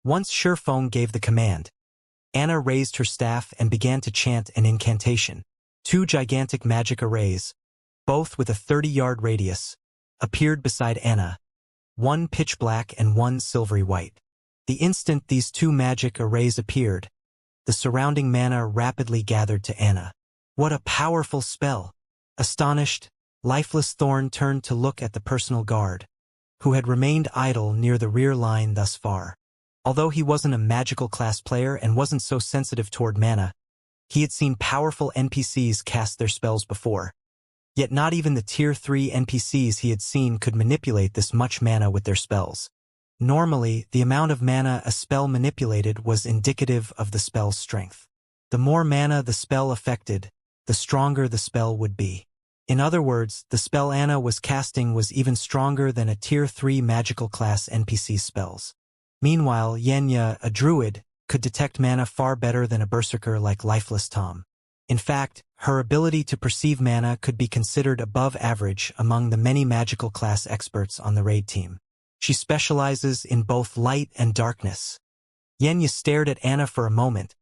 Once Shurfeng gave the command, Anna raised her staff and began to chant an incantation. 2 gigantic magic arrays, both with a 30-yard radius, appeared beside Anna, one pitch black and one silvery white. The instant these 2 magic arrays appeared, the surrounding mana rapidly gathered to Anna. What a powerful spell! Astonished, Lifeless Thorn turned to look at the personal guard, who had remained idle near the rear line thus far. Although he wasn't a magical class player and wasn't so sensitive toward mana, he had seen powerful NPCs cast their spells before. Yet not even the Tier 3 NPCs he had seen could manipulate this much mana with their spells. Normally, the amount of mana a spell manipulated was indicative of the spell's strength. The more mana the spell affected, the stronger the spell would be. In other words, the spell Anna was casting was even stronger than a Tier 3 magical class NPC's spells. Meanwhile, Yenya, a druid, could detect mana far better than a berserker like Lifeless Tom. In fact, her ability to perceive mana could be considered above average among the many magical class experts on the raid team. She specializes in both light and darkness. Yenya stared at Anna for a moment,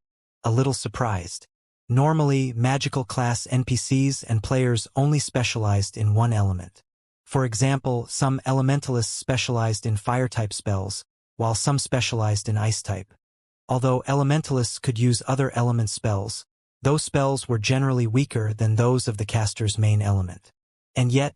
a little surprised. Normally, magical class NPCs and players only specialized in one element. For example, some elementalists specialized in fire-type spells, while some specialized in ice-type. Although elementalists could use other element spells, those spells were generally weaker than those of the caster's main element. And yet,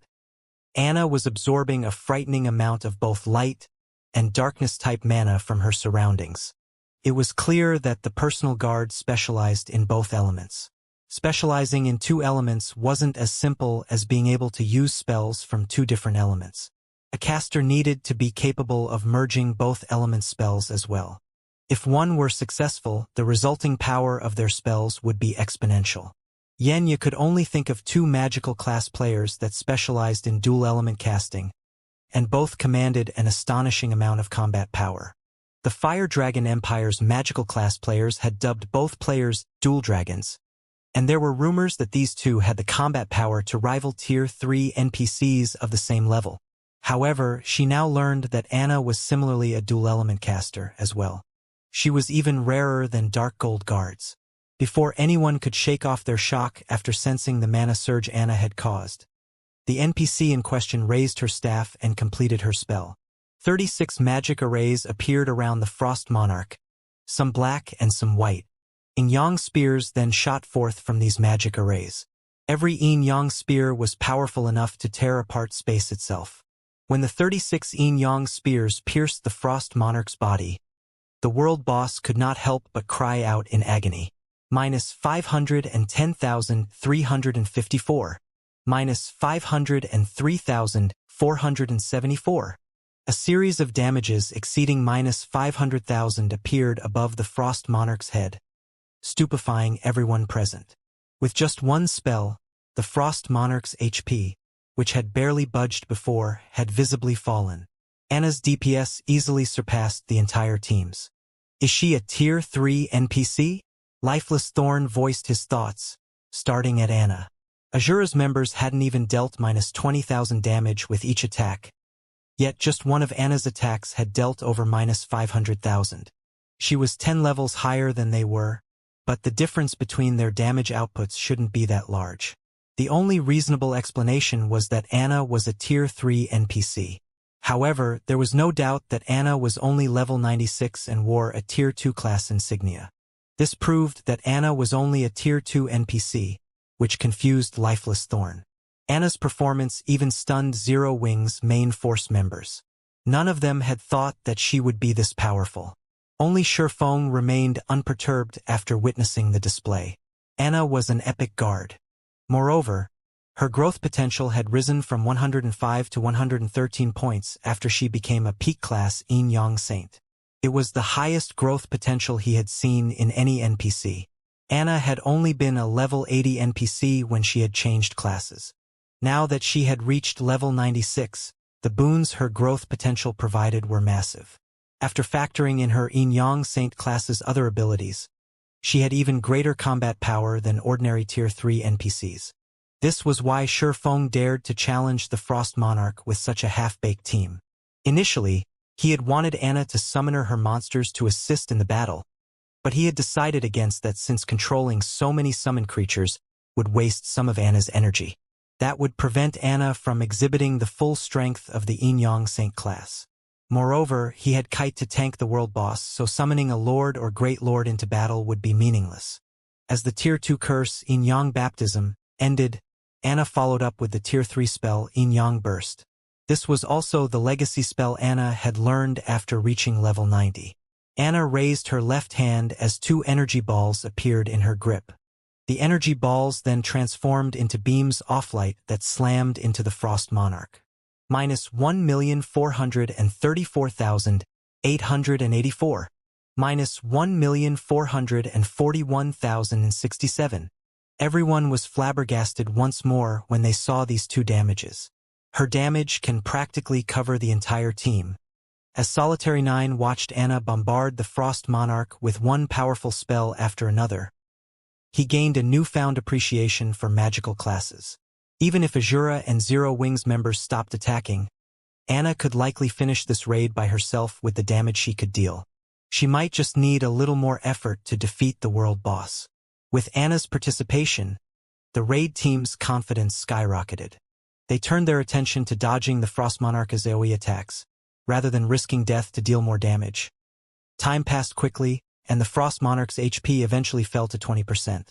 Anna was absorbing a frightening amount of both light and darkness-type mana from her surroundings. It was clear that the personal guard specialized in both elements. Specializing in 2 elements wasn't as simple as being able to use spells from 2 different elements. A caster needed to be capable of merging both element spells as well. If one were successful, the resulting power of their spells would be exponential. Yenya could only think of 2 magical class players that specialized in dual element casting, and both commanded an astonishing amount of combat power. The Fire Dragon Empire's magical class players had dubbed both players dual dragons, and there were rumors that these 2 had the combat power to rival Tier 3 NPCs of the same level. However, she now learned that Anna was similarly a dual element caster as well. She was even rarer than Dark Gold guards. Before anyone could shake off their shock after sensing the mana surge Anna had caused, the NPC in question raised her staff and completed her spell. 36 magic arrays appeared around the Frost Monarch, some black and some white. Yin-Yang spears then shot forth from these magic arrays. Every Yin-Yang spear was powerful enough to tear apart space itself. When the 36 Yin-Yang spears pierced the Frost Monarch's body, the world boss could not help but cry out in agony. -510,354. -503,474. A series of damages exceeding -500,000 appeared above the Frost Monarch's head, stupefying everyone present. With just one spell, the Frost Monarch's HP, which had barely budged before, had visibly fallen. Anna's DPS easily surpassed the entire team's. Is she a Tier 3 NPC? Lifeless Thorn voiced his thoughts, starting at Anna. Azura's members hadn't even dealt -20,000 damage with each attack, yet just one of Anna's attacks had dealt over -500,000. She was 10 levels higher than they were, but the difference between their damage outputs shouldn't be that large. The only reasonable explanation was that Anna was a Tier 3 NPC. However, there was no doubt that Anna was only level 96 and wore a Tier 2 class insignia. This proved that Anna was only a Tier 2 NPC, which confused Lifeless Thorn. Anna's performance even stunned Zero Wing's main force members. None of them had thought that she would be this powerful. Only Shurfeng remained unperturbed after witnessing the display. Anna was an epic guard. Moreover, her growth potential had risen from 105 to 113 points after she became a peak-class Yin-Yang Saint. It was the highest growth potential he had seen in any NPC. Anna had only been a level 80 NPC when she had changed classes. Now that she had reached level 96, the boons her growth potential provided were massive. After factoring in her Yin-Yang Saint class's other abilities, she had even greater combat power than ordinary Tier 3 NPCs. This was why Shurfeng dared to challenge the Frost Monarch with such a half-baked team. Initially, He had wanted Anna to summon her monsters to assist in the battle, but he had decided against that since controlling so many summoned creatures would waste some of Anna's energy. That would prevent Anna from exhibiting the full strength of the Yin Yang Saint class. Moreover, he had Kite to tank the world boss, so summoning a lord or great lord into battle would be meaningless. As the Tier 2 curse, Yin Yang Baptism, ended, Anna followed up with the Tier 3 spell, Yin Yang Burst. This was also the legacy spell Anna had learned after reaching level 90. Anna raised her left hand as 2 energy balls appeared in her grip. The energy balls then transformed into beams of light that slammed into the Frost Monarch. Minus 1,434,884. Minus 1,441,067. Everyone was flabbergasted once more when they saw these 2 damages. Her damage can practically cover the entire team. As Solitary 9 watched Anna bombard the Frost Monarch with one powerful spell after another, he gained a newfound appreciation for magical classes. Even if Azura and Zero Wings members stopped attacking, Anna could likely finish this raid by herself with the damage she could deal. She might just need a little more effort to defeat the world boss. With Anna's participation, the raid team's confidence skyrocketed. They turned their attention to dodging the Frost Monarch's AoE attacks, rather than risking death to deal more damage. Time passed quickly, and the Frost Monarch's HP eventually fell to 20%.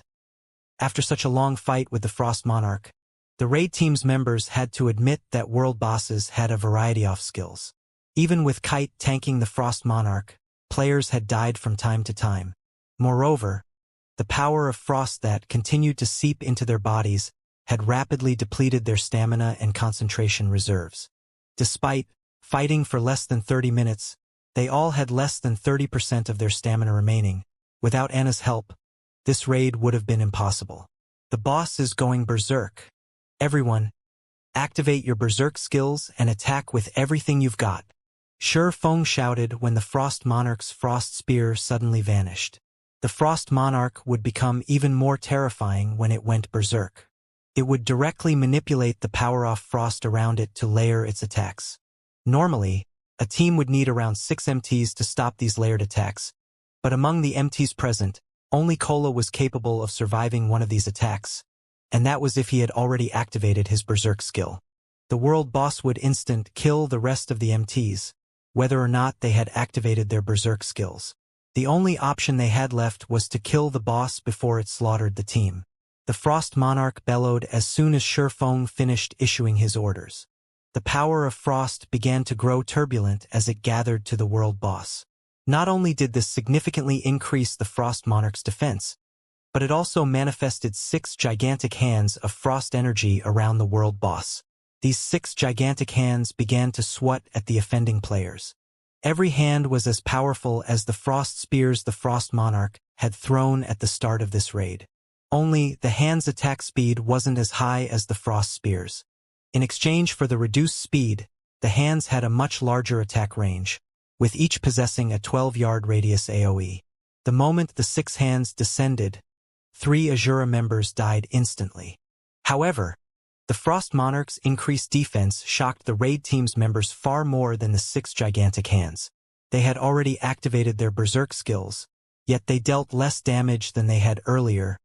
After such a long fight with the Frost Monarch, the raid team's members had to admit that world bosses had a variety of skills. Even with Kite tanking the Frost Monarch, players had died from time to time. Moreover, the power of frost that continued to seep into their bodies had rapidly depleted their stamina and concentration reserves. Despite fighting for less than 30 minutes, they all had less than 30% of their stamina remaining. Without Anna's help, this raid would have been impossible. The boss is going berserk. Everyone, activate your berserk skills and attack with everything you've got. Shi Feng shouted when the Frost Monarch's frost spear suddenly vanished. The Frost Monarch would become even more terrifying when it went berserk. It would directly manipulate the power of frost around it to layer its attacks. Normally, a team would need around 6 MTs to stop these layered attacks, but among the MTs present, only Kola was capable of surviving one of these attacks, and that was if he had already activated his berserk skill. The world boss would instant kill the rest of the MTs, whether or not they had activated their berserk skills. The only option they had left was to kill the boss before it slaughtered the team. The Frost Monarch bellowed as soon as Shi Feng finished issuing his orders. The power of frost began to grow turbulent as it gathered to the world boss. Not only did this significantly increase the Frost Monarch's defense, but it also manifested 6 gigantic hands of frost energy around the world boss. These 6 gigantic hands began to swat at the offending players. Every hand was as powerful as the frost spears the Frost Monarch had thrown at the start of this raid. Only, the hand's attack speed wasn't as high as the frost spears. In exchange for the reduced speed, the hands had a much larger attack range, with each possessing a 12-yard radius AoE. The moment the 6 hands descended, 3 Azura members died instantly. However, the Frost Monarch's increased defense shocked the raid team's members far more than the 6 gigantic hands. They had already activated their berserk skills, yet they dealt less damage than they had earlier.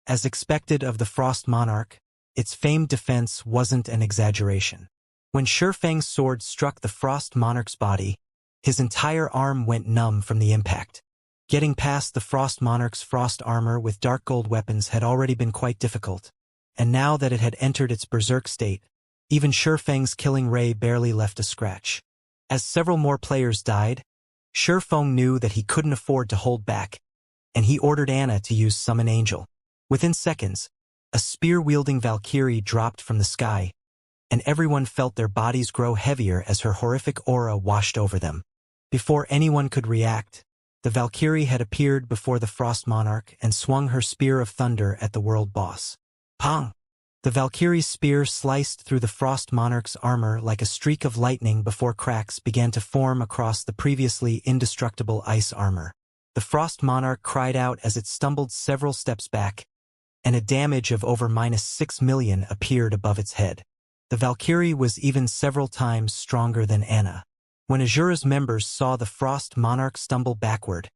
As expected of the Frost Monarch, its famed defense wasn't an exaggeration. When Shi Feng's sword struck the Frost Monarch's body, his entire arm went numb from the impact. Getting past the Frost Monarch's frost armor with dark gold weapons had already been quite difficult, and now that it had entered its berserk state, even Shi Feng's killing ray barely left a scratch. As several more players died, Shi Feng knew that he couldn't afford to hold back, and he ordered Anna to use Summon Angel. Within seconds, a spear-wielding Valkyrie dropped from the sky, and everyone felt their bodies grow heavier as her horrific aura washed over them. Before anyone could react, the Valkyrie had appeared before the Frost Monarch and swung her spear of thunder at the world boss. Pong! The Valkyrie's spear sliced through the Frost Monarch's armor like a streak of lightning before cracks began to form across the previously indestructible ice armor. The Frost Monarch cried out as it stumbled several steps back, and a damage of over -6 million appeared above its head. The Valkyrie was even several times stronger than Anna. When Azura's members saw the Frost Monarch stumble backward,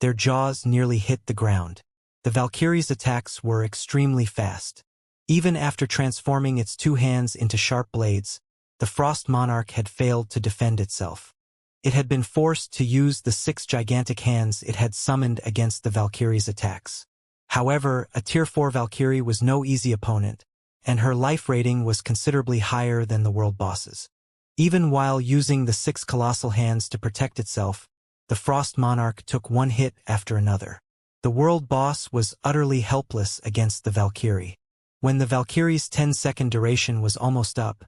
their jaws nearly hit the ground. The Valkyrie's attacks were extremely fast. Even after transforming its two hands into sharp blades, the Frost Monarch had failed to defend itself. It had been forced to use the 6 gigantic hands it had summoned against the Valkyrie's attacks. However, a Tier 4 Valkyrie was no easy opponent, and her life rating was considerably higher than the world boss's. Even while using the 6 colossal hands to protect itself, the Frost Monarch took one hit after another. The world boss was utterly helpless against the Valkyrie. When the Valkyrie's 10-second duration was almost up,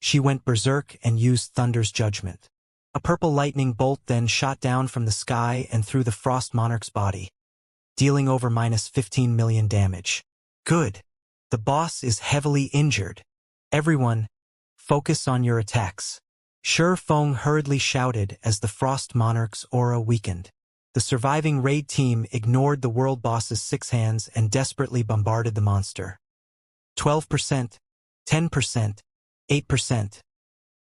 she went berserk and used Thunder's Judgment. A purple lightning bolt then shot down from the sky and through the Frost Monarch's body, dealing over -15 million damage. Good. The boss is heavily injured. Everyone, focus on your attacks. Shi Feng hurriedly shouted as the Frost Monarch's aura weakened. The surviving raid team ignored the world boss's 6 hands and desperately bombarded the monster. 12%, 10%, 8%.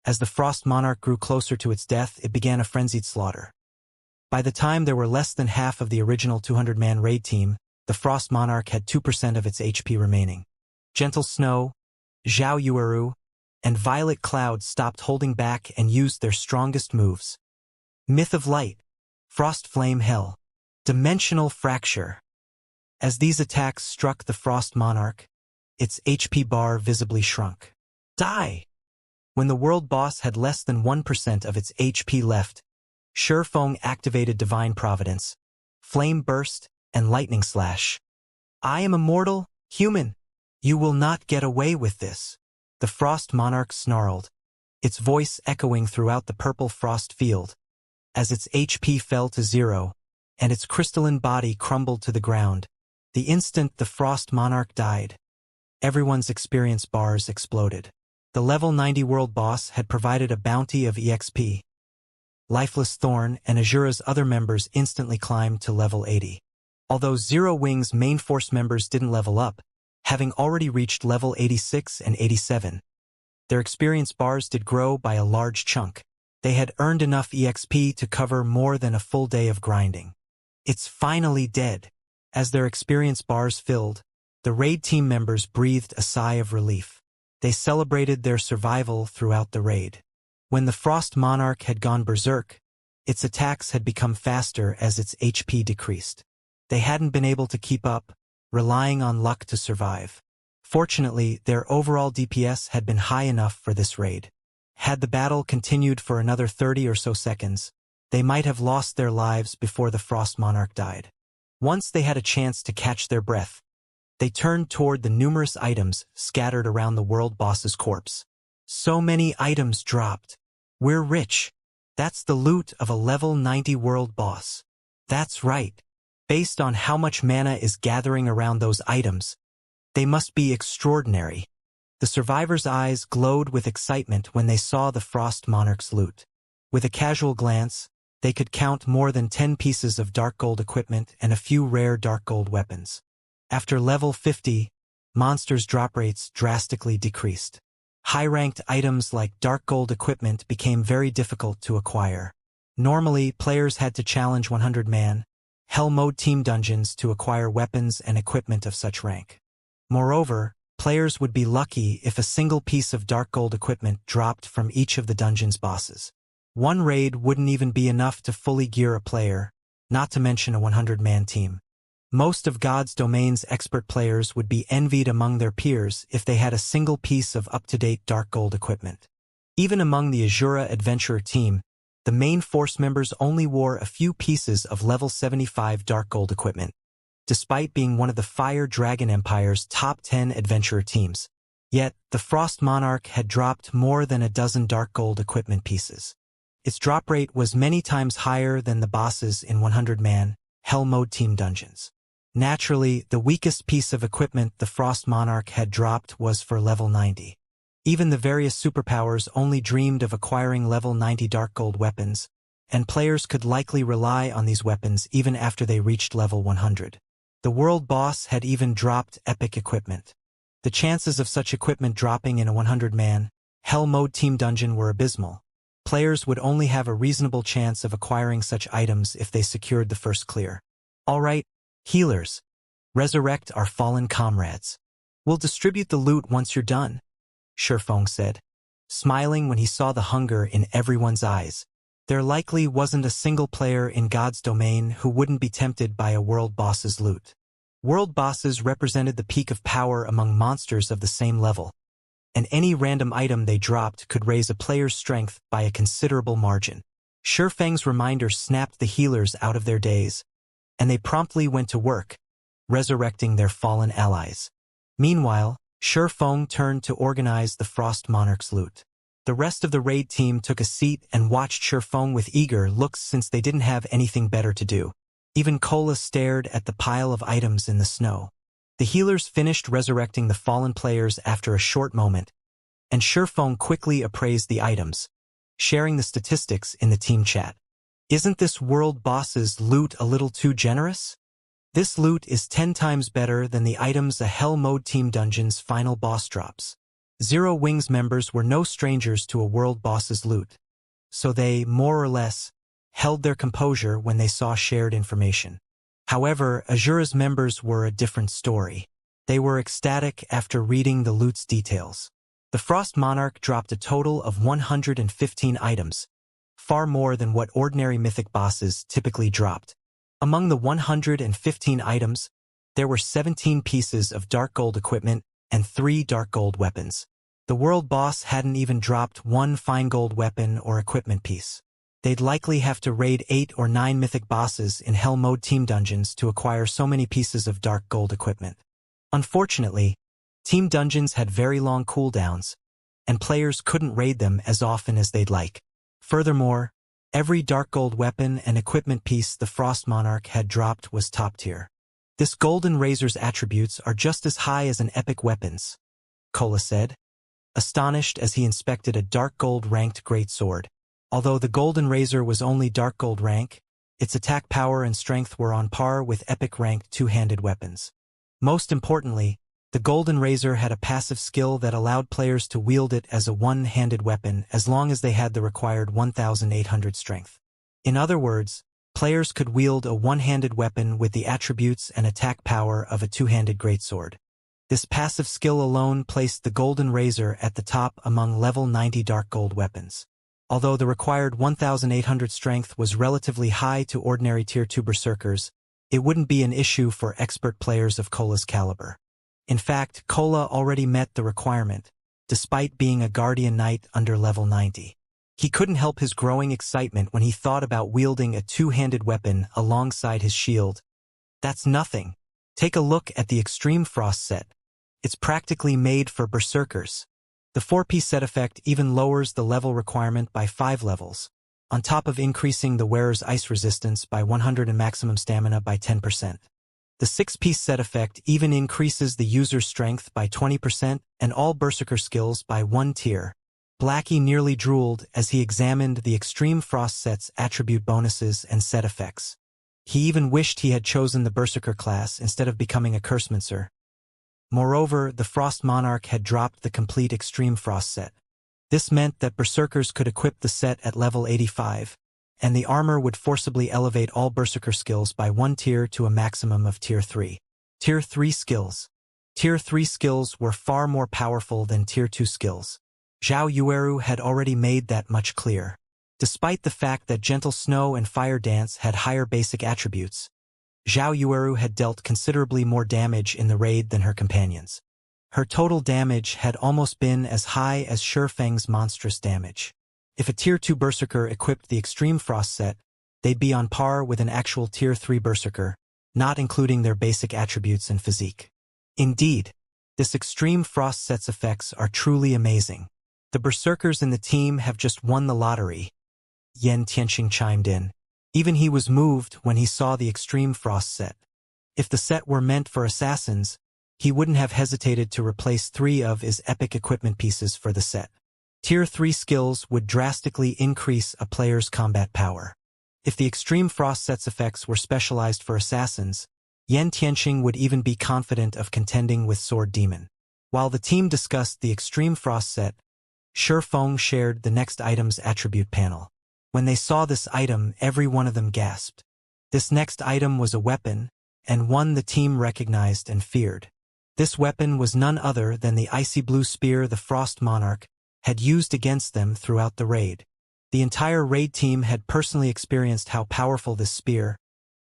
As the Frost Monarch grew closer to its death, it began a frenzied slaughter. By the time there were less than half of the original 200-man raid team, the Frost Monarch had 2% of its HP remaining. Gentle Snow, Zhao Yueru, and Violet Cloud stopped holding back and used their strongest moves. Myth of Light, Frost Flame Hell, Dimensional Fracture. As these attacks struck the Frost Monarch, its HP bar visibly shrunk. Die! When the world boss had less than 1% of its HP left, Shi Feng activated Divine Providence, Flame Burst, and Lightning Slash. I am immortal, human. You will not get away with this. The Frost Monarch snarled, its voice echoing throughout the purple frost field. As its HP fell to 0, and its crystalline body crumbled to the ground, the instant the Frost Monarch died, everyone's experience bars exploded. The level 90 world boss had provided a bounty of EXP. Lifeless Thorn and Azura's other members instantly climbed to level 80. Although Zero Wing's main force members didn't level up, having already reached level 86 and 87, their experience bars did grow by a large chunk. They had earned enough EXP to cover more than a full day of grinding. It's finally dead. As their experience bars filled, the raid team members breathed a sigh of relief. They celebrated their survival throughout the raid. When the Frost Monarch had gone berserk, its attacks had become faster as its HP decreased. They hadn't been able to keep up, relying on luck to survive. Fortunately, their overall DPS had been high enough for this raid. Had the battle continued for another 30 or so seconds, they might have lost their lives before the Frost Monarch died. Once they had a chance to catch their breath, they turned toward the numerous items scattered around the world boss's corpse. So many items dropped. We're rich. That's the loot of a level 90 world boss. That's right. Based on how much mana is gathering around those items, they must be extraordinary. The survivors' eyes glowed with excitement when they saw the Frost Monarch's loot. With a casual glance, they could count more than 10 pieces of dark gold equipment and a few rare dark gold weapons. After level 50, monsters' drop rates drastically decreased. High-ranked items like dark gold equipment became very difficult to acquire. Normally, players had to challenge 100-man, Hell Mode team dungeons to acquire weapons and equipment of such rank. Moreover, players would be lucky if a single piece of dark gold equipment dropped from each of the dungeon's bosses. One raid wouldn't even be enough to fully gear a player, not to mention a 100-man team. Most of God's Domain's expert players would be envied among their peers if they had a single piece of up-to-date dark gold equipment. Even among the Azura Adventurer team, the main force members only wore a few pieces of level 75 dark gold equipment, despite being one of the Fire Dragon Empire's top 10 adventurer teams. Yet, the Frost Monarch had dropped more than a dozen dark gold equipment pieces. Its drop rate was many times higher than the bosses in 100-man, Hell Mode team dungeons. Naturally, the weakest piece of equipment the Frost Monarch had dropped was for level 90. Even the various superpowers only dreamed of acquiring level 90 dark gold weapons, and players could likely rely on these weapons even after they reached level 100. The world boss had even dropped epic equipment. The chances of such equipment dropping in a 100-man, Hell Mode team dungeon were abysmal. Players would only have a reasonable chance of acquiring such items if they secured the first clear. All right, healers, resurrect our fallen comrades. We'll distribute the loot once you're done, Shifeng said, smiling when he saw the hunger in everyone's eyes. There likely wasn't a single player in God's domain who wouldn't be tempted by a world boss's loot. World bosses represented the peak of power among monsters of the same level, and any random item they dropped could raise a player's strength by a considerable margin. Shifeng's reminder snapped the healers out of their daze, and they promptly went to work, resurrecting their fallen allies. Meanwhile, Shifeng turned to organize the Frost Monarch's loot. The rest of the raid team took a seat and watched Shifeng with eager looks since they didn't have anything better to do. Even Kola stared at the pile of items in the snow. The healers finished resurrecting the fallen players after a short moment, and Shifeng quickly appraised the items, sharing the statistics in the team chat. Isn't this world boss's loot a little too generous? This loot is 10 times better than the items a Hell Mode Team Dungeon's final boss drops. Zero Wings members were no strangers to a world boss's loot, so they, more or less, held their composure when they saw shared information. However, Azura's members were a different story. They were ecstatic after reading the loot's details. The Frost Monarch dropped a total of 115 items, far more than what ordinary mythic bosses typically dropped. Among the 115 items, there were 17 pieces of dark gold equipment and 3 dark gold weapons. The world boss hadn't even dropped one fine gold weapon or equipment piece. They'd likely have to raid 8 or 9 mythic bosses in Hell Mode Team Dungeons to acquire so many pieces of dark gold equipment. Unfortunately, Team Dungeons had very long cooldowns, and players couldn't raid them as often as they'd like. Furthermore, every dark gold weapon and equipment piece the Frost Monarch had dropped was top tier. This Golden Razor's attributes are just as high as an epic weapon's, Kola said, astonished as he inspected a dark gold ranked greatsword. Although the Golden Razor was only dark gold rank, its attack power and strength were on par with epic ranked two-handed weapons. Most importantly, the Golden Razor had a passive skill that allowed players to wield it as a one-handed weapon as long as they had the required 1,800 strength. In other words, players could wield a one-handed weapon with the attributes and attack power of a two-handed greatsword. This passive skill alone placed the Golden Razor at the top among level 90 dark gold weapons. Although the required 1,800 strength was relatively high to ordinary Tier 2 berserkers, it wouldn't be an issue for expert players of Kola's caliber. In fact, Kola already met the requirement, despite being a Guardian Knight under level 90. He couldn't help his growing excitement when he thought about wielding a two-handed weapon alongside his shield. That's nothing. Take a look at the Extreme Frost set. It's practically made for berserkers. The 4-piece set effect even lowers the level requirement by 5 levels, on top of increasing the wearer's ice resistance by 100 and maximum stamina by 10%. The 6-piece set effect even increases the user's strength by 20% and all berserker skills by 1 tier. Blackie nearly drooled as he examined the Extreme Frost set's attribute bonuses and set effects. He even wished he had chosen the berserker class instead of becoming a cursemancer. Moreover, the Frost Monarch had dropped the complete Extreme Frost set. This meant that berserkers could equip the set at level 85, and the armor would forcibly elevate all berserker skills by 1 tier to a maximum of Tier 3. Tier 3 skills. Tier 3 skills were far more powerful than Tier 2 skills. Zhao Yueru had already made that much clear. Despite the fact that Gentle Snow and Fire Dance had higher basic attributes, Zhao Yueru had dealt considerably more damage in the raid than her companions. Her total damage had almost been as high as Shifeng's monstrous damage. If a Tier 2 berserker equipped the Extreme Frost set, they'd be on par with an actual Tier 3 berserker, not including their basic attributes and physique. Indeed, this Extreme Frost set's effects are truly amazing. The berserkers in the team have just won the lottery, Yan Tianxing chimed in. Even he was moved when he saw the Extreme Frost set. If the set were meant for assassins, he wouldn't have hesitated to replace 3 of his epic equipment pieces for the set. Tier 3 skills would drastically increase a player's combat power. If the Extreme Frost set's effects were specialized for assassins, Yan Tianxing would even be confident of contending with Sword Demon. While the team discussed the Extreme Frost set, Feng shared the next item's attribute panel. When they saw this item, every one of them gasped. This next item was a weapon, and one the team recognized and feared. This weapon was none other than the icy blue spear the Frost Monarch had used against them throughout the raid. The entire raid team had personally experienced how powerful this spear,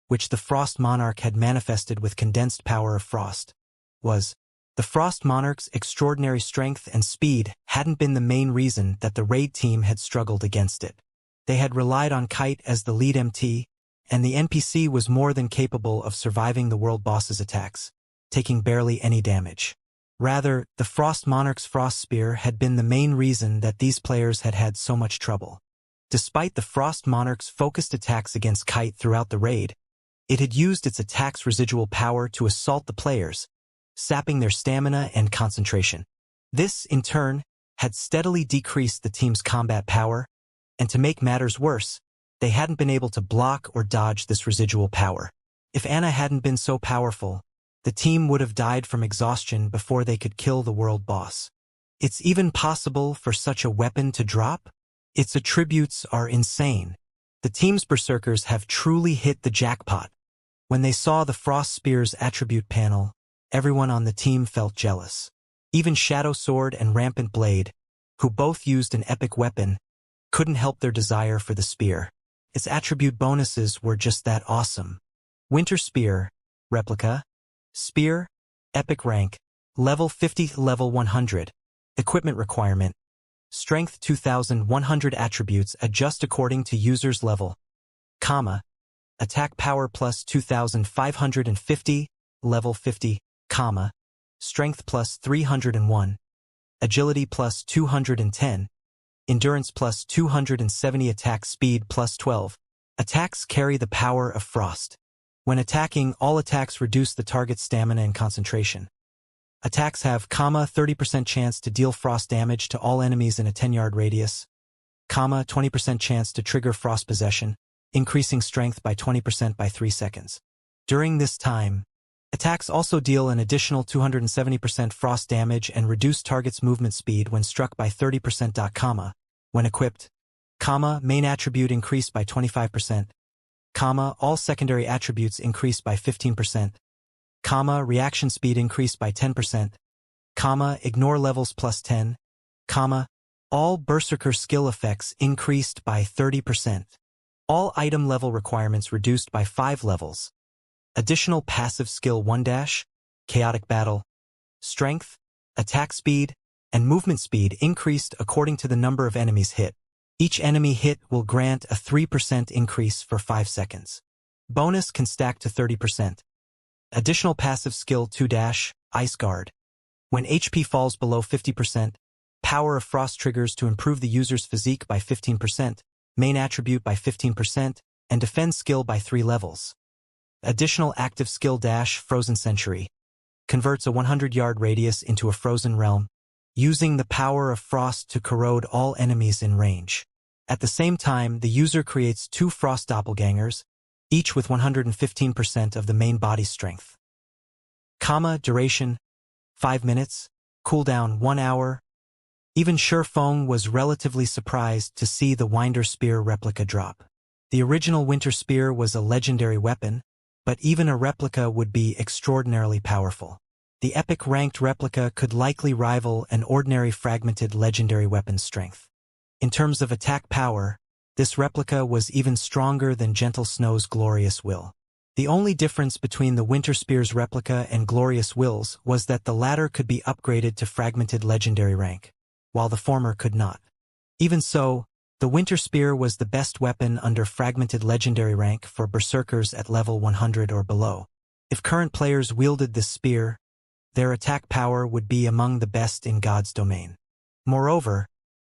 which the Frost Monarch had manifested with condensed power of frost, was. The Frost Monarch's extraordinary strength and speed hadn't been the main reason that the raid team had struggled against it. They had relied on Kite as the lead MT, and the NPC was more than capable of surviving the world boss's attacks, taking barely any damage. Rather, the Frost Monarch's Frost Spear had been the main reason that these players had had so much trouble. Despite the Frost Monarch's focused attacks against Kite throughout the raid, it had used its attack's residual power to assault the players, sapping their stamina and concentration. This, in turn, had steadily decreased the team's combat power, and to make matters worse, they hadn't been able to block or dodge this residual power. If Anna hadn't been so powerful, the team would have died from exhaustion before they could kill the world boss. It's even possible for such a weapon to drop? Its attributes are insane. The team's berserkers have truly hit the jackpot. When they saw the Frost Spear's attribute panel, everyone on the team felt jealous. Even Shadow Sword and Rampant Blade, who both used an epic weapon, couldn't help their desire for the spear. Its attribute bonuses were just that awesome. Winter Spear, Replica, Spear, Epic Rank, Level 50, Level 100. Equipment requirement. Strength 2100 attributes adjust according to user's level. Comma. Attack power plus 2550, Level 50, comma. Strength plus 301. Agility plus 210. Endurance plus 270. Attack speed plus 12. Attacks carry the power of frost. When attacking, all attacks reduce the target's stamina and concentration. Attacks have, 30% chance to deal frost damage to all enemies in a 10-yard radius, 20% chance to trigger frost possession, increasing strength by 20% by 3 seconds. During this time, attacks also deal an additional 270% frost damage and reduce target's movement speed when struck by 30%. When equipped, main attribute increased by 25%, all secondary attributes increased by 15%, reaction speed increased by 10%, ignore levels plus 10, all berserker skill effects increased by 30%. All item level requirements reduced by 5 levels. Additional passive skill 1-, chaotic battle, strength, attack speed, and movement speed increased according to the number of enemies hit. Each enemy hit will grant a 3% increase for 5 seconds. Bonus can stack to 30%. Additional passive skill 2-, Ice Guard. When HP falls below 50%, Power of Frost triggers to improve the user's physique by 15%, main attribute by 15%, and defense skill by 3 levels. Additional active skill - Frozen Century. Converts a 100-yard radius into a frozen realm, using the power of frost to corrode all enemies in range. At the same time, the user creates 2 frost doppelgangers, each with 115% of the main body strength. Duration 5 minutes, cooldown 1 hour. Even Feng was relatively surprised to see the Winder Spear replica drop. The original Winter Spear was a legendary weapon, but even a replica would be extraordinarily powerful. The epic ranked replica could likely rival an ordinary fragmented legendary weapon's strength. In terms of attack power, this replica was even stronger than Gentle Snow's Glorious Will. The only difference between the Winter Spear's replica and Glorious Will's was that the latter could be upgraded to fragmented legendary rank, while the former could not. Even so, the Winter Spear was the best weapon under fragmented legendary rank for berserkers at level 100 or below. If current players wielded this spear, their attack power would be among the best in God's domain. Moreover,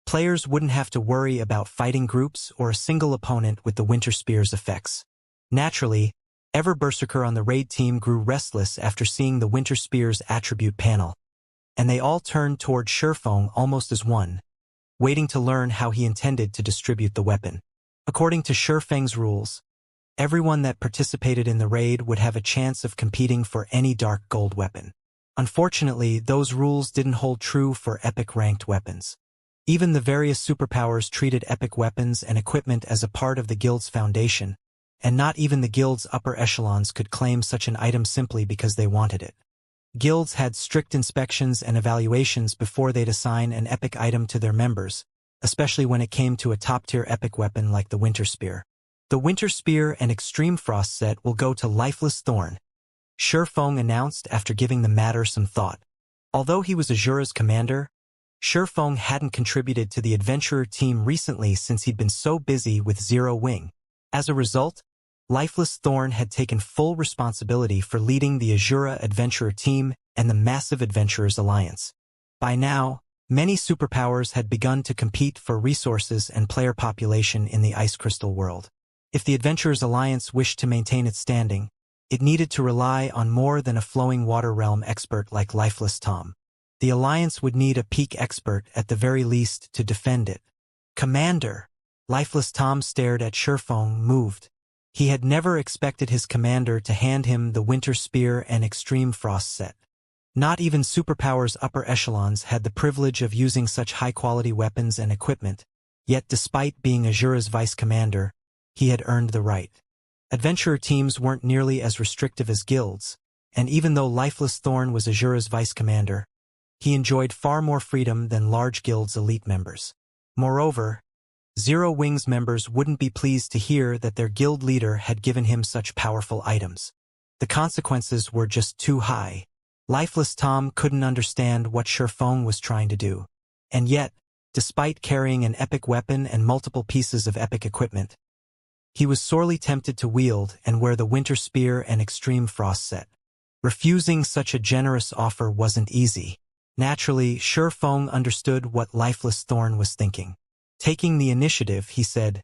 players wouldn't have to worry about fighting groups or a single opponent with the Winter Spear's effects. Naturally, every berserker on the raid team grew restless after seeing the Winter Spear's attribute panel, and they all turned toward Feng almost as one, waiting to learn how he intended to distribute the weapon. According to Feng's rules, everyone that participated in the raid would have a chance of competing for any dark gold weapon. Unfortunately, those rules didn't hold true for epic ranked weapons. Even the various superpowers treated epic weapons and equipment as a part of the guild's foundation, and not even the guild's upper echelons could claim such an item simply because they wanted it. Guilds had strict inspections and evaluations before they'd assign an epic item to their members, especially when it came to a top-tier epic weapon like the Winter Spear. The Winter Spear and Extreme Frost set will go to Lifeless Thorn, Shifeng announced after giving the matter some thought. Although he was Azura's commander, Shifeng hadn't contributed to the adventurer team recently since he'd been so busy with Zero Wing. As a result, Lifeless Thorn had taken full responsibility for leading the Azura adventurer team and the massive Adventurers Alliance. By now, many superpowers had begun to compete for resources and player population in the Ice Crystal world. If the Adventurers Alliance wished to maintain its standing, it needed to rely on more than a flowing water realm expert like Lifeless Tom. The Alliance would need a peak expert at the very least to defend it. Commander! Lifeless Tom stared at Shifeng, moved. He had never expected his commander to hand him the Winter Spear and Extreme Frost set. Not even superpowers upper echelons had the privilege of using such high-quality weapons and equipment, yet despite being Azura's vice commander, he had earned the right. Adventurer teams weren't nearly as restrictive as guilds, and even though Lifeless Thorn was Azura's vice commander, he enjoyed far more freedom than large guilds' elite members. Moreover, Zero Wing's members wouldn't be pleased to hear that their guild leader had given him such powerful items. The consequences were just too high. Lifeless Tom couldn't understand what Shifeng was trying to do. And yet, despite carrying an epic weapon and multiple pieces of epic equipment, he was sorely tempted to wield and wear the Winter Spear and Extreme Frost set. Refusing such a generous offer wasn't easy. Naturally, Shifeng understood what Lifeless Thorn was thinking. Taking the initiative, he said,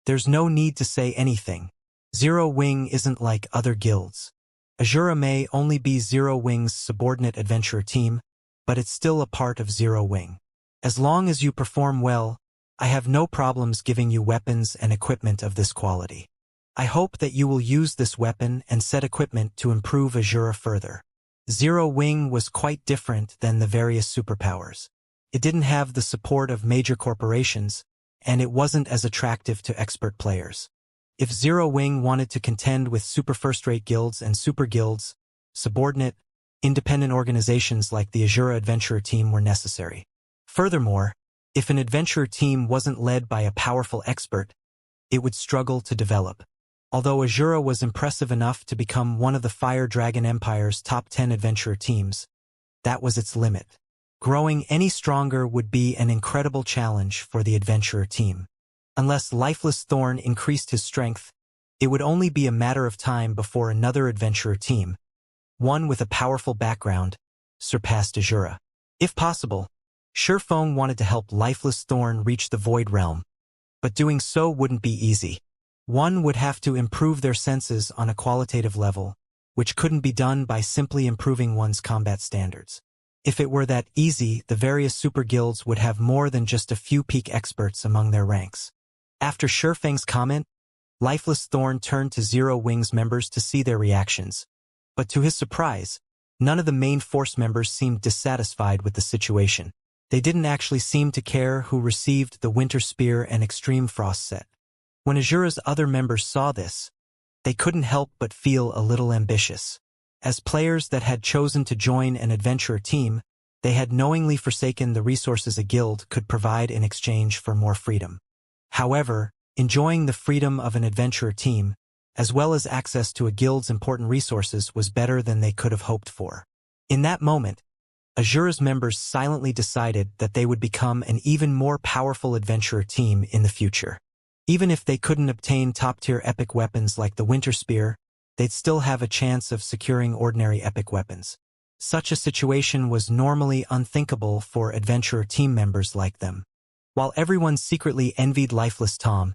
"There's no need to say anything. Zero Wing isn't like other guilds. Azura may only be Zero Wing's subordinate adventurer team, but it's still a part of Zero Wing. As long as you perform well, I have no problems giving you weapons and equipment of this quality. I hope that you will use this weapon and set equipment to improve Azura further." Zero Wing was quite different than the various superpowers. It didn't have the support of major corporations, and it wasn't as attractive to expert players. If Zero Wing wanted to contend with super first-rate guilds and super guilds, subordinate, independent organizations like the Azura Adventurer Team were necessary. Furthermore, if an adventurer team wasn't led by a powerful expert, it would struggle to develop. Although Azura was impressive enough to become one of the Fire Dragon Empire's top 10 adventurer teams, that was its limit. Growing any stronger would be an incredible challenge for the adventurer team. Unless Lifeless Thorn increased his strength, it would only be a matter of time before another adventurer team, one with a powerful background, surpassed Azura. If possible, Shifeng wanted to help Lifeless Thorn reach the Void Realm, but doing so wouldn't be easy. One would have to improve their senses on a qualitative level, which couldn't be done by simply improving one's combat standards. If it were that easy, the various super guilds would have more than just a few peak experts among their ranks. After Shifeng's comment, Lifeless Thorn turned to Zero Wing's members to see their reactions. But to his surprise, none of the main force members seemed dissatisfied with the situation. They didn't actually seem to care who received the Winter Spear and Extreme Frost set. When Azura's other members saw this, they couldn't help but feel a little ambitious. As players that had chosen to join an adventurer team, they had knowingly forsaken the resources a guild could provide in exchange for more freedom. However, enjoying the freedom of an adventurer team, as well as access to a guild's important resources, was better than they could have hoped for. In that moment, Azura's members silently decided that they would become an even more powerful adventurer team in the future. Even if they couldn't obtain top-tier epic weapons like the Winter Spear, they'd still have a chance of securing ordinary epic weapons. Such a situation was normally unthinkable for adventurer team members like them. While everyone secretly envied Lifeless Tom,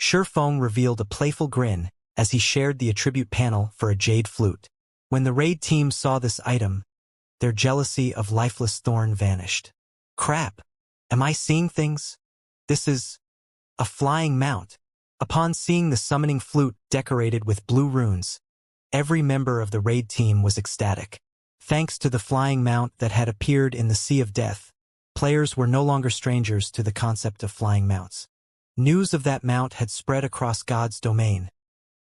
Shifeng revealed a playful grin as he shared the attribute panel for a jade flute. When the raid team saw this item, their jealousy of Lifeless Thorn vanished. Crap! Am I seeing things? This is a flying mount. Upon seeing the summoning flute decorated with blue runes, every member of the raid team was ecstatic. Thanks to the flying mount that had appeared in the Sea of Death, players were no longer strangers to the concept of flying mounts. News of that mount had spread across God's domain,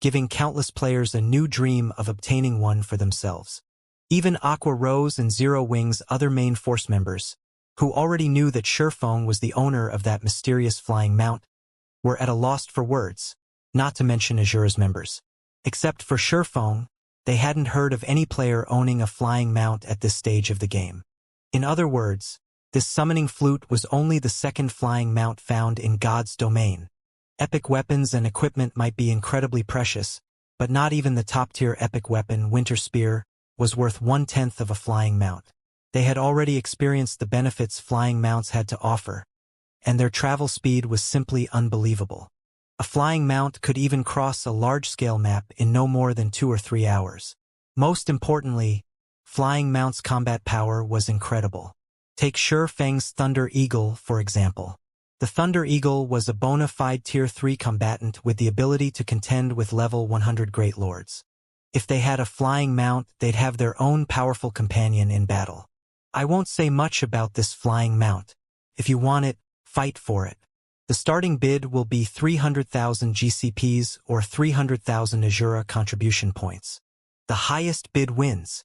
giving countless players a new dream of obtaining one for themselves. Even Aqua Rose and Zero Wing's other main force members, who already knew that Sherfong was the owner of that mysterious flying mount, were at a loss for words, not to mention Azura's members. Except for Sherfong, they hadn't heard of any player owning a flying mount at this stage of the game. In other words, this summoning flute was only the second flying mount found in God's domain. Epic weapons and equipment might be incredibly precious, but not even the top-tier epic weapon, Winter Spear, was worth 1/10 of a flying mount. They had already experienced the benefits flying mounts had to offer, and their travel speed was simply unbelievable. A flying mount could even cross a large-scale map in no more than 2 or 3 hours. Most importantly, flying mounts' combat power was incredible. Take Sure Feng's Thunder Eagle, for example. The Thunder Eagle was a bona fide Tier 3 combatant with the ability to contend with level 100 Great Lords. If they had a flying mount, they'd have their own powerful companion in battle. I won't say much about this flying mount. If you want it, fight for it. The starting bid will be 300,000 GCPs or 300,000 Azura contribution points. The highest bid wins,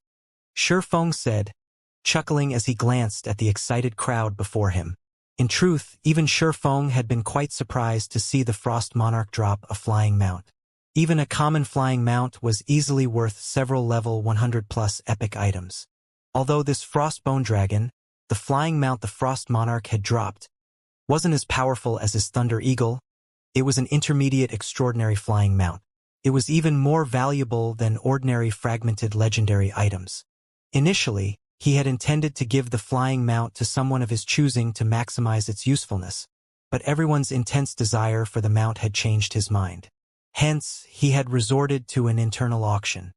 Sherfong said, chuckling as he glanced at the excited crowd before him. In truth, even Sherfong had been quite surprised to see the Frost Monarch drop a flying mount. Even a common flying mount was easily worth several level 100+ epic items. Although this Frost Bone Dragon, the flying mount the Frost Monarch had dropped, wasn't as powerful as his Thunder Eagle, it was an intermediate extraordinary flying mount. It was even more valuable than ordinary fragmented legendary items. Initially, he had intended to give the flying mount to someone of his choosing to maximize its usefulness, but everyone's intense desire for the mount had changed his mind. Hence, he had resorted to an internal auction.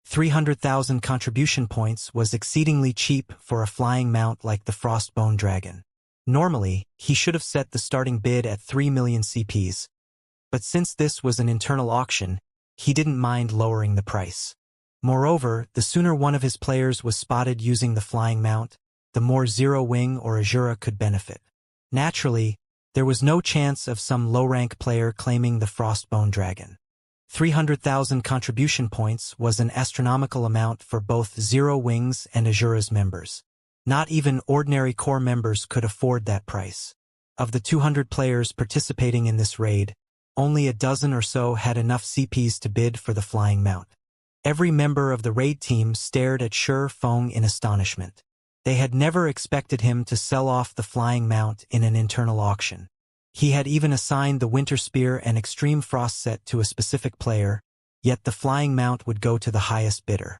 300,000 contribution points was exceedingly cheap for a flying mount like the Frostbone Dragon. Normally, he should have set the starting bid at 3 million CPs, but since this was an internal auction, he didn't mind lowering the price. Moreover, the sooner one of his players was spotted using the flying mount, the more Zero Wing or Azura could benefit. Naturally, there was no chance of some low-rank player claiming the Frostbone Dragon. 300,000 contribution points was an astronomical amount for both Zero Wings and Azura's members. Not even ordinary core members could afford that price. Of the 200 players participating in this raid, only a dozen or so had enough CPs to bid for the flying mount. Every member of the raid team stared at Sure Feng in astonishment. They had never expected him to sell off the flying mount in an internal auction. He had even assigned the Winter Spear and Extreme Frost set to a specific player, yet the flying mount would go to the highest bidder.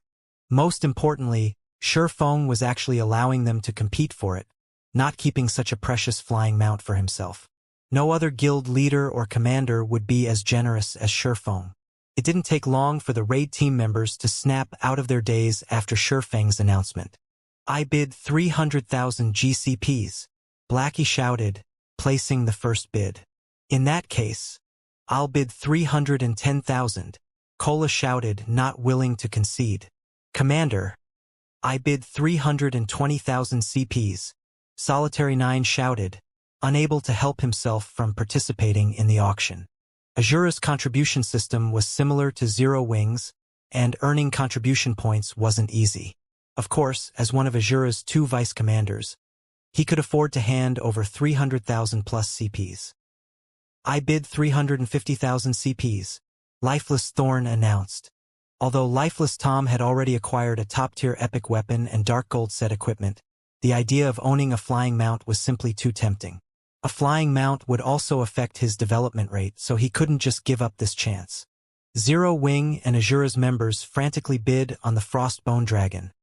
Most importantly, Sure Feng was actually allowing them to compete for it, not keeping such a precious flying mount for himself. No other guild leader or commander would be as generous as Sure Feng. It didn't take long for the raid team members to snap out of their daze after Sure Feng's announcement. "I bid 300,000 GCPs, Blackie shouted, placing the first bid. "In that case, I'll bid 310,000, Cola shouted, not willing to concede. "Commander, I bid 320,000 CPs, Solitary 9 shouted, unable to help himself from participating in the auction. Azura's contribution system was similar to Zero Wings, and earning contribution points wasn't easy. Of course, as one of Azura's 2 vice commanders, he could afford to hand over 300,000 plus CPs. "I bid 350,000 CPs, Lifeless Thorn announced. Although Lifeless Tom had already acquired a top-tier epic weapon and dark gold set equipment, the idea of owning a flying mount was simply too tempting. A flying mount would also affect his development rate, so he couldn't just give up this chance. Zero Wing and Azura's members frantically bid on the Frostbone Dragon,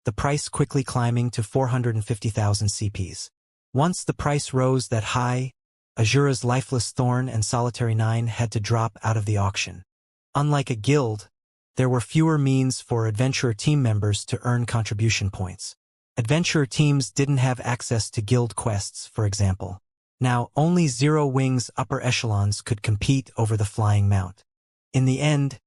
the price quickly climbing to 450,000 CPs. Once the price rose that high, Azura's Lifeless Thorn and Solitary 9 had to drop out of the auction. Unlike a guild, there were fewer means for adventurer team members to earn contribution points. Adventurer teams didn't have access to guild quests, for example. Now, only Zero Wing's upper echelons could compete over the flying mount. In the end,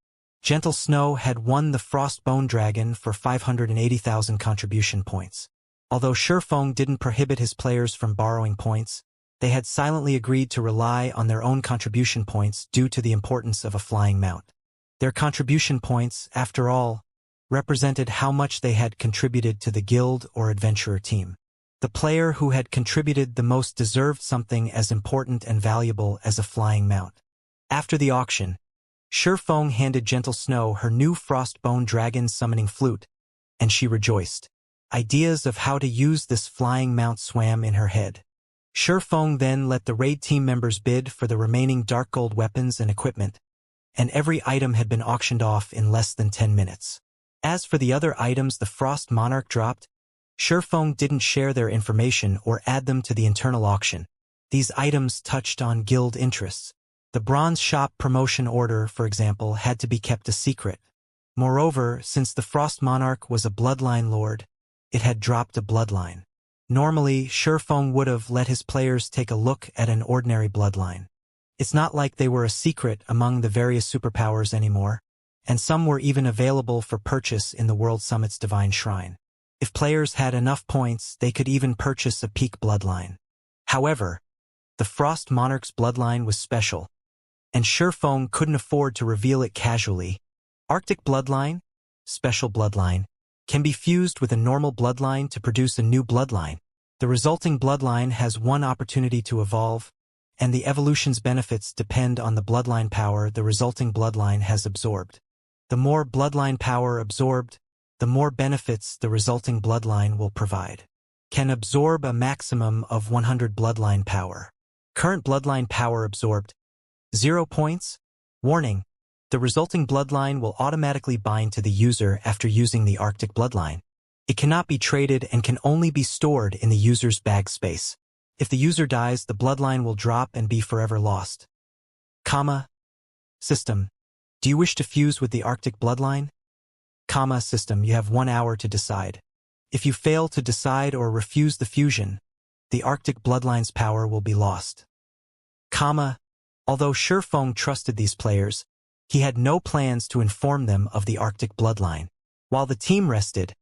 Gentle Snow had won the Frostbone Dragon for 580,000 contribution points. Although Shurfeng didn't prohibit his players from borrowing points, they had silently agreed to rely on their own contribution points due to the importance of a flying mount. Their contribution points, after all, represented how much they had contributed to the guild or adventurer team. The player who had contributed the most deserved something as important and valuable as a flying mount. After the auction, Shurfeng handed Gentle Snow her new Frostbone Dragon summoning flute, and she rejoiced. Ideas of how to use this flying mount swam in her head. Shurfeng then let the raid team members bid for the remaining dark gold weapons and equipment, and every item had been auctioned off in less than 10 minutes. As for the other items the Frost Monarch dropped, Shurfeng didn't share their information or add them to the internal auction. These items touched on guild interests. The Bronze Shop promotion order, for example, had to be kept a secret. Moreover, since the Frost Monarch was a bloodline lord, it had dropped a bloodline. Normally, Shurfeng would have let his players take a look at an ordinary bloodline. It's not like they were a secret among the various superpowers anymore, and some were even available for purchase in the World Summit's Divine Shrine. If players had enough points, they could even purchase a peak bloodline. However, the Frost Monarch's bloodline was special, and Shurfeng couldn't afford to reveal it casually. Arctic bloodline, special bloodline, can be fused with a normal bloodline to produce a new bloodline. The resulting bloodline has one opportunity to evolve, and the evolution's benefits depend on the bloodline power the resulting bloodline has absorbed. The more bloodline power absorbed, the more benefits the resulting bloodline will provide. Can absorb a maximum of 100 bloodline power. Current bloodline power absorbed, 0 points. Warning: the resulting bloodline will automatically bind to the user after using the Arctic bloodline. It cannot be traded and can only be stored in the user's bag space. If the user dies, the bloodline will drop and be forever lost. System: do you wish to fuse with the Arctic bloodline? System: you have 1 hour to decide. If you fail to decide or refuse the fusion, the Arctic bloodline's power will be lost. Although Shurfeng trusted these players, he had no plans to inform them of the Arctic bloodline. While the team rested,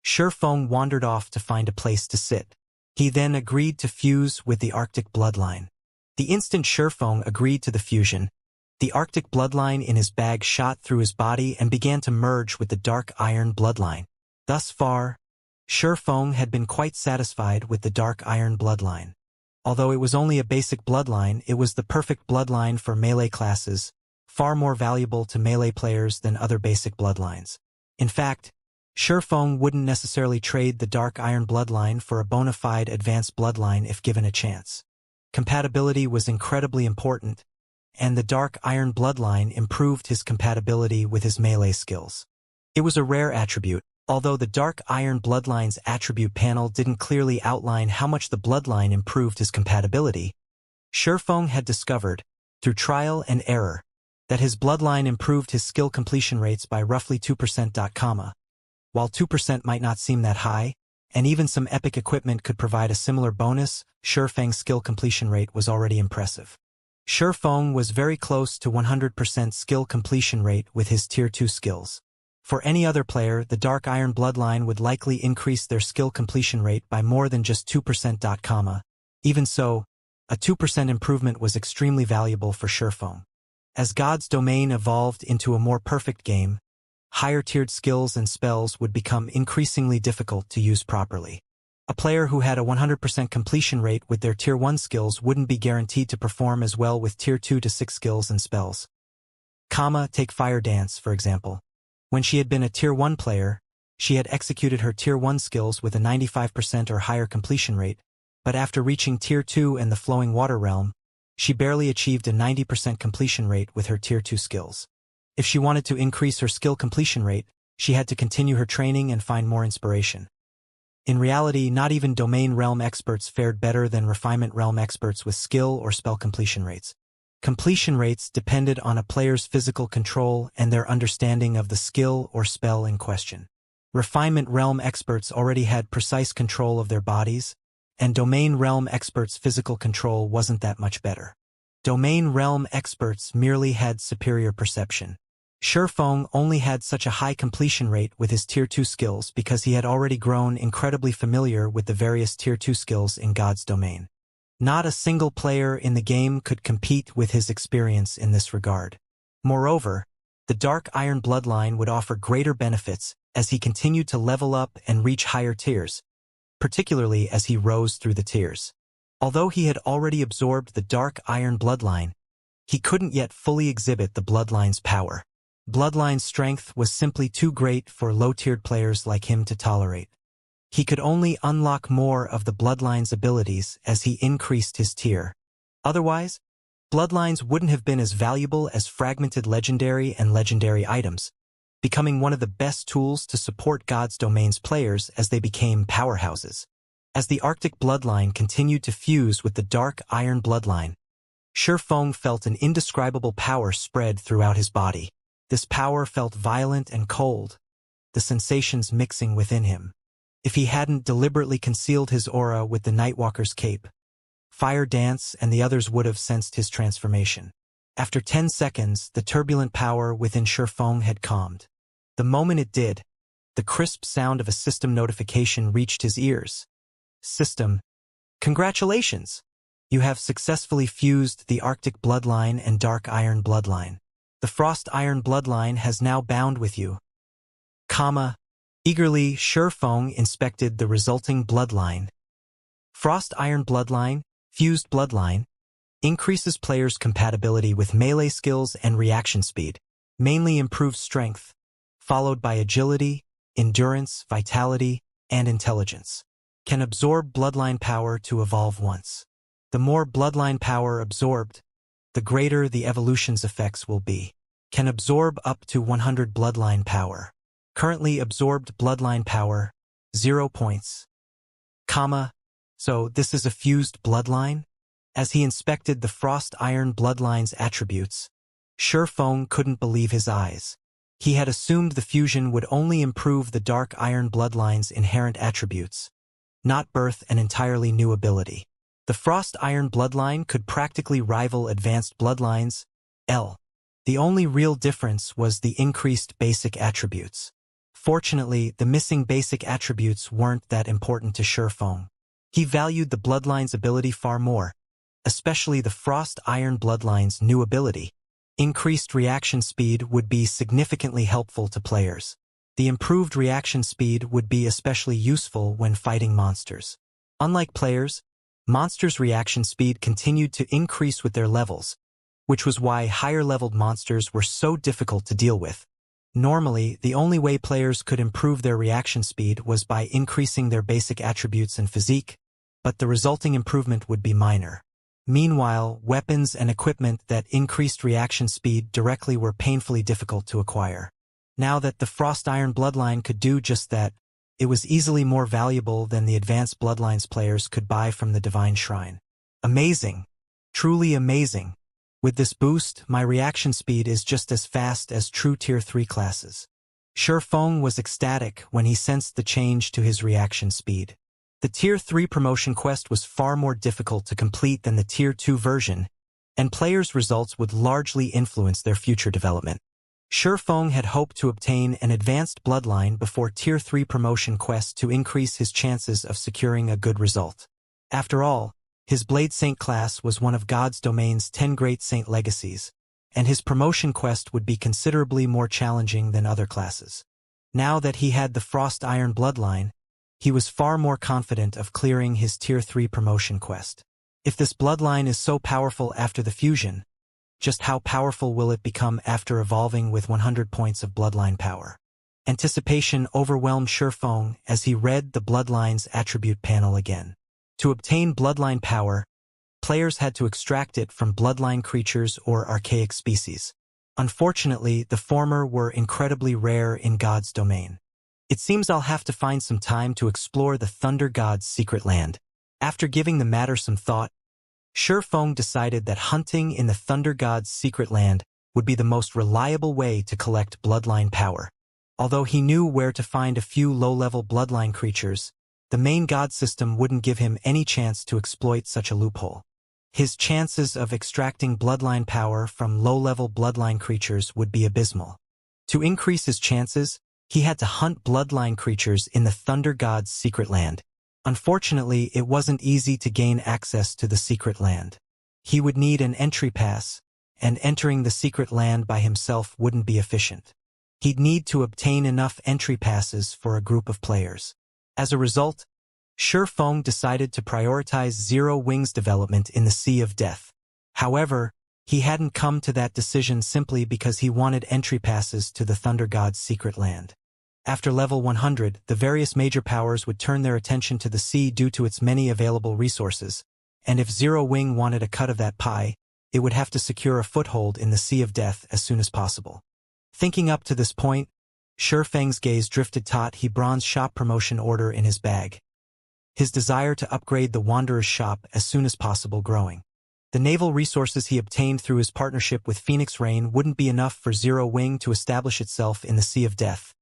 Shurfeng wandered off to find a place to sit. He then agreed to fuse with the Arctic bloodline. The instant Shurfeng agreed to the fusion, the Arctic bloodline in his bag shot through his body and began to merge with the Dark Iron bloodline. Thus far, Shurfeng had been quite satisfied with the Dark Iron bloodline. Although it was only a basic bloodline, it was the perfect bloodline for melee classes, far more valuable to melee players than other basic bloodlines. In fact, Shurfeng wouldn't necessarily trade the Dark Iron bloodline for a bona fide advanced bloodline if given a chance. Compatibility was incredibly important, and the Dark Iron bloodline improved his compatibility with his melee skills. It was a rare attribute, although the Dark Iron bloodline's attribute panel didn't clearly outline how much the bloodline improved his compatibility. Shurfeng had discovered, through trial and error, that his bloodline improved his skill completion rates by roughly 2%. While 2% might not seem that high, and even some epic equipment could provide a similar bonus, Shurfeng's skill completion rate was already impressive. Shurfeng was very close to 100% skill completion rate with his Tier 2 skills. For any other player, the Dark Iron bloodline would likely increase their skill completion rate by more than just 2%. Even so, a 2% improvement was extremely valuable for Shurfeng. As God's domain evolved into a more perfect game, higher-tiered skills and spells would become increasingly difficult to use properly. A player who had a 100% completion rate with their Tier 1 skills wouldn't be guaranteed to perform as well with Tier 2 to 6 skills and spells. Take Fire Dance, for example. When she had been a Tier 1 player, she had executed her Tier 1 skills with a 95% or higher completion rate, but after reaching Tier 2 and the Flowing Water Realm, she barely achieved a 90% completion rate with her Tier 2 skills. If she wanted to increase her skill completion rate, she had to continue her training and find more inspiration. In reality, not even Domain Realm experts fared better than Refinement Realm experts with skill or spell completion rates. Completion rates depended on a player's physical control and their understanding of the skill or spell in question. Refinement Realm experts already had precise control of their bodies, and Domain Realm experts' physical control wasn't that much better. Domain Realm experts merely had superior perception. Feng only had such a high completion rate with his Tier 2 skills because he had already grown incredibly familiar with the various Tier 2 skills in God's domain. Not a single player in the game could compete with his experience in this regard. Moreover, the Dark Iron bloodline would offer greater benefits as he continued to level up and reach higher tiers, particularly as he rose through the tiers. Although he had already absorbed the Dark Iron bloodline, he couldn't yet fully exhibit the bloodline's power. Bloodline's strength was simply too great for low-tiered players like him to tolerate. He could only unlock more of the bloodline's abilities as he increased his tier. Otherwise, bloodlines wouldn't have been as valuable as fragmented legendary and legendary items, becoming one of the best tools to support God's Domain's players as they became powerhouses. As the Arctic bloodline continued to fuse with the Dark Iron bloodline, Feng felt an indescribable power spread throughout his body. This power felt violent and cold, the sensations mixing within him. If he hadn't deliberately concealed his aura with the Nightwalker's cape, Fire Dance and the others would have sensed his transformation. After 10 seconds, the turbulent power within Feng had calmed. The moment it did, the crisp sound of a system notification reached his ears. System, congratulations! You have successfully fused the Arctic bloodline and Dark Iron bloodline. The Frost Iron bloodline has now bound with you. Eagerly, Feng inspected the resulting bloodline. Frost Iron bloodline, fused bloodline, increases players' compatibility with melee skills and reaction speed, mainly improves strength, followed by agility, endurance, vitality, and intelligence. Can absorb bloodline power to evolve once. The more bloodline power absorbed, the greater the evolution's effects will be. Can absorb up to 100 bloodline power. Currently absorbed bloodline power, 0 points. So this is a fused bloodline? As he inspected the Frost Iron bloodline's attributes, Feng couldn't believe his eyes. He had assumed the fusion would only improve the Dark Iron bloodline's inherent attributes, not birth an entirely new ability. The Frost Iron bloodline could practically rival advanced bloodlines, The only real difference was the increased basic attributes. Fortunately, the missing basic attributes weren't that important to Feng. He valued the bloodline's ability far more, especially the Frost Iron bloodline's new ability. Increased reaction speed would be significantly helpful to players. The improved reaction speed would be especially useful when fighting monsters. Unlike players, monsters' reaction speed continued to increase with their levels, which was why higher-leveled monsters were so difficult to deal with. Normally, the only way players could improve their reaction speed was by increasing their basic attributes and physique, but the resulting improvement would be minor. Meanwhile, weapons and equipment that increased reaction speed directly were painfully difficult to acquire. Now that the Frost Iron bloodline could do just that, it was easily more valuable than the advanced bloodlines players could buy from the Divine Shrine. Amazing! Truly amazing! With this boost, my reaction speed is just as fast as true Tier 3 classes. Feng was ecstatic when he sensed the change to his reaction speed. The Tier 3 promotion quest was far more difficult to complete than the Tier 2 version, and players' results would largely influence their future development. Feng had hoped to obtain an advanced bloodline before Tier 3 promotion quest to increase his chances of securing a good result. After all, his Blade Saint class was one of God's Domain's 10 Great Saint legacies, and his promotion quest would be considerably more challenging than other classes. Now that he had the Frost Iron bloodline, he was far more confident of clearing his Tier 3 promotion quest. If this bloodline is so powerful after the fusion, just how powerful will it become after evolving with 100 points of bloodline power? Anticipation overwhelmed Feng as he read the bloodline's attribute panel again. To obtain bloodline power, players had to extract it from bloodline creatures or archaic species. Unfortunately, the former were incredibly rare in God's domain. It seems I'll have to find some time to explore the Thunder God's secret land. After giving the matter some thought, Feng decided that hunting in the Thunder God's secret land would be the most reliable way to collect bloodline power. Although he knew where to find a few low-level bloodline creatures, the main god system wouldn't give him any chance to exploit such a loophole. His chances of extracting bloodline power from low-level bloodline creatures would be abysmal. To increase his chances, he had to hunt bloodline creatures in the Thunder God's secret land. Unfortunately, it wasn't easy to gain access to the secret land. He would need an entry pass, and entering the secret land by himself wouldn't be efficient. He'd need to obtain enough entry passes for a group of players. As a result, Shifeng decided to prioritize Zero Wings development in the Sea of Death. However, he hadn't come to that decision simply because he wanted entry passes to the Thunder God's secret land. After level 100, the various major powers would turn their attention to the sea due to its many available resources, and if Zero Wing wanted a cut of that pie, it would have to secure a foothold in the Sea of Death as soon as possible. Thinking up to this point, Shifeng's gaze drifted taut he bronze shop promotion order in his bag. His desire to upgrade the Wanderer's shop as soon as possible growing. The naval resources he obtained through his partnership with Phoenix Rain wouldn't be enough for Zero Wing to establish itself in the Sea of Death,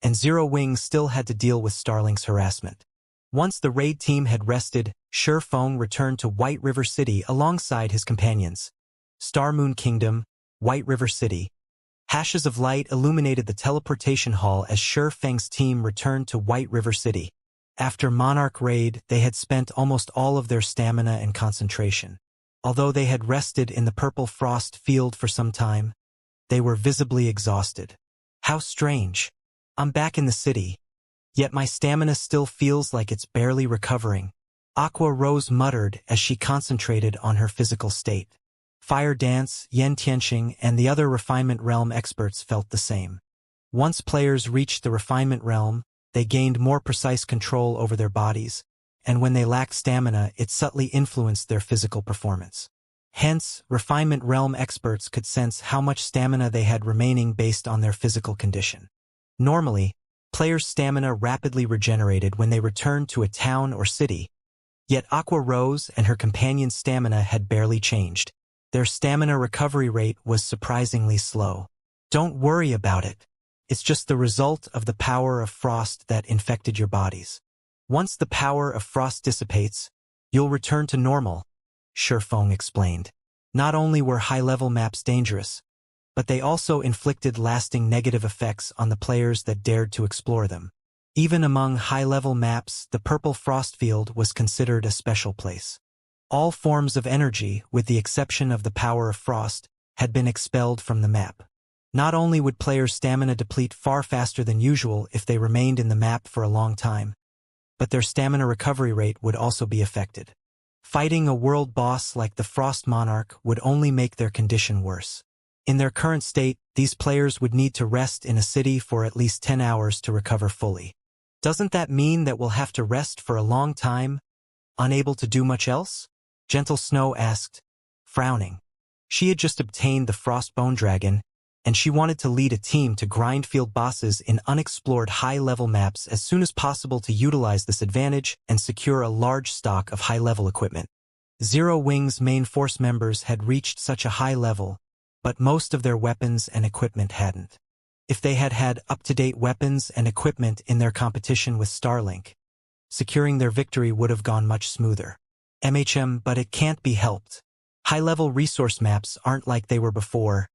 and Zero Wing still had to deal with Starlink's harassment. Once the raid team had rested, Shifeng returned to White River City alongside his companions. Star Moon Kingdom, White River City. Hashes of light illuminated the teleportation hall as Shifeng's team returned to White River City. After Monarch raid, they had spent almost all of their stamina and concentration. Although they had rested in the Purple Frost field for some time, they were visibly exhausted. How strange. I'm back in the city, yet my stamina still feels like it's barely recovering. Aqua Rose muttered as she concentrated on her physical state. Fire Dance, Yen Tianxing, and the other Refinement Realm experts felt the same. Once players reached the Refinement Realm, they gained more precise control over their bodies, and when they lacked stamina, it subtly influenced their physical performance. Hence, Refinement Realm experts could sense how much stamina they had remaining based on their physical condition. Normally, players' stamina rapidly regenerated when they returned to a town or city, yet Aqua Rose and her companion's stamina had barely changed. Their stamina recovery rate was surprisingly slow. Don't worry about it. It's just the result of the power of frost that infected your bodies. Once the power of frost dissipates, you'll return to normal, Shifeng explained. Not only were high-level maps dangerous, but they also inflicted lasting negative effects on the players that dared to explore them. Even among high-level maps, the Purple Frost Field was considered a special place. All forms of energy, with the exception of the power of frost, had been expelled from the map. Not only would players' stamina deplete far faster than usual if they remained in the map for a long time, but their stamina recovery rate would also be affected. Fighting a world boss like the Frost Monarch would only make their condition worse. In their current state, these players would need to rest in a city for at least 10 hours to recover fully. Doesn't that mean that we'll have to rest for a long time, unable to do much else? Gentle Snow asked, frowning. She had just obtained the Frostbone Dragon, and she wanted to lead a team to grind field bosses in unexplored high-level maps as soon as possible to utilize this advantage and secure a large stock of high-level equipment. Zero Wing's main force members had reached such a high level, but most of their weapons and equipment hadn't. If they had had up-to-date weapons and equipment in their competition with Starlink, securing their victory would have gone much smoother. But it can't be helped. High-level resource maps aren't like they were before.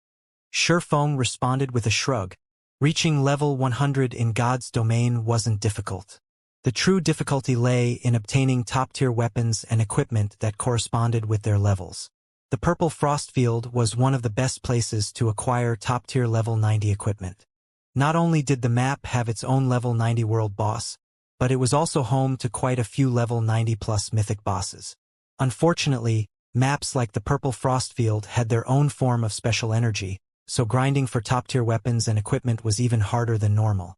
Shifeng responded with a shrug. Reaching level 100 in God's domain wasn't difficult. The true difficulty lay in obtaining top-tier weapons and equipment that corresponded with their levels. The Purple Frost Field was one of the best places to acquire top-tier level 90 equipment. Not only did the map have its own level 90 world boss, but it was also home to quite a few level 90+ mythic bosses. Unfortunately, maps like the Purple Frost Field had their own form of special energy, so grinding for top-tier weapons and equipment was even harder than normal.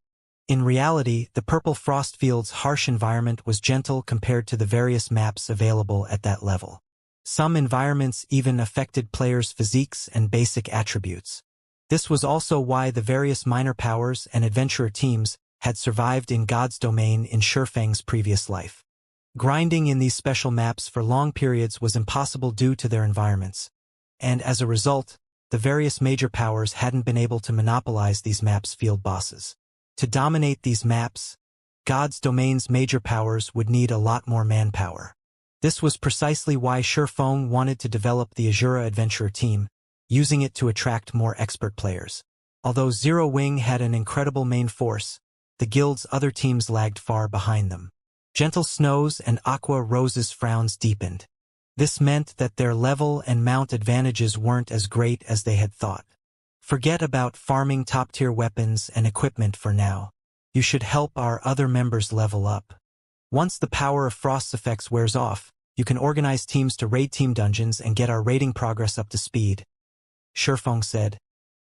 In reality, the Purple Frost Field's harsh environment was gentle compared to the various maps available at that level. Some environments even affected players' physiques and basic attributes. This was also why the various minor powers and adventurer teams had survived in God's domain in Shifeng's previous life. Grinding in these special maps for long periods was impossible due to their environments, and as a result, the various major powers hadn't been able to monopolize these maps' field bosses. To dominate these maps, God's domain's major powers would need a lot more manpower. This was precisely why Shifeng wanted to develop the Azura Adventurer team, using it to attract more expert players. Although Zero Wing had an incredible main force, the guild's other teams lagged far behind them. Gentle Snow's and Aqua Rose's frowns deepened. This meant that their level and mount advantages weren't as great as they had thought. Forget about farming top-tier weapons and equipment for now. You should help our other members level up. Once the power of Frost's effects wears off, you can organize teams to raid team dungeons and get our raiding progress up to speed, Shifeng said,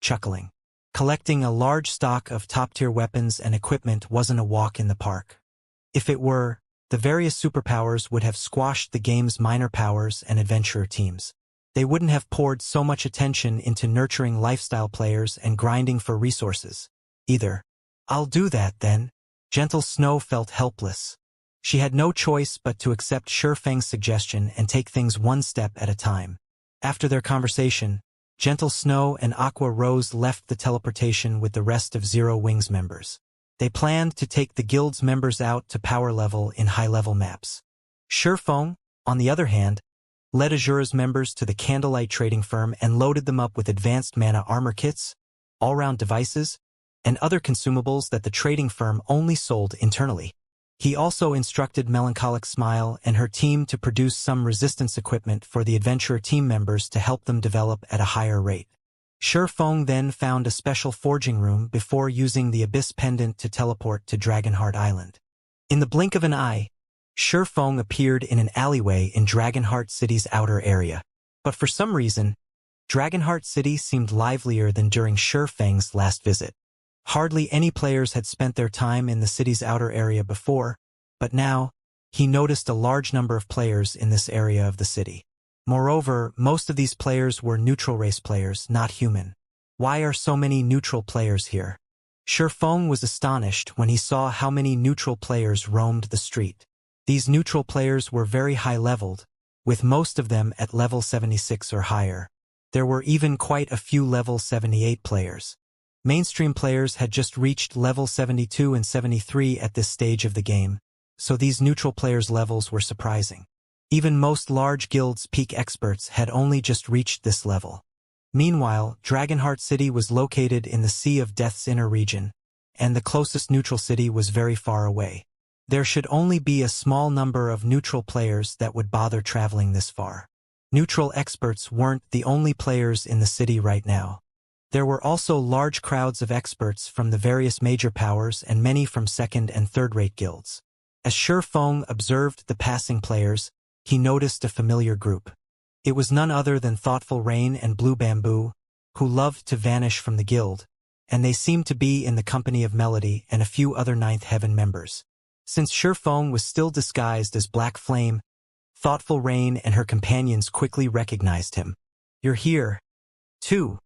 chuckling. Collecting a large stock of top-tier weapons and equipment wasn't a walk in the park. If it were, the various superpowers would have squashed the game's minor powers and adventurer teams. They wouldn't have poured so much attention into nurturing lifestyle players and grinding for resources, either. I'll do that, then. Gentle Snow felt helpless. She had no choice but to accept Shifeng's suggestion and take things one step at a time. After their conversation, Gentle Snow and Aqua Rose left the teleportation with the rest of Zero Wing's members. They planned to take the guild's members out to power level in high-level maps. Shifeng, on the other hand, led Azura's members to the Candlelight trading firm and loaded them up with advanced mana armor kits, all-round devices, and other consumables that the trading firm only sold internally. He also instructed Melancholic Smile and her team to produce some resistance equipment for the adventurer team members to help them develop at a higher rate. Shifeng then found a special forging room before using the Abyss Pendant to teleport to Dragonheart Island. In the blink of an eye, Shifeng appeared in an alleyway in Dragonheart City's outer area. But for some reason, Dragonheart City seemed livelier than during Shifeng's last visit. Hardly any players had spent their time in the city's outer area before, but now, he noticed a large number of players in this area of the city. Moreover, most of these players were neutral race players, not human. Why are so many neutral players here? Shifeng was astonished when he saw how many neutral players roamed the street. These neutral players were very high-leveled, with most of them at level 76 or higher. There were even quite a few level 78 players. Mainstream players had just reached level 72 and 73 at this stage of the game, so these neutral players' levels were surprising. Even most large guilds' peak experts had only just reached this level. Meanwhile, Dragonheart City was located in the Sea of Death's inner region, and the closest neutral city was very far away. There should only be a small number of neutral players that would bother traveling this far. Neutral experts weren't the only players in the city right now. There were also large crowds of experts from the various major powers and many from second- and third-rate guilds. As Shifeng observed the passing players, he noticed a familiar group. It was none other than Thoughtful Rain and Blue Bamboo, who loved to vanish from the guild, and they seemed to be in the company of Melody and a few other Ninth Heaven members. Since Shifeng was still disguised as Black Flame, Thoughtful Rain and her companions quickly recognized him. "You're here, too,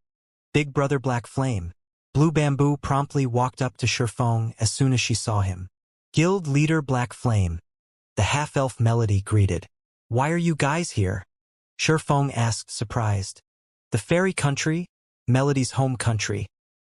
Big Brother Black Flame." Blue Bamboo promptly walked up to Shifeng as soon as she saw him. "Guild Leader Black Flame," the half-elf Melody greeted. "Why are you guys here?" Shifeng asked, surprised. The fairy country, Melody's home country,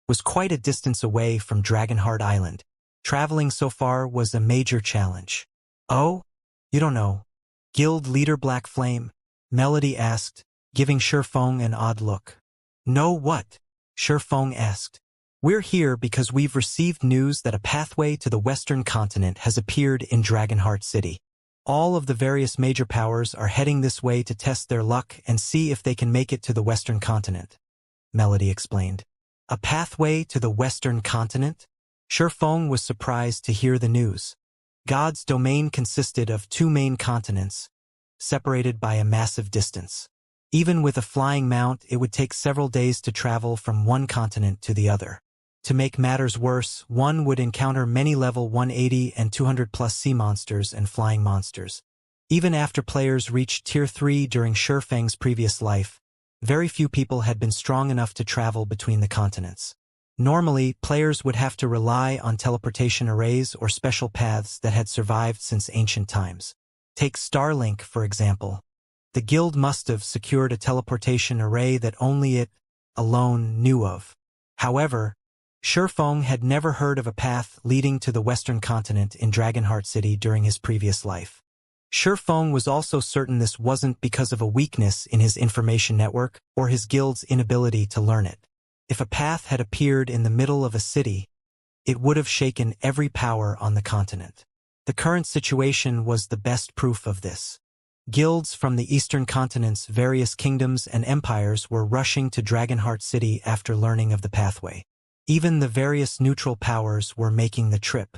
was quite a distance away from Dragonheart Island. Traveling so far was a major challenge. "Oh? You don't know Guild Leader Black Flame?" Melody asked, giving Shifeng an odd look. "No what?" Shifeng asked. "We're here because we've received news that a pathway to the Western continent has appeared in Dragonheart City. All of the various major powers are heading this way to test their luck and see if they can make it to the Western continent," Melody explained. "A pathway to the Western continent?" Shifeng was surprised to hear the news. God's domain consisted of two main continents, separated by a massive distance. Even with a flying mount, it would take several days to travel from one continent to the other. To make matters worse, one would encounter many level 180 and 200+ sea monsters and flying monsters. Even after players reached Tier 3 during Shifeng's previous life, very few people had been strong enough to travel between the continents. Normally, players would have to rely on teleportation arrays or special paths that had survived since ancient times. Take Starlink, for example. The guild must have secured a teleportation array that only it alone knew of. However, Shifeng had never heard of a path leading to the Western continent in Dragonheart City during his previous life. Shifeng was also certain this wasn't because of a weakness in his information network or his guild's inability to learn it. If a path had appeared in the middle of a city, it would have shaken every power on the continent. The current situation was the best proof of this. Guilds from the eastern continent's various kingdoms and empires were rushing to Dragonheart City after learning of the pathway. Even the various neutral powers were making the trip.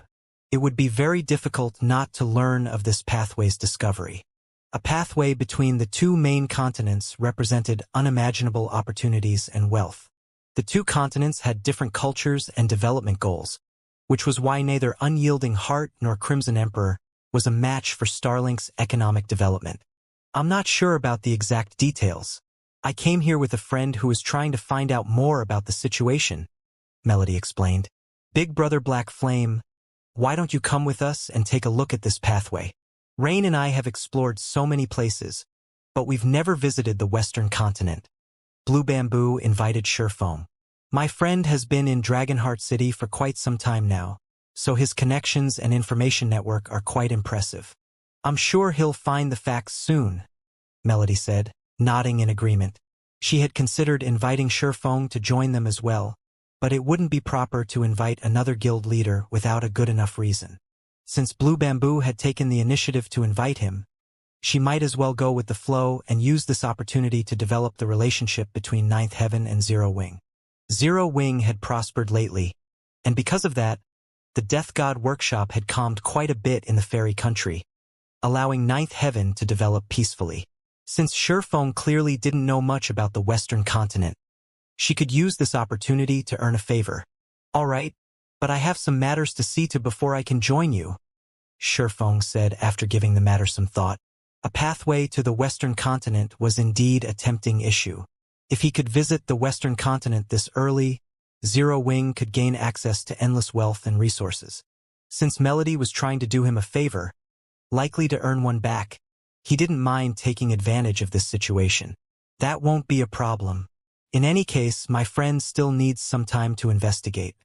It would be very difficult not to learn of this pathway's discovery. A pathway between the two main continents represented unimaginable opportunities and wealth. The two continents had different cultures and development goals, which was why neither Unyielding Heart nor Crimson Emperor was a match for Starlink's economic development. I'm not sure about the exact details. I came here with a friend who was trying to find out more about the situation, Melody explained. Big Brother Black Flame, why don't you come with us and take a look at this pathway? Rain and I have explored so many places, but we've never visited the Western continent. Blue Bamboo invited Surefoam. My friend has been in Dragonheart City for quite some time now, so his connections and information network are quite impressive. I'm sure he'll find the facts soon, Melody said, nodding in agreement. She had considered inviting Surefoam to join them as well, but it wouldn't be proper to invite another guild leader without a good enough reason. Since Blue Bamboo had taken the initiative to invite him, she might as well go with the flow and use this opportunity to develop the relationship between Ninth Heaven and Zero Wing. Zero Wing had prospered lately, and because of that, the Death God workshop had calmed quite a bit in the fairy country, allowing Ninth Heaven to develop peacefully. Since Surefoam clearly didn't know much about the Western continent, she could use this opportunity to earn a favor. All right, but I have some matters to see to before I can join you, Surefoam said after giving the matter some thought. A pathway to the Western continent was indeed a tempting issue. If he could visit the Western continent this early, Zero Wing could gain access to endless wealth and resources. Since Melody was trying to do him a favor, likely to earn one back, he didn't mind taking advantage of this situation. That won't be a problem. In any case, my friend still needs some time to investigate.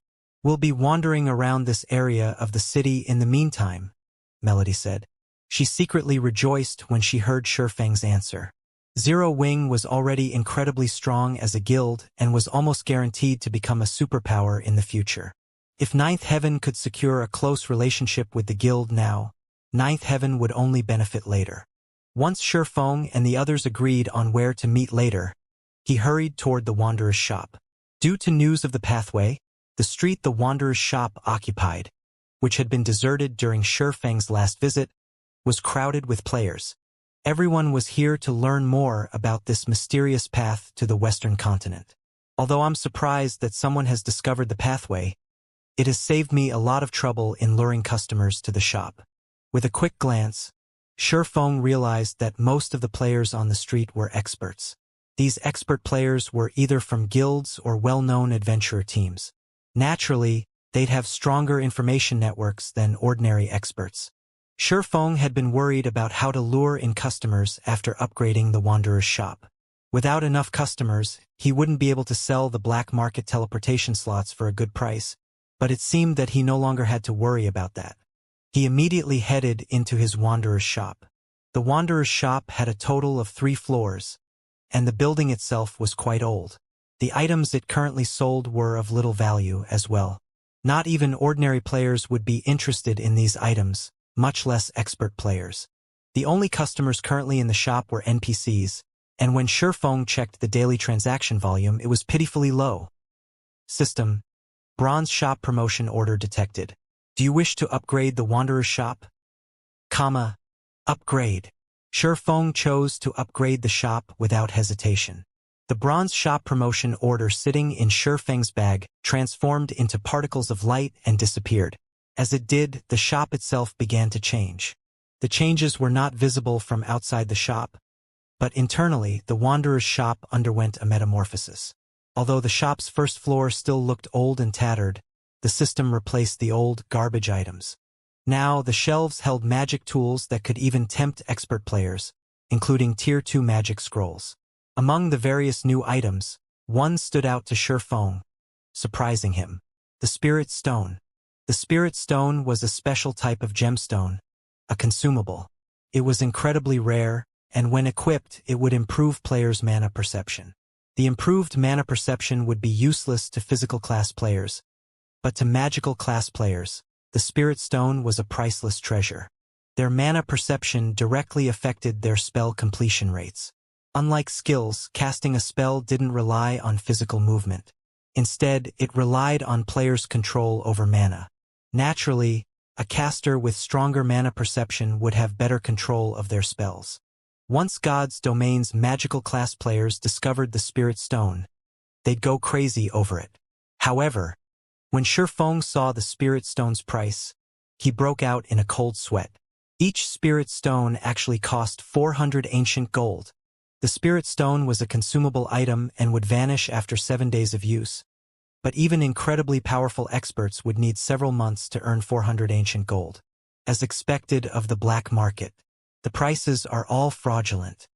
We'll be wandering around this area of the city in the meantime, Melody said. She secretly rejoiced when she heard Shurfang's answer. Zero Wing was already incredibly strong as a guild and was almost guaranteed to become a superpower in the future. If Ninth Heaven could secure a close relationship with the guild now, Ninth Heaven would only benefit later. Once Surefoam and the others agreed on where to meet later, he hurried toward the Wanderer's shop. Due to news of the pathway, the street the Wanderer's shop occupied, which had been deserted during Shurfang's last visit, was crowded with players. Everyone was here to learn more about this mysterious path to the Western continent. Although I'm surprised that someone has discovered the pathway, it has saved me a lot of trouble in luring customers to the shop. With a quick glance, Surefoam realized that most of the players on the street were experts. These expert players were either from guilds or well-known adventurer teams. Naturally, they'd have stronger information networks than ordinary experts. Surefoam had been worried about how to lure in customers after upgrading the Wanderer's shop. Without enough customers, he wouldn't be able to sell the black market teleportation slots for a good price, but it seemed that he no longer had to worry about that. He immediately headed into his Wanderer's shop. The Wanderer's shop had a total of 3 floors, and the building itself was quite old. The items it currently sold were of little value as well. Not even ordinary players would be interested in these items, much less expert players. The only customers currently in the shop were NPCs, and when Surefoam checked the daily transaction volume, it was pitifully low. System: Bronze shop promotion order detected. Do you wish to upgrade the Wanderer's shop? Upgrade. Surefoam chose to upgrade the shop without hesitation. The bronze shop promotion order sitting in Shurfang's bag transformed into particles of light and disappeared. As it did, the shop itself began to change. The changes were not visible from outside the shop, but internally the Wanderer's shop underwent a metamorphosis. Although the shop's first floor still looked old and tattered, the system replaced the old, garbage items. Now the shelves held magic tools that could even tempt expert players, including Tier 2 magic scrolls. Among the various new items, one stood out to Surefoam, surprising him: the Spirit Stone. The Spirit Stone was a special type of gemstone, a consumable. It was incredibly rare, and when equipped, it would improve players' mana perception. The improved mana perception would be useless to physical class players, but to magical class players, the Spirit Stone was a priceless treasure. Their mana perception directly affected their spell completion rates. Unlike skills, casting a spell didn't rely on physical movement. Instead, it relied on players' control over mana. Naturally, a caster with stronger mana perception would have better control of their spells. Once God's Domain's magical class players discovered the Spirit Stone, they'd go crazy over it. However, when Shifeng saw the Spirit Stone's price, he broke out in a cold sweat. Each Spirit Stone actually cost 400 ancient gold. The Spirit Stone was a consumable item and would vanish after 7 days of use. But even incredibly powerful experts would need several months to earn 400 ancient gold. As expected of the black market, the prices are all fraudulent.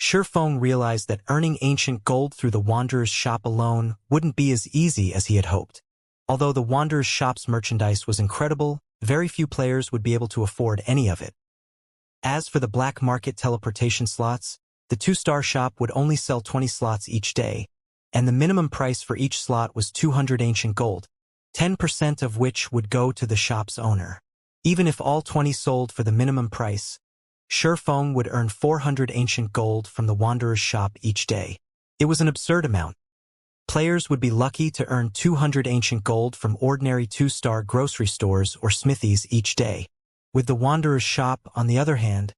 Shifeng realized that earning ancient gold through the Wanderer's shop alone wouldn't be as easy as he had hoped. Although the Wanderer's shop's merchandise was incredible, very few players would be able to afford any of it. As for the black market teleportation slots, the 2-star shop would only sell 20 slots each day, and the minimum price for each slot was 200 ancient gold, 10% of which would go to the shop's owner. Even if all 20 sold for the minimum price, Shifeng would earn 400 ancient gold from the Wanderer's shop each day. It was an absurd amount. Players would be lucky to earn 200 ancient gold from ordinary 2-star grocery stores or smithies each day. With the Wanderer's shop, on the other hand,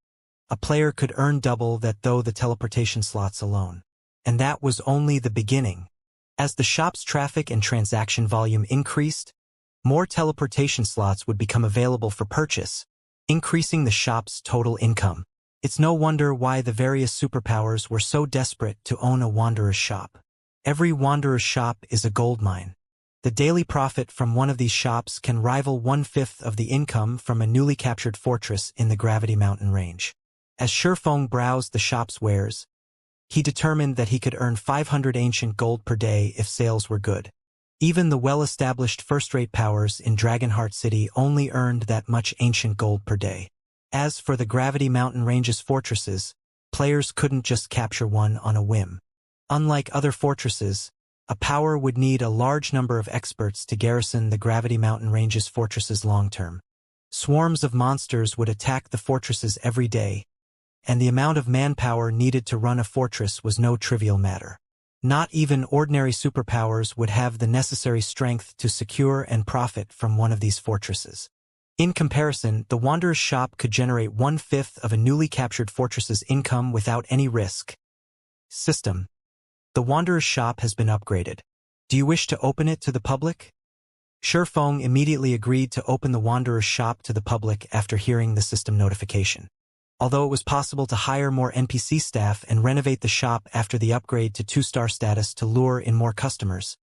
a player could earn double that through the teleportation slots alone. And that was only the beginning. As the shop's traffic and transaction volume increased, more teleportation slots would become available for purchase, increasing the shop's total income. It's no wonder why the various superpowers were so desperate to own a Wanderer's shop. Every Wanderer's shop is a gold mine. The daily profit from one of these shops can rival 1/5 of the income from a newly captured fortress in the Gravity Mountain range. As Shifeng browsed the shop's wares, he determined that he could earn 500 ancient gold per day if sales were good. Even the well-established first-rate powers in Dragonheart City only earned that much ancient gold per day. As for the Gravity Mountain range's fortresses, players couldn't just capture one on a whim. Unlike other fortresses, a power would need a large number of experts to garrison the Gravity Mountain range's fortresses long-term. Swarms of monsters would attack the fortresses every day, and the amount of manpower needed to run a fortress was no trivial matter. Not even ordinary superpowers would have the necessary strength to secure and profit from one of these fortresses. In comparison, the Wanderer's shop could generate 1/5 of a newly captured fortress's income without any risk. System. The Wanderer's shop has been upgraded. Do you wish to open it to the public? Shifeng immediately agreed to open the Wanderer's shop to the public after hearing the system notification. Although it was possible to hire more NPC staff and renovate the shop after the upgrade to 2-star status to lure in more customers,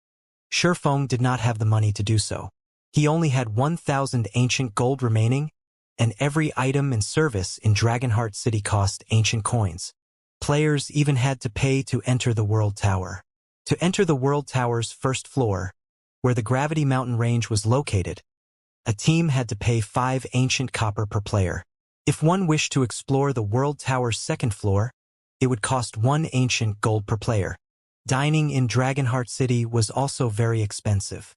Shifeng did not have the money to do so. He only had 1,000 ancient gold remaining, and every item and service in Dragonheart City cost ancient coins. Players even had to pay to enter the World Tower. To enter the World Tower's first floor, where the Gravity Mountain range was located, a team had to pay 5 ancient copper per player. If one wished to explore the World Tower's second floor, it would cost 1 ancient gold per player. Dining in Dragonheart City was also very expensive.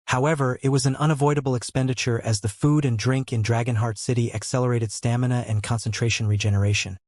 However, it was an unavoidable expenditure as the food and drink in Dragonheart City accelerated stamina and concentration regeneration,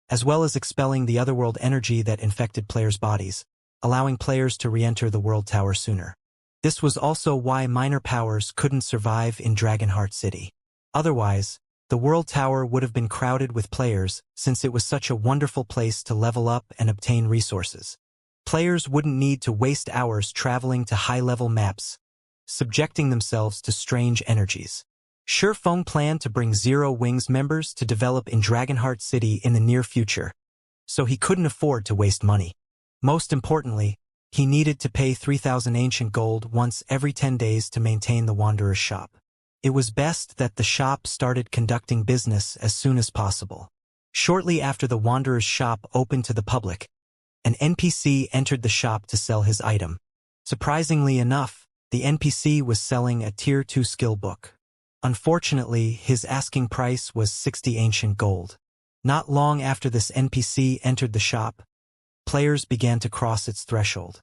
as well as expelling the otherworld energy that infected players' bodies, allowing players to re-enter the World Tower sooner. This was also why minor powers couldn't survive in Dragonheart City. Otherwise, the World Tower would have been crowded with players since it was such a wonderful place to level up and obtain resources. Players wouldn't need to waste hours traveling to high-level maps, subjecting themselves to strange energies. Shifeng planned to bring Zero Wings members to develop in Dragonheart City in the near future, so he couldn't afford to waste money. Most importantly, he needed to pay 3,000 ancient gold once every 10 days to maintain the Wanderer's shop. It was best that the shop started conducting business as soon as possible. Shortly after the Wanderer's shop opened to the public, an NPC entered the shop to sell his item. Surprisingly enough, the NPC was selling a Tier 2 skill book. Unfortunately, his asking price was 60 ancient gold. Not long after this NPC entered the shop, players began to cross its threshold.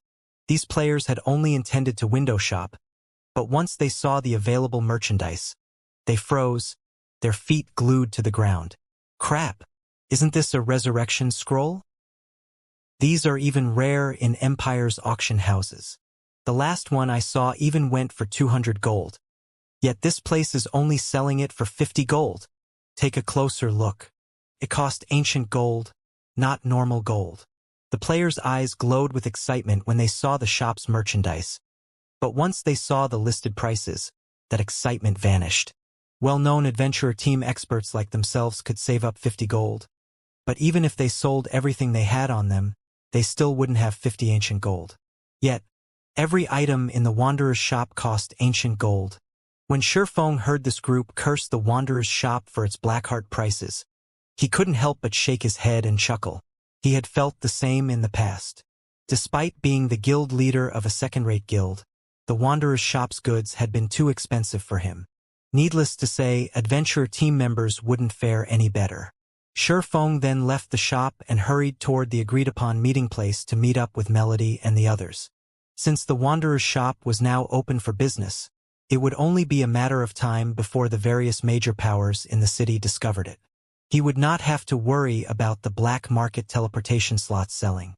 These players had only intended to window shop, but once they saw the available merchandise, they froze, their feet glued to the ground. Crap! Isn't this a resurrection scroll? These are even rare in Empire's auction houses. The last one I saw even went for 200 gold. Yet this place is only selling it for 50 gold. Take a closer look. It cost ancient gold, not normal gold. The players' eyes glowed with excitement when they saw the shop's merchandise. But once they saw the listed prices, that excitement vanished. Well-known adventurer team experts like themselves could save up 50 gold. But even if they sold everything they had on them, they still wouldn't have 50 ancient gold. Yet, every item in the Wanderer's shop cost ancient gold. When Shifeng heard this group curse the Wanderer's shop for its blackheart prices, he couldn't help but shake his head and chuckle. He had felt the same in the past. Despite being the guild leader of a second-rate guild, the Wanderer's shop's goods had been too expensive for him. Needless to say, adventurer team members wouldn't fare any better. Shifeng then left the shop and hurried toward the agreed-upon meeting place to meet up with Melody and the others. Since the Wanderer's shop was now open for business, it would only be a matter of time before the various major powers in the city discovered it. He would not have to worry about the black market teleportation slots selling.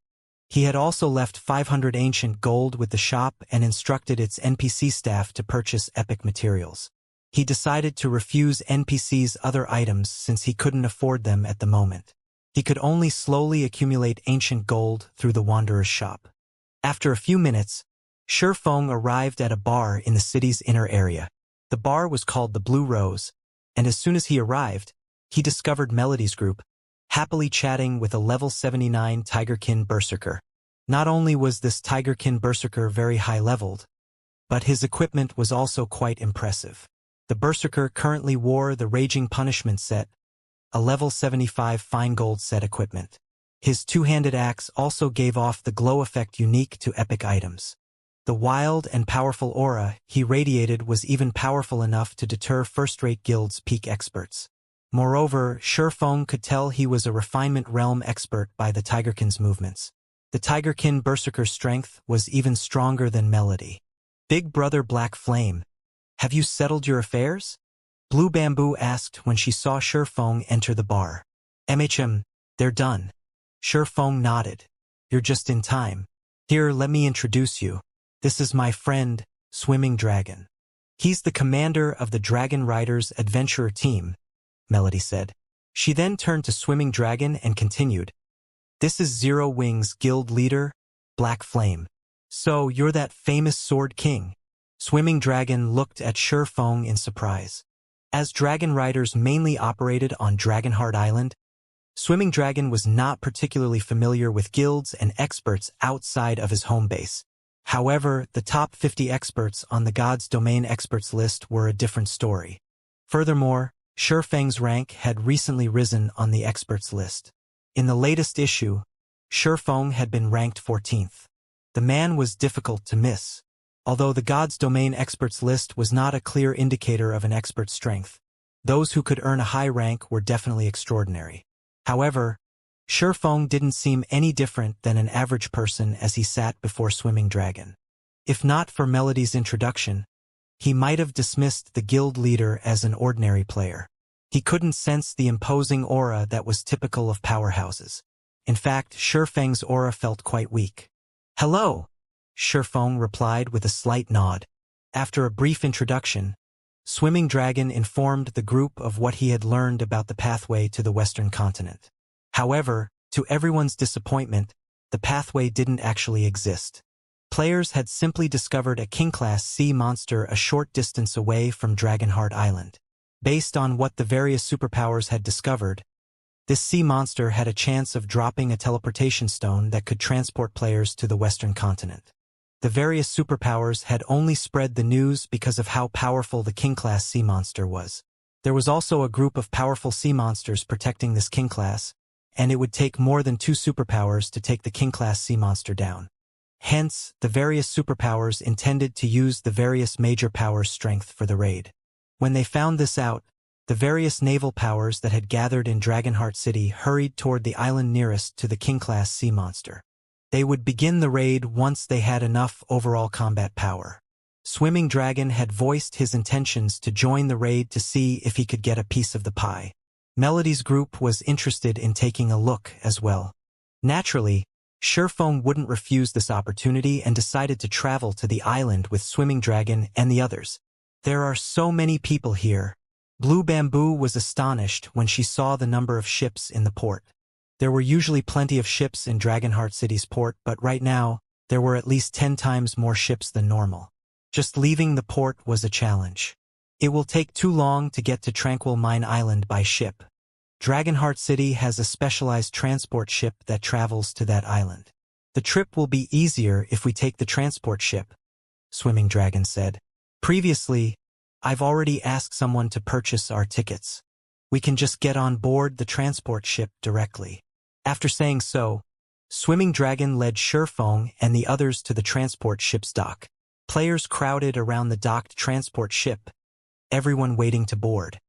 He had also left 500 ancient gold with the shop and instructed its NPC staff to purchase epic materials. He decided to refuse NPCs' other items since he couldn't afford them at the moment. He could only slowly accumulate ancient gold through the Wanderer's shop. After a few minutes, Shifeng arrived at a bar in the city's inner area. The bar was called the Blue Rose, and as soon as he arrived, he discovered Melody's group, happily chatting with a level 79 Tigerkin Berserker. Not only was this Tigerkin Berserker very high-leveled, but his equipment was also quite impressive. The Berserker currently wore the Raging Punishment set, a level 75 fine gold set equipment. His two-handed axe also gave off the glow effect unique to epic items. The wild and powerful aura he radiated was even powerful enough to deter first-rate guilds' peak experts. Moreover, Shifeng could tell he was a refinement realm expert by the Tigerkin's movements. The Tigerkin Berserker's strength was even stronger than Melody. Big Brother Black Flame, have you settled your affairs? Blue Bamboo asked when she saw Shifeng enter the bar. They're done. Shifeng nodded. You're just in time. Here, let me introduce you. This is my friend, Swimming Dragon. He's the commander of the Dragon Riders adventurer team, Melody said. She then turned to Swimming Dragon and continued. This is Zero Wings guild leader, Black Flame. So, you're that famous Sword King. Swimming Dragon looked at Shifeng in surprise. As Dragon Riders mainly operated on Dragonheart Island, Swimming Dragon was not particularly familiar with guilds and experts outside of his home base. However, the top 50 experts on the God's Domain experts list were a different story. Furthermore, Shifeng's rank had recently risen on the experts list. In the latest issue, Shifeng had been ranked 14th. The man was difficult to miss. Although the God's Domain experts list was not a clear indicator of an expert's strength, those who could earn a high rank were definitely extraordinary. However, Shifeng didn't seem any different than an average person as he sat before Swimming Dragon. If not for Melody's introduction, he might have dismissed the guild leader as an ordinary player. He couldn't sense the imposing aura that was typical of powerhouses. In fact, Shifeng's aura felt quite weak. Hello, Shifeng replied with a slight nod. After a brief introduction, Swimming Dragon informed the group of what he had learned about the pathway to the Western continent. However, to everyone's disappointment, the pathway didn't actually exist. Players had simply discovered a King-class sea monster a short distance away from Dragonheart Island. Based on what the various superpowers had discovered, this sea monster had a chance of dropping a teleportation stone that could transport players to the Western continent. The various superpowers had only spread the news because of how powerful the King-class sea monster was. There was also a group of powerful sea monsters protecting this King-class, and it would take more than 2 superpowers to take the King-class sea monster down. Hence, the various superpowers intended to use the various major powers' strength for the raid. When they found this out, the various naval powers that had gathered in Dragonheart City hurried toward the island nearest to the King-class sea monster. They would begin the raid once they had enough overall combat power. Swimming Dragon had voiced his intentions to join the raid to see if he could get a piece of the pie. Melody's group was interested in taking a look as well. Naturally, Surephone wouldn't refuse this opportunity and decided to travel to the island with Swimming Dragon and the others. There are so many people here. Blue Bamboo was astonished when she saw the number of ships in the port. There were usually plenty of ships in Dragonheart City's port, but right now, there were at least 10 times more ships than normal. Just leaving the port was a challenge. It will take too long to get to Tranquil Mine Island by ship. Dragonheart City has a specialized transport ship that travels to that island. The trip will be easier if we take the transport ship, Swimming Dragon said. Previously, I've already asked someone to purchase our tickets. We can just get on board the transport ship directly. After saying so, Swimming Dragon led Surephone and the others to the transport ship's dock. Players crowded around the docked transport ship, everyone waiting to board.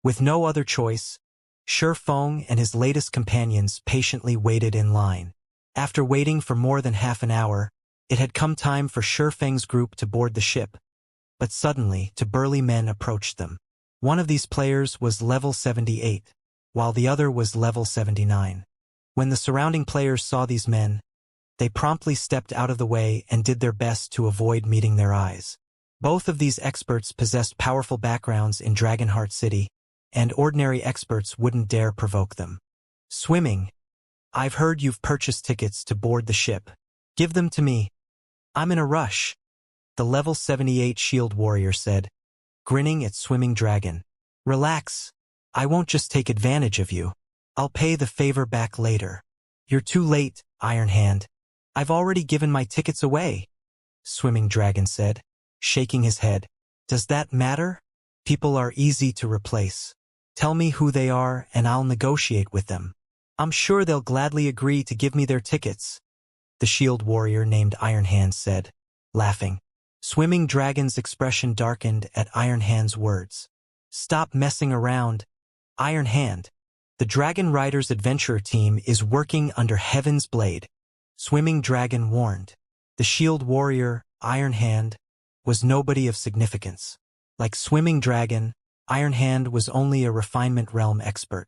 With no other choice, Surephone and his latest companions patiently waited in line. After waiting for more than half an hour, it had come time for Surefeng's group to board the ship. But suddenly, two burly men approached them. One of these players was level 78, while the other was level 79. When the surrounding players saw these men, they promptly stepped out of the way and did their best to avoid meeting their eyes. Both of these experts possessed powerful backgrounds in Dragonheart City, and ordinary experts wouldn't dare provoke them. Swimming, I've heard you've purchased tickets to board the ship. Give them to me. I'm in a rush, the level 78 shield warrior said, grinning at Swimming Dragon. Relax. I won't just take advantage of you. I'll pay the favor back later. You're too late, Iron Hand. I've already given my tickets away, Swimming Dragon said, shaking his head. Does that matter? People are easy to replace. Tell me who they are and I'll negotiate with them. I'm sure they'll gladly agree to give me their tickets, the shield warrior named Iron Hand said, laughing. Swimming Dragon's expression darkened at Iron Hand's words. Stop messing around, Iron Hand. The Dragon Riders Adventurer team is working under Heaven's Blade, Swimming Dragon warned. The shield warrior, Iron Hand, was nobody of significance. Like Swimming Dragon, Iron Hand was only a refinement realm expert.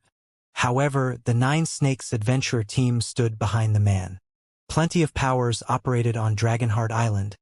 However, the Nine Snakes Adventurer team stood behind the man. Plenty of powers operated on Dragonheart Island,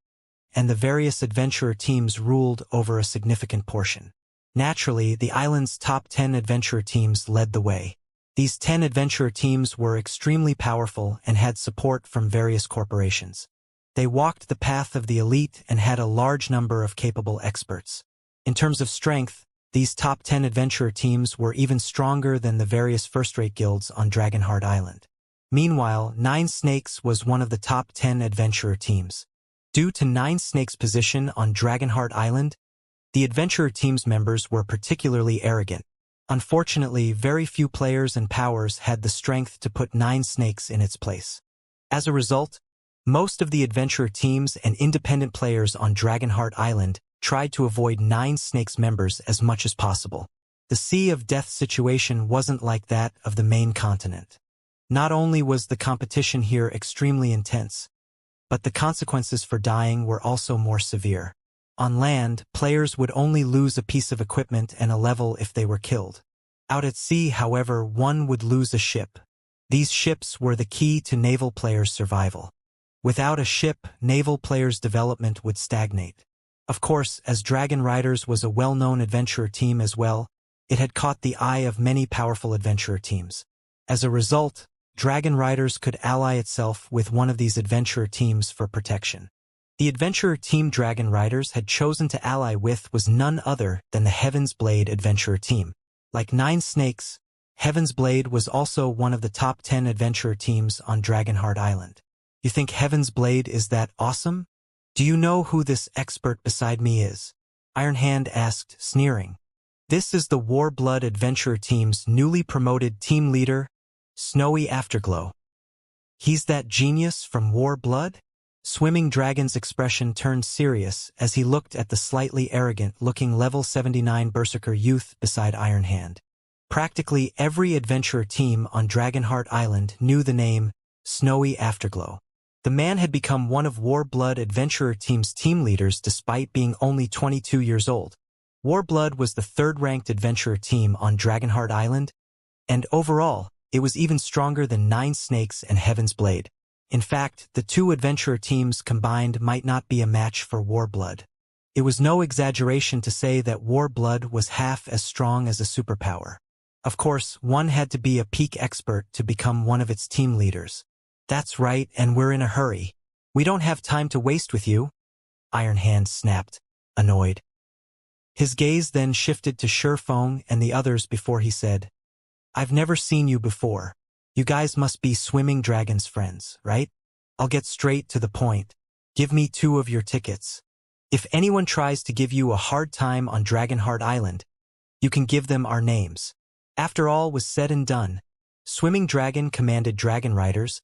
and the various adventurer teams ruled over a significant portion. Naturally, the island's top 10 adventurer teams led the way. These 10 adventurer teams were extremely powerful and had support from various corporations. They walked the path of the elite and had a large number of capable experts. In terms of strength, these top 10 adventurer teams were even stronger than the various first-rate guilds on Dragonheart Island. Meanwhile, Nine Snakes was one of the top 10 adventurer teams. Due to Nine Snakes' position on Dragonheart Island, the adventurer team's members were particularly arrogant. Unfortunately, very few players and powers had the strength to put Nine Snakes in its place. As a result, most of the adventurer teams and independent players on Dragonheart Island tried to avoid Nine Snakes members as much as possible. The Sea of Death situation wasn't like that of the main continent. Not only was the competition here extremely intense, but the consequences for dying were also more severe. On land, players would only lose a piece of equipment and a level if they were killed. Out at sea, however, one would lose a ship. These ships were the key to naval players' survival. Without a ship, naval players' development would stagnate. Of course, as Dragon Riders was a well-known adventurer team as well, it had caught the eye of many powerful adventurer teams. As a result, Dragon Riders could ally itself with one of these adventurer teams for protection. The adventurer team Dragon Riders had chosen to ally with was none other than the Heaven's Blade adventurer team. Like Nine Snakes, Heaven's Blade was also one of the top 10 adventurer teams on Dragonheart Island. You think Heaven's Blade is that awesome? Do you know who this expert beside me is? Iron Hand asked, sneering. This is the Warblood adventurer team's newly promoted team leader, Snowy Afterglow. He's that genius from Warblood? Swimming Dragon's expression turned serious as he looked at the slightly arrogant-looking level 79 Berserker youth beside Iron Hand. Practically every adventurer team on Dragonheart Island knew the name Snowy Afterglow. The man had become one of Warblood Adventurer Team's team leaders despite being only 22 years old. Warblood was the third-ranked adventurer team on Dragonheart Island, and overall, it was even stronger than Nine Snakes and Heaven's Blade. In fact, the two adventurer teams combined might not be a match for Warblood. It was no exaggeration to say that Warblood was half as strong as a superpower. Of course, one had to be a peak expert to become one of its team leaders. That's right, and we're in a hurry. We don't have time to waste with you, Iron Hand snapped, annoyed. His gaze then shifted to Shurfeng and the others before he said, I've never seen you before. You guys must be Swimming Dragon's friends, right? I'll get straight to the point. Give me 2 of your tickets. If anyone tries to give you a hard time on Dragonheart Island, you can give them our names. After all was said and done, Swimming Dragon commanded Dragon Riders,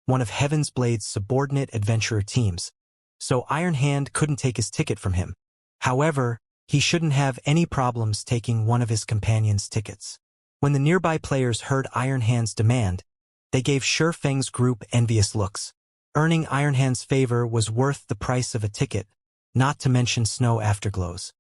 one of Heaven's Blade's subordinate adventurer teams, so Iron Hand couldn't take his ticket from him. However, he shouldn't have any problems taking one of his companions' tickets. When the nearby players heard Iron Hand's demand, they gave Shurfeng's group envious looks. Earning Iron Hand's favor was worth the price of a ticket, not to mention snow afterglows.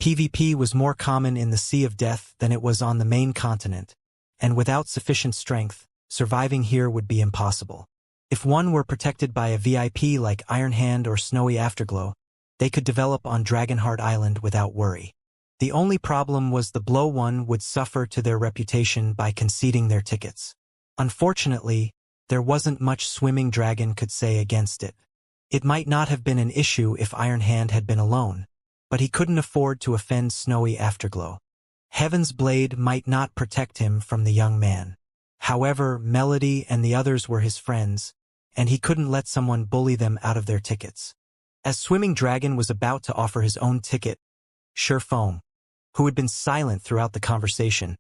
PvP was more common in the Sea of Death than it was on the main continent, and without sufficient strength, surviving here would be impossible. If one were protected by a VIP like Iron Hand or Snowy Afterglow, they could develop on Dragonheart Island without worry. The only problem was the blow one would suffer to their reputation by conceding their tickets. Unfortunately, there wasn't much Swimming Dragon could say against it. It might not have been an issue if Iron Hand had been alone, but he couldn't afford to offend Snowy Afterglow. Heaven's Blade might not protect him from the young man. However, Melody and the others were his friends, and he couldn't let someone bully them out of their tickets. As Swimming Dragon was about to offer his own ticket, Shurfeng, who had been silent throughout the conversation,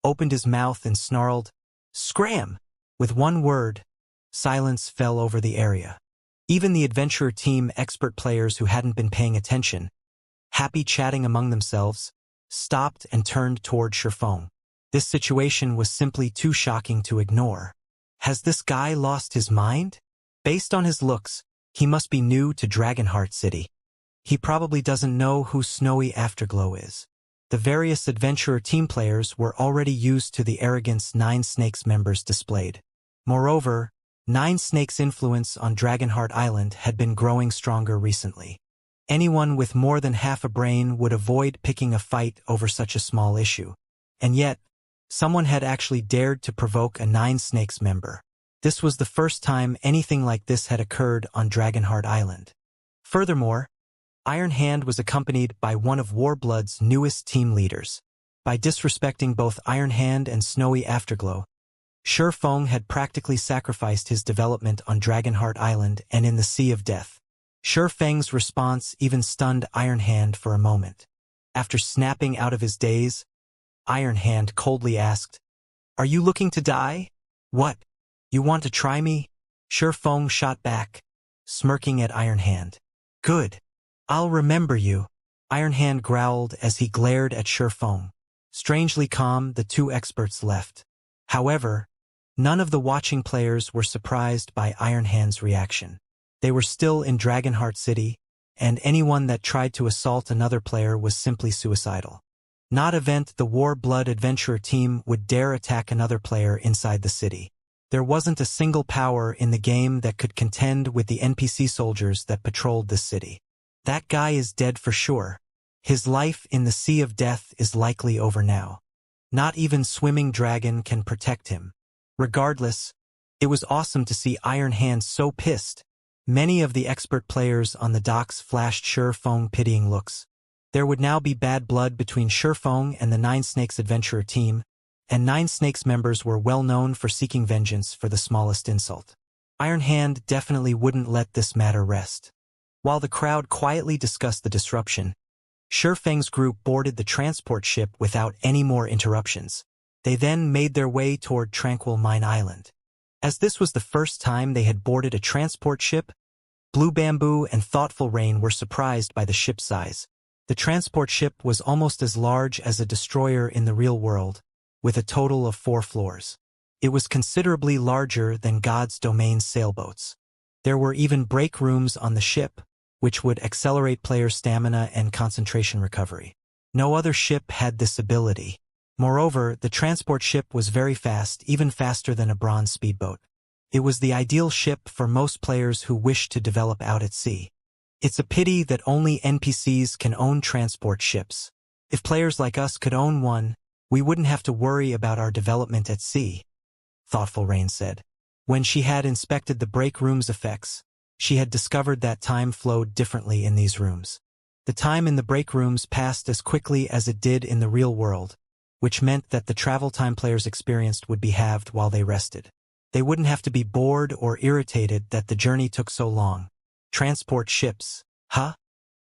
opened his mouth and snarled, "Scram!" With one word, silence fell over the area. Even the adventurer team expert players who hadn't been paying attention, happy chatting among themselves, stopped and turned toward Shurfeng. This situation was simply too shocking to ignore. Has this guy lost his mind? Based on his looks, he must be new to Dragonheart City. He probably doesn't know who Snowy Afterglow is. The various adventurer team players were already used to the arrogance Nine Snakes members displayed. Moreover, Nine Snakes' influence on Dragonheart Island had been growing stronger recently. Anyone with more than half a brain would avoid picking a fight over such a small issue. And yet, someone had actually dared to provoke a Nine Snakes member. This was the first time anything like this had occurred on Dragonheart Island. Furthermore, Iron Hand was accompanied by one of Warblood's newest team leaders. By disrespecting both Iron Hand and Snowy Afterglow, Shurfeng had practically sacrificed his development on Dragonheart Island and in the Sea of Death. Shurfeng's response even stunned Iron Hand for a moment. After snapping out of his daze, Iron Hand coldly asked, "Are you looking to die? What? You want to try me?" Shurfeng shot back, smirking at Iron Hand. "Good. I'll remember you," Iron Hand growled as he glared at Shurfeng. Strangely calm, the two experts left. However, none of the watching players were surprised by Iron Hand's reaction. They were still in Dragonheart City, and anyone that tried to assault another player was simply suicidal. Not event the Warblood adventurer team would dare attack another player inside the city. There wasn't a single power in the game that could contend with the NPC soldiers that patrolled the city. That guy is dead for sure. His life in the Sea of Death is likely over now. Not even Swimming Dragon can protect him. Regardless, it was awesome to see Iron Hand so pissed. Many of the expert players on the docks flashed Shurfeng pitying looks. There would now be bad blood between Shurfeng and the Nine Snakes adventurer team, and Nine Snakes members were well known for seeking vengeance for the smallest insult. Iron Hand definitely wouldn't let this matter rest. While the crowd quietly discussed the disruption, Shurfeng's group boarded the transport ship without any more interruptions. They then made their way toward Tranquil Mine Island. As this was the first time they had boarded a transport ship, Blue Bamboo and Thoughtful Rain were surprised by the ship's size. The transport ship was almost as large as a destroyer in the real world, with a total of 4 floors. It was considerably larger than God's Domain's sailboats. There were even break rooms on the ship, which would accelerate players' stamina and concentration recovery. No other ship had this ability. Moreover, the transport ship was very fast, even faster than a bronze speedboat. It was the ideal ship for most players who wished to develop out at sea. It's a pity that only NPCs can own transport ships. If players like us could own one, we wouldn't have to worry about our development at sea, Thoughtful Rain said. When she had inspected the break room's effects, she had discovered that time flowed differently in these rooms. The time in the break rooms passed as quickly as it did in the real world, which meant that the travel time players experienced would be halved while they rested. They wouldn't have to be bored or irritated that the journey took so long. Transport ships, huh?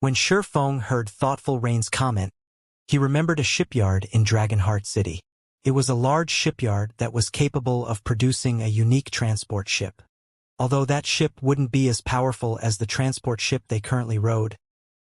When Shifeng heard Thoughtful Rain's comment, he remembered a shipyard in Dragonheart City. It was a large shipyard that was capable of producing a unique transport ship. Although that ship wouldn't be as powerful as the transport ship they currently rode,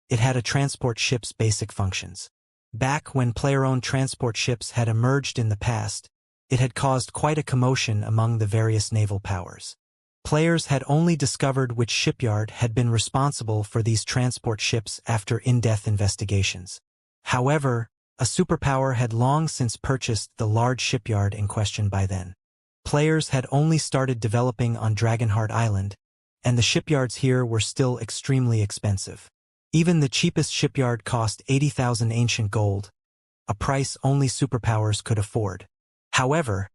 it had a transport ship's basic functions. Back when player-owned transport ships had emerged in the past, it had caused quite a commotion among the various naval powers. Players had only discovered which shipyard had been responsible for these transport ships after in-depth investigations. However, a superpower had long since purchased the large shipyard in question by then. Players had only started developing on Dragonheart Island, and the shipyards here were still extremely expensive. Even the cheapest shipyard cost 80,000 ancient gold, a price only superpowers could afford. However,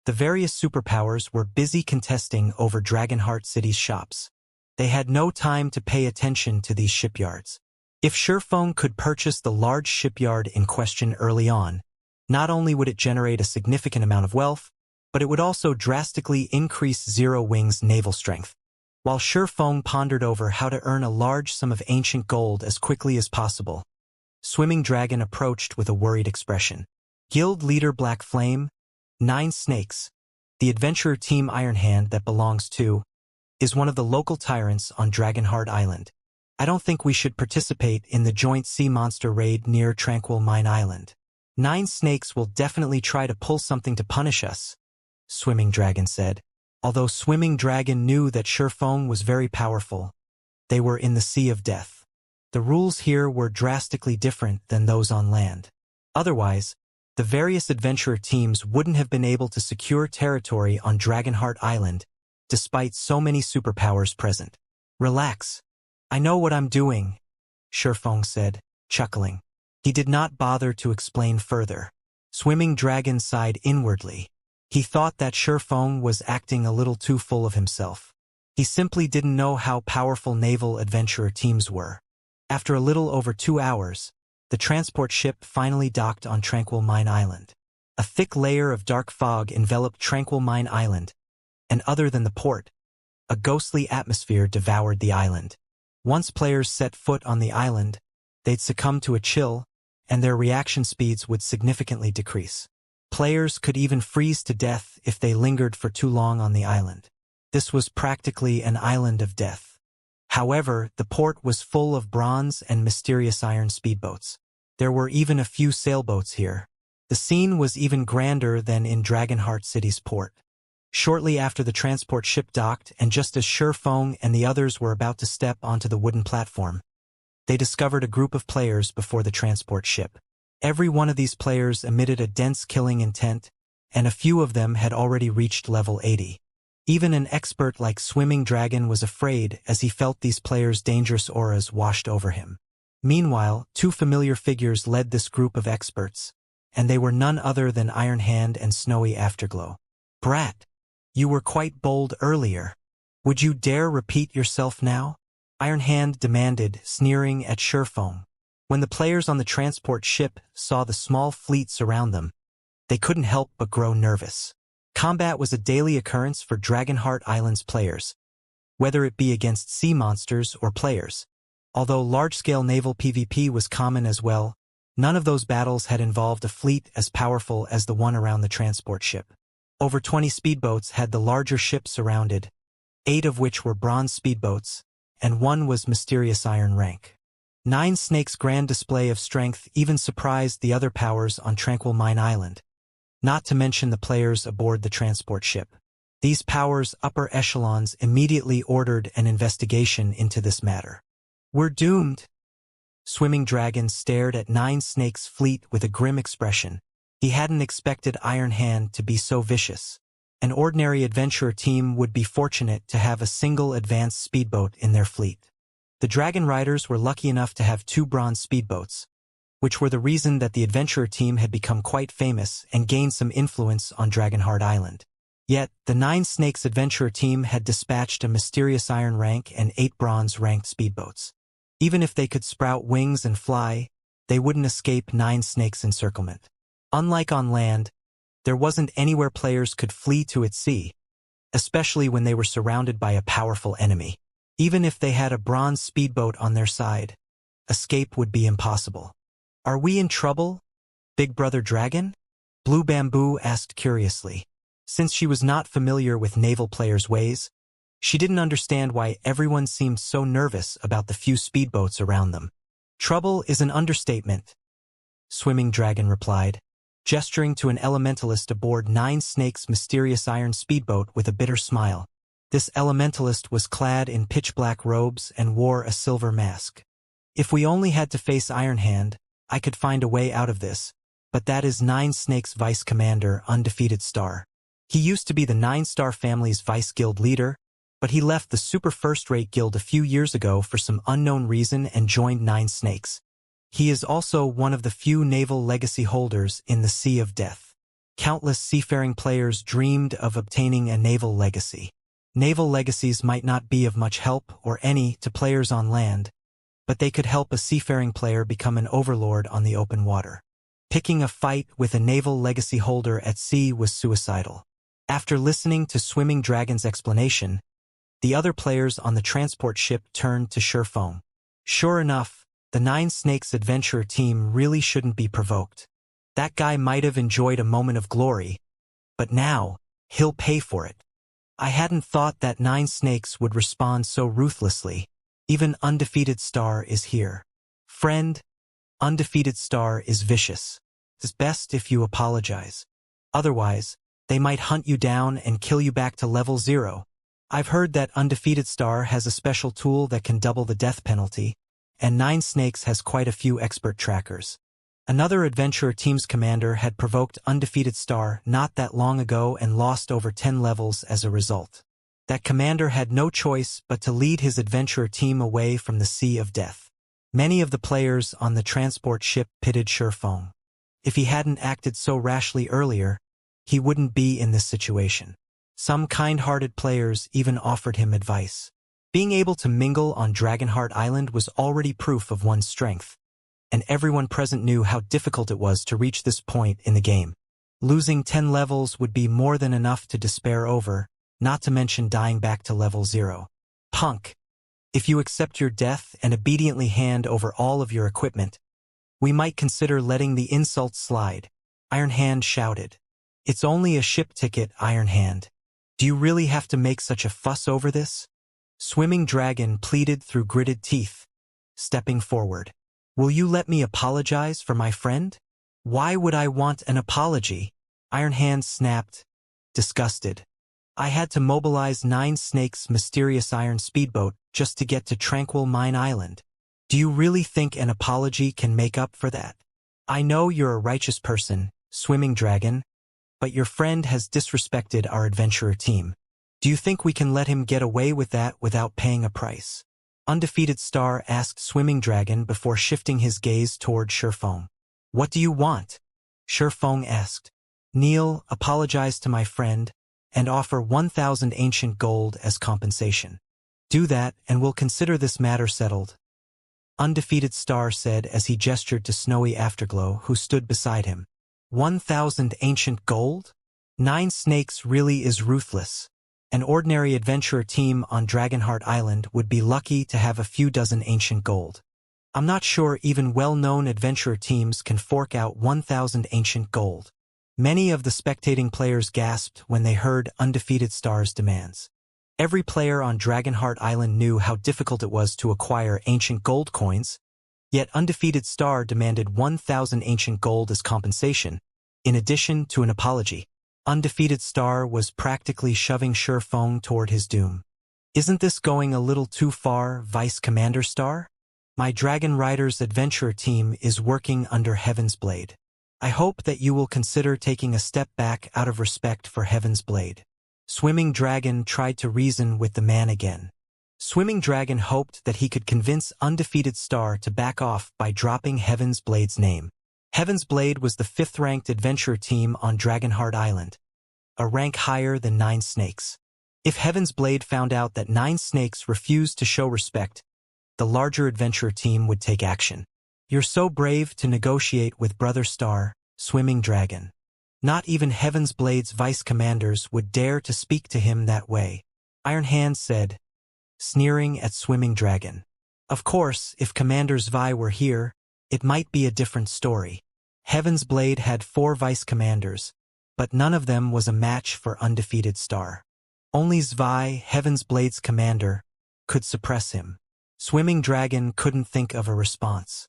the various superpowers were busy contesting over Dragonheart City's shops. They had no time to pay attention to these shipyards. If Shifeng could purchase the large shipyard in question early on, not only would it generate a significant amount of wealth, but it would also drastically increase Zero Wing's naval strength. While Shifeng pondered over how to earn a large sum of ancient gold as quickly as possible, Swimming Dragon approached with a worried expression. Guild leader Black Flame, 9 Snakes, the adventurer team Iron Hand that belongs to, is one of the local tyrants on Dragonheart Island. I don't think we should participate in the joint sea monster raid near Tranquil Mine Island. 9 Snakes will definitely try to pull something to punish us, Swimming Dragon said. Although Swimming Dragon knew that Shifeng was very powerful, they were in the Sea of Death. The rules here were drastically different than those on land. Otherwise, the various adventurer teams wouldn't have been able to secure territory on Dragonheart Island, despite so many superpowers present. Relax. I know what I'm doing, Shifeng said, chuckling. He did not bother to explain further. Swimming Dragon sighed inwardly. He thought that Shifeng was acting a little too full of himself. He simply didn't know how powerful naval adventurer teams were. After a little over 2 hours, the transport ship finally docked on Tranquil Mine Island. A thick layer of dark fog enveloped Tranquil Mine Island, and other than the port, a ghostly atmosphere devoured the island. Once players set foot on the island, they'd succumb to a chill, and their reaction speeds would significantly decrease. Players could even freeze to death if they lingered for too long on the island. This was practically an island of death. However, the port was full of bronze and mysterious iron speedboats. There were even a few sailboats here. The scene was even grander than in Dragonheart City's port. Shortly after the transport ship docked, and just as Shifeng and the others were about to step onto the wooden platform, they discovered a group of players before the transport ship. Every one of these players emitted a dense killing intent, and a few of them had already reached level 80. Even an expert like Swimming Dragon was afraid as he felt these players' dangerous auras washed over him. Meanwhile, 2 familiar figures led this group of experts, and they were none other than Iron Hand and Snowy Afterglow. Brat, you were quite bold earlier. Would you dare repeat yourself now? Iron Hand demanded, sneering at Shifeng. When the players on the transport ship saw the small fleet surround them, they couldn't help but grow nervous. Combat was a daily occurrence for Dragonheart Island's players, whether it be against sea monsters or players. Although large-scale naval PvP was common as well, none of those battles had involved a fleet as powerful as the one around the transport ship. Over 20 speedboats had the larger ship surrounded, 8 of which were bronze speedboats, and 1 was mysterious iron rank. 9 Snakes' grand display of strength even surprised the other powers on Tranquil Mine Island, not to mention the players aboard the transport ship. These powers' upper echelons immediately ordered an investigation into this matter. "We're doomed." Swimming Dragon stared at Nine Snakes' fleet with a grim expression. He hadn't expected Iron Hand to be so vicious. An ordinary adventurer team would be fortunate to have a single advanced speedboat in their fleet. The Dragon Riders were lucky enough to have 2 bronze speedboats, which were the reason that the adventurer team had become quite famous and gained some influence on Dragonheart Island. Yet, the Nine Snakes adventurer team had dispatched a mysterious iron rank and 8 bronze-ranked speedboats. Even if they could sprout wings and fly, they wouldn't escape Nine Snakes' encirclement. Unlike on land, there wasn't anywhere players could flee to at sea, especially when they were surrounded by a powerful enemy. Even if they had a bronze speedboat on their side, escape would be impossible. "Are we in trouble, Big Brother Dragon?" Blue Bamboo asked curiously. Since she was not familiar with naval players' ways, she didn't understand why everyone seemed so nervous about the few speedboats around them. "Trouble is an understatement," Swimming Dragon replied, gesturing to an elementalist aboard Nine Snakes' mysterious iron speedboat with a bitter smile. This elementalist was clad in pitch-black robes and wore a silver mask. "If we only had to face Iron Hand, I could find a way out of this, but that is Nine Snakes' vice commander, Undefeated Star. He used to be the 9-star family's vice guild leader, but he left the super first-rate guild a few years ago for some unknown reason and joined Nine Snakes. He is also one of the few naval legacy holders in the Sea of Death. Countless seafaring players dreamed of obtaining a naval legacy. Naval legacies might not be of much help, or any, to players on land, but they could help a seafaring player become an overlord on the open water. Picking a fight with a naval legacy holder at sea was suicidal. After listening to Swimming Dragon's explanation, the other players on the transport ship turned to Surefoam. Sure enough, the Nine Snakes adventurer team really shouldn't be provoked. That guy might have enjoyed a moment of glory, but now, he'll pay for it. I hadn't thought that Nine Snakes would respond so ruthlessly. Even Undefeated Star is here. Friend, Undefeated Star is vicious. It's best if you apologize. Otherwise, they might hunt you down and kill you back to level 0. I've heard that Undefeated Star has a special tool that can double the death penalty, and Nine Snakes has quite a few expert trackers. Another adventurer team's commander had provoked Undefeated Star not that long ago and lost over 10 levels as a result. That commander had no choice but to lead his adventurer team away from the Sea of Death. Many of the players on the transport ship pitied Surefoam. If he hadn't acted so rashly earlier, he wouldn't be in this situation. Some kind-hearted players even offered him advice. Being able to mingle on Dragonheart Island was already proof of one's strength, and everyone present knew how difficult it was to reach this point in the game. Losing 10 levels would be more than enough to despair over, not to mention dying back to level 0. "Punk, if you accept your death and obediently hand over all of your equipment, we might consider letting the insult slide," Iron Hand shouted. "It's only a ship ticket, Iron Hand. Do you really have to make such a fuss over this?" Swimming Dragon pleaded through gritted teeth, stepping forward. "Will you let me apologize for my friend?" "Why would I want an apology?" Iron Hand snapped, disgusted. "I had to mobilize Nine Snakes' mysterious iron speedboat just to get to Tranquil Mine Island. Do you really think an apology can make up for that? I know you're a righteous person, Swimming Dragon, but your friend has disrespected our adventurer team. Do you think we can let him get away with that without paying a price?" Undefeated Star asked Swimming Dragon before shifting his gaze toward Surefoam. "What do you want?" Surefoam asked. "Kneel, apologize to my friend, and offer 1,000 ancient gold as compensation. Do that, and we'll consider this matter settled," Undefeated Star said as he gestured to Snowy Afterglow, who stood beside him. 1,000 ancient gold? Nine Snakes really is ruthless. An ordinary adventurer team on Dragonheart Island would be lucky to have a few dozen ancient gold. I'm not sure even well-known adventurer teams can fork out 1,000 ancient gold. Many of the spectating players gasped when they heard Undefeated Star's demands. Every player on Dragonheart Island knew how difficult it was to acquire ancient gold coins, yet Undefeated Star demanded 1,000 ancient gold as compensation, in addition to an apology. Undefeated Star was practically shoving Shurfeng toward his doom. Isn't this going a little too far, Vice Commander Star? My Dragon Riders adventurer team is working under Heaven's Blade. I hope that you will consider taking a step back out of respect for Heaven's Blade. Swimming Dragon tried to reason with the man again. Swimming Dragon hoped that he could convince Undefeated Star to back off by dropping Heaven's Blade's name. Heaven's Blade was the 5th-ranked adventurer team on Dragonheart Island, a rank higher than Nine Snakes. If Heaven's Blade found out that Nine Snakes refused to show respect, the larger adventurer team would take action. You're so brave to negotiate with Brother Star, Swimming Dragon. Not even Heaven's Blade's vice commanders would dare to speak to him that way, Iron Hand said, sneering at Swimming Dragon. Of course, if Commander Zvi were here, it might be a different story. Heaven's Blade had 4 vice commanders, but none of them was a match for Undefeated Star. Only Zvi, Heaven's Blade's commander, could suppress him. Swimming Dragon couldn't think of a response.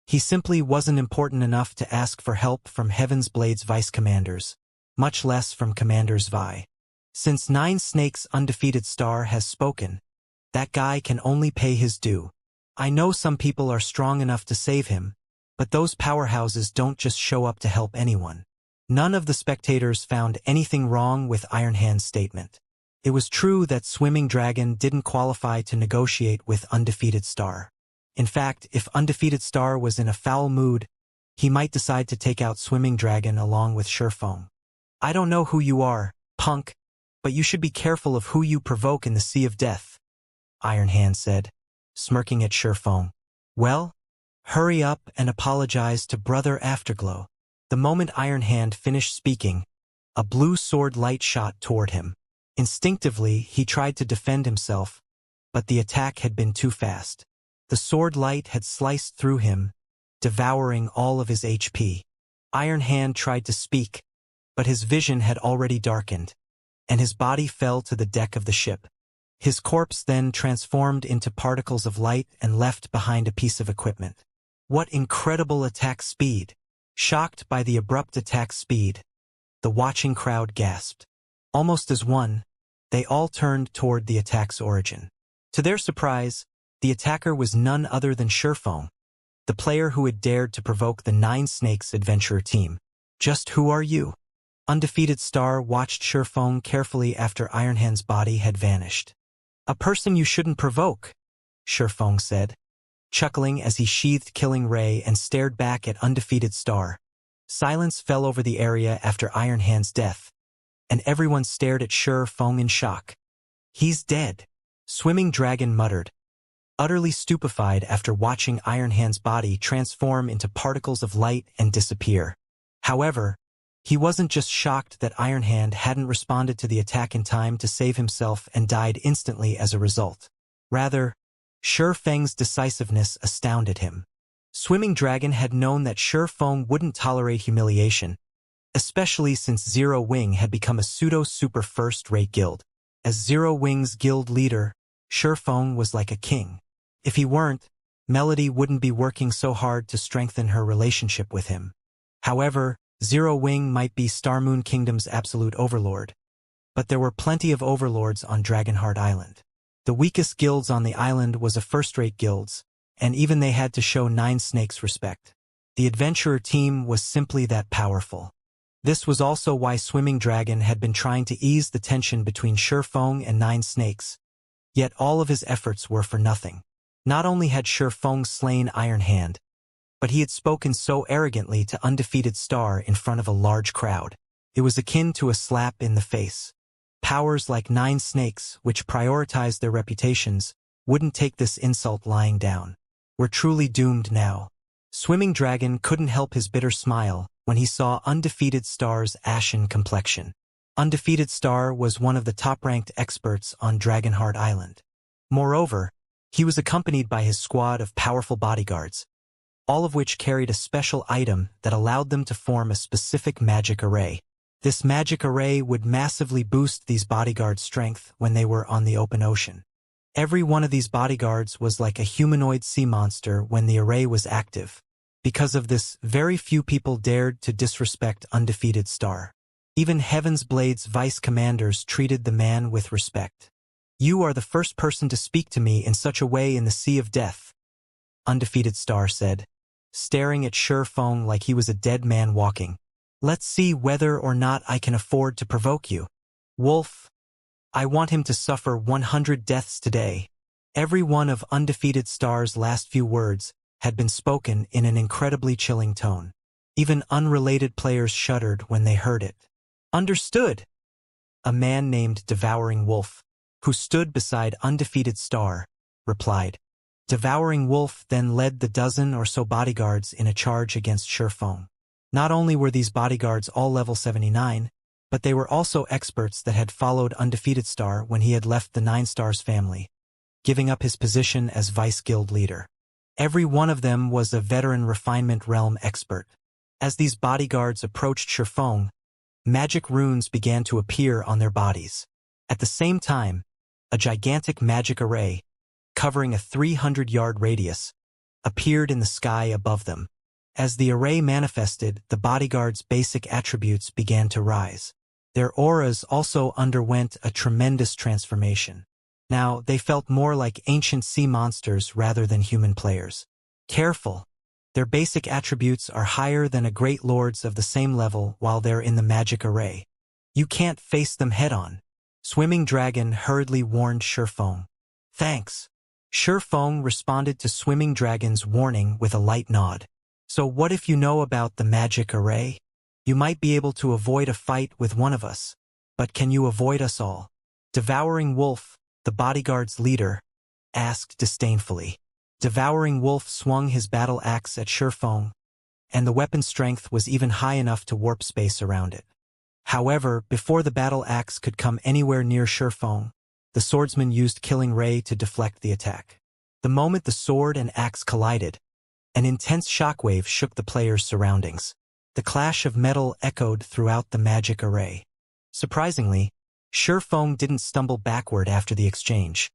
He simply wasn't important enough to ask for help from Heaven's Blade's vice commanders, much less from Commander Zvi. Since Nine Snakes' Undefeated Star has spoken, that guy can only pay his due. I know some people are strong enough to save him, but those powerhouses don't just show up to help anyone. None of the spectators found anything wrong with Iron Hand's statement. It was true that Swimming Dragon didn't qualify to negotiate with Undefeated Star. In fact, if Undefeated Star was in a foul mood, he might decide to take out Swimming Dragon along with Shurfeng. I don't know who you are, punk, but you should be careful of who you provoke in the Sea of Death, Iron Hand said, smirking at Shurfeng. Well, hurry up and apologize to Brother Afterglow. The moment Iron Hand finished speaking, a blue sword light shot toward him. Instinctively, he tried to defend himself, but the attack had been too fast. The sword light had sliced through him, devouring all of his HP. Iron Hand tried to speak, but his vision had already darkened, and his body fell to the deck of the ship. His corpse then transformed into particles of light and left behind a piece of equipment. What incredible attack speed! Shocked by the abrupt attack speed, the watching crowd gasped. Almost as one, they all turned toward the attack's origin. To their surprise, the attacker was none other than Shurfeng, the player who had dared to provoke the Nine Snakes adventurer team. Just who are you? Undefeated Star watched Shurfeng carefully after Ironhand's body had vanished. A person you shouldn't provoke, Shurfeng said, chuckling as he sheathed Killing Ray and stared back at Undefeated Star. Silence fell over the area after Ironhand's death, and everyone stared at Shurfeng in shock. He's dead, Swimming Dragon muttered, utterly stupefied after watching Ironhand's body transform into particles of light and disappear. However, he wasn't just shocked that Ironhand hadn't responded to the attack in time to save himself and died instantly as a result. Rather, Shurfeng's decisiveness astounded him. Swimming Dragon had known that Shurfeng wouldn't tolerate humiliation, especially since Zero Wing had become a pseudo-super first-rate guild. As Zero Wing's guild leader, Shurfeng was like a king. If he weren't, Melody wouldn't be working so hard to strengthen her relationship with him. However, Zero Wing might be Starmoon Kingdom's absolute overlord, but there were plenty of overlords on Dragonheart Island. The weakest guilds on the island was a first-rate guilds, and even they had to show Nine Snakes respect. The adventurer team was simply that powerful. This was also why Swimming Dragon had been trying to ease the tension between Shurfeng and Nine Snakes, yet all of his efforts were for nothing. Not only had Shurfeng slain Ironhand, but he had spoken so arrogantly to Undefeated Star in front of a large crowd. It was akin to a slap in the face. Powers like Nine Snakes, which prioritized their reputations, wouldn't take this insult lying down. We're truly doomed now. Swimming Dragon couldn't help his bitter smile when he saw Undefeated Star's ashen complexion. Undefeated Star was one of the top-ranked experts on Dragonheart Island. Moreover, he was accompanied by his squad of powerful bodyguards, all of which carried a special item that allowed them to form a specific magic array. This magic array would massively boost these bodyguards' strength when they were on the open ocean. Every one of these bodyguards was like a humanoid sea monster when the array was active. Because of this, very few people dared to disrespect Undefeated Star. Even Heaven's Blade's vice commanders treated the man with respect. "You are the first person to speak to me in such a way in the Sea of Death," Undefeated Star said, staring at Feng like he was a dead man walking. "Let's see whether or not I can afford to provoke you. Wolf, I want him to suffer 100 deaths today." Every one of Undefeated Star's last few words had been spoken in an incredibly chilling tone. Even unrelated players shuddered when they heard it. "Understood," a man named Devouring Wolf, who stood beside Undefeated Star, replied. Devouring Wolf then led the dozen or so bodyguards in a charge against Feng. Not only were these bodyguards all level 79, but they were also experts that had followed Undefeated Star when he had left the 9 Stars family, giving up his position as Vice Guild leader. Every one of them was a veteran refinement realm expert. As these bodyguards approached Feng, magic runes began to appear on their bodies. At the same time, a gigantic magic array, covering a 300-yard radius, appeared in the sky above them. As the array manifested, the bodyguards' basic attributes began to rise. Their auras also underwent a tremendous transformation. Now, they felt more like ancient sea monsters rather than human players. Careful! Their basic attributes are higher than a great lords of the same level while they're in the magic array. You can't face them head-on. Swimming Dragon hurriedly warned Feng. "Thanks." Feng responded to Swimming Dragon's warning with a light nod. "So what if you know about the magic array? You might be able to avoid a fight with one of us. But can you avoid us all?" Devouring Wolf, the bodyguard's leader, asked disdainfully. Devouring Wolf swung his battle axe at Feng, and the weapon's strength was even high enough to warp space around it. However, before the battle axe could come anywhere near Feng, the swordsman used Killing Ray to deflect the attack. The moment the sword and axe collided, an intense shockwave shook the player's surroundings. The clash of metal echoed throughout the magic array. Surprisingly, Feng didn't stumble backward after the exchange.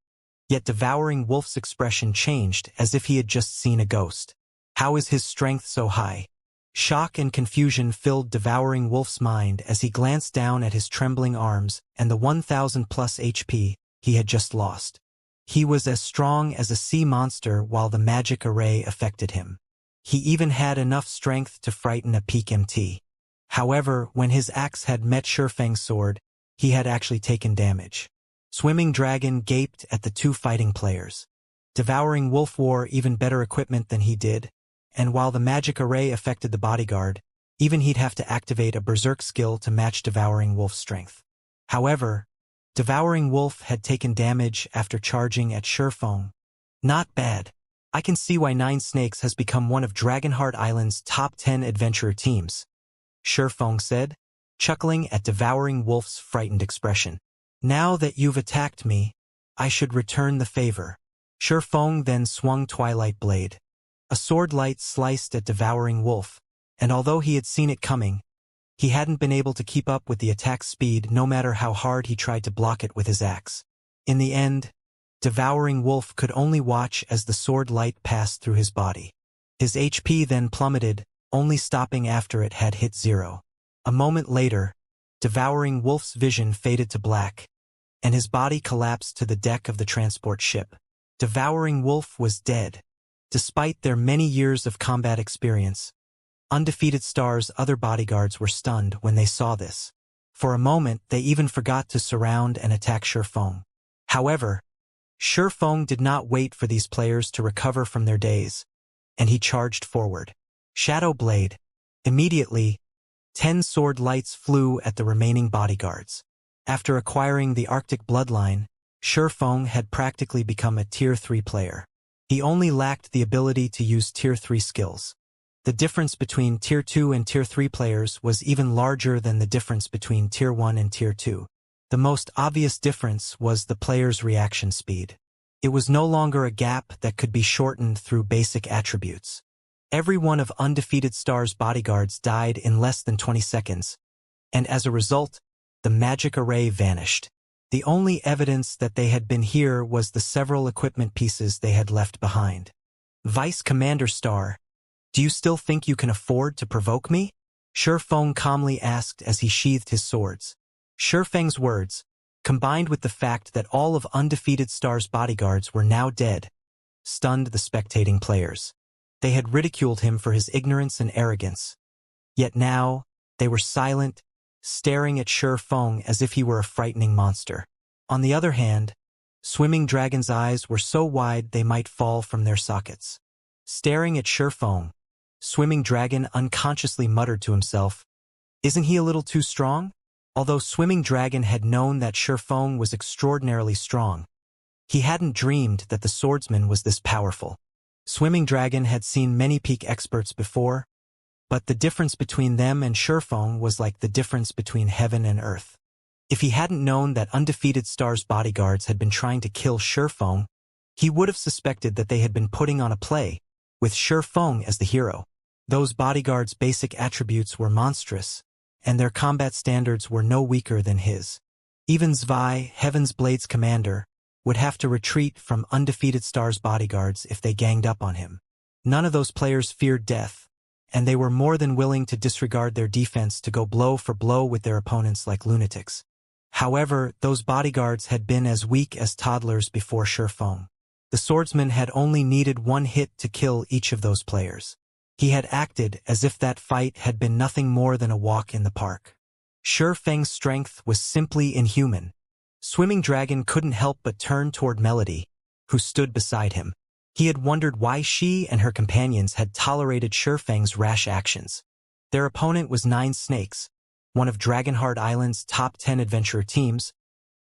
Yet Devouring Wolf's expression changed as if he had just seen a ghost. How is his strength so high? Shock and confusion filled Devouring Wolf's mind as he glanced down at his trembling arms and the 1,000+ HP he had just lost. He was as strong as a sea monster while the magic array affected him. He even had enough strength to frighten a peak MT. However, when his axe had met Feng's sword, he had actually taken damage. Swimming Dragon gaped at the two fighting players. Devouring Wolf wore even better equipment than he did, and while the magic array affected the bodyguard, even he'd have to activate a berserk skill to match Devouring Wolf's strength. However, Devouring Wolf had taken damage after charging at Feng. "Not bad. I can see why 9 Snakes has become one of Dragonheart Island's top 10 adventurer teams," Feng said, chuckling at Devouring Wolf's frightened expression. "Now that you've attacked me, I should return the favor." Feng then swung Twilight Blade. A sword light sliced at Devouring Wolf, and although he had seen it coming, he hadn't been able to keep up with the attack's speed no matter how hard he tried to block it with his axe. In the end, Devouring Wolf could only watch as the sword light passed through his body. His HP then plummeted, only stopping after it had hit 0. A moment later, Devouring Wolf's vision faded to black, and his body collapsed to the deck of the transport ship. Devouring Wolf was dead. Despite their many years of combat experience, Undefeated Star's other bodyguards were stunned when they saw this. For a moment, they even forgot to surround and attack Feng. However, Feng did not wait for these players to recover from their daze, and he charged forward. Shadow Blade. Immediately, 10 sword lights flew at the remaining bodyguards. After acquiring the Arctic bloodline, Feng had practically become a Tier 3 player. He only lacked the ability to use Tier 3 skills. The difference between Tier 2 and Tier 3 players was even larger than the difference between Tier 1 and Tier 2. The most obvious difference was the player's reaction speed. It was no longer a gap that could be shortened through basic attributes. Every one of Undefeated Star's bodyguards died in less than 20 seconds, and as a result, the magic array vanished. The only evidence that they had been here was the several equipment pieces they had left behind. "Vice Commander Star, do you still think you can afford to provoke me?" Feng calmly asked as he sheathed his swords. Feng's words, combined with the fact that all of Undefeated Star's bodyguards were now dead, stunned the spectating players. They had ridiculed him for his ignorance and arrogance. Yet now, they were silent, staring at Feng as if he were a frightening monster. On the other hand, Swimming Dragon's eyes were so wide they might fall from their sockets. Staring at Feng, Swimming Dragon unconsciously muttered to himself, "Isn't he a little too strong?" Although Swimming Dragon had known that Feng was extraordinarily strong, he hadn't dreamed that the swordsman was this powerful. Swimming Dragon had seen many peak experts before, but the difference between them and Feng was like the difference between heaven and earth. If he hadn't known that Undefeated Star's bodyguards had been trying to kill Feng, he would have suspected that they had been putting on a play, with Feng as the hero. Those bodyguards' basic attributes were monstrous, and their combat standards were no weaker than his. Even Zwei, Heaven's Blade's commander, would have to retreat from Undefeated Star's bodyguards if they ganged up on him. None of those players feared death, and they were more than willing to disregard their defense to go blow for blow with their opponents like lunatics. However, those bodyguards had been as weak as toddlers before Feng. The swordsman had only needed one hit to kill each of those players. He had acted as if that fight had been nothing more than a walk in the park. Feng's strength was simply inhuman. Swimming Dragon couldn't help but turn toward Melody, who stood beside him. He had wondered why she and her companions had tolerated Feng's rash actions. Their opponent was Nine Snakes, one of Dragonheart Island's top 10 adventurer teams,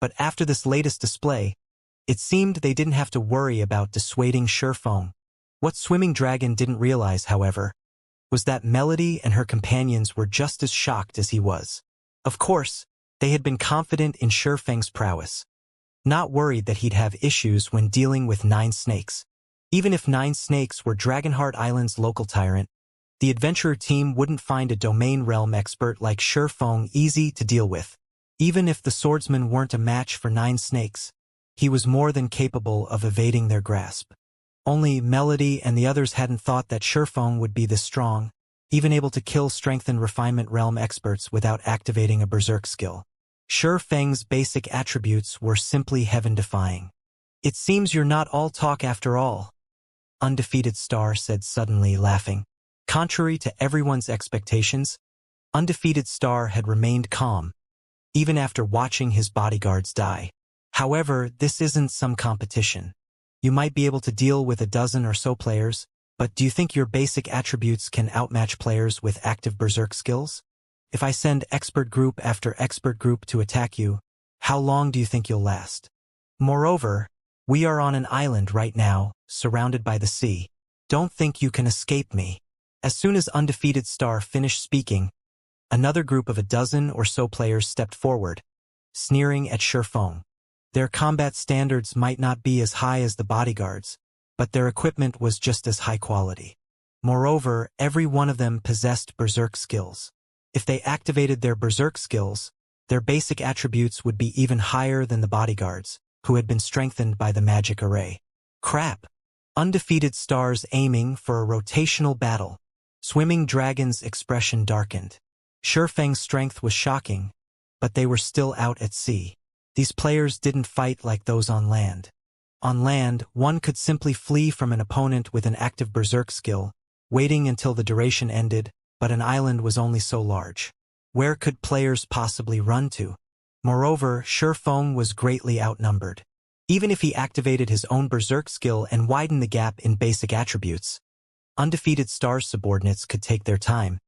but after this latest display, it seemed they didn't have to worry about dissuading Feng. What Swimming Dragon didn't realize, however, was that Melody and her companions were just as shocked as he was. Of course, they had been confident in Feng's prowess, not worried that he'd have issues when dealing with Nine Snakes. Even if Nine Snakes were Dragonheart Island's local tyrant, the adventurer team wouldn't find a domain realm expert like Feng easy to deal with. Even if the swordsman weren't a match for Nine Snakes, he was more than capable of evading their grasp. Only Melody and the others hadn't thought that Feng would be this strong, even able to kill Strength and Refinement realm experts without activating a berserk skill. Feng's basic attributes were simply heaven-defying. "It seems you're not all talk after all," Undefeated Star said suddenly, laughing. Contrary to everyone's expectations, Undefeated Star had remained calm, even after watching his bodyguards die. "However, this isn't some competition. You might be able to deal with a dozen or so players, but do you think your basic attributes can outmatch players with active berserk skills? If I send expert group after expert group to attack you, how long do you think you'll last? Moreover, we are on an island right now, surrounded by the sea. Don't think you can escape me." As soon as Undefeated Star finished speaking, another group of a dozen or so players stepped forward, sneering at Feng. Their combat standards might not be as high as the bodyguards, but their equipment was just as high quality. Moreover, every one of them possessed berserk skills. If they activated their berserk skills, their basic attributes would be even higher than the bodyguards, who had been strengthened by the magic array. Crap! Undefeated Star's aiming for a rotational battle. Swimming Dragon's expression darkened. Feng's strength was shocking, but they were still out at sea. These players didn't fight like those on land. On land, one could simply flee from an opponent with an active berserk skill, waiting until the duration ended, but an island was only so large. Where could players possibly run to? Moreover, Feng was greatly outnumbered. Even if he activated his own berserk skill and widened the gap in basic attributes, Undefeated Star's subordinates could take their time,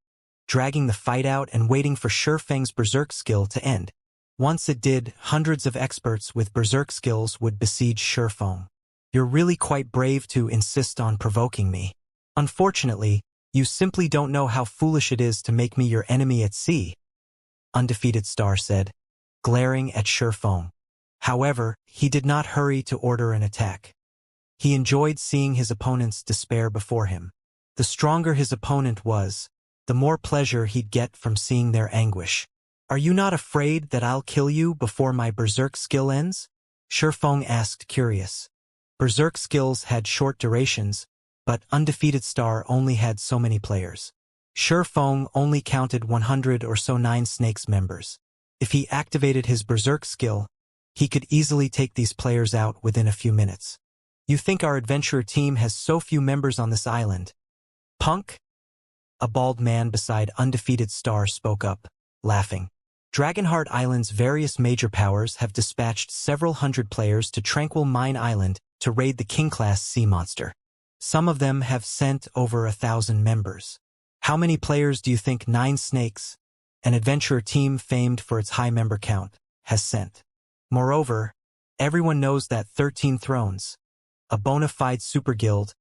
dragging the fight out and waiting for Feng's berserk skill to end. Once it did, hundreds of experts with berserk skills would besiege Feng. "You're really quite brave to insist on provoking me. Unfortunately, you simply don't know how foolish it is to make me your enemy at sea," Undefeated Star said, glaring at Feng. However, he did not hurry to order an attack. He enjoyed seeing his opponent's despair before him. The stronger his opponent was, the more pleasure he'd get from seeing their anguish. "Are you not afraid that I'll kill you before my berserk skill ends?" Feng asked, curious. Berserk skills had short durations, but Undefeated Star only had so many players. Feng only counted 100 or so Nine Snakes members. If he activated his berserk skill, he could easily take these players out within a few minutes. You think our adventurer team has so few members on this island? Punk? A bald man beside Undefeated Star spoke up, laughing. Dragonheart Island's various major powers have dispatched several hundred players to Tranquil Mine Island to raid the King-class sea monster. Some of them have sent over 1,000 members. How many players do you think Nine Snakes, an adventurer team famed for its high member count, has sent? Moreover, everyone knows that 13 Thrones, a bona fide super guild,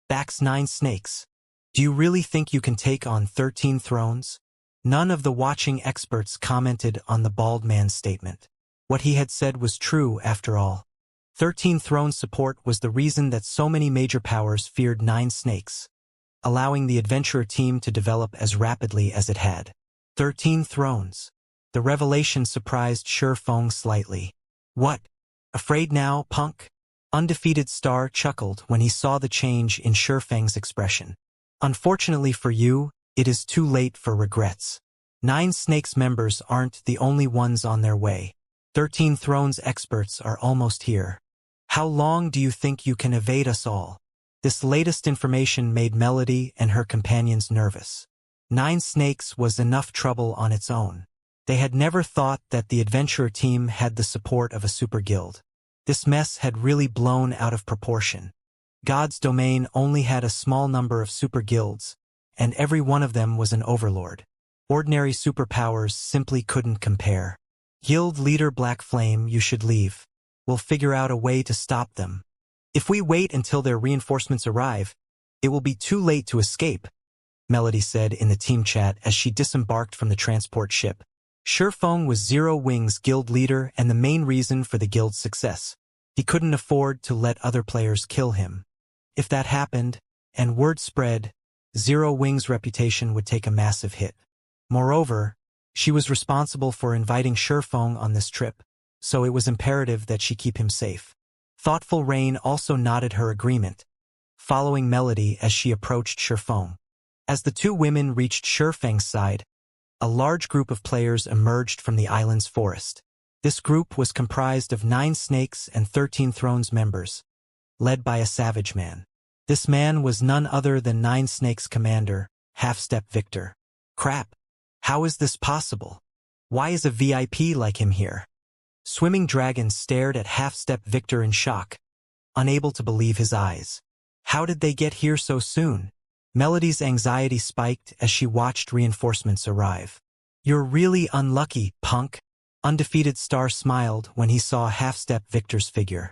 backs Nine Snakes. Do you really think you can take on 13 Thrones? None of the watching experts commented on the bald man's statement. What he had said was true after all. 13 Thrones support was the reason that so many major powers feared Nine Snakes, allowing the adventurer team to develop as rapidly as it had. 13 Thrones. The revelation surprised Feng slightly. What? Afraid now, punk? Undefeated Star chuckled when he saw the change in Feng's expression. Unfortunately for you, it is too late for regrets. Nine Snakes members aren't the only ones on their way. 13 Thrones experts are almost here. How long do you think you can evade us all? This latest information made Melody and her companions nervous. Nine Snakes was enough trouble on its own. They had never thought that the adventurer team had the support of a super guild. This mess had really blown out of proportion. God's domain only had a small number of super guilds, and every one of them was an overlord. Ordinary superpowers simply couldn't compare. Guild leader Black Flame, you should leave. We'll figure out a way to stop them. If we wait until their reinforcements arrive, it will be too late to escape, Melody said in the team chat as she disembarked from the transport ship. Feng was Zero Wings guild leader and the main reason for the guild's success. He couldn't afford to let other players kill him. If that happened, and word spread, Zero Wings' reputation would take a massive hit. Moreover, she was responsible for inviting Feng on this trip, so it was imperative that she keep him safe. Thoughtful Rain also nodded her agreement, following Melody as she approached Feng. As the two women reached Feng's side, a large group of players emerged from the island's forest. This group was comprised of 9 Snakes and 13 Thrones members, led by a savage man. This man was none other than 9 Snakes commander, Half-Step Victor. Crap! How is this possible? Why is a VIP like him here? Swimming Dragon stared at Half-Step Victor in shock, unable to believe his eyes. How did they get here so soon? Melody's anxiety spiked as she watched reinforcements arrive. You're really unlucky, punk. Undefeated Star smiled when he saw Half-Step Victor's figure.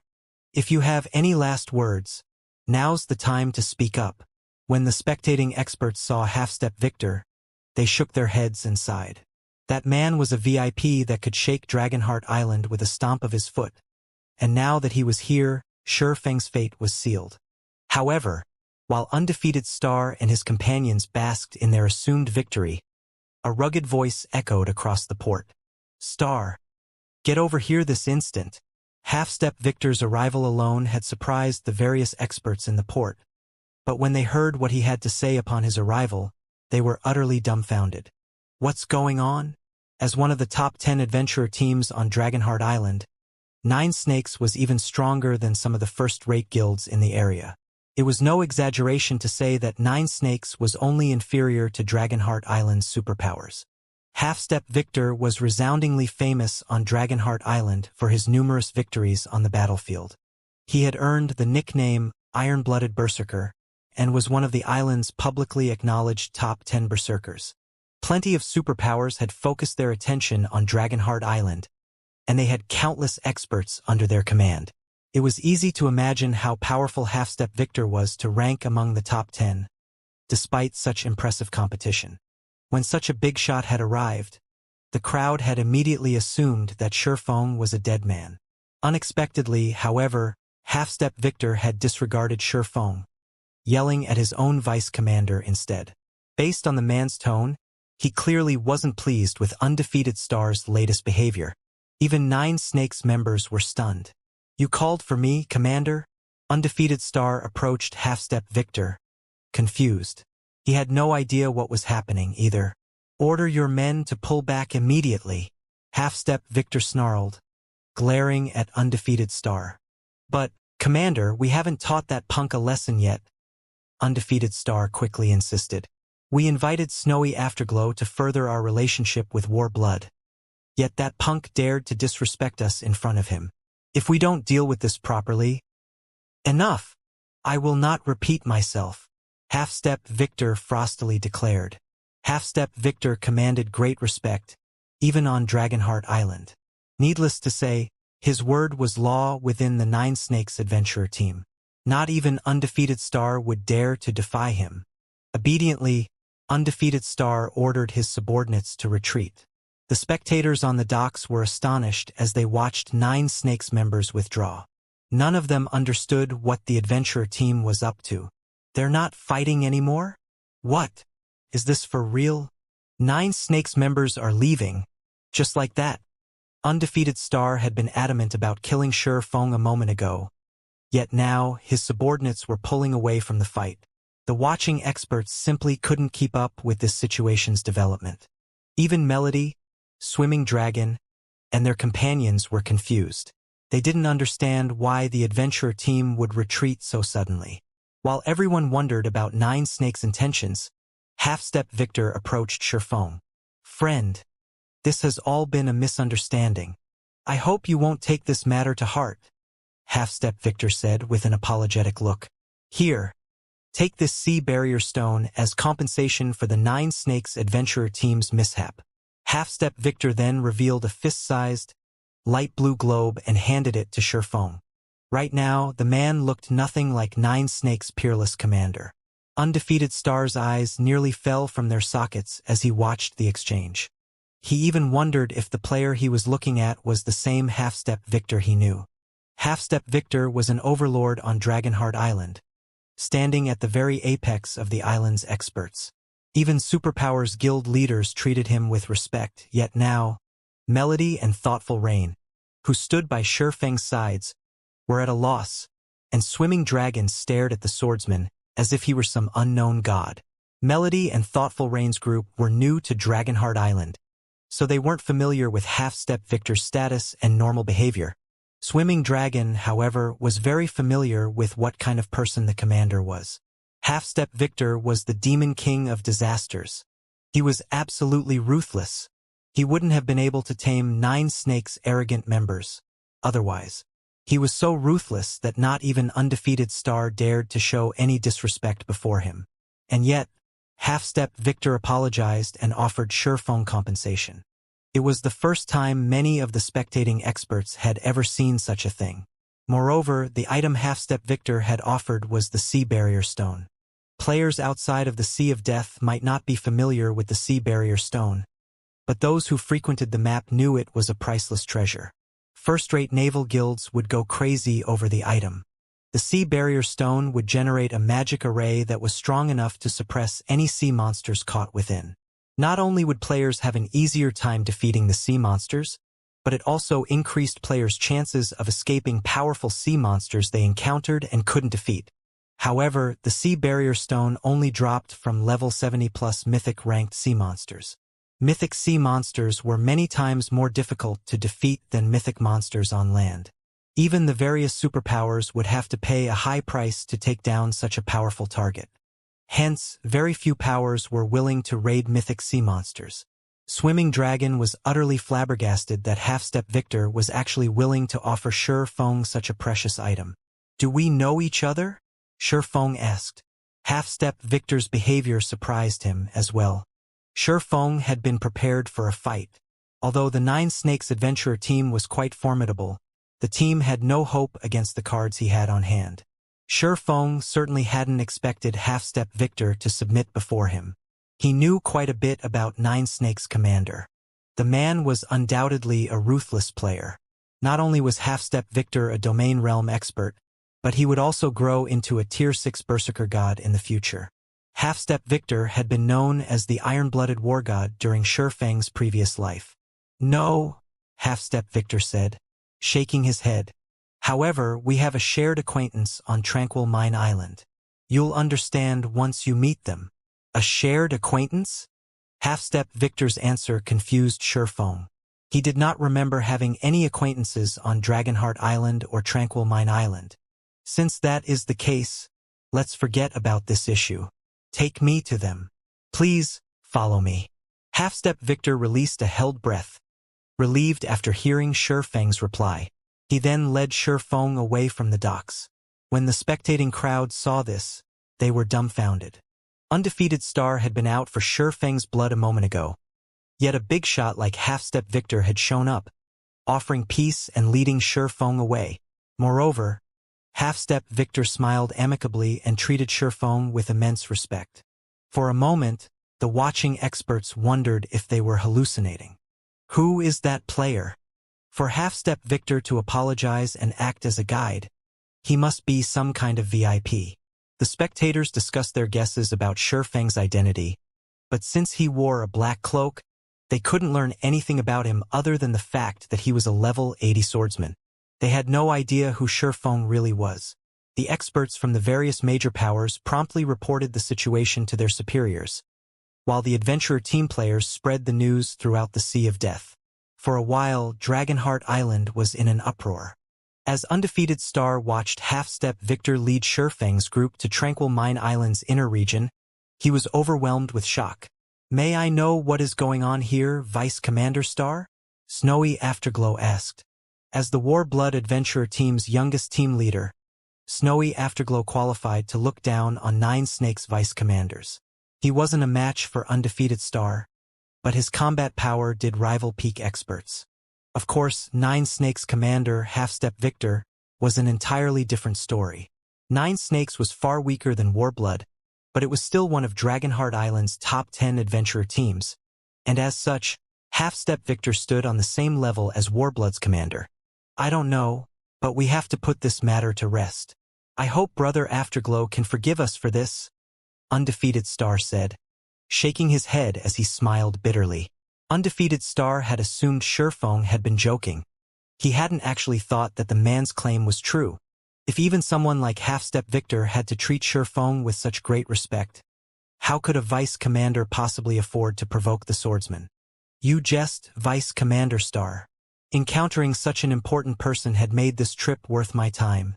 If you have any last words, now's the time to speak up. When the spectating experts saw Half-Step Victor, they shook their heads and sighed. That man was a VIP that could shake Dragonheart Island with a stomp of his foot, and now that he was here, Feng's fate was sealed. However, while Undefeated Star and his companions basked in their assumed victory, a rugged voice echoed across the port. Star, get over here this instant. Half-Step Victor's arrival alone had surprised the various experts in the port, but when they heard what he had to say upon his arrival, they were utterly dumbfounded. What's going on? As one of the top 10 adventurer teams on Dragonheart Island, 9 Snakes was even stronger than some of the first-rate guilds in the area. It was no exaggeration to say that 9 Snakes was only inferior to Dragonheart Island's superpowers. Half-Step Victor was resoundingly famous on Dragonheart Island for his numerous victories on the battlefield. He had earned the nickname Iron-Blooded Berserker and was one of the island's publicly acknowledged top 10 berserkers. Plenty of superpowers had focused their attention on Dragonheart Island, and they had countless experts under their command. It was easy to imagine how powerful Half-Step Victor was to rank among the top 10, despite such impressive competition. When such a big shot had arrived, the crowd had immediately assumed that Feng was a dead man. Unexpectedly, however, Half-Step Victor had disregarded Feng, yelling at his own vice commander instead. Based on the man's tone, he clearly wasn't pleased with Undefeated Star's latest behavior. Even 9 Snakes members were stunned. You called for me, Commander? Undefeated Star approached Half-Step Victor, confused. He had no idea what was happening either. "Order your men to pull back immediately," Half-Step Victor snarled, glaring at Undefeated Star. "But, Commander, we haven't taught that punk a lesson yet," Undefeated Star quickly insisted. "We invited Snowy Afterglow to further our relationship with Warblood. Yet that punk dared to disrespect us in front of him. If we don't deal with this properly—" "Enough! I will not repeat myself," Half-Step Victor frostily declared. Half-Step Victor commanded great respect, even on Dragonheart Island. Needless to say, his word was law within the Nine Snakes adventurer team. Not even Undefeated Star would dare to defy him. Obediently, Undefeated Star ordered his subordinates to retreat. The spectators on the docks were astonished as they watched Nine Snakes members withdraw. None of them understood what the adventurer team was up to. "They're not fighting anymore? What? Is this for real? Nine Snakes members are leaving. Just like that." Undefeated Star had been adamant about killing Shi Feng a moment ago. Yet now, his subordinates were pulling away from the fight. The watching experts simply couldn't keep up with this situation's development. Even Melody, Swimming Dragon, and their companions were confused. They didn't understand why the adventurer team would retreat so suddenly. While everyone wondered about Nine Snakes' intentions, Half-Step Victor approached Shi Feng. "Friend, this has all been a misunderstanding. I hope you won't take this matter to heart," Half-Step Victor said with an apologetic look. "Here, take this sea barrier stone as compensation for the Nine Snakes adventurer team's mishap." Half-Step Victor then revealed a fist-sized, light blue globe and handed it to Shi Feng. Right now, the man looked nothing like Nine Snakes' peerless commander. Undefeated Star's eyes nearly fell from their sockets as he watched the exchange. He even wondered if the player he was looking at was the same Half-Step Victor he knew. Half-Step Victor was an overlord on Dragonheart Island, standing at the very apex of the island's experts. Even Superpowers Guild leaders treated him with respect, yet now, Melody and Thoughtful Rain, who stood by Shi Feng's sides, were at a loss, and Swimming Dragon stared at the Swordsman as if he were some unknown god. Melody and Thoughtful Rain's group were new to Dragonheart Island, so they weren't familiar with Half-Step Victor's status and normal behavior. Swimming Dragon, however, was very familiar with what kind of person the commander was. Half-Step Victor was the Demon King of disasters. He was absolutely ruthless. He wouldn't have been able to tame Nine Snakes' arrogant members. Otherwise, he was so ruthless that not even Undefeated Star dared to show any disrespect before him. And yet, Half-Step Victor apologized and offered Shi Feng compensation. It was the first time many of the spectating experts had ever seen such a thing. Moreover, the item Half-Step Victor had offered was the Sea Barrier Stone. Players outside of the Sea of Death might not be familiar with the Sea Barrier Stone, but those who frequented the map knew it was a priceless treasure. First-rate naval guilds would go crazy over the item. The Sea Barrier Stone would generate a magic array that was strong enough to suppress any sea monsters caught within. Not only would players have an easier time defeating the sea monsters, but it also increased players' chances of escaping powerful sea monsters they encountered and couldn't defeat. However, the Sea Barrier Stone only dropped from level 70+ mythic ranked sea monsters. Mythic sea monsters were many times more difficult to defeat than mythic monsters on land. Even the various superpowers would have to pay a high price to take down such a powerful target. Hence, very few powers were willing to raid mythic sea monsters. Swimming Dragon was utterly flabbergasted that Half-Step Victor was actually willing to offer Shi Feng such a precious item. "Do we know each other?" Shi Feng asked. Half-Step Victor's behavior surprised him as well. Shi Feng had been prepared for a fight. Although the Nine Snakes adventurer team was quite formidable, the team had no hope against the cards he had on hand. Shi Feng certainly hadn't expected Half-Step Victor to submit before him. He knew quite a bit about Nine Snakes' commander. The man was undoubtedly a ruthless player. Not only was Half-Step Victor a domain realm expert, but he would also grow into a Tier 6 Berserker god in the future. Half-Step Victor had been known as the Iron-Blooded War God during Shi Feng's previous life. "No," Half-Step Victor said, shaking his head. "However, we have a shared acquaintance on Tranquil Mine Island. You'll understand once you meet them." A shared acquaintance? Half-Step Victor's answer confused Sherfong. He did not remember having any acquaintances on Dragonheart Island or Tranquil Mine Island. Since that is the case, let's forget about this issue. Take me to them. Please, follow me. Half-Step Victor released a held breath, relieved after hearing Sherfeng's reply. He then led Sherfeng away from the docks. When the spectating crowd saw this, they were dumbfounded. Undefeated Star had been out for Sherfeng's blood a moment ago. Yet a big shot like Half-Step Victor had shown up, offering peace and leading Sherfeng away. Moreover, Half-Step Victor smiled amicably and treated Sherfeng with immense respect. For a moment, the watching experts wondered if they were hallucinating. Who is that player? For Half-Step Victor to apologize and act as a guide, he must be some kind of VIP. The spectators discussed their guesses about Sherfeng's identity, but since he wore a black cloak, they couldn't learn anything about him other than the fact that he was a level 80 swordsman. They had no idea who Sherfeng really was. The experts from the various major powers promptly reported the situation to their superiors, while the adventurer team players spread the news throughout the Sea of Death. For a while, Dragonheart Island was in an uproar. As Undefeated Star watched Half-Step Victor lead Sherfeng's group to Tranquil Mine Island's inner region, he was overwhelmed with shock. "May I know what is going on here, Vice Commander Star?" Snowy Afterglow asked. As the Warblood Adventurer team's youngest team leader, Snowy Afterglow qualified to look down on Nine Snakes vice commanders. He wasn't a match for Undefeated Star, but his combat power did rival peak experts. Of course, Nine Snakes commander Half-Step Victor was an entirely different story. Nine Snakes was far weaker than Warblood, but it was still one of Dragonheart Island's top 10 adventurer teams, and as such, Half-Step Victor stood on the same level as Warblood's commander. "I don't know, but we have to put this matter to rest. I hope Brother Afterglow can forgive us for this," Undefeated Star said, shaking his head as he smiled bitterly. Undefeated Star had assumed Sherfeng had been joking. He hadn't actually thought that the man's claim was true. If even someone like Half-Step Victor had to treat Sherfeng with such great respect, how could a vice commander possibly afford to provoke the swordsman? "You jest, Vice Commander Star. Encountering such an important person had made this trip worth my time,"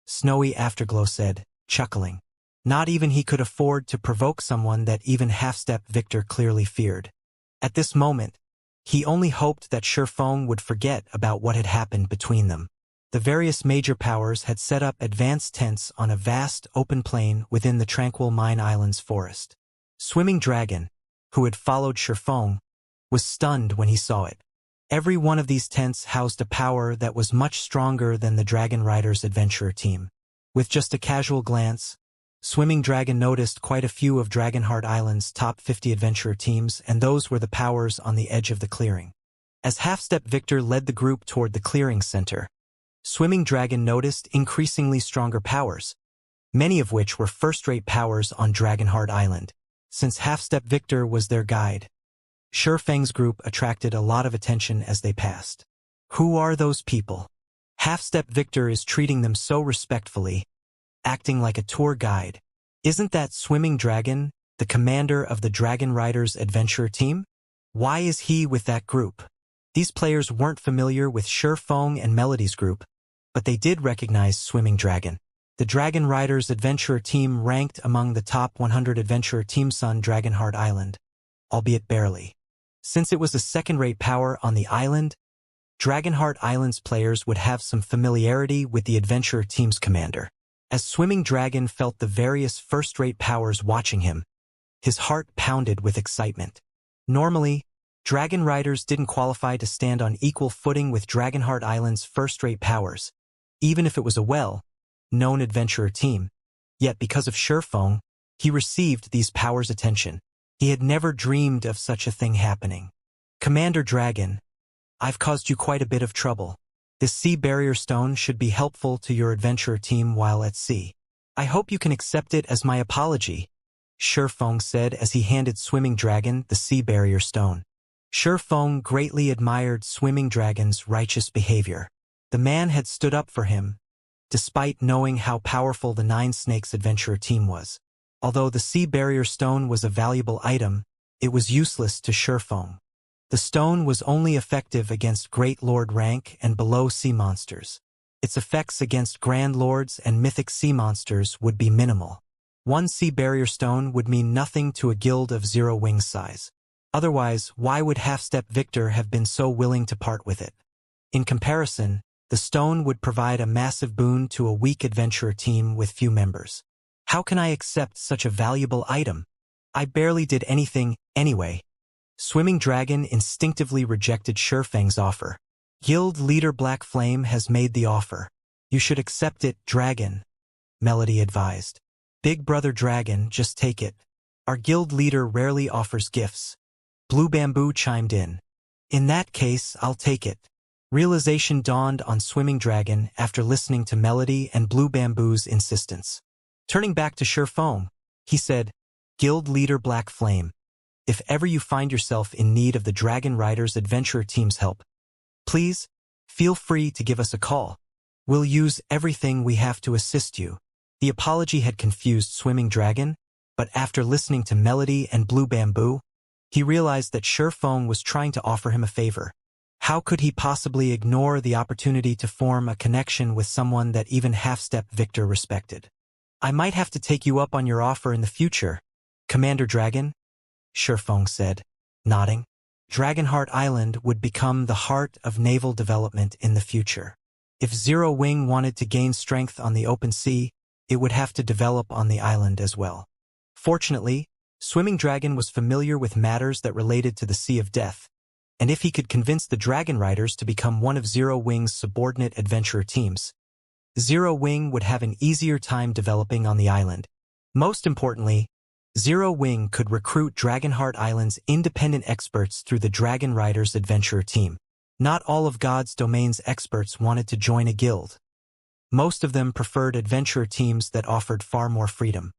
Snowy Afterglow said, chuckling. Not even he could afford to provoke someone that even Half-Step Victor clearly feared. At this moment, he only hoped that Sherfeng would forget about what had happened between them. The various major powers had set up advanced tents on a vast open plain within the Tranquil Mine Island's forest. Swimming Dragon, who had followed Sherfeng, was stunned when he saw it. Every one of these tents housed a power that was much stronger than the Dragon Riders adventurer team. With just a casual glance, Swimming Dragon noticed quite a few of Dragonheart Island's top 50 adventurer teams, and those were the powers on the edge of the clearing. As Half-Step Victor led the group toward the clearing center, Swimming Dragon noticed increasingly stronger powers, many of which were first-rate powers on Dragonheart Island. Since Half-Step Victor was their guide, Sherfeng's group attracted a lot of attention as they passed. Who are those people? Half-Step Victor is treating them so respectfully, acting like a tour guide. Isn't that Swimming Dragon, the commander of the Dragon Riders adventurer team? Why is he with that group? These players weren't familiar with Sherfeng and Melody's group, but they did recognize Swimming Dragon. The Dragon Riders adventurer team ranked among the top 100 adventurer teams on Dragonheart Island, albeit barely. Since it was a second-rate power on the island, Dragonheart Island's players would have some familiarity with the adventurer team's commander. As Swimming Dragon felt the various first-rate powers watching him, his heart pounded with excitement. Normally, Dragon Riders didn't qualify to stand on equal footing with Dragonheart Island's first-rate powers, even if it was a well-known adventurer team. Yet because of Sherfeng, he received these powers' attention. He had never dreamed of such a thing happening. "Commander Dragon, I've caused you quite a bit of trouble. This sea barrier stone should be helpful to your adventurer team while at sea. I hope you can accept it as my apology," Sherfeng said as he handed Swimming Dragon the sea barrier stone. Sherfeng greatly admired Swimming Dragon's righteous behavior. The man had stood up for him, despite knowing how powerful the Nine Snakes adventurer team was. Although the sea barrier stone was a valuable item, it was useless to Shurfeng. The stone was only effective against Great Lord rank and below sea monsters. Its effects against Grand Lords and mythic sea monsters would be minimal. One sea barrier stone would mean nothing to a guild of 0 wing size. Otherwise, why would Half-Step Victor have been so willing to part with it? In comparison, the stone would provide a massive boon to a weak adventurer team with few members. How can I accept such a valuable item? I barely did anything, anyway. Swimming Dragon instinctively rejected Shurfeng's offer. Guild leader Black Flame has made the offer. You should accept it, Dragon, Melody advised. Big brother Dragon, just take it. Our guild leader rarely offers gifts. Blue Bamboo chimed in. In that case, I'll take it. Realization dawned on Swimming Dragon after listening to Melody and Blue Bamboo's insistence. Turning back to Shurfeng, he said, Guild leader Black Flame, if ever you find yourself in need of the Dragon Riders Adventurer team's help, please, feel free to give us a call. We'll use everything we have to assist you. The apology had confused Swimming Dragon, but after listening to Melody and Blue Bamboo, he realized that Shurfeng was trying to offer him a favor. How could he possibly ignore the opportunity to form a connection with someone that even Half-Step Victor respected? I might have to take you up on your offer in the future, Commander Dragon, Shurfeng said, nodding. Dragonheart Island would become the heart of naval development in the future. If Zero Wing wanted to gain strength on the open sea, it would have to develop on the island as well. Fortunately, Swimming Dragon was familiar with matters that related to the Sea of Death, and if he could convince the Dragon Riders to become one of Zero Wing's subordinate adventurer teams, Zero Wing would have an easier time developing on the island. Most importantly, Zero Wing could recruit Dragonheart Island's independent experts through the Dragon Riders Adventurer team. Not all of God's Domain's experts wanted to join a guild. Most of them preferred adventurer teams that offered far more freedom.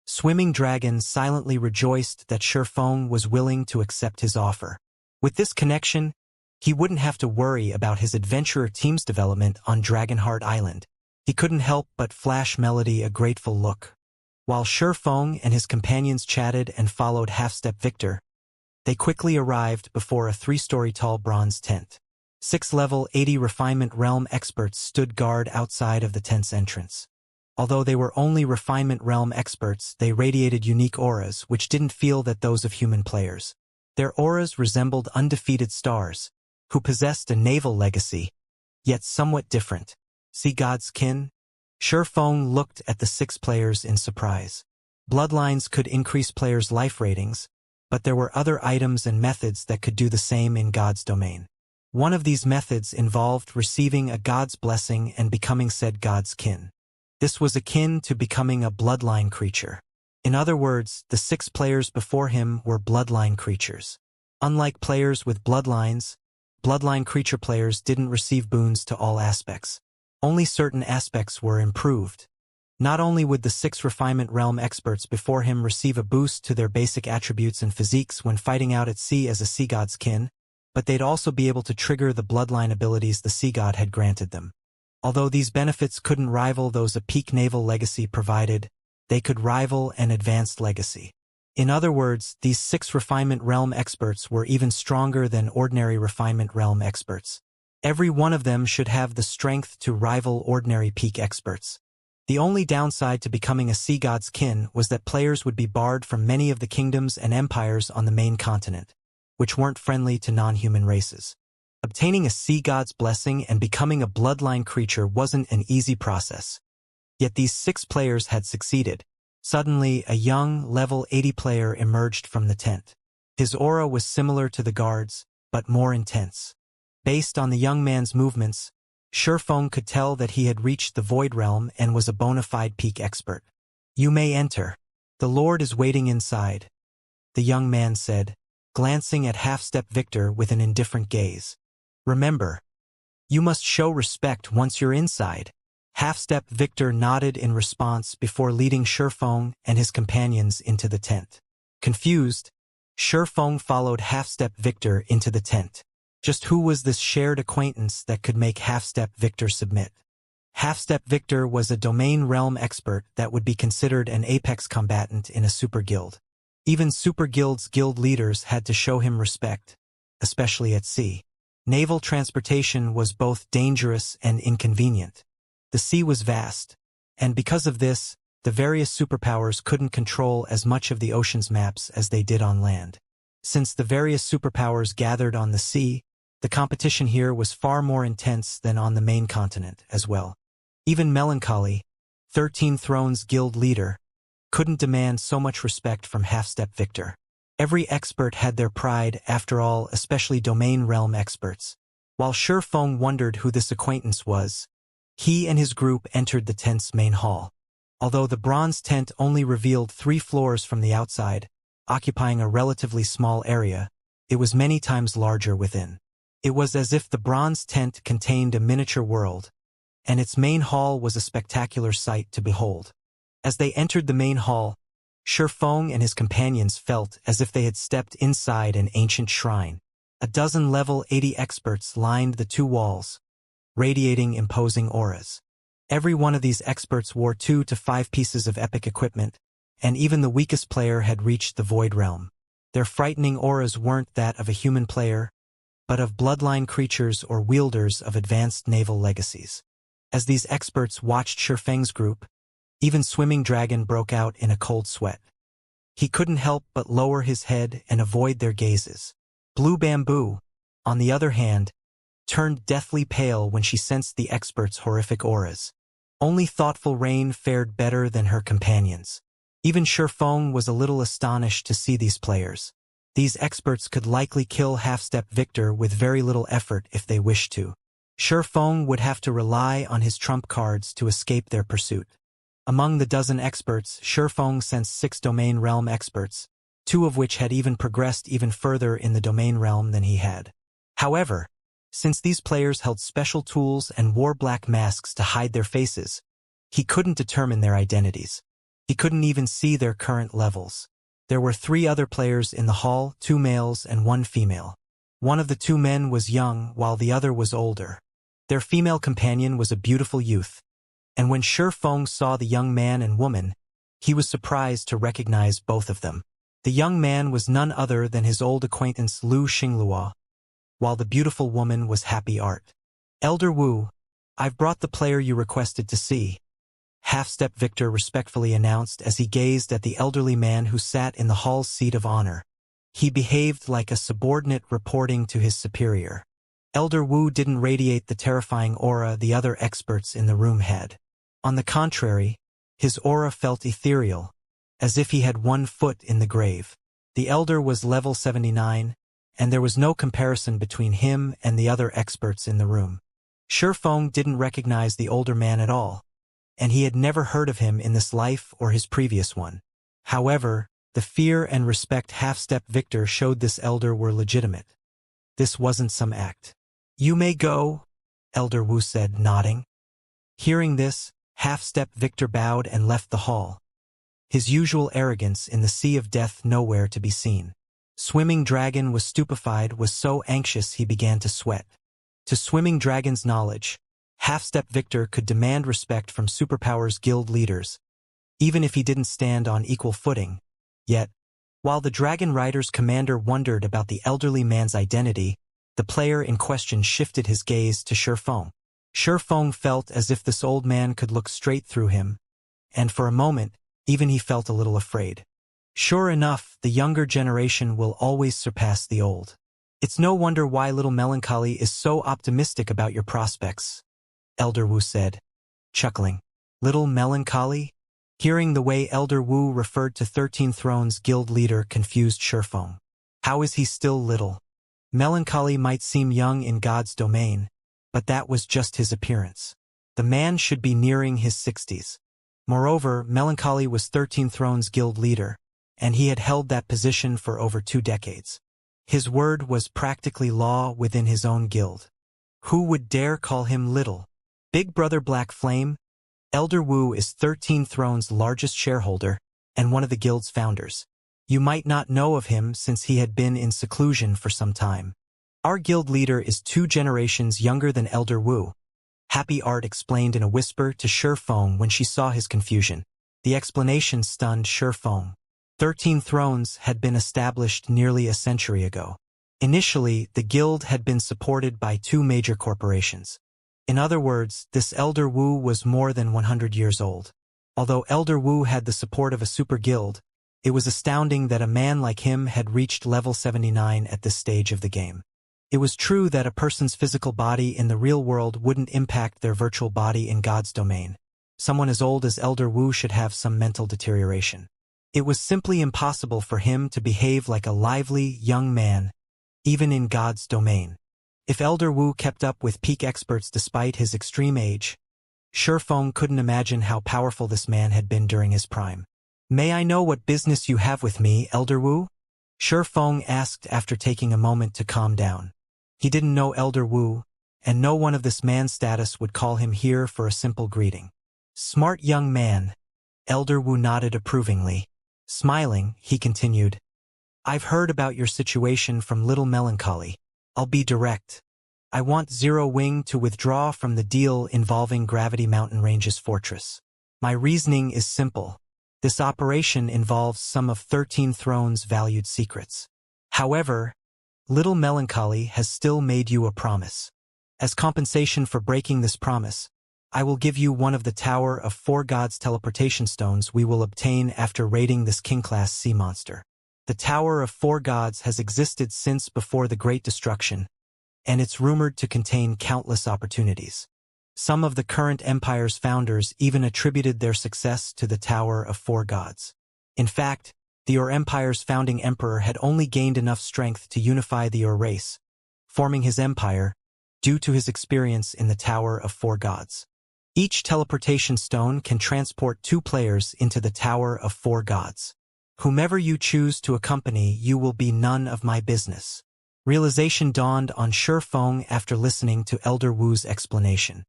Swimming Dragon silently rejoiced that Shurfeng was willing to accept his offer. With this connection, he wouldn't have to worry about his adventurer team's development on Dragonheart Island. He couldn't help but flash Melody a grateful look. While Shurfeng and his companions chatted and followed Half-Step Victor, they quickly arrived before a 3-story tall bronze tent. 6-level 80 Refinement Realm experts stood guard outside of the tent's entrance. Although they were only Refinement Realm experts, they radiated unique auras which didn't feel that those of human players. Their auras resembled undefeated stars, who possessed a naval legacy, yet somewhat different. See God's kin? Shurfeng looked at the 6 players in surprise. Bloodlines could increase players' life ratings, but there were other items and methods that could do the same in God's domain. One of these methods involved receiving a God's blessing and becoming said God's kin. This was akin to becoming a bloodline creature. In other words, the 6 players before him were bloodline creatures. Unlike players with bloodlines, bloodline creature players didn't receive boons to all aspects. Only certain aspects were improved. Not only would the 6 Refinement Realm experts before him receive a boost to their basic attributes and physiques when fighting out at sea as a sea god's kin, but they'd also be able to trigger the bloodline abilities the sea god had granted them. Although these benefits couldn't rival those a peak naval legacy provided, they could rival an advanced legacy. In other words, these 6 Refinement Realm experts were even stronger than ordinary Refinement Realm experts. Every one of them should have the strength to rival ordinary peak experts. The only downside to becoming a sea god's kin was that players would be barred from many of the kingdoms and empires on the main continent, which weren't friendly to non-human races. Obtaining a sea god's blessing and becoming a bloodline creature wasn't an easy process. Yet these 6 players had succeeded. Suddenly, a young, level 80 player emerged from the tent. His aura was similar to the guards, but more intense. Based on the young man's movements, Shurfeng could tell that he had reached the Void Realm and was a bona fide peak expert. You may enter. The Lord is waiting inside, the young man said, glancing at Half-Step Victor with an indifferent gaze. Remember, you must show respect once you're inside. Half-Step Victor nodded in response before leading Shurfeng and his companions into the tent. Confused, Shurfeng followed Half-Step Victor into the tent. Just who was this shared acquaintance that could make Half-Step Victor submit? Half-Step Victor was a domain realm expert that would be considered an apex combatant in a super guild. Even super guilds' guild leaders had to show him respect, especially at sea. Naval transportation was both dangerous and inconvenient. The sea was vast, and because of this, the various superpowers couldn't control as much of the ocean's maps as they did on land. Since the various superpowers gathered on the sea, the competition here was far more intense than on the main continent as well. Even Melancholy, 13 Thrones guild leader, couldn't demand so much respect from Half-Step Victor. Every expert had their pride, after all, especially domain realm experts. While Shi Feng wondered who this acquaintance was, he and his group entered the tent's main hall. Although the bronze tent only revealed 3 floors from the outside, occupying a relatively small area, it was many times larger within. It was as if the bronze tent contained a miniature world, and its main hall was a spectacular sight to behold. As they entered the main hall, Shi Feng and his companions felt as if they had stepped inside an ancient shrine. A dozen level 80 experts lined the 2 walls, radiating imposing auras. Every one of these experts wore 2 to 5 pieces of epic equipment, and even the weakest player had reached the Void Realm. Their frightening auras weren't that of a human player, but of bloodline creatures or wielders of advanced naval legacies. As these experts watched Shi Feng's group, even Swimming Dragon broke out in a cold sweat. He couldn't help but lower his head and avoid their gazes. Blue Bamboo, on the other hand, turned deathly pale when she sensed the experts' horrific auras. Only Thoughtful Rain fared better than her companions. Even Shi Feng was a little astonished to see these players. These experts could likely kill Half-Step Victor with very little effort if they wished to. Shi Feng would have to rely on his trump cards to escape their pursuit. Among the dozen experts, Shi Feng sensed 6 domain realm experts, 2 of which had even progressed even further in the domain realm than he had. However, since these players held special tools and wore black masks to hide their faces, he couldn't determine their identities. He couldn't even see their current levels. There were 3 other players in the hall, 2 males and 1 female. One of the 2 men was young, while the other was older. Their female companion was a beautiful youth, and when Shi Feng saw the young man and woman, he was surprised to recognize both of them. The young man was none other than his old acquaintance Lu Xingluo, while the beautiful woman was Happy Art. Elder Wu, I've brought the player you requested to see, Half-Step Victor respectfully announced as he gazed at the elderly man who sat in the hall's seat of honor. He behaved like a subordinate reporting to his superior. Elder Wu didn't radiate the terrifying aura the other experts in the room had. On the contrary, his aura felt ethereal, as if he had 1 foot in the grave. The elder was level 79, and there was no comparison between him and the other experts in the room. Shi Feng didn't recognize the older man at all, and he had never heard of him in this life or his previous one. However, the fear and respect Half-Step Victor showed this elder were legitimate. This wasn't some act. "You may go," Elder Wu said, nodding. Hearing this, Half-Step Victor bowed and left the hall, his usual arrogance in the sea of death nowhere to be seen. Swimming Dragon was stupefied, was so anxious he began to sweat. To Swimming Dragon's knowledge, Half-Step Victor could demand respect from Superpowers Guild leaders, even if he didn't stand on equal footing. Yet, while the Dragon Rider's commander wondered about the elderly man's identity, the player in question shifted his gaze to Shi Feng. Shi Feng felt as if this old man could look straight through him, and for a moment, even he felt a little afraid. Sure enough, the younger generation will always surpass the old. It's no wonder why Little Melancholy is so optimistic about your prospects, Elder Wu said, chuckling. Little Melancholy? Hearing the way Elder Wu referred to 13 Thrones guild leader confused Shi Feng. How is he still little? Melancholy might seem young in God's domain, but that was just his appearance. The man should be nearing his 60s. Moreover, Melancholy was 13 Thrones guild leader, and he had held that position for over 2 decades. His word was practically law within his own guild. Who would dare call him little? Big Brother Black Flame? Elder Wu is 13 Thrones' largest shareholder and one of the guild's founders. You might not know of him since he had been in seclusion for some time. Our guild leader is 2 generations younger than Elder Wu, Happy Art explained in a whisper to Shi Feng when she saw his confusion. The explanation stunned Shi Feng. 13 thrones had been established nearly a century ago. Initially, the guild had been supported by 2 major corporations. In other words, this Elder Wu was more than 100 years old. Although Elder Wu had the support of a super guild, it was astounding that a man like him had reached level 79 at this stage of the game. It was true that a person's physical body in the real world wouldn't impact their virtual body in God's domain. Someone as old as Elder Wu should have some mental deterioration. It was simply impossible for him to behave like a lively, young man, even in God's domain. If Elder Wu kept up with peak experts despite his extreme age, Shi Feng couldn't imagine how powerful this man had been during his prime. "May I know what business you have with me, Elder Wu?" Shi Feng asked after taking a moment to calm down. He didn't know Elder Wu, and no one of this man's status would call him here for a simple greeting. "Smart young man." Elder Wu nodded approvingly. Smiling, he continued, "I've heard about your situation from Little Melancholy. I'll be direct. I want Zero Wing to withdraw from the deal involving Gravity Mountain Range's fortress. My reasoning is simple. This operation involves some of 13 Thrones' valued secrets. However, Little Melancholy has still made you a promise. As compensation for breaking this promise, I will give you one of the Tower of 4 Gods teleportation stones we will obtain after raiding this king-class sea monster. The Tower of 4 Gods has existed since before the Great Destruction, and it's rumored to contain countless opportunities. Some of the current Empire's founders even attributed their success to the Tower of 4 Gods. In fact, the Ur Empire's founding emperor had only gained enough strength to unify the Ur race, forming his empire, due to his experience in the Tower of 4 Gods. Each teleportation stone can transport 2 players into the Tower of 4 Gods. Whomever you choose to accompany you will be none of my business. Realization dawned on Shi Feng after listening to Elder Wu's explanation.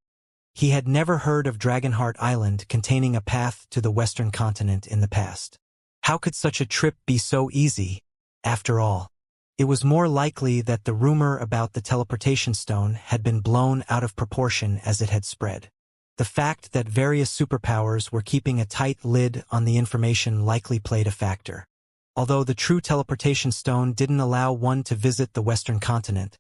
He had never heard of Dragonheart Island containing a path to the Western continent in the past. How could such a trip be so easy? After all, it was more likely that the rumor about the teleportation stone had been blown out of proportion as it had spread. The fact that various superpowers were keeping a tight lid on the information likely played a factor. Although the true teleportation stone didn't allow one to visit the Western continent,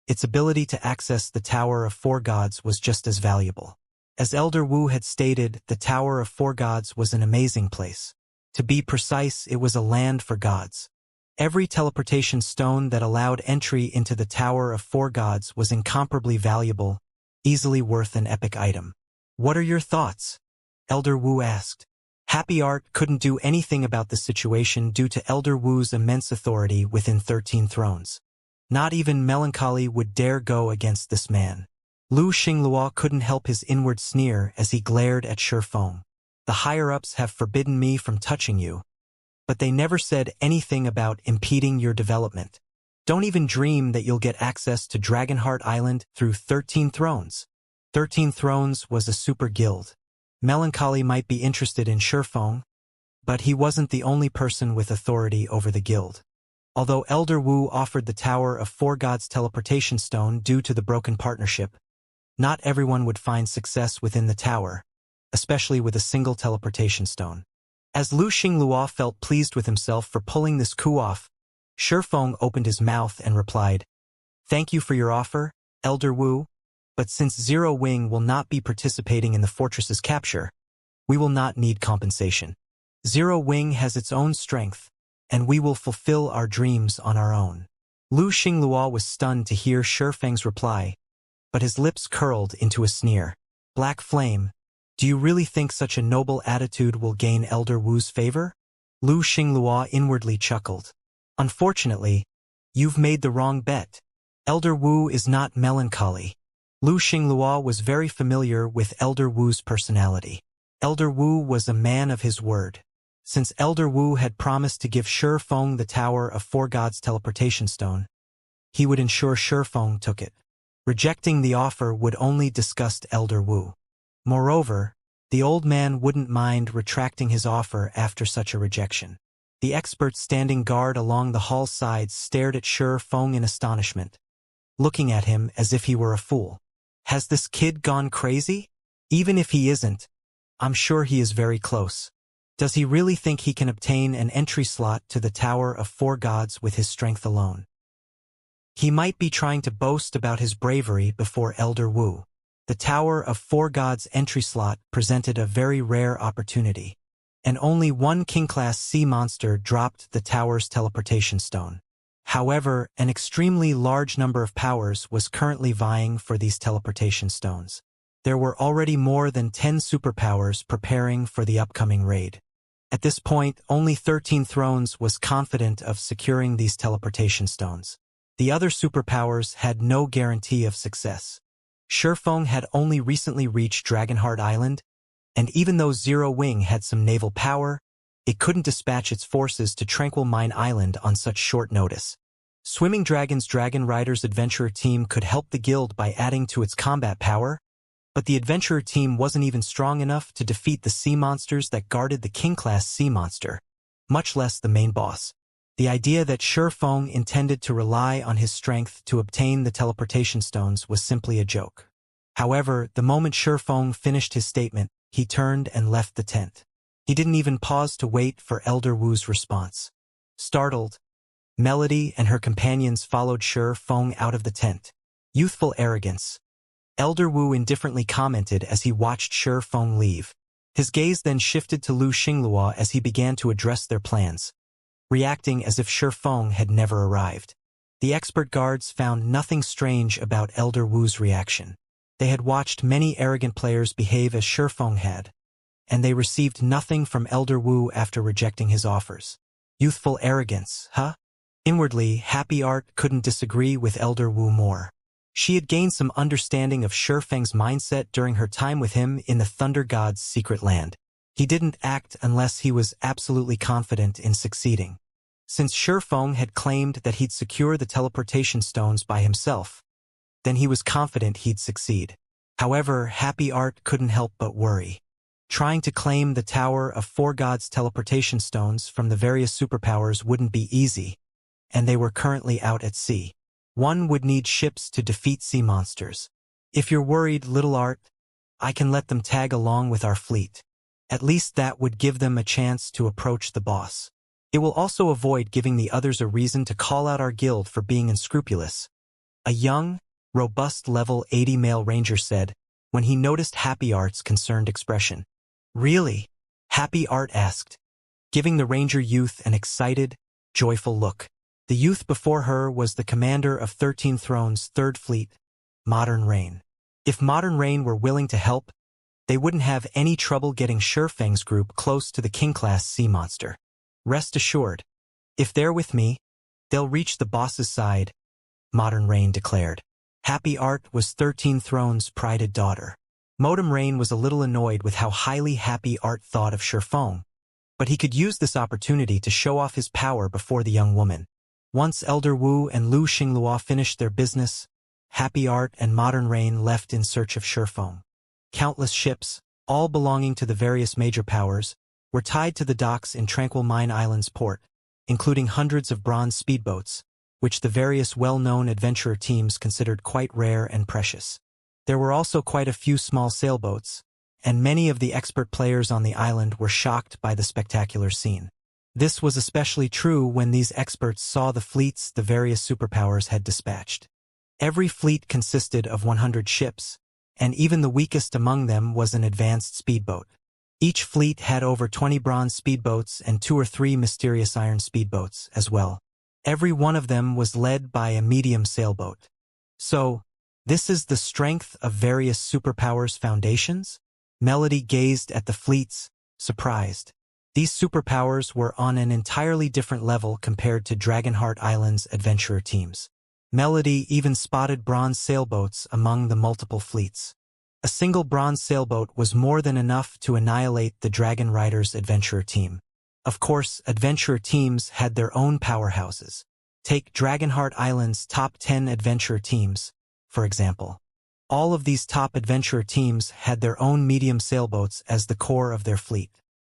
its ability to access the Tower of 4 Gods was just as valuable. As Elder Wu had stated, the Tower of 4 Gods was an amazing place. To be precise, it was a land for gods. Every teleportation stone that allowed entry into the Tower of 4 Gods was incomparably valuable, easily worth an epic item. "What are your thoughts?" Elder Wu asked. Happy Art couldn't do anything about the situation due to Elder Wu's immense authority within 13 Thrones. Not even Melancholy would dare go against this man. Lu Xinglua couldn't help his inward sneer as he glared at Shi Feng. "The higher-ups have forbidden me from touching you, but they never said anything about impeding your development. Don't even dream that you'll get access to Dragonheart Island through 13 Thrones. 13 Thrones was a super guild. Melancholy might be interested in Shi Feng, but he wasn't the only person with authority over the guild. Although Elder Wu offered the Tower of 4 Gods teleportation stone due to the broken partnership, not everyone would find success within the tower, especially with a single teleportation stone. As Lu Xinglua felt pleased with himself for pulling this coup off, Shi Feng opened his mouth and replied, "Thank you for your offer, Elder Wu, but since Zero Wing will not be participating in the fortress's capture, we will not need compensation. Zero Wing has its own strength, and we will fulfill our dreams on our own." Lu Xinglua was stunned to hear Shi Feng's reply, but his lips curled into a sneer. "Black Flame, do you really think such a noble attitude will gain Elder Wu's favor?" Lu Xinglua inwardly chuckled. "Unfortunately, you've made the wrong bet. Elder Wu is not Melancholy." Lu Xinglua was very familiar with Elder Wu's personality. Elder Wu was a man of his word. Since Elder Wu had promised to give Shi Feng the Tower of 4 Gods teleportation stone, he would ensure Shi Feng took it. Rejecting the offer would only disgust Elder Wu. Moreover, the old man wouldn't mind retracting his offer after such a rejection. The experts standing guard along the hall's sides stared at Shi Feng in astonishment, looking at him as if he were a fool. Has this kid gone crazy? Even if he isn't, I'm sure he is very close. Does he really think he can obtain an entry slot to the Tower of Four Gods with his strength alone? He might be trying to boast about his bravery before Elder Wu. The Tower of Four Gods entry slot presented a very rare opportunity, and only one King-class sea monster dropped the tower's teleportation stone. However, an extremely large number of powers was currently vying for these teleportation stones. There were already more than 10 superpowers preparing for the upcoming raid. At this point, only 13 Thrones was confident of securing these teleportation stones. The other superpowers had no guarantee of success. Shifeng had only recently reached Dragonheart Island, and even though Zero Wing had some naval power, it couldn't dispatch its forces to Tranquil Mine Island on such short notice. Swimming Dragon's Dragon Riders Adventurer team could help the guild by adding to its combat power, but the Adventurer team wasn't even strong enough to defeat the sea monsters that guarded the King-class sea monster, much less the main boss. The idea that Shifeng intended to rely on his strength to obtain the teleportation stones was simply a joke. However, the moment Shifeng finished his statement, he turned and left the tent. He didn't even pause to wait for Elder Wu's response. Startled, Melody and her companions followed Shifeng out of the tent. Youthful arrogance. Elder Wu indifferently commented as he watched Shifeng leave. His gaze then shifted to Lu Xinglua as he began to address their plans, reacting as if Shifeng had never arrived. The expert guards found nothing strange about Elder Wu's reaction. They had watched many arrogant players behave as Shifeng had, and they received nothing from Elder Wu after rejecting his offers. Youthful arrogance, huh? Inwardly, Happy Art couldn't disagree with Elder Wu more. She had gained some understanding of Shifeng's mindset during her time with him in the Thunder God's secret land. He didn't act unless he was absolutely confident in succeeding. Since Shifeng had claimed that he'd secure the teleportation stones by himself, then he was confident he'd succeed. However, Happy Art couldn't help but worry. Trying to claim the Tower of Four Gods teleportation stones from the various superpowers wouldn't be easy, and they were currently out at sea. One would need ships to defeat sea monsters. If you're worried, Little Art, I can let them tag along with our fleet. At least that would give them a chance to approach the boss. It will also avoid giving the others a reason to call out our guild for being unscrupulous. A young, robust level 80 male ranger said, when he noticed Happy Art's concerned expression. Really? Happy Art asked, giving the ranger youth an excited, joyful look. The youth before her was the commander of 13 Thrones' Third Fleet, Modern Rain. If Modern Rain were willing to help, they wouldn't have any trouble getting Shifeng's group close to the King-class sea monster. Rest assured, if they're with me, they'll reach the boss's side, Modern Rain declared. Happy Art was 13 Thrones' prided daughter. Modem Rain was a little annoyed with how highly Happy Art thought of Shifeng, but he could use this opportunity to show off his power before the young woman. Once Elder Wu and Lu Xinglua finished their business, Happy Art and Modern Rain left in search of Shifeng. Countless ships, all belonging to the various major powers, were tied to the docks in Tranquil Mine Island's port, including hundreds of bronze speedboats, which the various well-known adventurer teams considered quite rare and precious. There were also quite a few small sailboats, and many of the expert players on the island were shocked by the spectacular scene. This was especially true when these experts saw the fleets the various superpowers had dispatched. Every fleet consisted of 100 ships, and even the weakest among them was an advanced speedboat. Each fleet had over 20 bronze speedboats and 2 or 3 mysterious iron speedboats as well. Every one of them was led by a medium sailboat. So, this is the strength of various superpowers' foundations? Melody gazed at the fleets, surprised. These superpowers were on an entirely different level compared to Dragonheart Island's adventurer teams. Melody even spotted bronze sailboats among the multiple fleets. A single bronze sailboat was more than enough to annihilate the Dragon Riders adventurer team. Of course, adventurer teams had their own powerhouses. Take Dragonheart Island's top 10 adventurer teams, for example. All of these top adventurer teams had their own medium sailboats as the core of their fleet.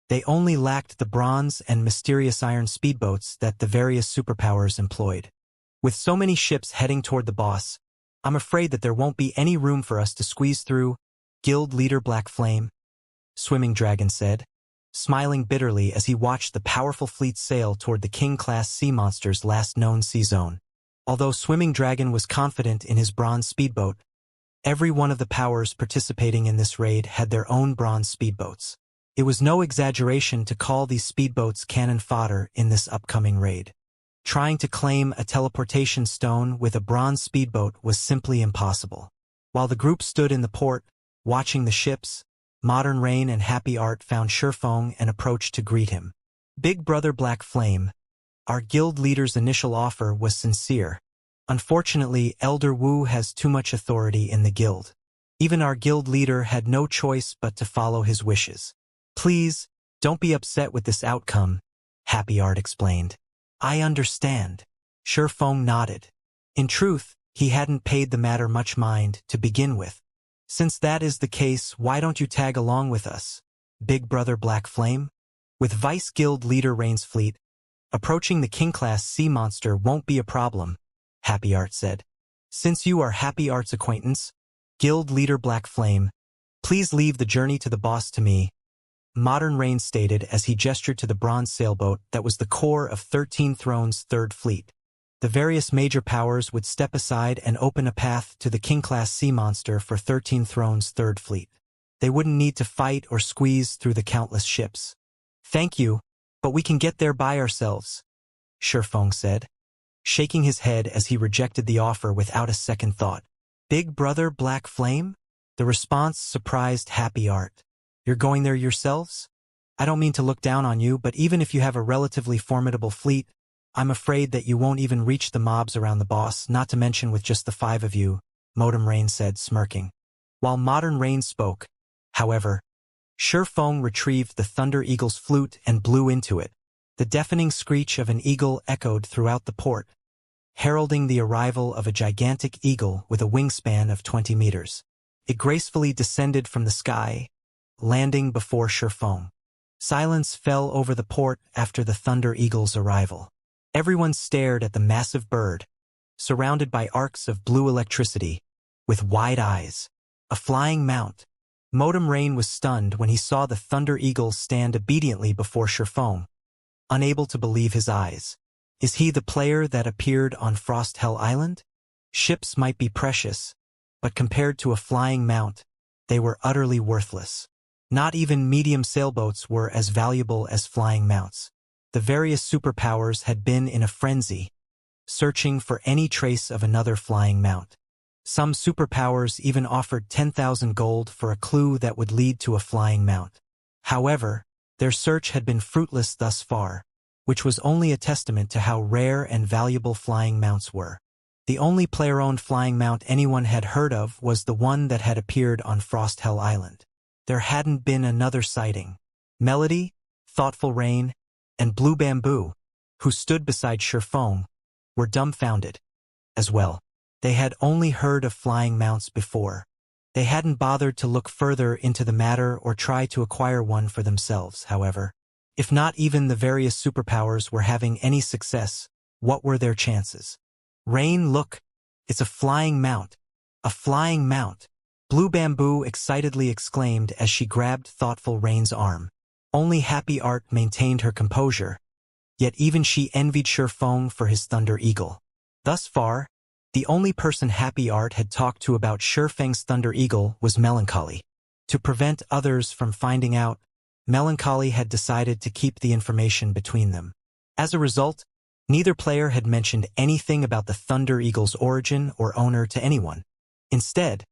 They only lacked the bronze and mysterious iron speedboats that the various superpowers employed. With so many ships heading toward the boss, I'm afraid that there won't be any room for us to squeeze through, Guild Leader Black Flame, Swimming Dragon said, smiling bitterly as he watched the powerful fleet sail toward the King-class sea monster's last known sea zone. Although Swimming Dragon was confident in his bronze speedboat, every one of the powers participating in this raid had their own bronze speedboats. It was no exaggeration to call these speedboats cannon fodder in this upcoming raid. Trying to claim a teleportation stone with a bronze speedboat was simply impossible. While the group stood in the port, watching the ships, Modern Rain and Happy Art found Shifeng and approached to greet him. Big Brother Black Flame, our guild leader's initial offer was sincere. Unfortunately, Elder Wu has too much authority in the guild. Even our guild leader had no choice but to follow his wishes. Please, don't be upset with this outcome, Happy Art explained. I understand. Shifeng nodded. In truth, he hadn't paid the matter much mind to begin with. Since that is the case, why don't you tag along with us, Big Brother Black Flame? With Vice Guild Leader Rain's fleet, approaching the King-class sea monster won't be a problem, Happy Art said. Since you are Happy Art's acquaintance, Guild Leader Black Flame, please leave the journey to the boss to me, Modern Rain stated as he gestured to the bronze sailboat that was the core of 13 Thrones' third fleet. The various major powers would step aside and open a path to the King-class sea monster for 13 Thrones' third fleet. They wouldn't need to fight or squeeze through the countless ships. Thank you, but we can get there by ourselves, Shifeng said, shaking his head as he rejected the offer without a second thought. Big Brother Black Flame? The response surprised Happy Art. You're going there yourselves? I don't mean to look down on you, but even if you have a relatively formidable fleet, I'm afraid that you won't even reach the mobs around the boss, not to mention with just the 5 of you, Modem Rain said, smirking. While Modern Rain spoke, however, Shifeng retrieved the Thunder Eagle's flute and blew into it. The deafening screech of an eagle echoed throughout the port, heralding the arrival of a gigantic eagle with a wingspan of 20 meters. It gracefully descended from the sky, landing before Shifeng. Silence fell over the port after the Thunder Eagle's arrival. Everyone stared at the massive bird, surrounded by arcs of blue electricity, with wide eyes. A flying mount. Modem Rain was stunned when he saw the Thunder Eagle stand obediently before Shifeng, unable to believe his eyes. Is he the player that appeared on Frost Hell Island? Ships might be precious, but compared to a flying mount, they were utterly worthless. Not even medium sailboats were as valuable as flying mounts. The various superpowers had been in a frenzy, searching for any trace of another flying mount. Some superpowers even offered 10,000 gold for a clue that would lead to a flying mount. However, their search had been fruitless thus far, which was only a testament to how rare and valuable flying mounts were. The only player-owned flying mount anyone had heard of was the one that had appeared on Frost Hell Island. There hadn't been another sighting. Melody, Thoughtful Rain, and Blue Bamboo, who stood beside Shifeng, were dumbfounded as well. They had only heard of flying mounts before. They hadn't bothered to look further into the matter or try to acquire one for themselves, however. If not even the various superpowers were having any success, what were their chances? Rain, look! It's a flying mount! A flying mount! Blue Bamboo excitedly exclaimed as she grabbed Thoughtful Rain's arm. Only Happy Art maintained her composure, yet even she envied Shifeng for his Thunder Eagle. Thus far, the only person Happy Art had talked to about Shifeng's Thunder Eagle was Melancholy. To prevent others from finding out, Melancholy had decided to keep the information between them. As a result, neither player had mentioned anything about the Thunder Eagle's origin or owner to anyone. Instead,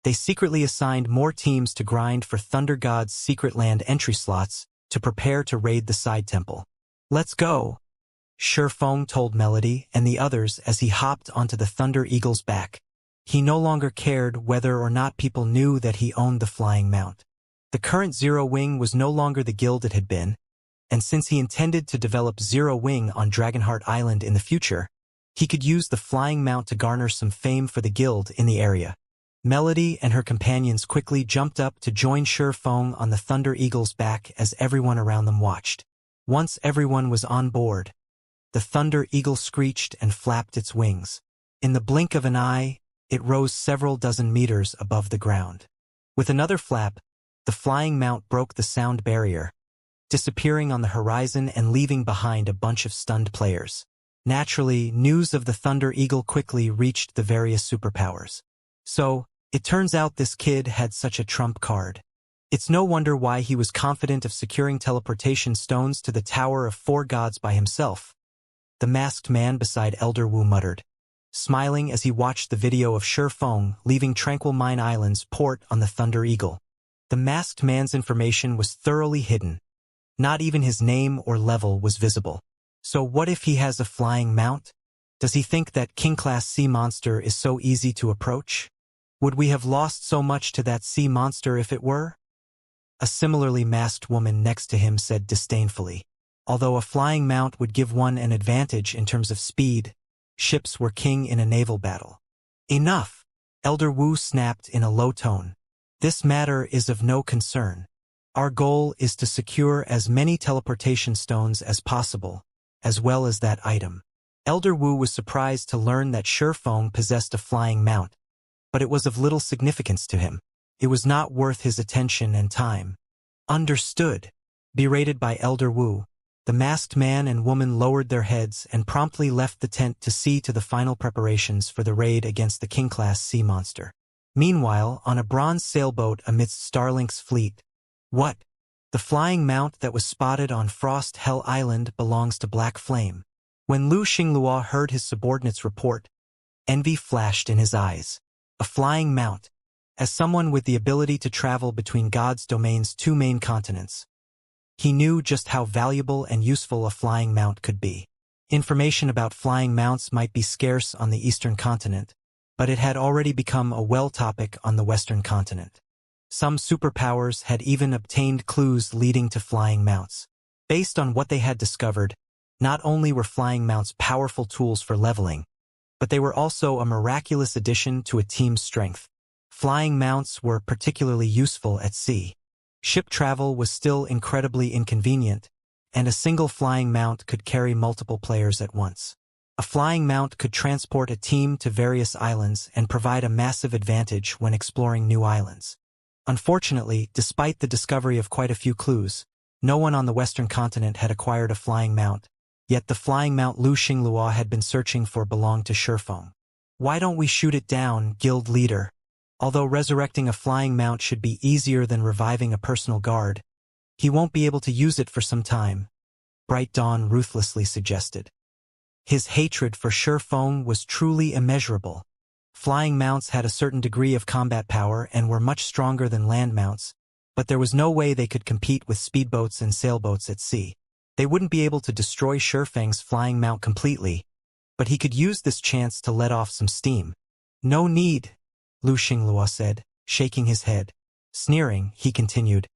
they secretly assigned more teams to grind for Thunder God's secret land entry slots to prepare to raid the side temple. Let's go, Shifeng told Melody and the others as he hopped onto the Thunder Eagle's back. He no longer cared whether or not people knew that he owned the flying mount. The current Zero Wing was no longer the guild it had been, and since he intended to develop Zero Wing on Dragonheart Island in the future, he could use the flying mount to garner some fame for the guild in the area. Melody and her companions quickly jumped up to join Shifeng on the Thunder Eagle's back as everyone around them watched. Once everyone was on board, the Thunder Eagle screeched and flapped its wings. In the blink of an eye, it rose several dozen meters above the ground. With another flap, the flying mount broke the sound barrier, disappearing on the horizon and leaving behind a bunch of stunned players. Naturally, news of the Thunder Eagle quickly reached the various superpowers. So, it turns out this kid had such a trump card. It's no wonder why he was confident of securing teleportation stones to the Tower of Four Gods by himself. The masked man beside Elder Wu muttered, smiling as he watched the video of Shi Feng leaving Tranquil Mine Island's port on the Thunder Eagle. The masked man's information was thoroughly hidden. Not even his name or level was visible. So what if he has a flying mount? Does he think that King-class sea monster is so easy to approach? Would we have lost so much to that sea monster if it were? A similarly masked woman next to him said disdainfully, although a flying mount would give one an advantage in terms of speed, ships were king in a naval battle. Enough! Elder Wu snapped in a low tone. This matter is of no concern. Our goal is to secure as many teleportation stones as possible, as well as that item. Elder Wu was surprised to learn that Shi Feng possessed a flying mount, but it was of little significance to him. It was not worth his attention and time. Understood. Berated by Elder Wu, the masked man and woman lowered their heads and promptly left the tent to see to the final preparations for the raid against the King-class sea monster. Meanwhile, on a bronze sailboat amidst Starlink's fleet, what? The flying mount that was spotted on Frost Hell Island belongs to Black Flame. When Lu Xinglua heard his subordinate's report, envy flashed in his eyes. A flying mount. As someone with the ability to travel between God's domain's two main continents, he knew just how valuable and useful a flying mount could be. Information about flying mounts might be scarce on the eastern continent, but it had already become a well topic on the western continent. Some superpowers had even obtained clues leading to flying mounts. Based on what they had discovered, not only were flying mounts powerful tools for leveling, but they were also a miraculous addition to a team's strength. Flying mounts were particularly useful at sea. Ship travel was still incredibly inconvenient, and a single flying mount could carry multiple players at once. A flying mount could transport a team to various islands and provide a massive advantage when exploring new islands. Unfortunately, despite the discovery of quite a few clues, no one on the western continent had acquired a flying mount, yet the flying mount Lu Xinglua had been searching for belonged to Shi Feng. Why don't we shoot it down, guild leader? Although resurrecting a flying mount should be easier than reviving a personal guard, he won't be able to use it for some time, Bright Dawn ruthlessly suggested. His hatred for Shi Feng was truly immeasurable. Flying mounts had a certain degree of combat power and were much stronger than land mounts, but there was no way they could compete with speedboats and sailboats at sea. They wouldn't be able to destroy Shi Feng's flying mount completely, but he could use this chance to let off some steam. No need, Lu Xinglua said, shaking his head. Sneering, he continued.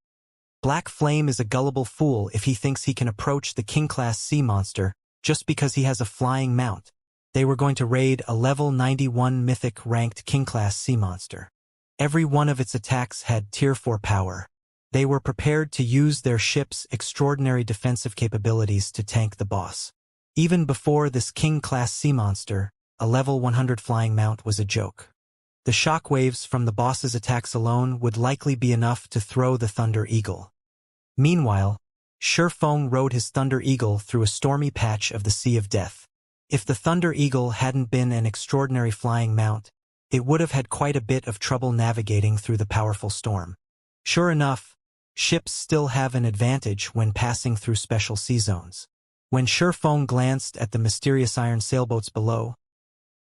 Black Flame is a gullible fool if he thinks he can approach the king-class sea monster just because he has a flying mount. They were going to raid a level 91 mythic-ranked king-class sea monster. Every one of its attacks had Tier 4 power. They were prepared to use their ship's extraordinary defensive capabilities to tank the boss. Even before this king-class sea monster, a level 100 flying mount was a joke. The shockwaves from the boss's attacks alone would likely be enough to throw the Thunder Eagle. Meanwhile, Shi Feng rode his Thunder Eagle through a stormy patch of the Sea of Death. If the Thunder Eagle hadn't been an extraordinary flying mount, it would have had quite a bit of trouble navigating through the powerful storm. Sure enough, ships still have an advantage when passing through special sea zones. When Shi Feng glanced at the mysterious iron sailboats below,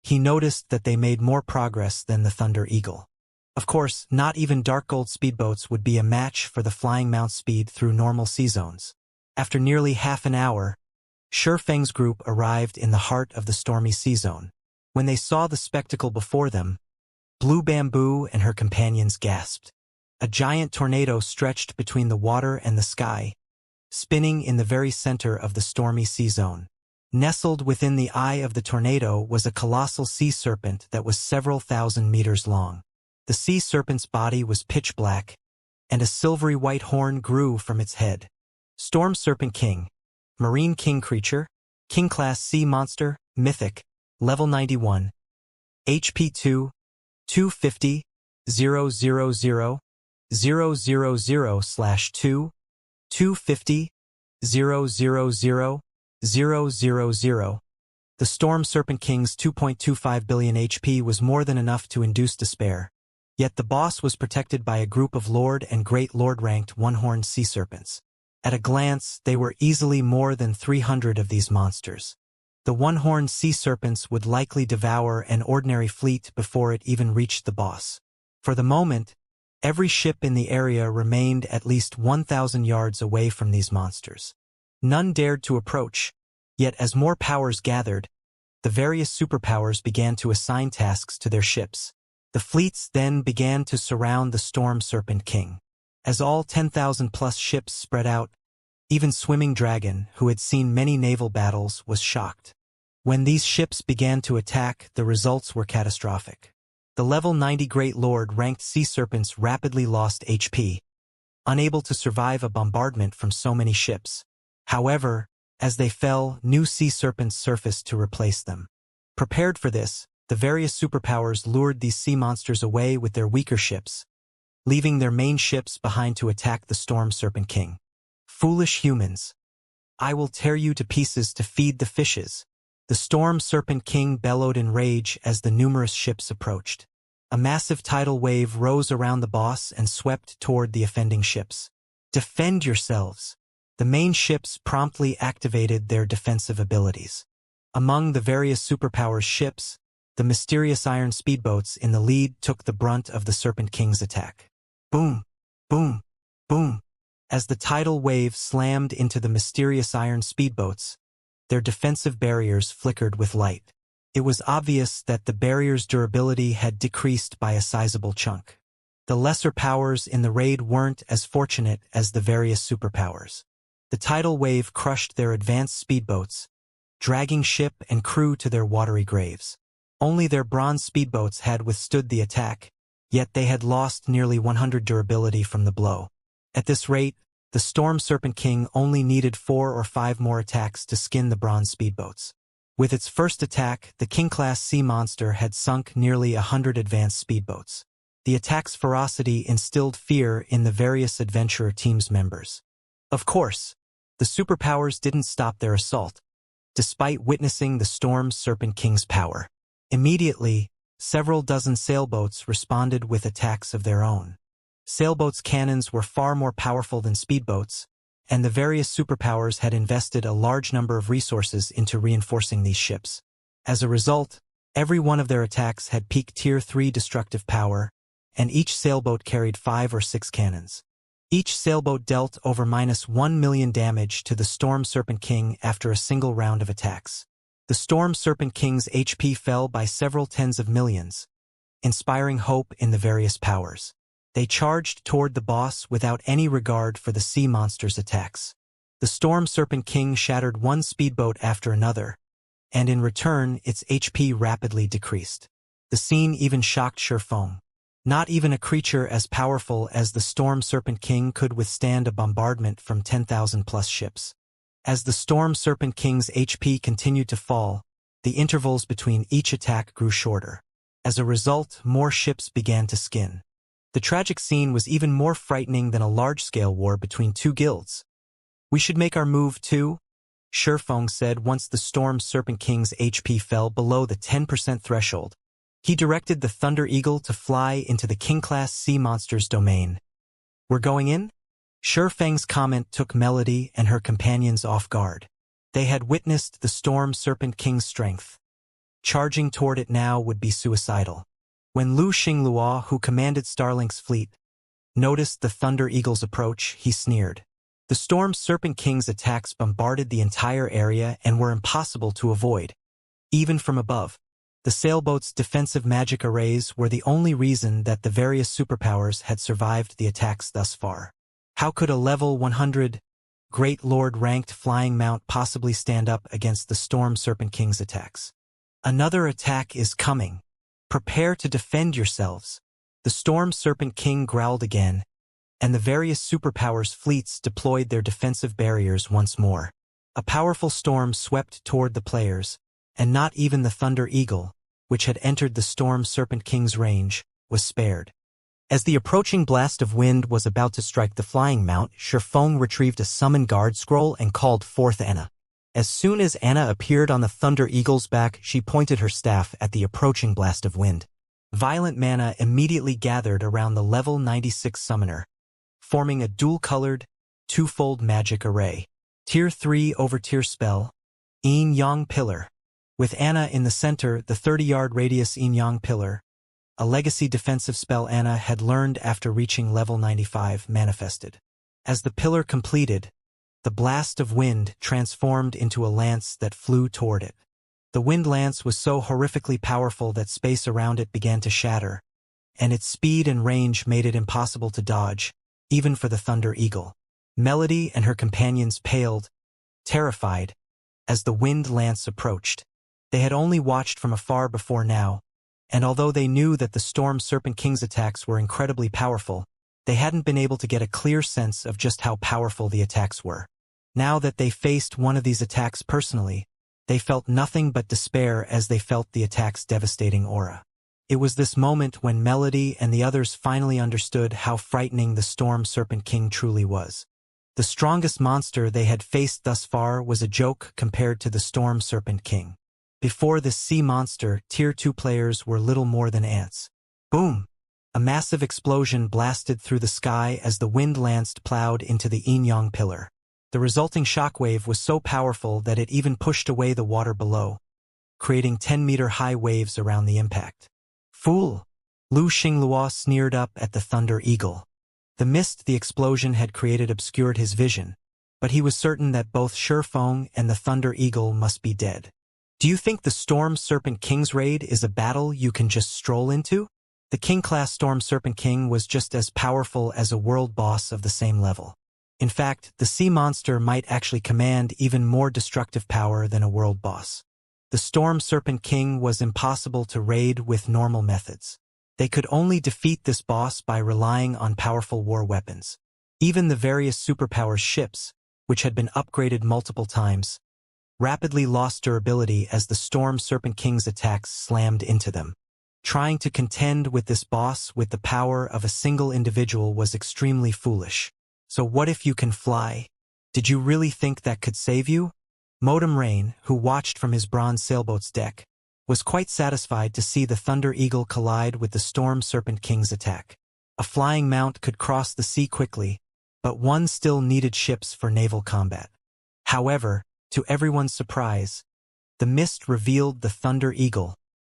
he noticed that they made more progress than the Thunder Eagle. Of course, not even dark gold speedboats would be a match for the flying mount's speed through normal sea zones. After nearly half an hour, Shi Feng's group arrived in the heart of the stormy sea zone. When they saw the spectacle before them, Blue Bamboo and her companions gasped. A giant tornado stretched between the water and the sky, spinning in the very center of the stormy sea zone. Nestled within the eye of the tornado was a colossal sea serpent that was several thousand meters long. The sea serpent's body was pitch black, and a silvery white horn grew from its head. Storm Serpent King, Marine King Creature, King-class Sea Monster, Mythic, Level 91, HP 2, 250,000,000/2, 250,000,000,000. The Storm Serpent King's 2.25 billion HP was more than enough to induce despair. Yet the boss was protected by a group of Lord and Great Lord-ranked one-horned sea serpents. At a glance, they were easily more than 300 of these monsters. The one-horned sea serpents would likely devour an ordinary fleet before it even reached the boss. For the moment, every ship in the area remained at least 1,000 yards away from these monsters. None dared to approach, yet as more powers gathered, the various superpowers began to assign tasks to their ships. The fleets then began to surround the Storm Serpent King. As all 10,000-plus ships spread out, even Swimming Dragon, who had seen many naval battles, was shocked. When these ships began to attack, the results were catastrophic. The level 90 Great Lord-ranked sea serpents rapidly lost HP, unable to survive a bombardment from so many ships. However, as they fell, new sea serpents surfaced to replace them. Prepared for this, the various superpowers lured these sea monsters away with their weaker ships, leaving their main ships behind to attack the Storm Serpent King. Foolish humans! I will tear you to pieces to feed the fishes. The Storm Serpent King bellowed in rage as the numerous ships approached. A massive tidal wave rose around the boss and swept toward the offending ships. Defend yourselves! The main ships promptly activated their defensive abilities. Among the various superpowers' ships, the mysterious iron speedboats in the lead took the brunt of the Serpent King's attack. Boom! Boom! Boom! As the tidal wave slammed into the mysterious iron speedboats, their defensive barriers flickered with light. It was obvious that the barrier's durability had decreased by a sizable chunk. The lesser powers in the raid weren't as fortunate as the various superpowers. The tidal wave crushed their advanced speedboats, dragging ship and crew to their watery graves. Only their bronze speedboats had withstood the attack, yet they had lost nearly 100 durability from the blow. At this rate, the Storm Serpent King only needed 4 or 5 more attacks to skin the bronze speedboats. With its first attack, the King-class sea monster had sunk nearly 100 advanced speedboats. The attack's ferocity instilled fear in the various adventurer team's members. Of course, the superpowers didn't stop their assault, despite witnessing the Storm Serpent King's power. Immediately, several dozen sailboats responded with attacks of their own. Sailboats' cannons were far more powerful than speedboats, and the various superpowers had invested a large number of resources into reinforcing these ships. As a result, every one of their attacks had peak Tier 3 destructive power, and each sailboat carried 5 or 6 cannons. Each sailboat dealt over -1 million damage to the Storm Serpent King after a single round of attacks. The Storm Serpent King's HP fell by several tens of millions, inspiring hope in the various powers. They charged toward the boss without any regard for the sea monster's attacks. The Storm Serpent King shattered one speedboat after another, and in return its HP rapidly decreased. The scene even shocked Sherfong. Not even a creature as powerful as the Storm Serpent King could withstand a bombardment from 10,000-plus ships. As the Storm Serpent King's HP continued to fall, the intervals between each attack grew shorter. As a result, more ships began to skin. The tragic scene was even more frightening than a large-scale war between two guilds. "We should make our move too," Sherfong said once the Storm Serpent King's HP fell below the 10% threshold. He directed the Thunder Eagle to fly into the King-class sea monster's domain. "We're going in?" Sherfang's comment took Melody and her companions off guard. They had witnessed the Storm Serpent King's strength. Charging toward it now would be suicidal. When Lu Xinglua, who commanded Starlink's fleet, noticed the Thunder Eagle's approach, he sneered. The Storm Serpent King's attacks bombarded the entire area and were impossible to avoid, even from above. The sailboat's defensive magic arrays were the only reason that the various superpowers had survived the attacks thus far. How could a level 100 Great Lord-ranked flying mount possibly stand up against the Storm Serpent King's attacks? "Another attack is coming. Prepare to defend yourselves." The Storm Serpent King growled again, and the various superpowers' fleets deployed their defensive barriers once more. A powerful storm swept toward the players, and not even the Thunder Eagle, which had entered the Storm Serpent King's range, was spared. As the approaching blast of wind was about to strike the flying mount, Shifeng retrieved a summon guard scroll and called forth Anna. As soon as Anna appeared on the Thunder Eagle's back, she pointed her staff at the approaching blast of wind. Violent mana immediately gathered around the level 96 summoner, forming a dual-colored, twofold magic array. Tier 3 over tier spell, Yin Yang Pillar. With Anna in the center, the 30-yard radius Yin Yang Pillar, a legacy defensive spell Anna had learned after reaching level 95, manifested. As the pillar completed, the blast of wind transformed into a lance that flew toward it. The wind lance was so horrifically powerful that space around it began to shatter, and its speed and range made it impossible to dodge, even for the Thunder Eagle. Melody and her companions paled, terrified, as the wind lance approached. They had only watched from afar before now, and although they knew that the Storm Serpent King's attacks were incredibly powerful, they hadn't been able to get a clear sense of just how powerful the attacks were. Now that they faced one of these attacks personally, they felt nothing but despair as they felt the attack's devastating aura. It was this moment when Melody and the others finally understood how frightening the Storm Serpent King truly was. The strongest monster they had faced thus far was a joke compared to the Storm Serpent King. Before this sea monster, Tier 2 players were little more than ants. Boom! A massive explosion blasted through the sky as the wind lance plowed into the Yin Yang Pillar. The resulting shockwave was so powerful that it even pushed away the water below, creating 10-meter-high waves around the impact. Fool! Lu Xinglua sneered up at the Thunder Eagle. The mist the explosion had created obscured his vision, but he was certain that both Shifeng and the Thunder Eagle must be dead. Do you think the Storm Serpent King's raid is a battle you can just stroll into? The King-class Storm Serpent King was just as powerful as a world boss of the same level. In fact, the sea monster might actually command even more destructive power than a world boss. The Storm Serpent King was impossible to raid with normal methods. They could only defeat this boss by relying on powerful war weapons. Even the various superpower ships, which had been upgraded multiple times, rapidly lost durability as the Storm Serpent King's attacks slammed into them. Trying to contend with this boss with the power of a single individual was extremely foolish. So what if you can fly? Did you really think that could save you? Modem Rain, who watched from his bronze sailboat's deck, was quite satisfied to see the Thunder Eagle collide with the Storm Serpent King's attack. A flying mount could cross the sea quickly, but one still needed ships for naval combat. However, to everyone's surprise, the mist revealed the Thunder Eagle,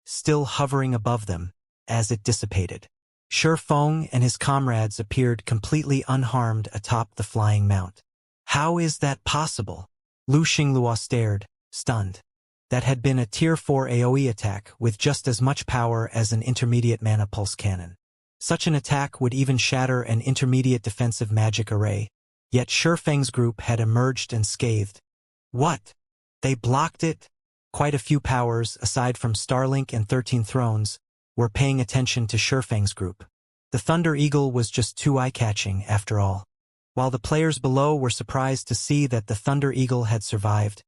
still hovering above them, as it dissipated. Shifeng and his comrades appeared completely unharmed atop the flying mount. How is that possible? Lu Xinglua stared, stunned. That had been a Tier 4 AoE attack with just as much power as an intermediate mana pulse cannon. Such an attack would even shatter an intermediate defensive magic array, yet Shifeng's group had emerged unscathed. What? They blocked it? Quite a few powers, aside from Starlink and 13 Thrones, were paying attention to Shifeng's group. The Thunder Eagle was just too eye-catching, after all. While the players below were surprised to see that the Thunder Eagle had survived,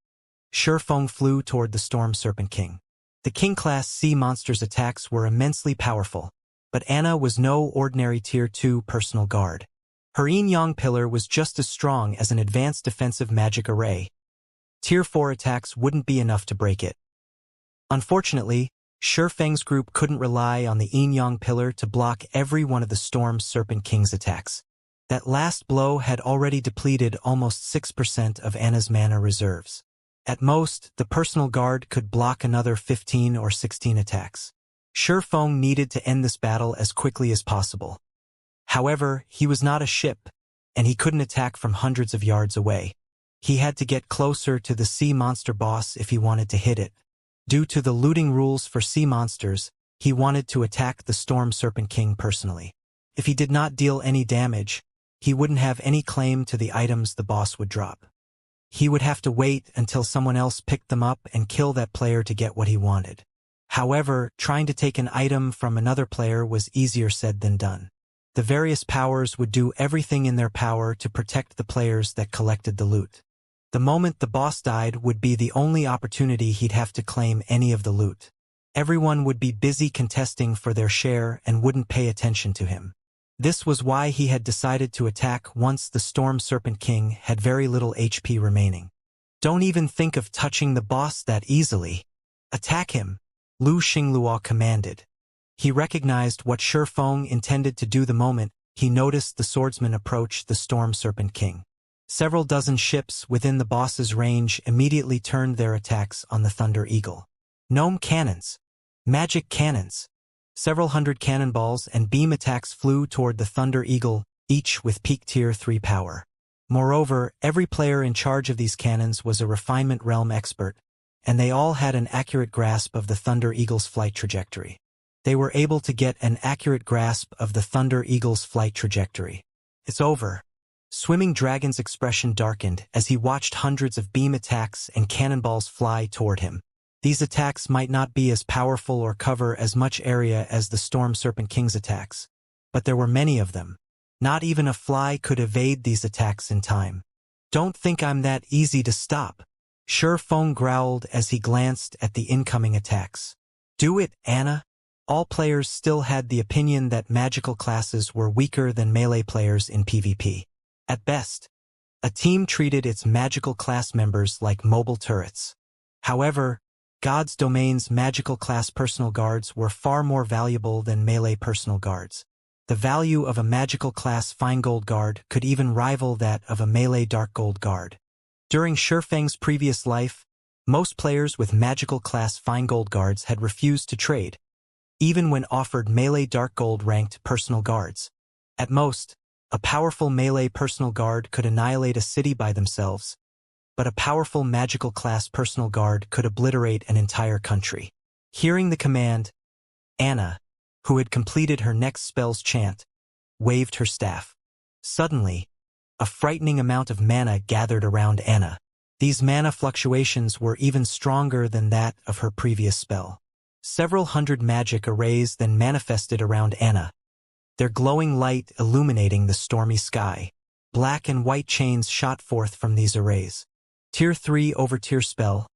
Shifeng flew toward the Storm Serpent King. The King-class sea monster's attacks were immensely powerful, but Anna was no ordinary Tier 2 personal guard. Her Yin Yang Pillar was just as strong as an advanced defensive magic array. Tier 4 attacks wouldn't be enough to break it. Unfortunately, Shifeng's group couldn't rely on the Yin Yang Pillar to block every one of the Storm Serpent King's attacks. That last blow had already depleted almost 6% of Anna's mana reserves. At most, the personal guard could block another 15 or 16 attacks. Shifeng needed to end this battle as quickly as possible. However, he was not a ship, and he couldn't attack from hundreds of yards away. He had to get closer to the sea monster boss if he wanted to hit it. Due to the looting rules for sea monsters, he wanted to attack the Storm Serpent King personally. If he did not deal any damage, he wouldn't have any claim to the items the boss would drop. He would have to wait until someone else picked them up and kill that player to get what he wanted. However, trying to take an item from another player was easier said than done. The various powers would do everything in their power to protect the players that collected the loot. The moment the boss died would be the only opportunity he'd have to claim any of the loot. Everyone would be busy contesting for their share and wouldn't pay attention to him. This was why he had decided to attack once the Storm Serpent King had very little HP remaining. Don't even think of touching the boss that easily. Attack him, Lu Xingluo commanded. He recognized what Shi Feng intended to do the moment he noticed the swordsman approach the Storm Serpent King. Several dozen ships within the boss's range immediately turned their attacks on the Thunder Eagle. Gnome cannons. Magic cannons. Several hundred cannonballs and beam attacks flew toward the Thunder Eagle, each with peak Tier 3 power. Moreover, every player in charge of these cannons was a refinement realm expert, and they all had an accurate grasp of the Thunder Eagle's flight trajectory. They were able to get an accurate grasp of the Thunder Eagle's flight trajectory. It's over. Swimming Dragon's expression darkened as he watched hundreds of beam attacks and cannonballs fly toward him. These attacks might not be as powerful or cover as much area as the Storm Serpent King's attacks, but there were many of them. Not even a fly could evade these attacks in time. Don't think I'm that easy to stop, Shi Feng growled as he glanced at the incoming attacks. Do it, Anna. All players still had the opinion that magical classes were weaker than melee players in PvP. At best, a team treated its magical class members like mobile turrets. However, God's Domain's magical class personal guards were far more valuable than melee personal guards. The value of a magical class fine gold guard could even rival that of a melee dark gold guard. During Shi Feng's previous life, most players with magical class fine gold guards had refused to trade, even when offered melee dark gold ranked personal guards. At most, a powerful melee personal guard could annihilate a city by themselves, but a powerful magical class personal guard could obliterate an entire country. Hearing the command, Anna, who had completed her next spell's chant, waved her staff. Suddenly, a frightening amount of mana gathered around Anna. These mana fluctuations were even stronger than that of her previous spell. Several hundred magic arrays then manifested around Anna, their glowing light illuminating the stormy sky. Black and white chains shot forth from these arrays. Tier 3 over tier spell,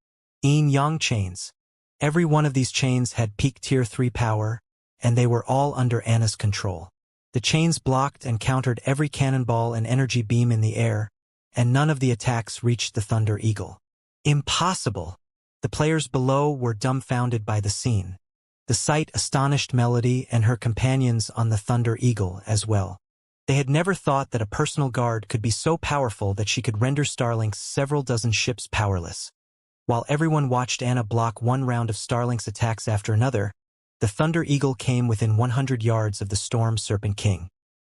Yin Yang chains. Every one of these chains had peak Tier 3 power, and they were all under Anna's control. The chains blocked and countered every cannonball and energy beam in the air, and none of the attacks reached the Thunder Eagle. Impossible! The players below were dumbfounded by the scene. The sight astonished Melody and her companions on the Thunder Eagle as well. They had never thought that a personal guard could be so powerful that she could render Starlink's several dozen ships powerless. While everyone watched Anna block one round of Starlink's attacks after another, the Thunder Eagle came within 100 yards of the Storm Serpent King.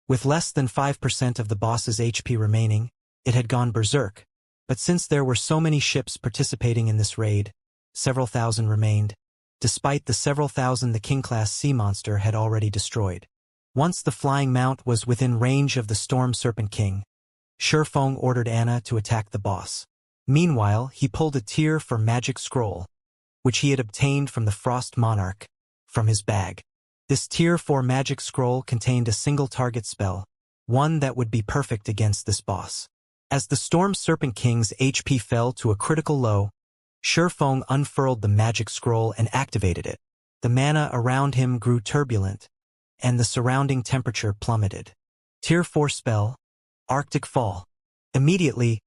With less than 5% of the boss's HP remaining, it had gone berserk, but since there were so many ships participating in this raid, several thousand remained, despite the several thousand the King-class sea monster had already destroyed. Once the flying mount was within range of the Storm Serpent King, Shi Feng ordered Anna to attack the boss. Meanwhile, he pulled a Tier 4 magic scroll, which he had obtained from the Frost Monarch, from his bag. This Tier 4 magic scroll contained a single target spell, one that would be perfect against this boss. As the Storm Serpent King's HP fell to a critical low, Shi Feng unfurled the magic scroll and activated it. The mana around him grew turbulent, and the surrounding temperature plummeted. Tier 4 spell, Arctic Fall. Immediately,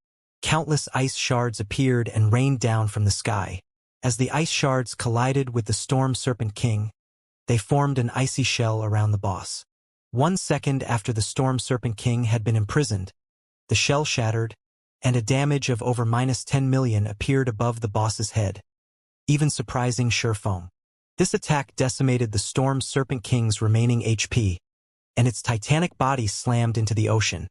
countless ice shards appeared and rained down from the sky. As the ice shards collided with the Storm Serpent King, they formed an icy shell around the boss. 1 second after the Storm Serpent King had been imprisoned, the shell shattered, and a damage of over -10 million appeared above the boss's head, even surprising Shi Feng. This attack decimated the Storm Serpent King's remaining HP, and its titanic body slammed into the ocean,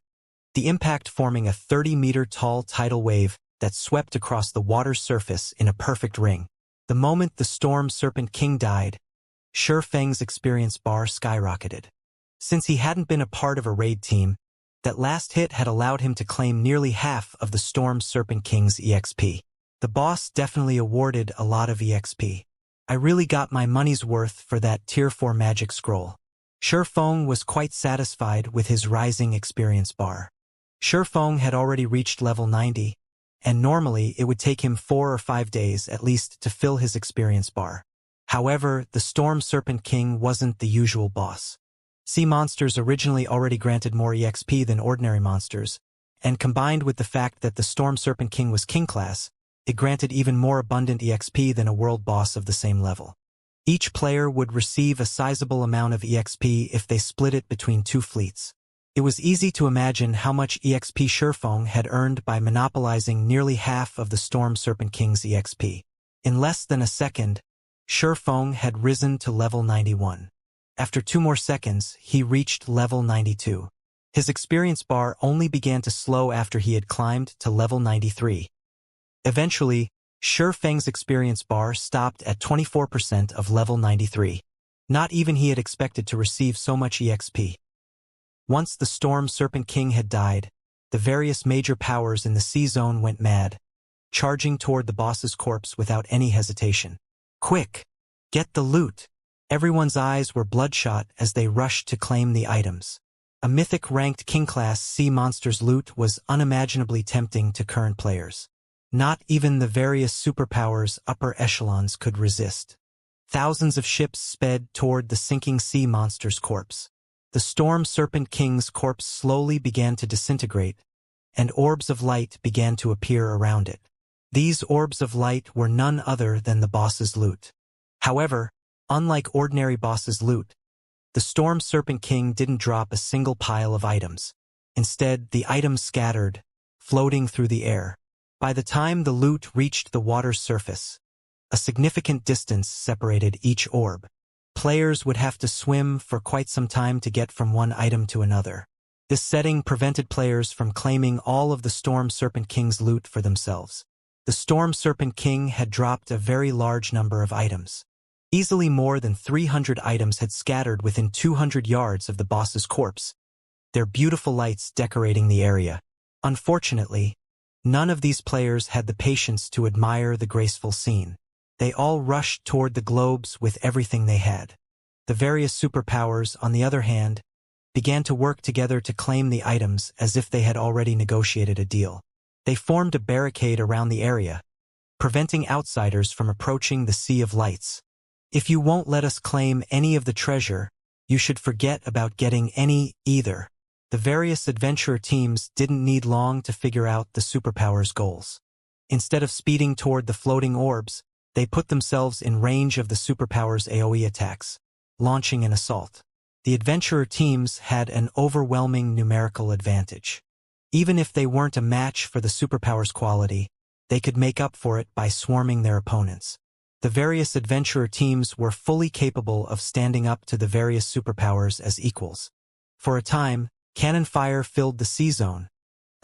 the impact forming a 30-meter-tall tidal wave that swept across the water's surface in a perfect ring. The moment the Storm Serpent King died, Shi Feng's experience bar skyrocketed. Since he hadn't been a part of a raid team, that last hit had allowed him to claim nearly half of the Storm Serpent King's EXP. The boss definitely awarded a lot of EXP. I really got my money's worth for that Tier 4 magic scroll. Shi Feng was quite satisfied with his rising experience bar. Shi Feng had already reached level 90, and normally it would take him 4 or 5 days at least to fill his experience bar. However, the Storm Serpent King wasn't the usual boss. Sea monsters originally already granted more EXP than ordinary monsters, and combined with the fact that the Storm Serpent King was King class, it granted even more abundant EXP than a world boss of the same level. Each player would receive a sizable amount of EXP if they split it between two fleets. It was easy to imagine how much EXP Shurfeng had earned by monopolizing nearly half of the Storm Serpent King's EXP. In less than a second, Shurfeng had risen to level 91. After 2 more seconds, he reached level 92. His experience bar only began to slow after he had climbed to level 93. Eventually, Shurfeng's experience bar stopped at 24% of level 93. Not even he had expected to receive so much EXP. Once the Storm Serpent King had died, the various major powers in the sea zone went mad, charging toward the boss's corpse without any hesitation. Quick! Get the loot! Everyone's eyes were bloodshot as they rushed to claim the items. A mythic-ranked King-class sea monster's loot was unimaginably tempting to current players. Not even the various superpowers' upper echelons could resist. Thousands of ships sped toward the sinking sea monster's corpse. The Storm Serpent King's corpse slowly began to disintegrate, and orbs of light began to appear around it. These orbs of light were none other than the boss's loot. However, unlike ordinary boss's loot, the Storm Serpent King didn't drop a single pile of items. Instead, the items scattered, floating through the air. By the time the loot reached the water's surface, a significant distance separated each orb. Players would have to swim for quite some time to get from one item to another. This setting prevented players from claiming all of the Storm Serpent King's loot for themselves. The Storm Serpent King had dropped a very large number of items. Easily more than 300 items had scattered within 200 yards of the boss's corpse, their beautiful lights decorating the area. Unfortunately, none of these players had the patience to admire the graceful scene. They all rushed toward the globes with everything they had. The various superpowers, on the other hand, began to work together to claim the items as if they had already negotiated a deal. They formed a barricade around the area, preventing outsiders from approaching the Sea of Lights. If you won't let us claim any of the treasure, you should forget about getting any either. The various adventurer teams didn't need long to figure out the superpowers' goals. Instead of speeding toward the floating orbs, they put themselves in range of the superpowers' AoE attacks, launching an assault. The adventurer teams had an overwhelming numerical advantage. Even if they weren't a match for the superpowers' quality, they could make up for it by swarming their opponents. The various adventurer teams were fully capable of standing up to the various superpowers as equals. For a time, cannon fire filled the sea zone,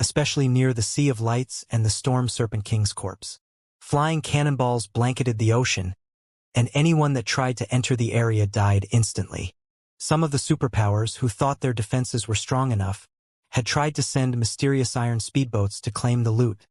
especially near the Sea of Lights and the Storm Serpent King's corpse. Flying cannonballs blanketed the ocean, and anyone that tried to enter the area died instantly. Some of the superpowers, who thought their defenses were strong enough, had tried to send mysterious iron speedboats to claim the loot.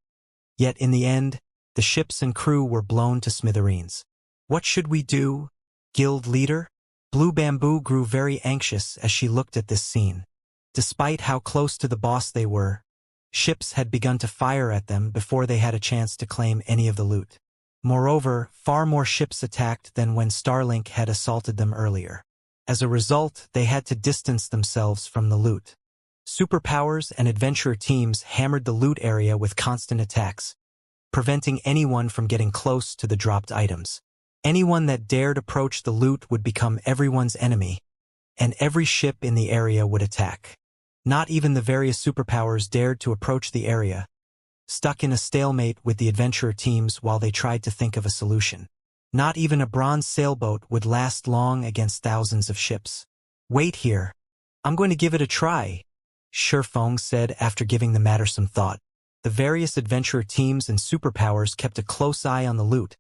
Yet in the end, the ships and crew were blown to smithereens. What should we do, guild leader? Blue Bamboo grew very anxious as she looked at this scene. Despite how close to the boss they were, ships had begun to fire at them before they had a chance to claim any of the loot. Moreover, far more ships attacked than when Starlink had assaulted them earlier. As a result, they had to distance themselves from the loot. Superpowers and adventurer teams hammered the loot area with constant attacks, preventing anyone from getting close to the dropped items. Anyone that dared approach the loot would become everyone's enemy, and every ship in the area would attack. Not even the various superpowers dared to approach the area, stuck in a stalemate with the adventurer teams while they tried to think of a solution. Not even a bronze sailboat would last long against thousands of ships. "Wait here. I'm going to give it a try," Shurfeng said after giving the matter some thought. The various adventurer teams and superpowers kept a close eye on the loot,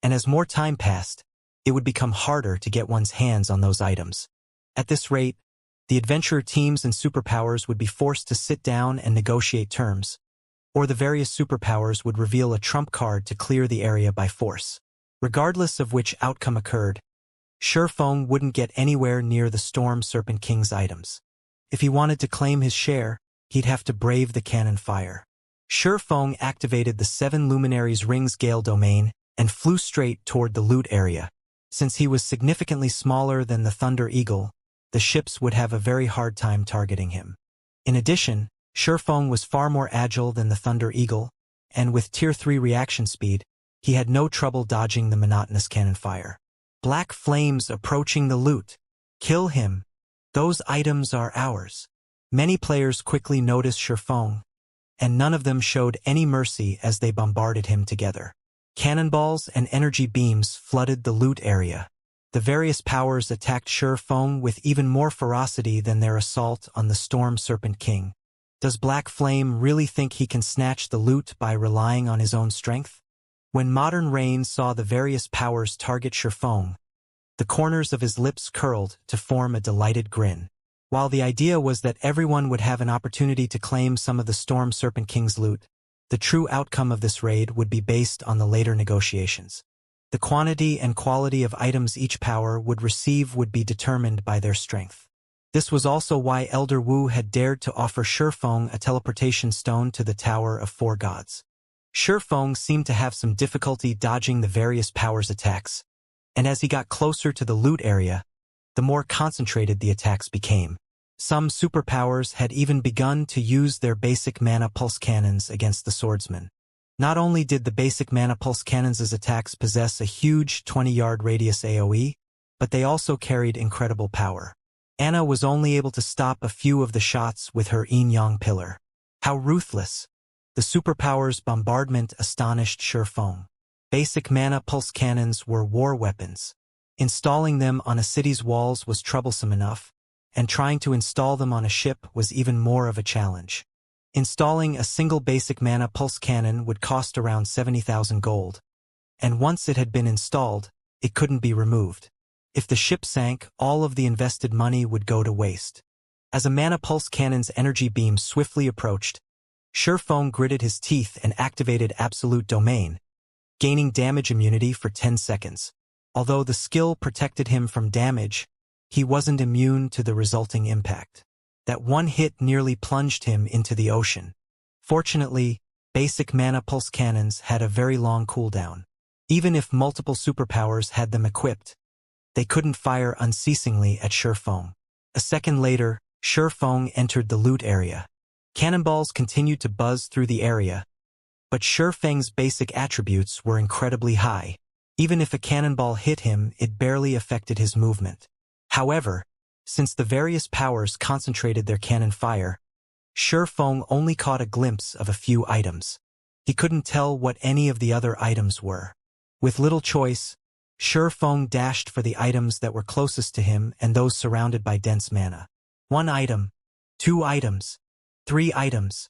and as more time passed, it would become harder to get one's hands on those items. At this rate, the adventurer teams and superpowers would be forced to sit down and negotiate terms, or the various superpowers would reveal a trump card to clear the area by force. Regardless of which outcome occurred, Shurfeng wouldn't get anywhere near the Storm Serpent King's items. If he wanted to claim his share, he'd have to brave the cannon fire. Shurfeng activated the 7 Luminaries Rings Gale domain and flew straight toward the loot area. Since he was significantly smaller than the Thunder Eagle, the ships would have a very hard time targeting him. In addition, Shifeng was far more agile than the Thunder Eagle, and with Tier 3 reaction speed, he had no trouble dodging the monotonous cannon fire. Black flames approaching the loot. Kill him. Those items are ours. Many players quickly noticed Shifeng, and none of them showed any mercy as they bombarded him together. Cannonballs and energy beams flooded the loot area. The various powers attacked Shifeng with even more ferocity than their assault on the Storm Serpent King. Does Black Flame really think he can snatch the loot by relying on his own strength? When Modern Rain saw the various powers target Shifeng, the corners of his lips curled to form a delighted grin. While the idea was that everyone would have an opportunity to claim some of the Storm Serpent King's loot, the true outcome of this raid would be based on the later negotiations. The quantity and quality of items each power would receive would be determined by their strength. This was also why Elder Wu had dared to offer Shifeng a teleportation stone to the Tower of Four Gods. Shifeng seemed to have some difficulty dodging the various powers' attacks, and as he got closer to the loot area, the more concentrated the attacks became. Some superpowers had even begun to use their basic mana pulse cannons against the Swordsman. Not only did the basic mana pulse cannons' attacks possess a huge 20-yard radius AoE, but they also carried incredible power. Anna was only able to stop a few of the shots with her yin-yang pillar. How ruthless! The superpower's bombardment astonished Shifeng. Basic mana pulse cannons were war weapons. Installing them on a city's walls was troublesome enough, and trying to install them on a ship was even more of a challenge. Installing a single basic mana pulse cannon would cost around 70,000 gold, and once it had been installed, it couldn't be removed. If the ship sank, all of the invested money would go to waste. As a mana pulse cannon's energy beam swiftly approached, Shifeng gritted his teeth and activated Absolute Domain, gaining damage immunity for 10 seconds. Although the skill protected him from damage, he wasn't immune to the resulting impact. That one hit nearly plunged him into the ocean. Fortunately, basic mana pulse cannons had a very long cooldown. Even if multiple superpowers had them equipped, they couldn't fire unceasingly at Shifeng. A second later, Shifeng entered the loot area. Cannonballs continued to buzz through the area, but Shifeng's basic attributes were incredibly high. Even if a cannonball hit him, it barely affected his movement. However, since the various powers concentrated their cannon fire, Shifeng only caught a glimpse of a few items. He couldn't tell what any of the other items were. With little choice, Shifeng dashed for the items that were closest to him and those surrounded by dense mana. 1 item, 2 items, 3 items.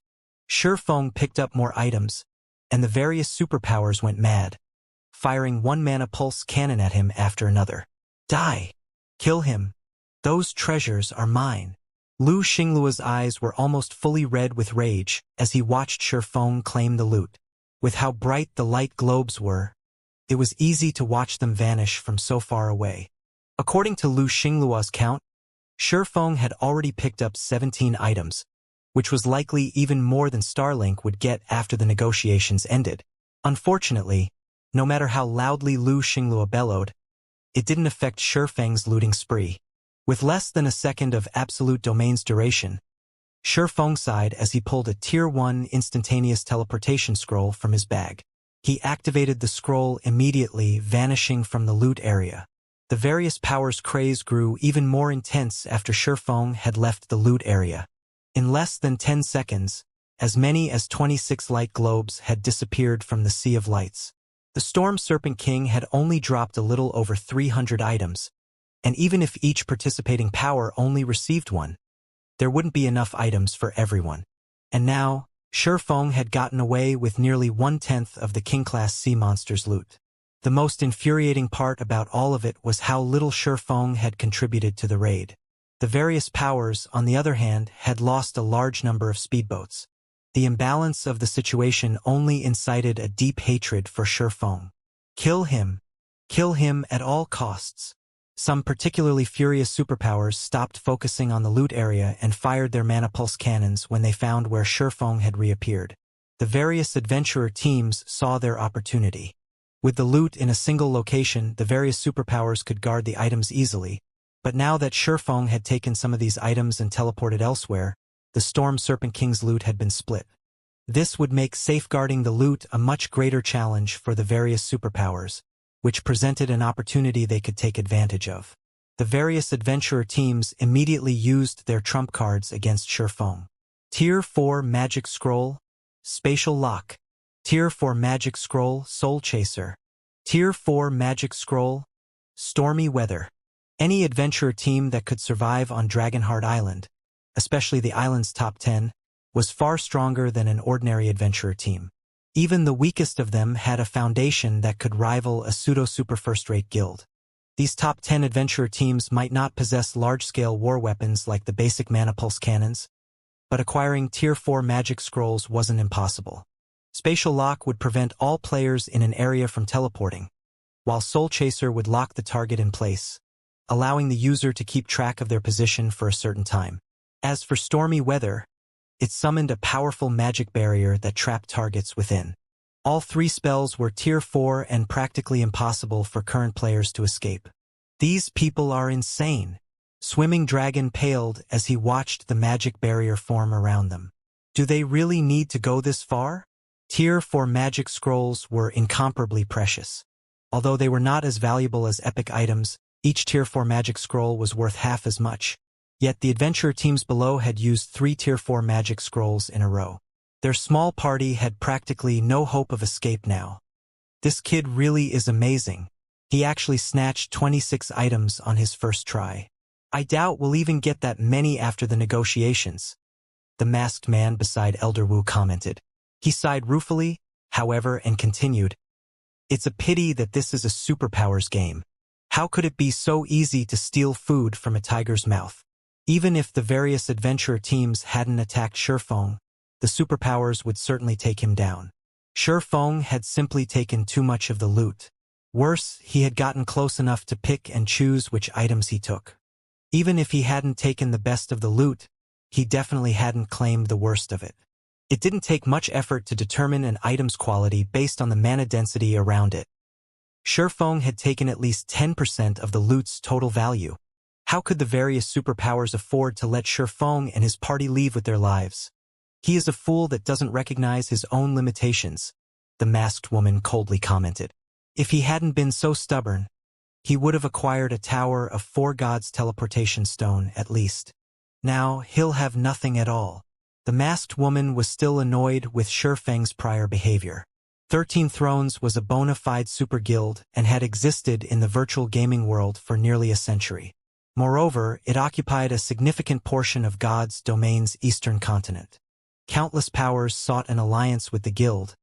Shifeng picked up more items, and the various superpowers went mad, firing 1 mana pulse cannon at him after another. Die! Kill him! Those treasures are mine! Lu Xingluo's eyes were almost fully red with rage as he watched Shifeng claim the loot. With how bright the light globes were, it was easy to watch them vanish from so far away. According to Lu Xingluo's count, Shifeng had already picked up 17 items, which was likely even more than Starlink would get after the negotiations ended. Unfortunately, no matter how loudly Lu Xingluo bellowed, it didn't affect Shifeng's looting spree. With less than a second of Absolute Domain's duration, Shifeng sighed as he pulled a Tier 1 instantaneous teleportation scroll from his bag. He activated the scroll immediately, vanishing from the loot area. The various powers' craze grew even more intense after Shifeng had left the loot area. In less than 10 seconds, as many as 26 light globes had disappeared from the Sea of Lights. The Storm Serpent King had only dropped a little over 300 items, and even if each participating power only received 1, there wouldn't be enough items for everyone. And now, Shifeng had gotten away with nearly 1/10 of the King-class sea monster's loot. The most infuriating part about all of it was how little Shifeng had contributed to the raid. The various powers, on the other hand, had lost a large number of speedboats. The imbalance of the situation only incited a deep hatred for Shifeng. Kill him! Kill him at all costs! Some particularly furious superpowers stopped focusing on the loot area and fired their mana pulse cannons when they found where Shifeng had reappeared. The various adventurer teams saw their opportunity. With the loot in a single location, the various superpowers could guard the items easily, but now that Shifeng had taken some of these items and teleported elsewhere, the Storm Serpent King's loot had been split. This would make safeguarding the loot a much greater challenge for the various superpowers, which presented an opportunity they could take advantage of. The various adventurer teams immediately used their trump cards against Shifeng. Tier 4 Magic Scroll, Spatial Lock. Tier 4 Magic Scroll, Soul Chaser. Tier 4 Magic Scroll, Stormy Weather. Any adventurer team that could survive on Dragonheart Island, especially the island's top 10, was far stronger than an ordinary adventurer team. Even the weakest of them had a foundation that could rival a pseudo-super first-rate guild. These top 10 adventurer teams might not possess large-scale war weapons like the basic mana pulse cannons, but acquiring Tier 4 magic scrolls wasn't impossible. Spatial Lock would prevent all players in an area from teleporting, while Soul Chaser would lock the target in place, allowing the user to keep track of their position for a certain time. As for Stormy Weather, it summoned a powerful magic barrier that trapped targets within. All three spells were Tier 4 and practically impossible for current players to escape. These people are insane. Swimming Dragon paled as he watched the magic barrier form around them. Do they really need to go this far? Tier 4 magic scrolls were incomparably precious. Although they were not as valuable as epic items, each Tier 4 magic scroll was worth half as much. Yet the adventurer teams below had used 3 Tier 4 magic scrolls in a row. Their small party had practically no hope of escape now. This kid really is amazing. He actually snatched 26 items on his first try. I doubt we'll even get that many after the negotiations, the masked man beside Elder Wu commented. He sighed ruefully, however, and continued, "It's a pity that this is a superpowers game. How could it be so easy to steal food from a tiger's mouth?" Even if the various adventurer teams hadn't attacked Shifeng, the superpowers would certainly take him down. Shifeng had simply taken too much of the loot. Worse, he had gotten close enough to pick and choose which items he took. Even if he hadn't taken the best of the loot, he definitely hadn't claimed the worst of it. It didn't take much effort to determine an item's quality based on the mana density around it. Shifeng had taken at least 10% of the loot's total value. How could the various superpowers afford to let Shifeng and his party leave with their lives? He is a fool that doesn't recognize his own limitations, the masked woman coldly commented. If he hadn't been so stubborn, he would have acquired a tower of 4 gods teleportation stone at least. Now he'll have nothing at all. The masked woman was still annoyed with Shifeng's prior behavior. 13 Thrones was a bona fide super guild and had existed in the virtual gaming world for nearly a century. Moreover, it occupied a significant portion of God's domain's eastern continent. Countless powers sought an alliance with the guild,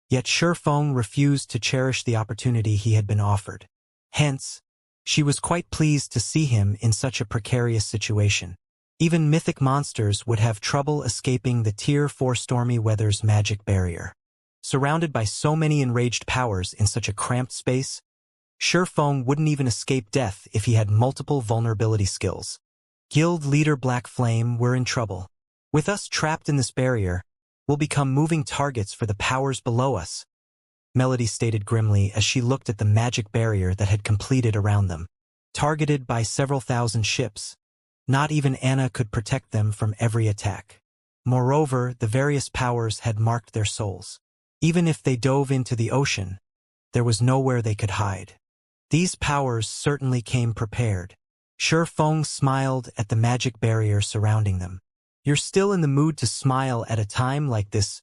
yet Shifeng refused to cherish the opportunity he had been offered. Hence, she was quite pleased to see him in such a precarious situation. Even mythic monsters would have trouble escaping the Tier 4 Stormy Weather's magic barrier. Surrounded by so many enraged powers in such a cramped space, Shifeng wouldn't even escape death if he had multiple vulnerability skills. Guild leader Black Flame, we're in trouble. With us trapped in this barrier, we'll become moving targets for the powers below us, Melody stated grimly as she looked at the magic barrier that had completed around them. Targeted by several thousand ships, not even Anna could protect them from every attack. Moreover, the various powers had marked their souls. Even if they dove into the ocean, there was nowhere they could hide. These powers certainly came prepared. Shifeng smiled at the magic barrier surrounding them. You're still in the mood to smile at a time like this,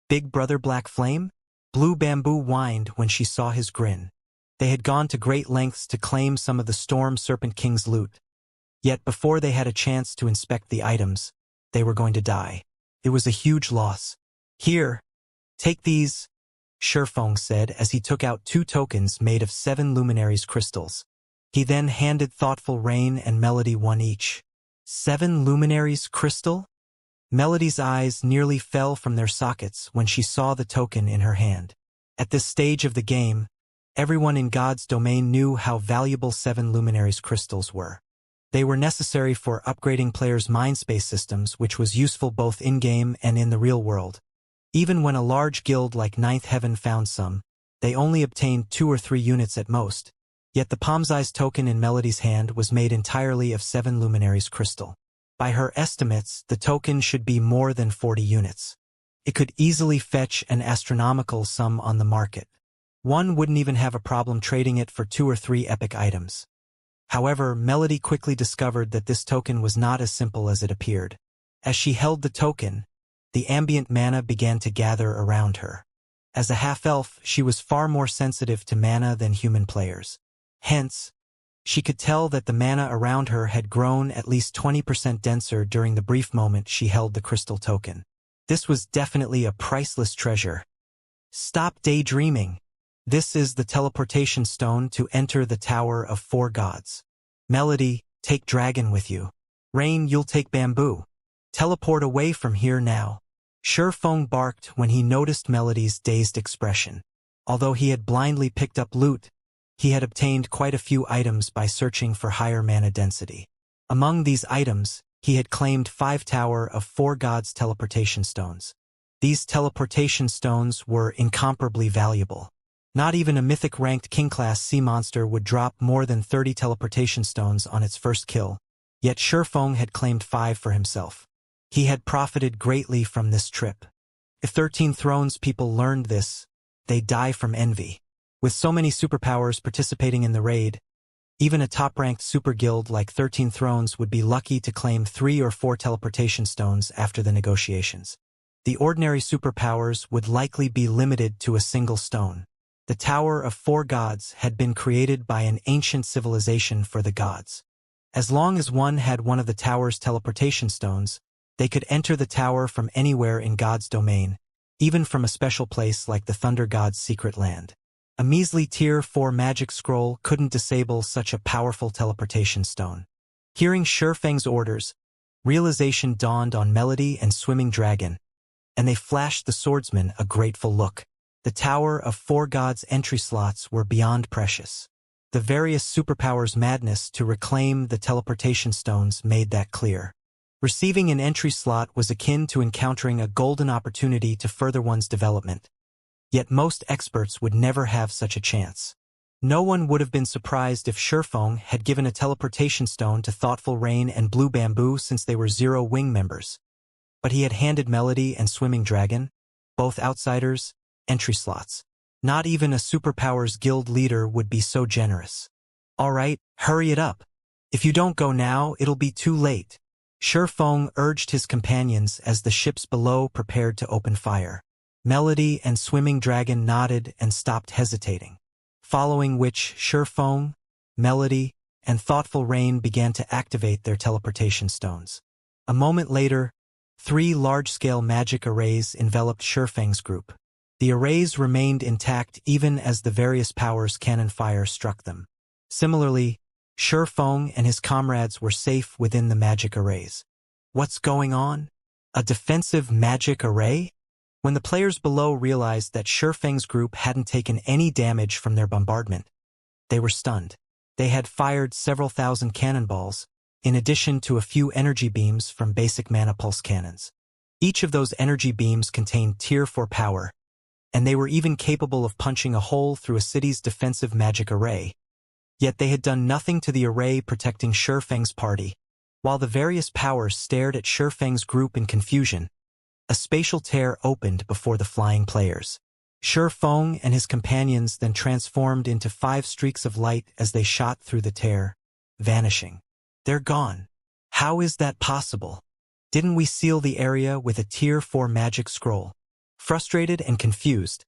Big Brother Black Flame? Blue Bamboo whined when she saw his grin. They had gone to great lengths to claim some of the Storm Serpent King's loot. Yet before they had a chance to inspect the items, they were going to die. It was a huge loss. Here, take these, Shifeng said as he took out 2 tokens made of 7 luminaries crystals. He then handed Thoughtful Rain and Melody 1 each. 7 luminaries crystal? Melody's eyes nearly fell from their sockets when she saw the token in her hand. At this stage of the game, everyone in God's domain knew how valuable 7 luminaries crystals were. They were necessary for upgrading players' mindspace systems, which was useful both in-game and in the real world. Even when a large guild like Ninth Heaven found some, They only obtained 2 or 3 units at most. Yet the palm's eyes token in Melody's hand was made entirely of 7 luminaries crystal. By her estimates, the token should be more than 40 units. It could easily fetch an astronomical sum on the market. One wouldn't even have a problem trading it for 2 or 3 epic items. However, Melody quickly discovered that this token was not as simple as it appeared. As she held the token, the ambient mana began to gather around her. As a half-elf, she was far more sensitive to mana than human players. Hence, she could tell that the mana around her had grown at least 20% denser during the brief moment she held the crystal token. This was definitely a priceless treasure. Stop daydreaming. This is the teleportation stone to enter the Tower of 4 Gods. Melody, take dragon with you. Rain, you'll take bamboo. Teleport away from here now. Shurfeng barked when he noticed Melody's dazed expression. Although he had blindly picked up loot, he had obtained quite a few items by searching for higher mana density. Among these items, he had claimed 5 Tower of 4 Gods teleportation stones. These teleportation stones were incomparably valuable. Not even a mythic-ranked king-class sea monster would drop more than 30 teleportation stones on its first kill, yet Shurfeng had claimed 5 for himself. He had profited greatly from this trip. If 13 Thrones people learned this, they'd die from envy. With so many superpowers participating in the raid, even a top-ranked super guild like 13 Thrones would be lucky to claim 3 or 4 teleportation stones after the negotiations. The ordinary superpowers would likely be limited to a single stone. The Tower of 4 Gods had been created by an ancient civilization for the gods. As long as one had one of the tower's teleportation stones, they could enter the tower from anywhere in God's domain, even from a special place like the Thunder God's secret land. A measly Tier 4 magic scroll couldn't disable such a powerful teleportation stone. Hearing Shurfeng's orders, realization dawned on Melody and Swimming Dragon, and they flashed the Swordsman a grateful look. The Tower of 4 Gods entry slots were beyond precious. The various superpowers' madness to reclaim the teleportation stones made that clear. Receiving an entry slot was akin to encountering a golden opportunity to further one's development. Yet most experts would never have such a chance. No one would have been surprised if Shurfeng had given a teleportation stone to Thoughtful Rain and Blue Bamboo since they were Zero Wing members. But he had handed Melody and Swimming Dragon, both outsiders, entry slots. Not even a superpowers guild leader would be so generous. All right, hurry it up. If you don't go now, it'll be too late. Shurfeng urged his companions as the ships below prepared to open fire. Melody and Swimming Dragon nodded and stopped hesitating. Following which Shurfeng, Melody, and Thoughtful Rain began to activate their teleportation stones. A moment later, 3 large-scale magic arrays enveloped Shurfeng's group. The arrays remained intact even as the various powers' cannon fire struck them. Similarly, Shurfeng and his comrades were safe within the magic arrays. What's going on? A defensive magic array? When the players below realized that Shurfeng's group hadn't taken any damage from their bombardment, they were stunned. They had fired several thousand cannonballs, in addition to a few energy beams from basic mana pulse cannons. Each of those energy beams contained Tier 4 power, and they were even capable of punching a hole through a city's defensive magic array. Yet they had done nothing to the array protecting Shurfeng's party. While the various powers stared at Shurfeng's group in confusion, a spatial tear opened before the flying players. Shurfeng and his companions then transformed into 5 streaks of light as they shot through the tear, vanishing. They're gone. How is that possible? Didn't we seal the area with a Tier 4 magic scroll? Frustrated and confused,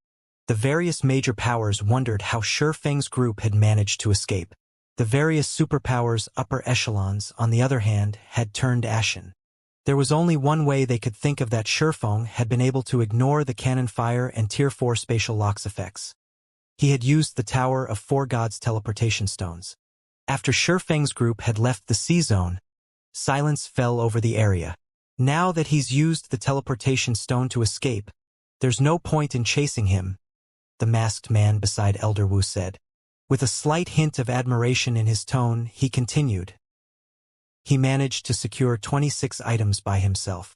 the various major powers wondered how Shurfeng's group had managed to escape. The various superpowers' upper echelons, on the other hand, had turned ashen. There was only one way they could think of that: Shurfeng had been able to ignore the cannon fire and Tier 4 spatial locks effects. He had used the Tower of 4 Gods teleportation stones. After Shurfeng's group had left the sea zone, silence fell over the area. Now that he's used the teleportation stone to escape, there's no point in chasing him, the masked man beside Elder Wu said. With a slight hint of admiration in his tone, he continued. He managed to secure 26 items by himself.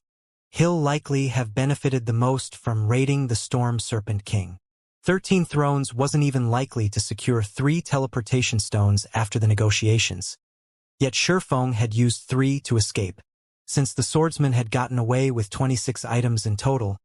He'll likely have benefited the most from raiding the Storm Serpent King. 13 Thrones wasn't even likely to secure 3 teleportation stones after the negotiations. Yet Shifeng had used 3 to escape. Since the swordsman had gotten away with 26 items in total,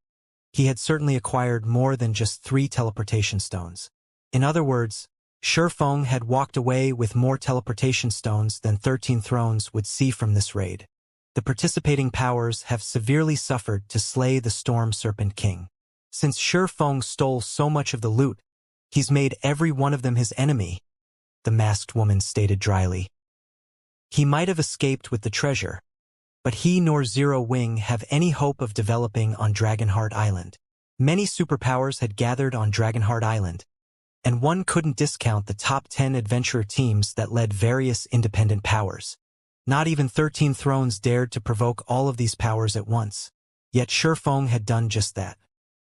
he had certainly acquired more than just 3 teleportation stones. In other words, Shifeng had walked away with more teleportation stones than 13 Thrones would see from this raid. The participating powers have severely suffered to slay the Storm Serpent King. Since Shifeng stole so much of the loot, he's made every one of them his enemy, the masked woman stated dryly. He might have escaped with the treasure, but he nor Zero Wing have any hope of developing on Dragonheart Island. Many superpowers had gathered on Dragonheart Island, and one couldn't discount the top 10 adventurer teams that led various independent powers. Not even 13 Thrones dared to provoke all of these powers at once. Yet Shifeng had done just that.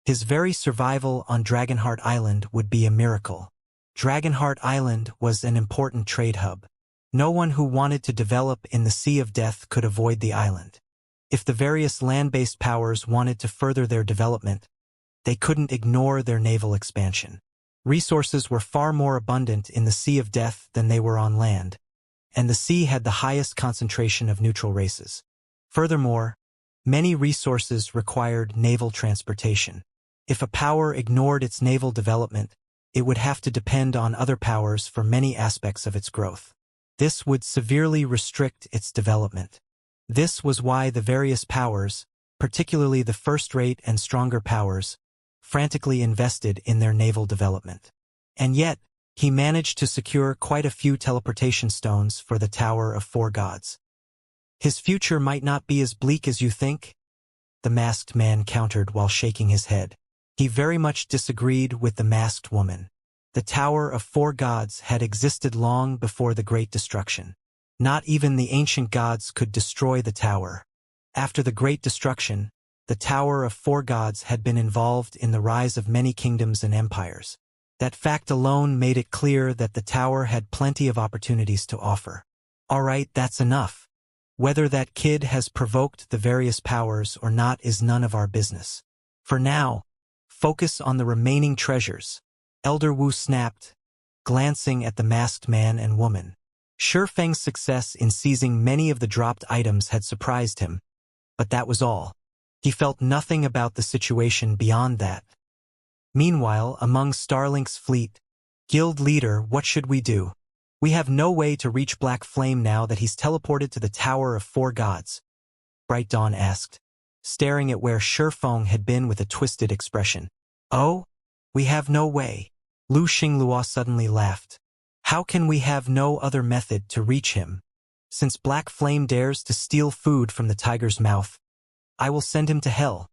His very survival on Dragonheart Island would be a miracle. Dragonheart Island was an important trade hub. No one who wanted to develop in the Sea of Death could avoid the island. If the various land-based powers wanted to further their development, they couldn't ignore their naval expansion. Resources were far more abundant in the Sea of Death than they were on land, and the sea had the highest concentration of neutral races. Furthermore, many resources required naval transportation. If a power ignored its naval development, it would have to depend on other powers for many aspects of its growth. This would severely restrict its development. This was why the various powers, particularly the first-rate and stronger powers, frantically invested in their naval development. And yet, he managed to secure quite a few teleportation stones for the Tower of Four Gods. His future might not be as bleak as you think, the masked man countered while shaking his head. He very much disagreed with the masked woman. The Tower of Four Gods had existed long before the Great Destruction. Not even the ancient gods could destroy the tower. After the Great Destruction, the Tower of Four Gods had been involved in the rise of many kingdoms and empires. That fact alone made it clear that the tower had plenty of opportunities to offer. All right, that's enough. Whether that kid has provoked the various powers or not is none of our business. For now, focus on the remaining treasures, Elder Wu snapped, glancing at the masked man and woman. Shifeng's success in seizing many of the dropped items had surprised him, but that was all. He felt nothing about the situation beyond that. Meanwhile, among Starlink's fleet, Guild leader, what should we do? We have no way to reach Black Flame now that he's teleported to the Tower of Four Gods, Bright Dawn asked, staring at where Shifeng had been with a twisted expression. Oh? We have no way. Lu Xinglua suddenly laughed. How can we have no other method to reach him? Since Black Flame dares to steal food from the tiger's mouth, I will send him to hell.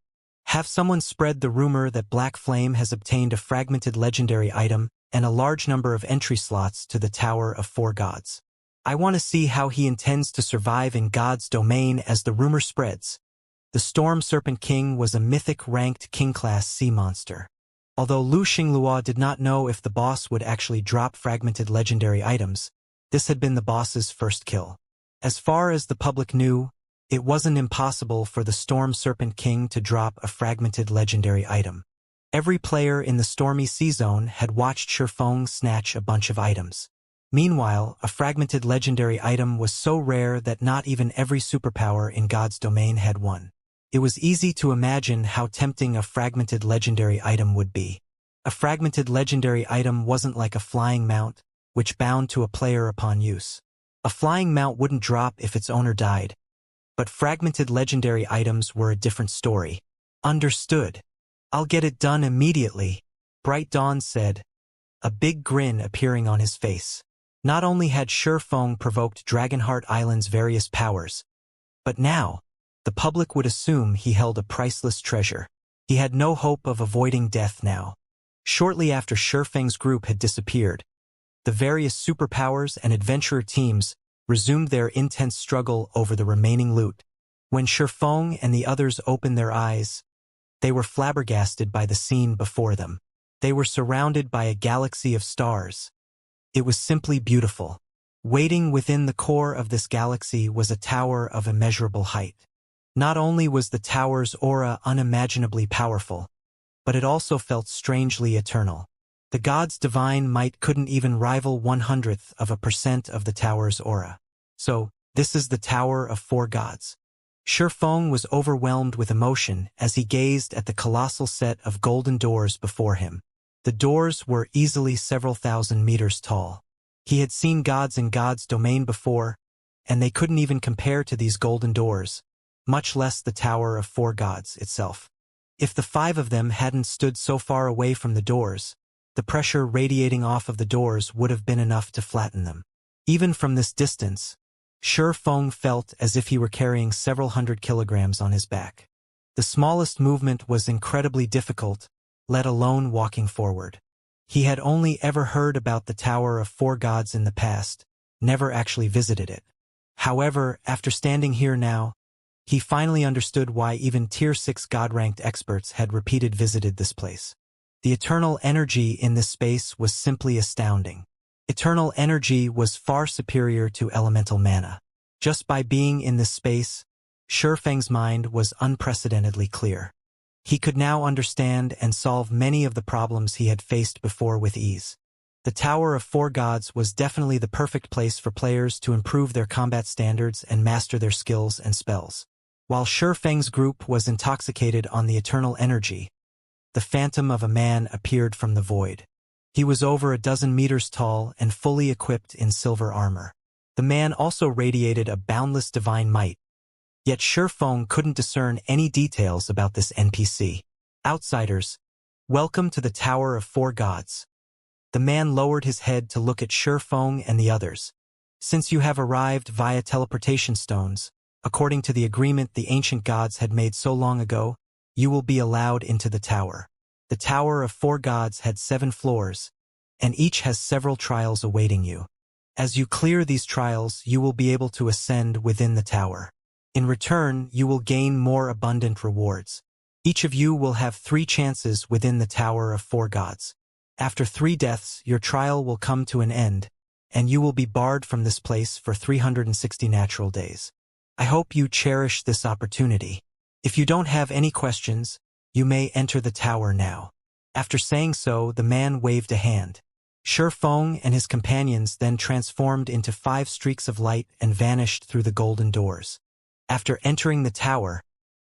Have someone spread the rumor that Black Flame has obtained a fragmented legendary item and a large number of entry slots to the Tower of Four Gods. I want to see how he intends to survive in God's domain as the rumor spreads. The Storm Serpent King was a mythic-ranked king-class sea monster. Although Lu Xinglua did not know if the boss would actually drop fragmented legendary items, this had been the boss's first kill. As far as the public knew, it wasn't impossible for the Storm Serpent King to drop a fragmented legendary item. Every player in the Stormy Sea Zone had watched Shifeng snatch a bunch of items. Meanwhile, a fragmented legendary item was so rare that not even every superpower in God's domain had one. It was easy to imagine how tempting a fragmented legendary item would be. A fragmented legendary item wasn't like a flying mount, which bound to a player upon use. A flying mount wouldn't drop if its owner died. But fragmented legendary items were a different story. Understood. I'll get it done immediately, Bright Dawn said, a big grin appearing on his face. Not only had Shifeng provoked Dragonheart Island's various powers, but now, the public would assume he held a priceless treasure. He had no hope of avoiding death now. Shortly after Shifeng's group had disappeared, the various superpowers and adventurer teams resumed their intense struggle over the remaining loot. When Shifeng and the others opened their eyes, they were flabbergasted by the scene before them. They were surrounded by a galaxy of stars. It was simply beautiful. Waiting within the core of this galaxy was a tower of immeasurable height. Not only was the tower's aura unimaginably powerful, but it also felt strangely eternal. The god's divine might couldn't even rival 1/100% of the tower's aura. So, this is the Tower of Four Gods. Shifeng was overwhelmed with emotion as he gazed at the colossal set of golden doors before him. The doors were easily several thousand meters tall. He had seen gods in God's domain before, and they couldn't even compare to these golden doors, much less the Tower of Four Gods itself. If the five of them hadn't stood so far away from the doors, the pressure radiating off of the doors would have been enough to flatten them. Even from this distance, Shifeng felt as if he were carrying several hundred kilograms on his back. The smallest movement was incredibly difficult, let alone walking forward. He had only ever heard about the Tower of Four Gods in the past, never actually visited it. However, after standing here now, he finally understood why even Tier 6 God-ranked experts had repeated visited this place. The eternal energy in this space was simply astounding. Eternal energy was far superior to elemental mana. Just by being in this space, Shifeng's mind was unprecedentedly clear. He could now understand and solve many of the problems he had faced before with ease. The Tower of Four Gods was definitely the perfect place for players to improve their combat standards and master their skills and spells. While Shifeng's group was intoxicated on the eternal energy, the phantom of a man appeared from the void. He was over a dozen meters tall and fully equipped in silver armor. The man also radiated a boundless divine might, yet Shifeng couldn't discern any details about this NPC. Outsiders, welcome to the Tower of Four Gods. The man lowered his head to look at Shifeng and the others. Since you have arrived via teleportation stones, according to the agreement the ancient gods had made so long ago, you will be allowed into the tower. The Tower of Four Gods had 7 floors, and each has several trials awaiting you. As you clear these trials, you will be able to ascend within the tower. In return, you will gain more abundant rewards. Each of you will have 3 chances within the Tower of Four Gods. After 3 deaths, your trial will come to an end, and you will be barred from this place for 360 natural days. I hope you cherish this opportunity. If you don't have any questions, you may enter the tower now. After saying so, the man waved a hand. Shifeng and his companions then transformed into 5 streaks of light and vanished through the golden doors. After entering the tower,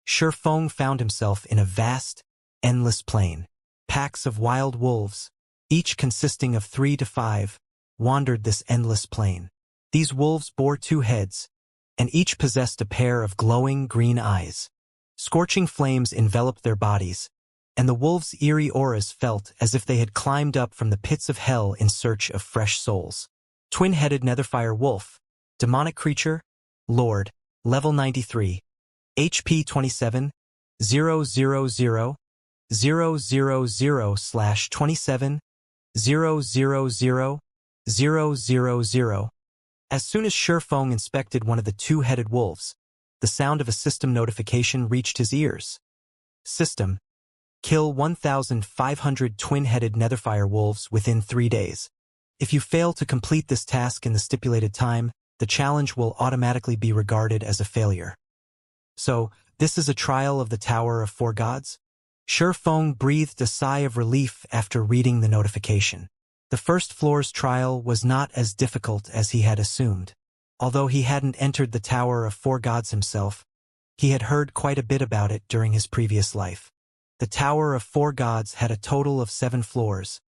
Shifeng found himself in a vast, endless plain. Packs of wild wolves, each consisting of 3 to 5, wandered this endless plain. These wolves bore 2 heads, and each possessed a pair of glowing green eyes. Scorching flames enveloped their bodies, and the wolves' eerie auras felt as if they had climbed up from the pits of hell in search of fresh souls. Twin-headed Netherfire Wolf, demonic creature, Lord, level 93, HP 27, 000, 000/27, 000, As soon as Shifeng inspected one of the 2-headed wolves, the sound of a system notification reached his ears. System: kill 1,500 twin-headed Netherfire wolves within 3 days. If you fail to complete this task in the stipulated time, the challenge will automatically be regarded as a failure. So, this is a trial of the Tower of Four Gods? Shifeng breathed a sigh of relief after reading the notification. The first floor's trial was not as difficult as he had assumed. Although he hadn't entered the Tower of Four Gods himself, he had heard quite a bit about it during his previous life. The Tower of Four Gods had a total of 7 floors,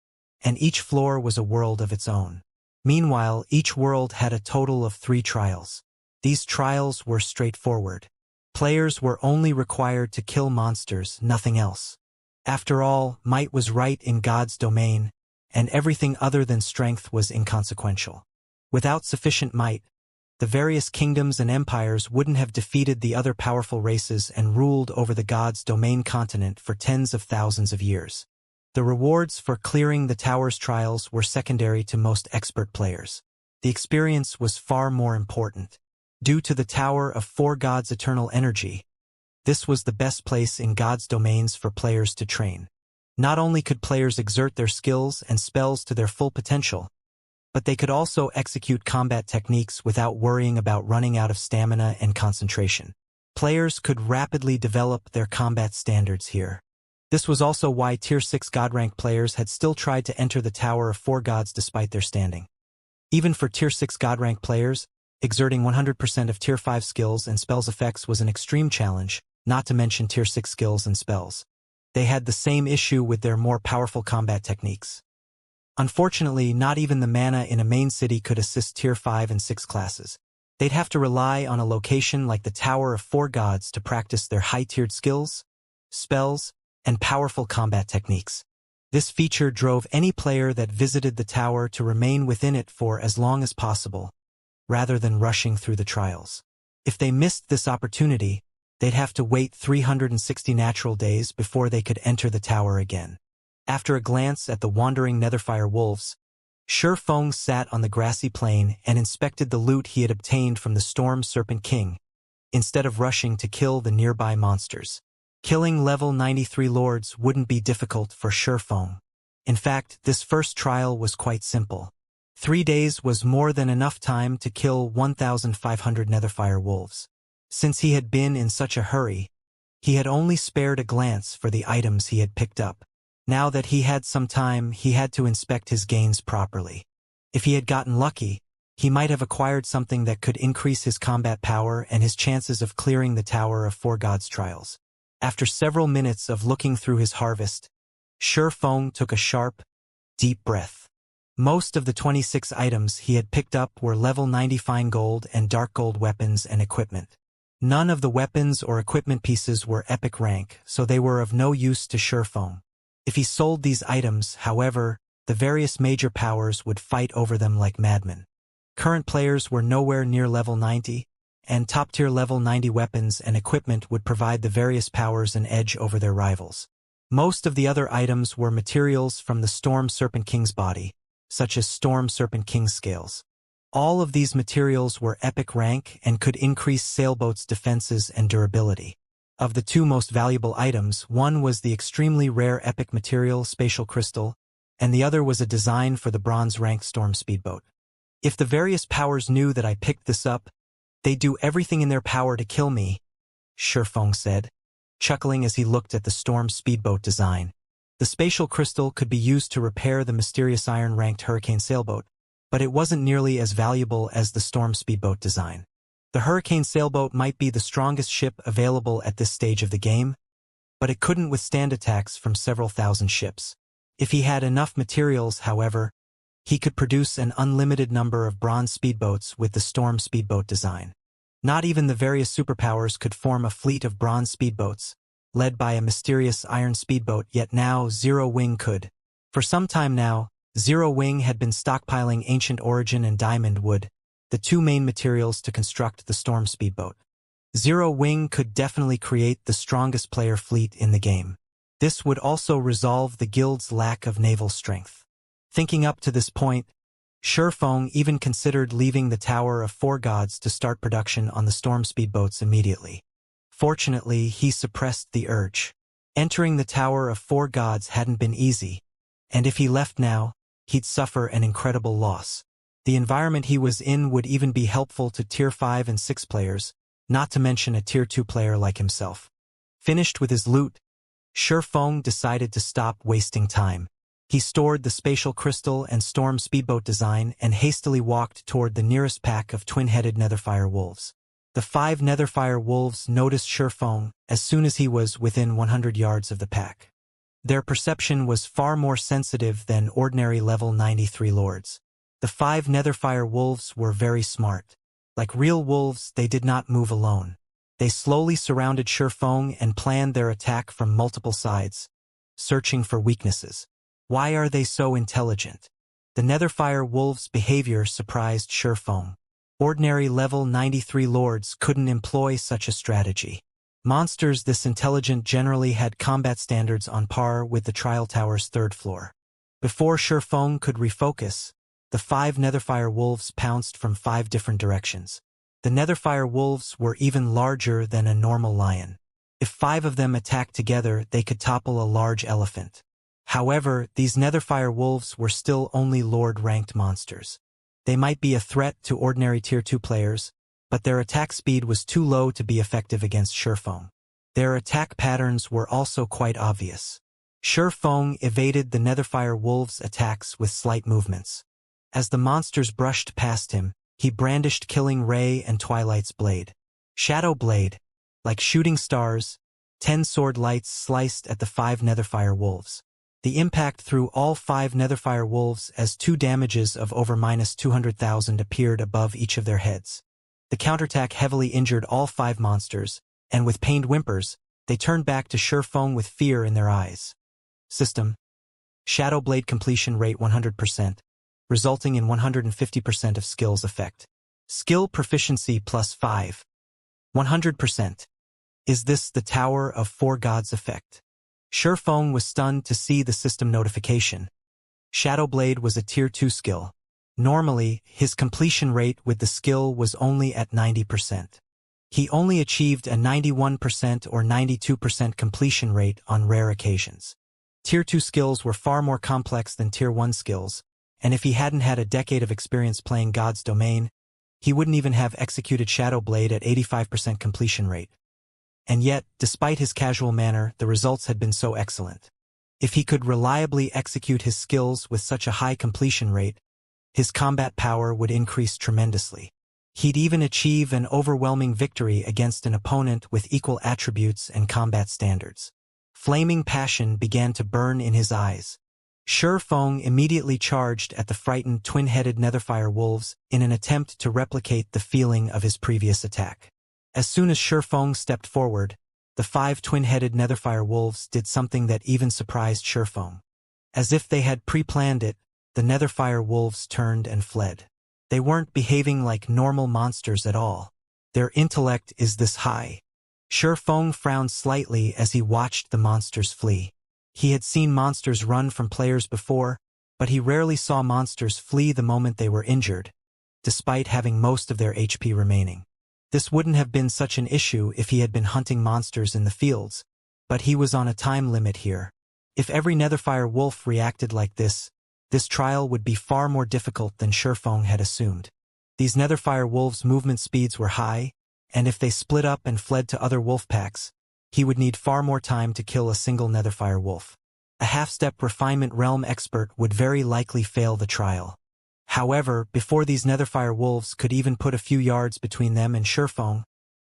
and each floor was a world of its own. Meanwhile, each world had a total of 3 trials. These trials were straightforward. Players were only required to kill monsters, nothing else. After all, might was right in God's domain, and everything other than strength was inconsequential. Without sufficient might, the various kingdoms and empires wouldn't have defeated the other powerful races and ruled over the gods' domain continent for tens of thousands of years. The rewards for clearing the tower's trials were secondary to most expert players. The experience was far more important. Due to the Tower of Four Gods' eternal energy, this was the best place in God's domains for players to train. Not only could players exert their skills and spells to their full potential, but they could also execute combat techniques without worrying about running out of stamina and concentration. Players could rapidly develop their combat standards here. This was also why Tier 6 God rank players had still tried to enter the Tower of 4 Gods despite their standing. Even for Tier 6 God rank players, exerting 100% of Tier 5 skills and spells effects was an extreme challenge, not to mention Tier 6 skills and spells. They had the same issue with their more powerful combat techniques. Unfortunately, not even the mana in a main city could assist Tier 5 and 6 classes. They'd have to rely on a location like the Tower of 4 Gods to practice their high-tiered skills, spells, and powerful combat techniques. This feature drove any player that visited the tower to remain within it for as long as possible, rather than rushing through the trials. If they missed this opportunity, they'd have to wait 360 natural days before they could enter the tower again. After a glance at the wandering Netherfire wolves, Shi Feng sat on the grassy plain and inspected the loot he had obtained from the Storm Serpent King, instead of rushing to kill the nearby monsters. Killing level 93 lords wouldn't be difficult for Shi Feng. In fact, this first trial was quite simple. 3 days was more than enough time to kill 1,500 Netherfire wolves. Since he had been in such a hurry, he had only spared a glance for the items he had picked up. Now that he had some time, he had to inspect his gains properly. If he had gotten lucky, he might have acquired something that could increase his combat power and his chances of clearing the Tower of 4 Gods trials. After several minutes of looking through his harvest, Shi Feng took a sharp, deep breath. Most of the 26 items he had picked up were level 90 fine gold and dark gold weapons and equipment. None of the weapons or equipment pieces were epic rank, so they were of no use to Shi Feng. If he sold these items, however, the various major powers would fight over them like madmen. Current players were nowhere near level 90, and top-tier level 90 weapons and equipment would provide the various powers an edge over their rivals. Most of the other items were materials from the Storm Serpent King's body, such as Storm Serpent King's scales. All of these materials were epic rank and could increase sailboats' defenses and durability. Of the two most valuable items, one was the extremely rare epic material Spatial Crystal, and the other was a design for the bronze-ranked Storm Speedboat. If the various powers knew that I picked this up, they'd do everything in their power to kill me, Shi Feng said, chuckling as he looked at the Storm Speedboat design. The Spatial Crystal could be used to repair the mysterious iron-ranked Hurricane Sailboat, but it wasn't nearly as valuable as the Storm Speedboat design. The Hurricane Sailboat might be the strongest ship available at this stage of the game, but it couldn't withstand attacks from several thousand ships. If he had enough materials, however, he could produce an unlimited number of bronze speedboats with the Storm Speedboat design. Not even the various superpowers could form a fleet of bronze speedboats, led by a mysterious iron speedboat, yet now Zero Wing could. For some time now, Zero Wing had been stockpiling ancient origin and diamond wood, the two main materials to construct the Storm Speedboat. Zero Wing could definitely create the strongest player fleet in the game. This would also resolve the guild's lack of naval strength. Thinking up to this point, Shi Feng even considered leaving the Tower of 4 Gods to start production on the Storm Speedboats immediately. Fortunately, he suppressed the urge. Entering the Tower of 4 Gods hadn't been easy, and if he left now, he'd suffer an incredible loss. The environment he was in would even be helpful to Tier 5 and 6 players, not to mention a Tier 2 player like himself. Finished with his loot, Shi Feng decided to stop wasting time. He stored the Spatial Crystal and Storm Speedboat design and hastily walked toward the nearest pack of twin-headed Netherfire wolves. The 5 Netherfire wolves noticed Shi Feng as soon as he was within 100 yards of the pack. Their perception was far more sensitive than ordinary level 93 lords. The 5 Netherfire wolves were very smart. Like real wolves, they did not move alone. They slowly surrounded Shi Feng and planned their attack from multiple sides, searching for weaknesses. Why are they so intelligent? The Netherfire wolves' behavior surprised Shi Feng. Ordinary level 93 lords couldn't employ such a strategy. Monsters this intelligent generally had combat standards on par with the Trial Tower's 3rd floor. Before Shi Feng could refocus, the 5 Netherfire wolves pounced from 5 different directions. The Netherfire wolves were even larger than a normal lion. If 5 of them attacked together, they could topple a large elephant. However, these Netherfire wolves were still only Lord-ranked monsters. They might be a threat to ordinary Tier 2 players, but their attack speed was too low to be effective against Shi Feng. Their attack patterns were also quite obvious. Shi Feng evaded the Netherfire Wolves' attacks with slight movements. As the monsters brushed past him, he brandished Killing Ray and Twilight's blade. Shadow Blade. Like shooting stars, 10 sword lights sliced at the 5 Netherfire Wolves. The impact threw all 5 Netherfire Wolves as 2 damages of over -200,000 appeared above each of their heads. The counterattack heavily injured all 5 monsters, and with pained whimpers, they turned back to Shi Feng with fear in their eyes. System. Shadow Blade completion rate 100%, resulting in 150% of skills effect. Skill proficiency +5. 100%. Is this the Tower of 4 Gods effect? Shi Feng was stunned to see the system notification. Shadow Blade was a Tier 2 skill. Normally, his completion rate with the skill was only at 90%. He only achieved a 91% or 92% completion rate on rare occasions. Tier 2 skills were far more complex than Tier 1 skills, and if he hadn't had a decade of experience playing God's Domain, he wouldn't even have executed Shadow Blade at 85% completion rate. And yet, despite his casual manner, the results had been so excellent. If he could reliably execute his skills with such a high completion rate, his combat power would increase tremendously. He'd even achieve an overwhelming victory against an opponent with equal attributes and combat standards. Flaming passion began to burn in his eyes. Shi Feng immediately charged at the frightened twin-headed Netherfire Wolves in an attempt to replicate the feeling of his previous attack. As soon as Shi Feng stepped forward, the 5 twin-headed Netherfire Wolves did something that even surprised Shi Feng. As if they had pre-planned it, the Netherfire Wolves turned and fled. They weren't behaving like normal monsters at all. Their intellect is this high. Shi Feng frowned slightly as he watched the monsters flee. He had seen monsters run from players before, but he rarely saw monsters flee the moment they were injured, despite having most of their HP remaining. This wouldn't have been such an issue if he had been hunting monsters in the fields, but he was on a time limit here. If every Netherfire Wolf reacted like this trial would be far more difficult than Shi Feng had assumed. These Netherfire Wolves' movement speeds were high, and if they split up and fled to other wolf packs, he would need far more time to kill a single Netherfire Wolf. A half-step refinement realm expert would very likely fail the trial. However, before these Netherfire Wolves could even put a few yards between them and Shi Feng,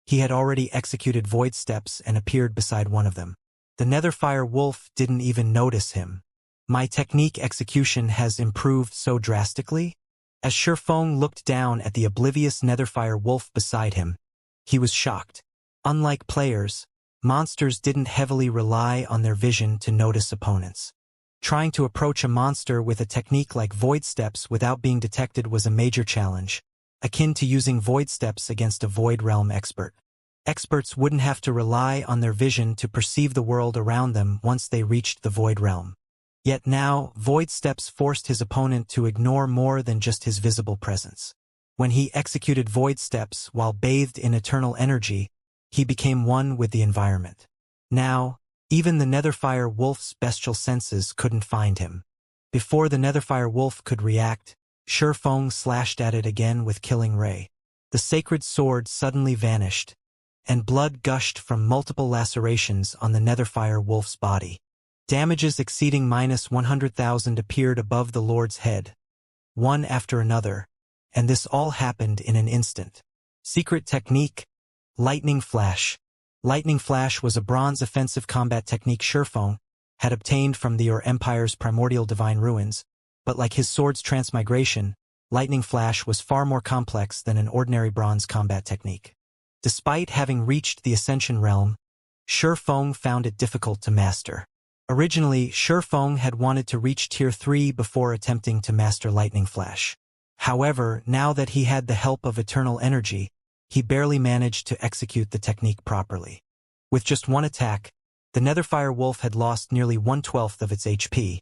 he had already executed void steps and appeared beside one of them. The Netherfire Wolf didn't even notice him. My technique execution has improved so drastically? As Shi Feng looked down at the oblivious Netherfire Wolf beside him, he was shocked. Unlike players, monsters didn't heavily rely on their vision to notice opponents. Trying to approach a monster with a technique like void steps without being detected was a major challenge, akin to using void steps against a void realm expert. Experts wouldn't have to rely on their vision to perceive the world around them once they reached the void realm. Yet now, void steps forced his opponent to ignore more than just his visible presence. When he executed void steps while bathed in eternal energy, he became one with the environment. Now, even the Netherfire Wolf's bestial senses couldn't find him. Before the Netherfire Wolf could react, Shi Feng slashed at it again with Killing Ray. The sacred sword suddenly vanished, and blood gushed from multiple lacerations on the Netherfire Wolf's body. Damages exceeding -100,000 appeared above the Lord's head, one after another, and this all happened in an instant. Secret technique: Lightning Flash. Lightning Flash was a bronze offensive combat technique Shi Feng had obtained from the Ur Empire's primordial divine ruins, but like his sword's transmigration, Lightning Flash was far more complex than an ordinary bronze combat technique. Despite having reached the Ascension realm, Shi Feng found it difficult to master. Originally, Shi Feng had wanted to reach Tier 3 before attempting to master Lightning Flash. However, now that he had the help of eternal energy, he barely managed to execute the technique properly. With just one attack, the Netherfire Wolf had lost nearly 1/12 of its HP.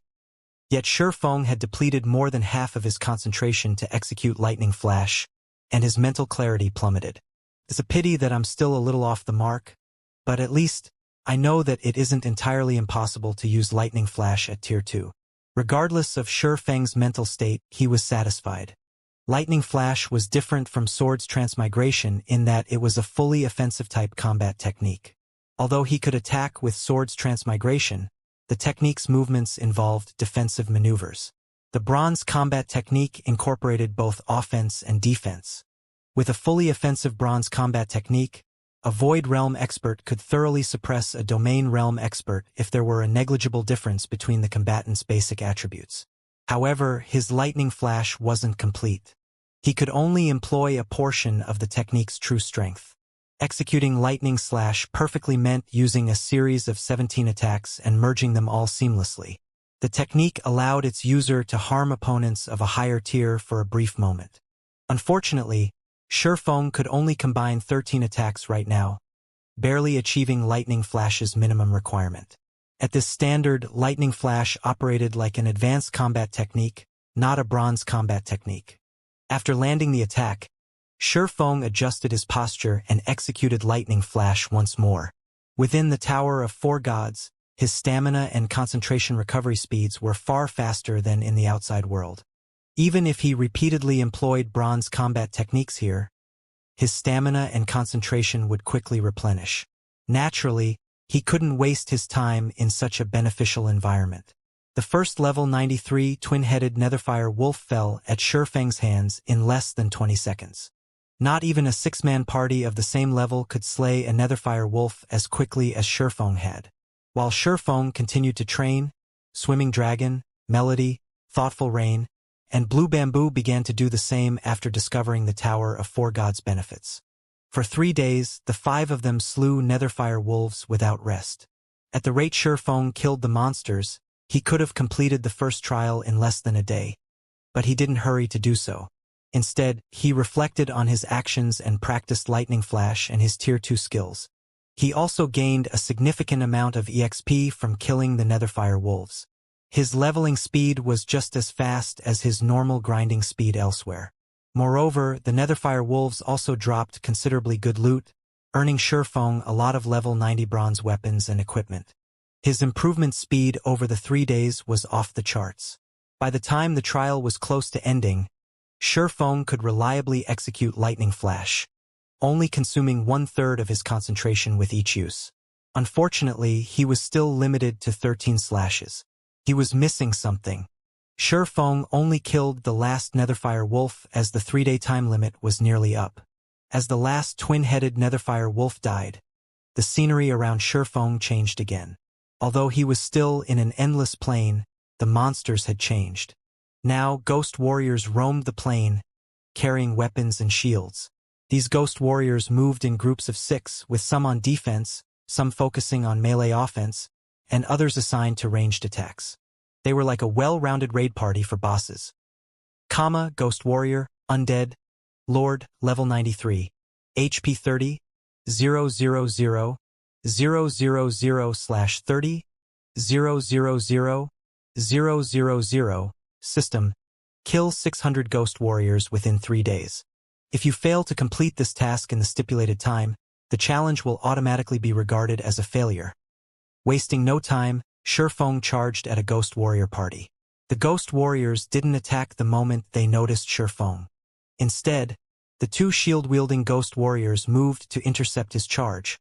Yet Shi Feng had depleted more than half of his concentration to execute Lightning Flash, and his mental clarity plummeted. It's a pity that I'm still a little off the mark, but at least I know that it isn't entirely impossible to use Lightning Flash at Tier 2. Regardless of Shi Feng's mental state, he was satisfied. Lightning Flash was different from Sword's Transmigration in that it was a fully offensive type combat technique. Although he could attack with sword's transmigration, the technique's movements involved defensive maneuvers. The bronze combat technique incorporated both offense and defense. With a fully offensive bronze combat technique, a Void Realm expert could thoroughly suppress a Domain Realm expert if there were a negligible difference between the combatant's basic attributes. However, his lightning flash wasn't complete. He could only employ a portion of the technique's true strength. Executing lightning slash perfectly meant using a series of 17 attacks and merging them all seamlessly. The technique allowed its user to harm opponents of a higher tier for a brief moment. Unfortunately, Shurfeng could only combine 13 attacks right now, barely achieving Lightning Flash's minimum requirement. At this standard, Lightning Flash operated like an advanced combat technique, not a bronze combat technique. After landing the attack, Shurfeng adjusted his posture and executed Lightning Flash once more. Within the Tower of Four Gods, his stamina and concentration recovery speeds were far faster than in the outside world. Even if he repeatedly employed bronze combat techniques here, his stamina and concentration would quickly replenish. Naturally, he couldn't waste his time in such a beneficial environment. The first level 93 twin-headed Netherfire Wolf fell at Shurfeng's hands in less than 20 seconds. Not even a six-man party of the same level could slay a Netherfire Wolf as quickly as Shurfeng had. While Shurfeng continued to train, Swimming Dragon, Melody, Thoughtful Rain, and Blue Bamboo began to do the same after discovering the Tower of Four Gods' benefits. For 3 days, the 5 of them slew Netherfire wolves without rest. At the rate Shurfeng killed the monsters, he could have completed the first trial in less than a day. But he didn't hurry to do so. Instead, he reflected on his actions and practiced Lightning Flash and his Tier 2 skills. He also gained a significant amount of EXP from killing the Netherfire wolves. His leveling speed was just as fast as his normal grinding speed elsewhere. Moreover, the Netherfire wolves also dropped considerably good loot, earning Shurfeng a lot of level 90 bronze weapons and equipment. His improvement speed over the 3 days was off the charts. By the time the trial was close to ending, Shurfeng could reliably execute Lightning Flash, only consuming 1/3 of his concentration with each use. Unfortunately, he was still limited to 13 slashes. He was missing something. Shurfeng only killed the last Netherfire wolf as the 3-day time limit was nearly up. As the last twin-headed Netherfire wolf died, the scenery around Shurfeng changed again. Although he was still in an endless plain, the monsters had changed. Now, ghost warriors roamed the plain, carrying weapons and shields. These ghost warriors moved in groups of 6, with some on defense, some focusing on melee offense, and others assigned to ranged attacks. They were like a well-rounded raid party for bosses. Ghost Warrior, Undead, Lord, level 93, HP 30, 000, 000/30, 000, 000, System, kill 600 Ghost Warriors within 3 days. If you fail to complete this task in the stipulated time, the challenge will automatically be regarded as a failure. Wasting no time, Shurfeng charged at a Ghost Warrior party. The Ghost Warriors didn't attack the moment they noticed Shurfeng. Instead, the 2 shield-wielding Ghost Warriors moved to intercept his charge,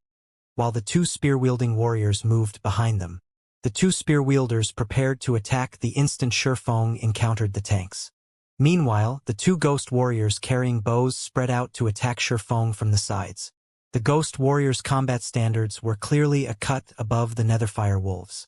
while the 2 spear-wielding warriors moved behind them. The 2 spear-wielders prepared to attack the instant Shurfeng encountered the tanks. Meanwhile, the 2 Ghost Warriors carrying bows spread out to attack Shurfeng from the sides. The Ghost Warriors' combat standards were clearly a cut above the Netherfire wolves.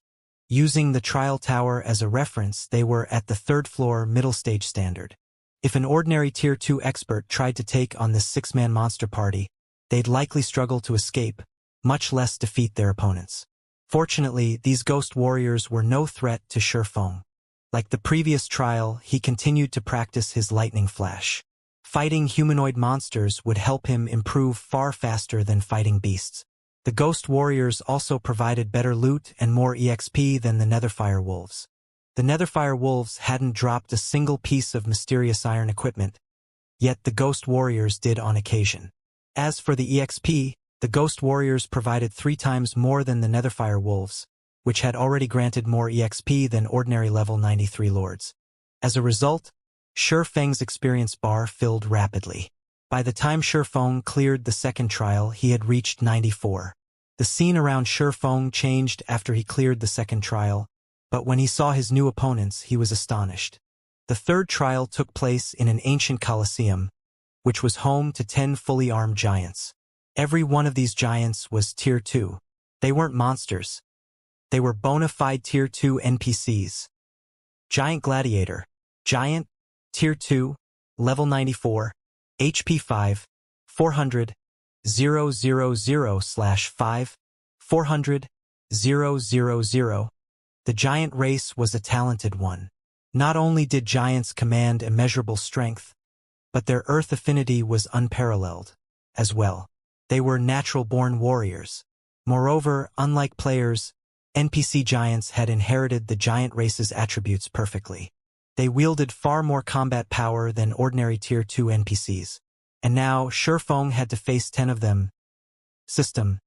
Using the Trial Tower as a reference, they were at the 3rd floor middle stage standard. If an ordinary Tier 2 expert tried to take on this 6-man monster party, they'd likely struggle to escape, much less defeat their opponents. Fortunately, these Ghost Warriors were no threat to Shurfeng. Like the previous trial, he continued to practice his Lightning Flash. Fighting humanoid monsters would help him improve far faster than fighting beasts. The Ghost Warriors also provided better loot and more EXP than the Netherfire Wolves. The Netherfire Wolves hadn't dropped a single piece of mysterious iron equipment, yet the Ghost Warriors did on occasion. As for the EXP, the Ghost Warriors provided 3 times more than the Netherfire Wolves, which had already granted more EXP than ordinary level 93 lords. As a result, Shurfeng's experience bar filled rapidly. By the time Shurfeng cleared the second trial, he had reached 94. The scene around Shifeng changed after he cleared the second trial, but when he saw his new opponents, he was astonished. The third trial took place in an ancient Colosseum, which was home to 10 fully armed giants. Every one of these giants was Tier 2. They weren't monsters. They were bona fide Tier 2 NPCs. Giant Gladiator. Giant, Tier 2, Level 94, HP 5, 400, 000/5, 400, 000. The giant race was a talented one. Not only did giants command immeasurable strength, but their earth affinity was unparalleled, as well. They were natural-born warriors. Moreover, unlike players, NPC giants had inherited the giant race's attributes perfectly. They wielded far more combat power than ordinary Tier 2 NPCs. And now, Shifeng had to face 10 of them. System: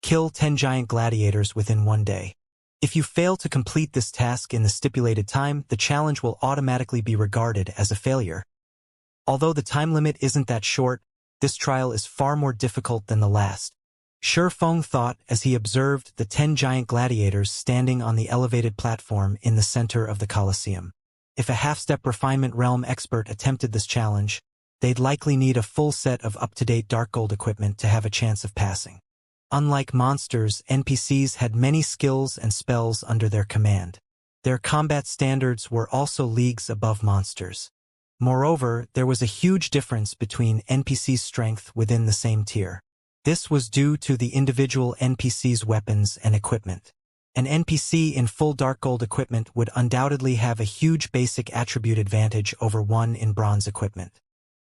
kill 10 giant gladiators within 1 day. If you fail to complete this task in the stipulated time, the challenge will automatically be regarded as a failure. Although the time limit isn't that short, this trial is far more difficult than the last. Shifeng thought as he observed the 10 giant gladiators standing on the elevated platform in the center of the Colosseum. If a half-step refinement realm expert attempted this challenge, they'd likely need a full set of up-to-date dark gold equipment to have a chance of passing. Unlike monsters, NPCs had many skills and spells under their command. Their combat standards were also leagues above monsters. Moreover, there was a huge difference between NPCs' strength within the same tier. This was due to the individual NPC's weapons and equipment. An NPC in full dark gold equipment would undoubtedly have a huge basic attribute advantage over one in bronze equipment.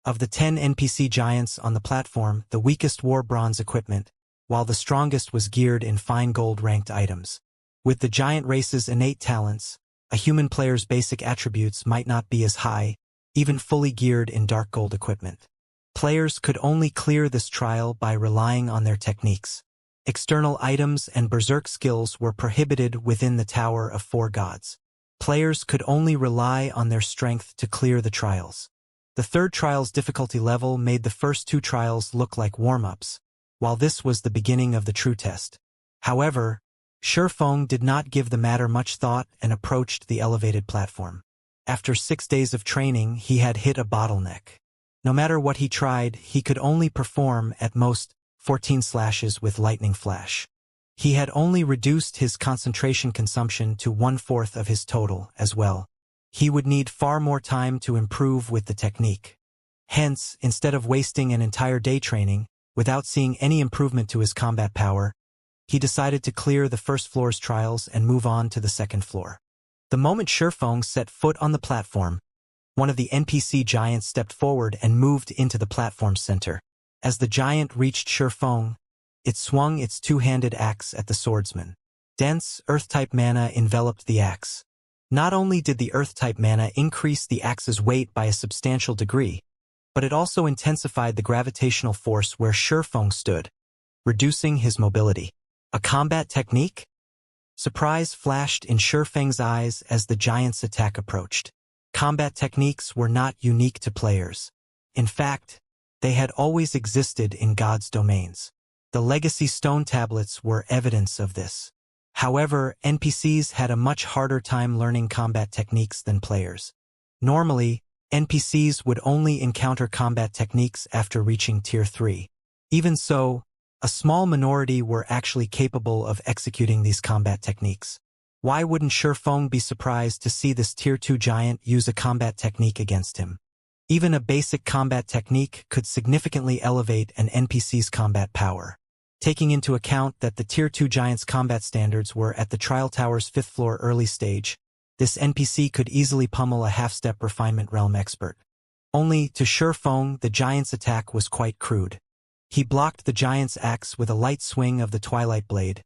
Of the 10 NPC giants on the platform, the weakest wore bronze equipment, while the strongest was geared in fine gold-ranked items. With the giant race's innate talents, a human player's basic attributes might not be as high, even fully geared in dark gold equipment. Players could only clear this trial by relying on their techniques. External items and berserk skills were prohibited within the Tower of Four Gods. Players could only rely on their strength to clear the trials. The third trial's difficulty level made the first 2 trials look like warm-ups, while this was the beginning of the true test. However, Shifeng did not give the matter much thought and approached the elevated platform. After 6 days of training, he had hit a bottleneck. No matter what he tried, he could only perform, at most, 14 slashes with lightning flash. He had only reduced his concentration consumption to 1/4 of his total as well. He would need far more time to improve with the technique. Hence, instead of wasting an entire day training, without seeing any improvement to his combat power, he decided to clear the first floor's trials and move on to the second floor. The moment Shifeng set foot on the platform, one of the NPC giants stepped forward and moved into the platform's center. As the giant reached Shifeng, it swung its 2-handed axe at the swordsman. Dense, earth-type mana enveloped the axe. Not only did the earth-type mana increase the axe's weight by a substantial degree, but it also intensified the gravitational force where Shifeng stood, reducing his mobility. A combat technique? Surprise flashed in Shifeng's eyes as the giant's attack approached. Combat techniques were not unique to players. In fact, they had always existed in God's domains. The legacy stone tablets were evidence of this. However, NPCs had a much harder time learning combat techniques than players. Normally, NPCs would only encounter combat techniques after reaching Tier 3. Even so, a small minority were actually capable of executing these combat techniques. Why wouldn't Shifeng be surprised to see this Tier 2 giant use a combat technique against him? Even a basic combat technique could significantly elevate an NPC's combat power. Taking into account that the Tier 2 giant's combat standards were at the Trial Tower's 5th floor early stage, this NPC could easily pummel a half-step refinement realm expert. Only, to Shifeng, the giant's attack was quite crude. He blocked the giant's axe with a light swing of the Twilight Blade,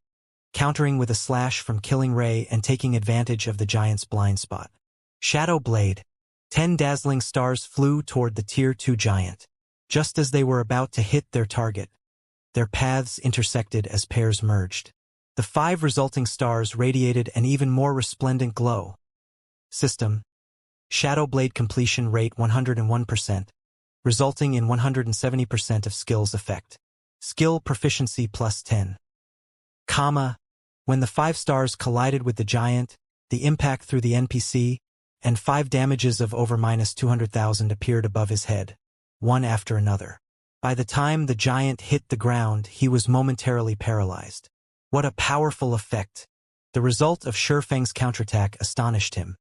countering with a slash from Killing Ray and taking advantage of the giant's blind spot. Shadow Blade. 10 dazzling stars flew toward the Tier 2 giant. Just as they were about to hit their target, their paths intersected as pairs merged. The 5 resulting stars radiated an even more resplendent glow. System: Shadow Blade completion rate 101%, resulting in 170% of skills effect. Skill proficiency +10. When the 5 stars collided with the giant, the impact through the NPC, and 5 damages of over -200,000 appeared above his head, one after another. By the time the giant hit the ground, he was momentarily paralyzed. What a powerful effect! The result of Shifeng's counterattack astonished him.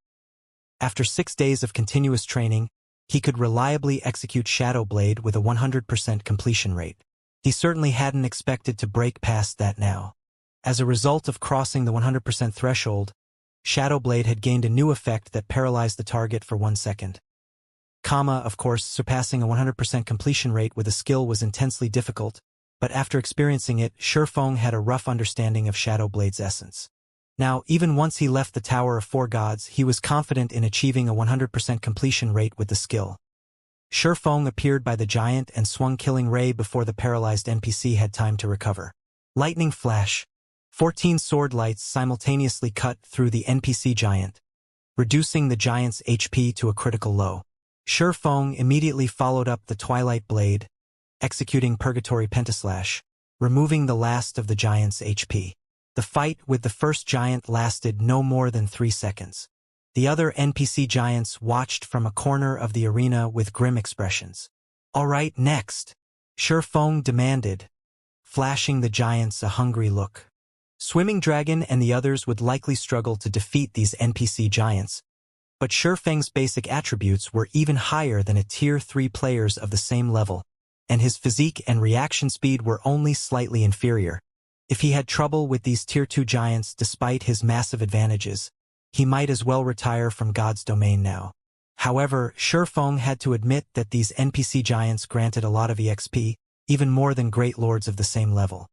After 6 days of continuous training, he could reliably execute Shadow Blade with a 100% completion rate. He certainly hadn't expected to break past that now. As a result of crossing the 100% threshold, Shadow Blade had gained a new effect that paralyzed the target for 1 second. Of course, surpassing a 100% completion rate with a skill was intensely difficult, but after experiencing it, Shifeng had a rough understanding of Shadow Blade's essence. Now, even once he left the Tower of Four Gods, he was confident in achieving a 100% completion rate with the skill. Shifeng appeared by the giant and swung Killing Ray before the paralyzed NPC had time to recover. Lightning Flash. 14 sword lights simultaneously cut through the NPC giant, reducing the giant's HP to a critical low. Shifeng immediately followed up the Twilight Blade, executing Purgatory Pentaslash, removing the last of the giant's HP. The fight with the first giant lasted no more than 3 seconds. The other NPC giants watched from a corner of the arena with grim expressions. "All right, next," Shifeng demanded, flashing the giants a hungry look. Swimming Dragon and the others would likely struggle to defeat these NPC giants, but Shifeng's basic attributes were even higher than a Tier 3 players of the same level, and his physique and reaction speed were only slightly inferior. If he had trouble with these Tier 2 giants despite his massive advantages, he might as well retire from God's domain now. However, Shifeng had to admit that these NPC giants granted a lot of EXP, even more than great lords of the same level.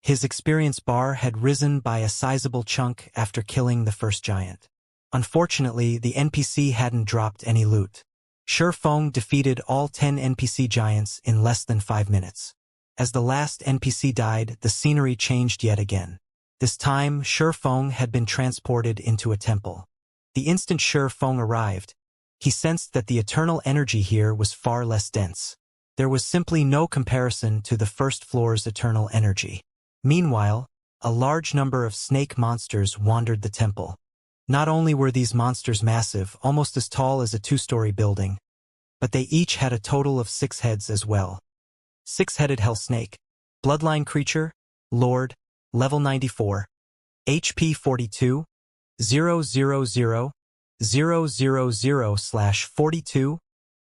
His experience bar had risen by a sizable chunk after killing the first giant. Unfortunately, the NPC hadn't dropped any loot. Shifeng defeated all 10 NPC giants in less than 5 minutes. As the last NPC died, the scenery changed yet again. This time, Shifeng had been transported into a temple. The instant Shifeng arrived, he sensed that the eternal energy here was far less dense. There was simply no comparison to the first floor's eternal energy. Meanwhile, a large number of snake monsters wandered the temple. Not only were these monsters massive, almost as tall as a 2-story building, but they each had a total of 6 heads as well. 6-headed Hell Snake. Bloodline creature. Lord. Level 94. HP 42. 000 000/42.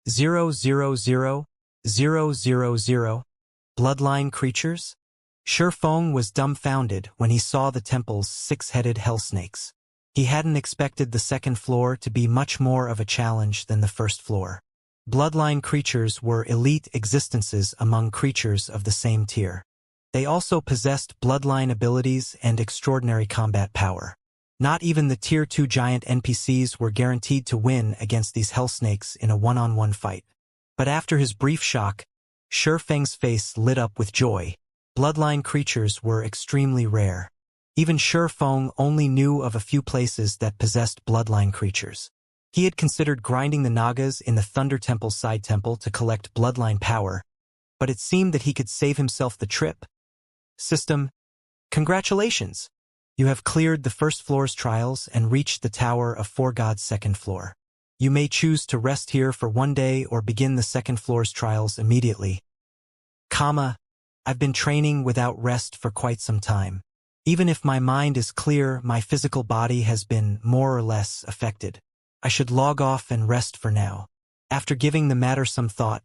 000 000. Bloodline creatures? Shifeng was dumbfounded when he saw the temple's 6-headed hell snakes. He hadn't expected the second floor to be much more of a challenge than the first floor. Bloodline creatures were elite existences among creatures of the same tier. They also possessed bloodline abilities and extraordinary combat power. Not even the Tier 2 giant NPCs were guaranteed to win against these hell snakes in a one-on-one fight. But after his brief shock, Shifeng's face lit up with joy. Bloodline creatures were extremely rare. Even Shifeng only knew of a few places that possessed bloodline creatures. He had considered grinding the Nagas in the Thunder Temple's side temple to collect bloodline power, but it seemed that he could save himself the trip. System, congratulations! You have cleared the first floor's trials and reached the Tower of Four Gods' second floor. You may choose to rest here for 1 day or begin the second floor's trials immediately. I've been training without rest for quite some time. Even if my mind is clear, my physical body has been more or less affected. I should log off and rest for now. After giving the matter some thought,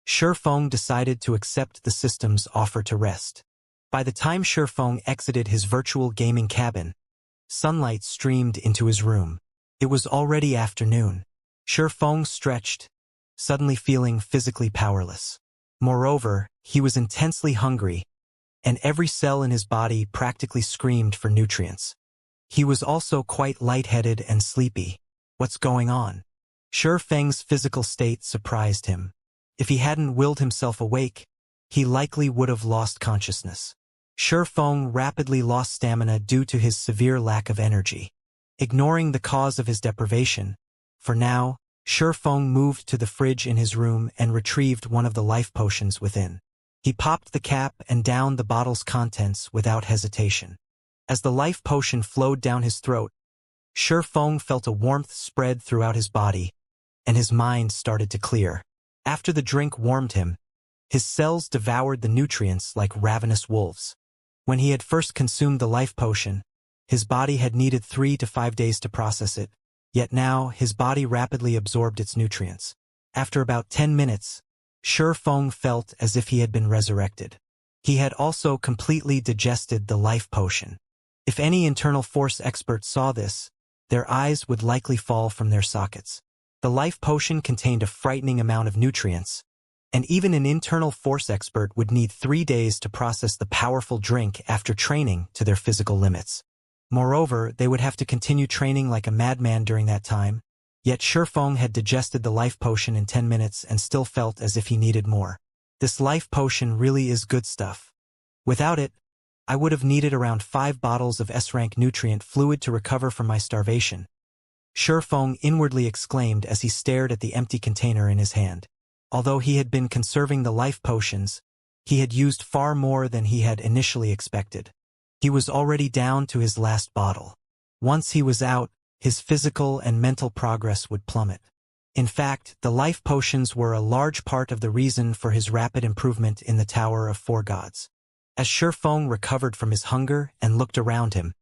Shifeng decided to accept the system's offer to rest. By the time Shifeng exited his virtual gaming cabin, sunlight streamed into his room. It was already afternoon. Shifeng stretched, suddenly feeling physically powerless. Moreover, he was intensely hungry, and every cell in his body practically screamed for nutrients. He was also quite lightheaded and sleepy. What's going on? Shifeng's physical state surprised him. If he hadn't willed himself awake, he likely would have lost consciousness. Shifeng rapidly lost stamina due to his severe lack of energy. Ignoring the cause of his deprivation, for now, Shifeng moved to the fridge in his room and retrieved one of the life potions within. He popped the cap and downed the bottle's contents without hesitation. As the life potion flowed down his throat, Shi Feng felt a warmth spread throughout his body, and his mind started to clear. After the drink warmed him, his cells devoured the nutrients like ravenous wolves. When he had first consumed the life potion, his body had needed 3 to 5 days to process it, yet now his body rapidly absorbed its nutrients. After about 10 minutes, Shi Feng felt as if he had been resurrected. He had also completely digested the life potion. If any internal force expert saw this, their eyes would likely fall from their sockets. The life potion contained a frightening amount of nutrients, and even an internal force expert would need 3 days to process the powerful drink after training to their physical limits. Moreover, they would have to continue training like a madman during that time, yet Shi Feng had digested the life potion in 10 minutes and still felt as if he needed more. This life potion really is good stuff. Without it, I would have needed around 5 bottles of S-rank nutrient fluid to recover from my starvation, Shi Feng inwardly exclaimed as he stared at the empty container in his hand. Although he had been conserving the life potions, he had used far more than he had initially expected. He was already down to his last bottle. Once he was out, his physical and mental progress would plummet. In fact, the life potions were a large part of the reason for his rapid improvement in the Tower of Four Gods. As Shi Feng recovered from his hunger and looked around him,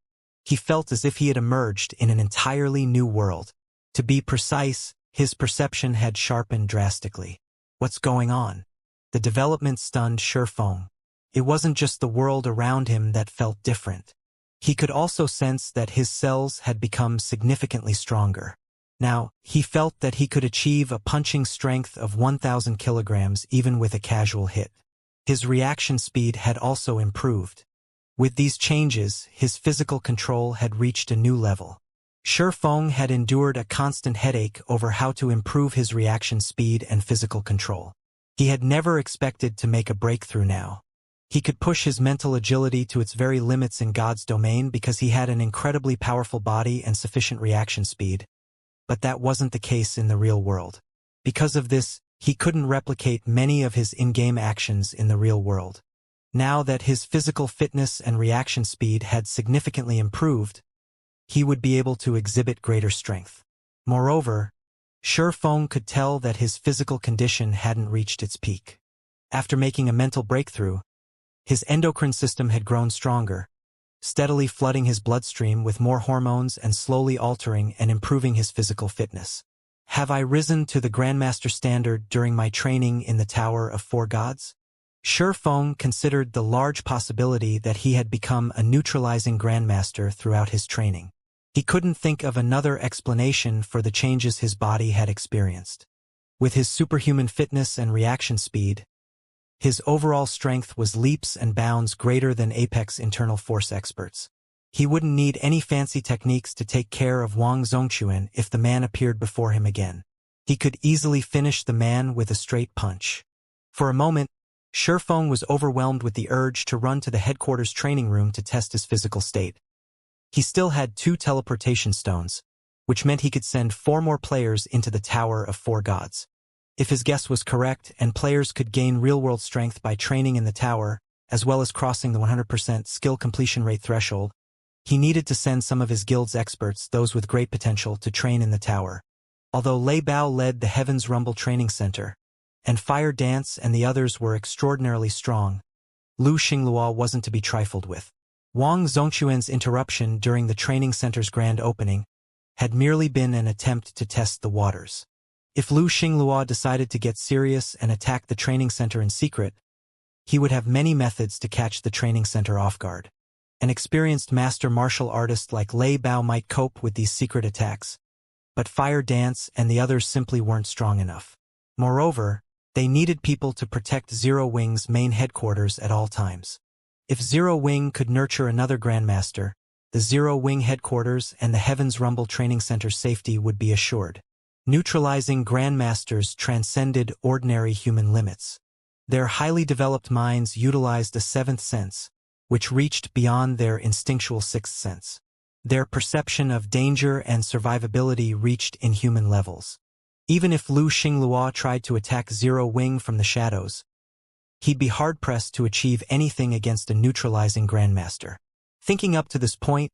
he felt as if he had emerged in an entirely new world. To be precise, his perception had sharpened drastically. What's going on? The development stunned Shi Feng. It wasn't just the world around him that felt different. He could also sense that his cells had become significantly stronger. Now, he felt that he could achieve a punching strength of 1,000 kilograms even with a casual hit. His reaction speed had also improved. With these changes, his physical control had reached a new level. Shi Feng had endured a constant headache over how to improve his reaction speed and physical control. He had never expected to make a breakthrough now. He could push his mental agility to its very limits in God's domain because he had an incredibly powerful body and sufficient reaction speed. But that wasn't the case in the real world. Because of this, he couldn't replicate many of his in-game actions in the real world. Now that his physical fitness and reaction speed had significantly improved, he would be able to exhibit greater strength. Moreover, Shi Feng could tell that his physical condition hadn't reached its peak. After making a mental breakthrough, his endocrine system had grown stronger, steadily flooding his bloodstream with more hormones and slowly altering and improving his physical fitness. Have I risen to the Grandmaster standard during my training in the Tower of Four Gods? Shi Feng considered the large possibility that he had become a neutralizing Grandmaster throughout his training. He couldn't think of another explanation for the changes his body had experienced. With his superhuman fitness and reaction speed, his overall strength was leaps and bounds greater than Apex internal force experts. He wouldn't need any fancy techniques to take care of Wang Zongquan if the man appeared before him again. He could easily finish the man with a straight punch. For a moment, Shi Feng was overwhelmed with the urge to run to the headquarters training room to test his physical state. He still had 2 teleportation stones, which meant he could send 4 more players into the Tower of Four Gods. If his guess was correct and players could gain real-world strength by training in the tower, as well as crossing the 100% skill completion rate threshold, he needed to send some of his guild's experts, those with great potential, to train in the tower. Although Lei Bao led the Heaven's Rumble Training Center, and Fire Dance and the others were extraordinarily strong, Lu Xinglua wasn't to be trifled with. Wang Zongquan's interruption during the training center's grand opening had merely been an attempt to test the waters. If Lu Xinglua decided to get serious and attack the training center in secret, he would have many methods to catch the training center off guard. An experienced master martial artist like Lei Bao might cope with these secret attacks, but Fire Dance and the others simply weren't strong enough. Moreover, they needed people to protect Zero Wing's main headquarters at all times. If Zero Wing could nurture another Grandmaster, the Zero Wing headquarters and the Heaven's Rumble Training Center's safety would be assured. Neutralizing Grandmasters transcended ordinary human limits. Their highly developed minds utilized a 7th sense, which reached beyond their instinctual 6th sense. Their perception of danger and survivability reached inhuman levels. Even if Lu Xinglua tried to attack Zero Wing from the shadows, he'd be hard-pressed to achieve anything against a neutralizing Grandmaster. Thinking up to this point,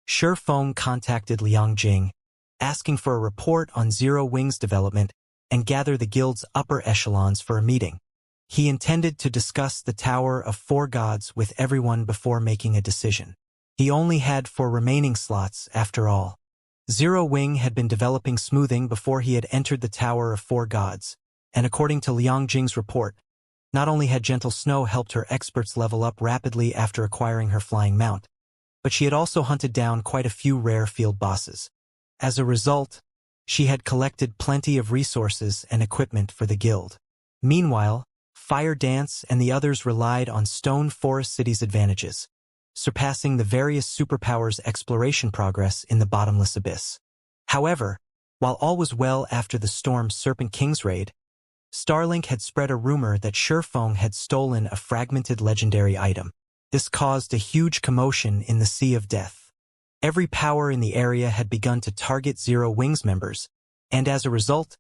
Shi Feng contacted Liang Jing, asking for a report on Zero Wing's development and gather the guild's upper echelons for a meeting. He intended to discuss the Tower of Four Gods with everyone before making a decision. He only had 4 remaining slots, after all. Zero Wing had been developing smoothing before he had entered the Tower of Four Gods, and according to Liang Jing's report, not only had Gentle Snow helped her experts level up rapidly after acquiring her flying mount, but she had also hunted down quite a few rare field bosses. As a result, she had collected plenty of resources and equipment for the guild. Meanwhile, Fire Dance and the others relied on Stone Forest City's advantages, surpassing the various superpowers' exploration progress in the bottomless abyss. However, while all was well after the Storm Serpent King's raid, Starlink had spread a rumor that Shi Feng had stolen a fragmented legendary item. This caused a huge commotion in the Sea of Death. Every power in the area had begun to target Zero Wing's members, and as a result,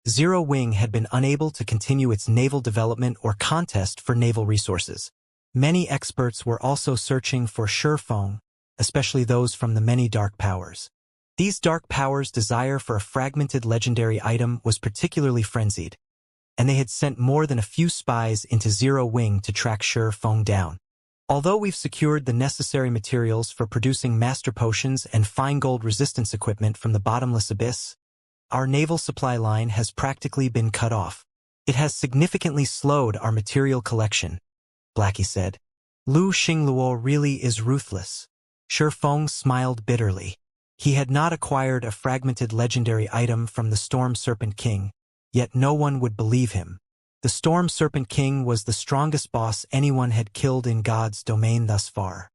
Zero Wing had been unable to continue its naval development or contest for naval resources. Many experts were also searching for Shi Feng, especially those from the many dark powers. These dark powers' desire for a fragmented legendary item was particularly frenzied, and they had sent more than a few spies into Zero Wing to track Shi Feng down. Although we've secured the necessary materials for producing master potions and fine gold resistance equipment from the bottomless abyss, our naval supply line has practically been cut off. It has significantly slowed our material collection, Blackie said. Lu Xingluo really is ruthless. Shi Feng smiled bitterly. He had not acquired a fragmented legendary item from the Storm Serpent King, yet no one would believe him. The Storm Serpent King was the strongest boss anyone had killed in God's domain thus far.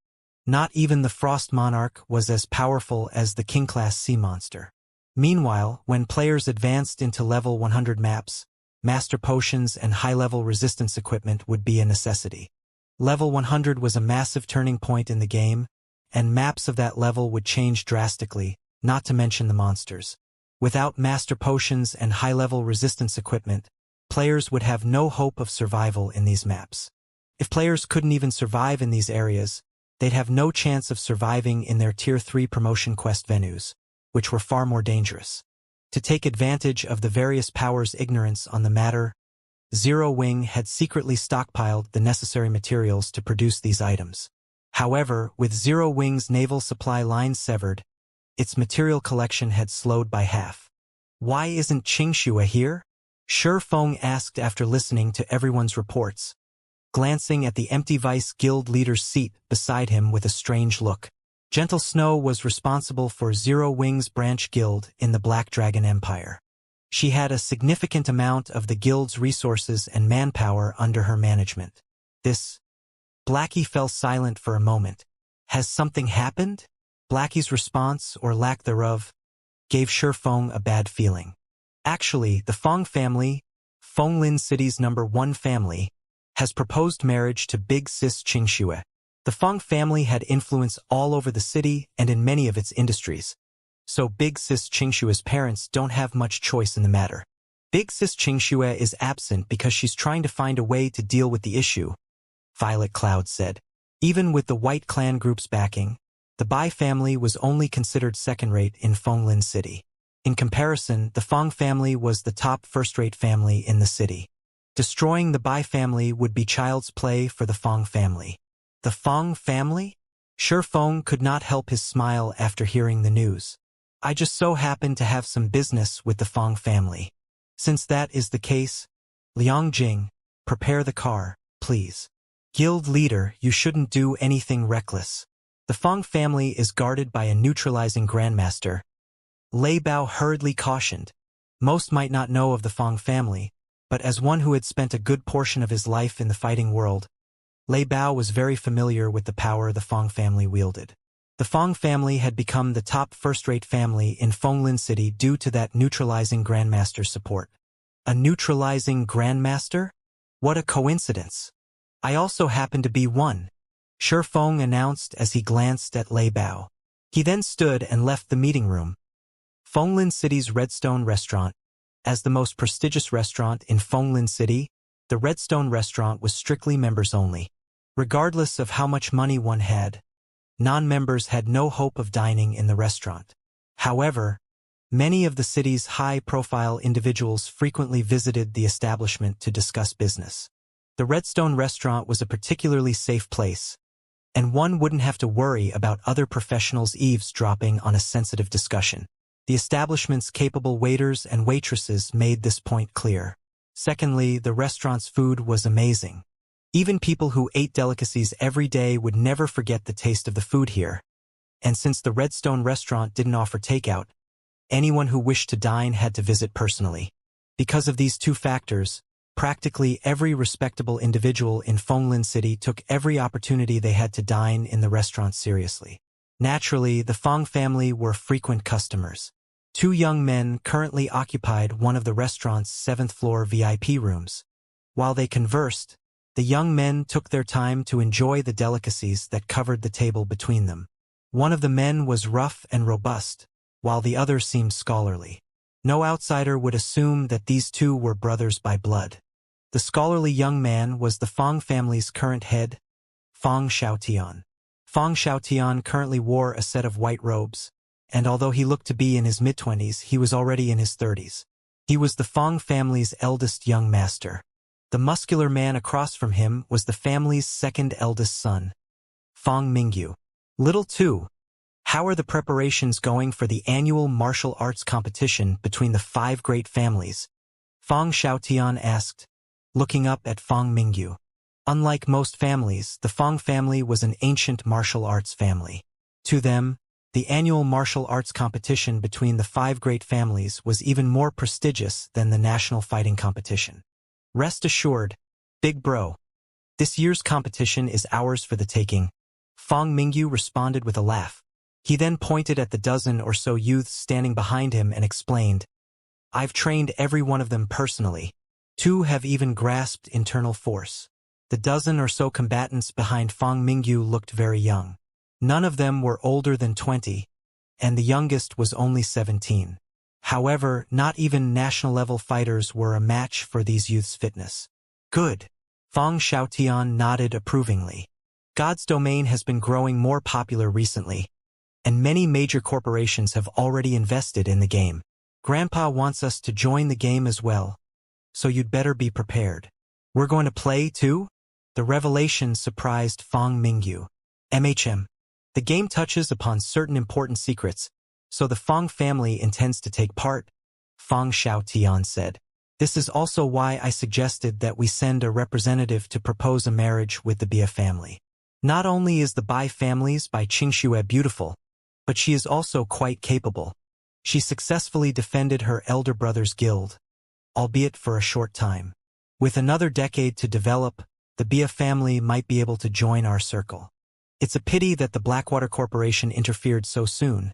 Not even the Frost Monarch was as powerful as the King-class sea monster. Meanwhile, when players advanced into level 100 maps, master potions and high-level resistance equipment would be a necessity. Level 100 was a massive turning point in the game, and maps of that level would change drastically, not to mention the monsters. Without master potions and high-level resistance equipment, players would have no hope of survival in these maps. If players couldn't even survive in these areas, they'd have no chance of surviving in their Tier 3 promotion quest venues, which were far more dangerous. To take advantage of the various powers' ignorance on the matter, Zero Wing had secretly stockpiled the necessary materials to produce these items. However, with Zero Wing's naval supply line severed, its material collection had slowed by half. Why isn't Qingxue here? Shi Feng asked after listening to everyone's reports, glancing at the empty Vice Guild leader's seat beside him with a strange look. Gentle Snow was responsible for Zero Wing's branch guild in the Black Dragon Empire. She had a significant amount of the guild's resources and manpower under her management. Blackie fell silent for a moment. Has something happened? Blackie's response, or lack thereof, gave Shi Feng a bad feeling. Actually, the Feng family, Fenglin City's #1 family, has proposed marriage to Big Sis Qingxue. The Feng family had influence all over the city and in many of its industries, so Big Sis Qingxue's parents don't have much choice in the matter. Big Sis Qingxue is absent because she's trying to find a way to deal with the issue, Violet Cloud said. Even with the White Clan group's backing, the Bai family was only considered second-rate in Fenglin City. In comparison, the Feng family was the top first-rate family in the city. Destroying the Bai family would be child's play for the Feng family. The Feng family? Shi Feng could not help his smile after hearing the news. I just so happen to have some business with the Feng family. Since that is the case, Liang Jing, prepare the car, please. Guild leader, you shouldn't do anything reckless. The Feng family is guarded by a neutralizing grandmaster, Lei Bao hurriedly cautioned. Most might not know of the Feng family, but as one who had spent a good portion of his life in the fighting world, Lei Bao was very familiar with the power the Feng family wielded. The Feng family had become the top first-rate family in Fenglin City due to that neutralizing grandmaster's support. A neutralizing grandmaster? What a coincidence. I also happen to be one, Shi Feng announced as he glanced at Lei Bao. He then stood and left the meeting room. Fenglin City's Redstone Restaurant. As the most prestigious restaurant in Fenglin City, the Redstone Restaurant was strictly members only. Regardless of how much money one had, non-members had no hope of dining in the restaurant. However, many of the city's high-profile individuals frequently visited the establishment to discuss business. The Redstone restaurant was a particularly safe place, and one wouldn't have to worry about other professionals eavesdropping on a sensitive discussion. The establishment's capable waiters and waitresses made this point clear. Secondly, the restaurant's food was amazing. Even people who ate delicacies every day would never forget the taste of the food here. And since the Redstone restaurant didn't offer takeout, anyone who wished to dine had to visit personally. Because of these two factors, practically every respectable individual in Fonglin City took every opportunity they had to dine in the restaurant seriously. Naturally, the Fong family were frequent customers. Two young men currently occupied one of the restaurant's 7th-floor VIP rooms. While they conversed, the young men took their time to enjoy the delicacies that covered the table between them. One of the men was rough and robust, while the other seemed scholarly. No outsider would assume that these two were brothers by blood. The scholarly young man was the Fong family's current head, Fong Xiaotian. Fong Xiaotian currently wore a set of white robes, and although he looked to be in his mid-20s, he was already in his 30s. He was the Fong family's eldest young master. The muscular man across from him was the family's second eldest son, Fong Mingyu. Little 2. How are the preparations going for the annual martial arts competition between the 5 great families? Fong Xiaotian asked, looking up at Fong Mingyu. Unlike most families, the Fong family was an ancient martial arts family. To them, the annual martial arts competition between the 5 great families was even more prestigious than the national fighting competition. Rest assured, big bro. This year's competition is ours for the taking, Fong Mingyu responded with a laugh. He then pointed at the dozen or so youths standing behind him and explained, I've trained every one of them personally. 2 have even grasped internal force. The dozen or so combatants behind Fong Mingyu looked very young. None of them were older than 20, and the youngest was only 17. However, not even national-level fighters were a match for these youths' fitness. Good. Fong Xiaotian nodded approvingly. God's Domain has been growing more popular recently, and many major corporations have already invested in the game. Grandpa wants us to join the game as well, so you'd better be prepared. We're going to play, too? The revelation surprised Fong Mingyu. The game touches upon certain important secrets, so the Fong family intends to take part, Fong Xiaotian said. This is also why I suggested that we send a representative to propose a marriage with the Bia family. Not only is the Bai family's Bai Qingxue beautiful, but she is also quite capable. She successfully defended her elder brother's guild, albeit for a short time. With another decade to develop, the Bia family might be able to join our circle. It's a pity that the Blackwater Corporation interfered so soon,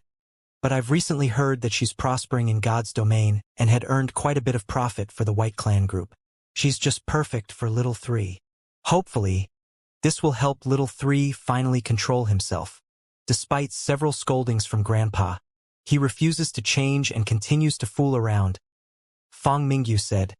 but I've recently heard that she's prospering in God's Domain and had earned quite a bit of profit for the White Clan group. She's just perfect for Little 3. Hopefully, this will help Little 3 finally control himself. Despite several scoldings from Grandpa, he refuses to change and continues to fool around, Fong Mingyu said,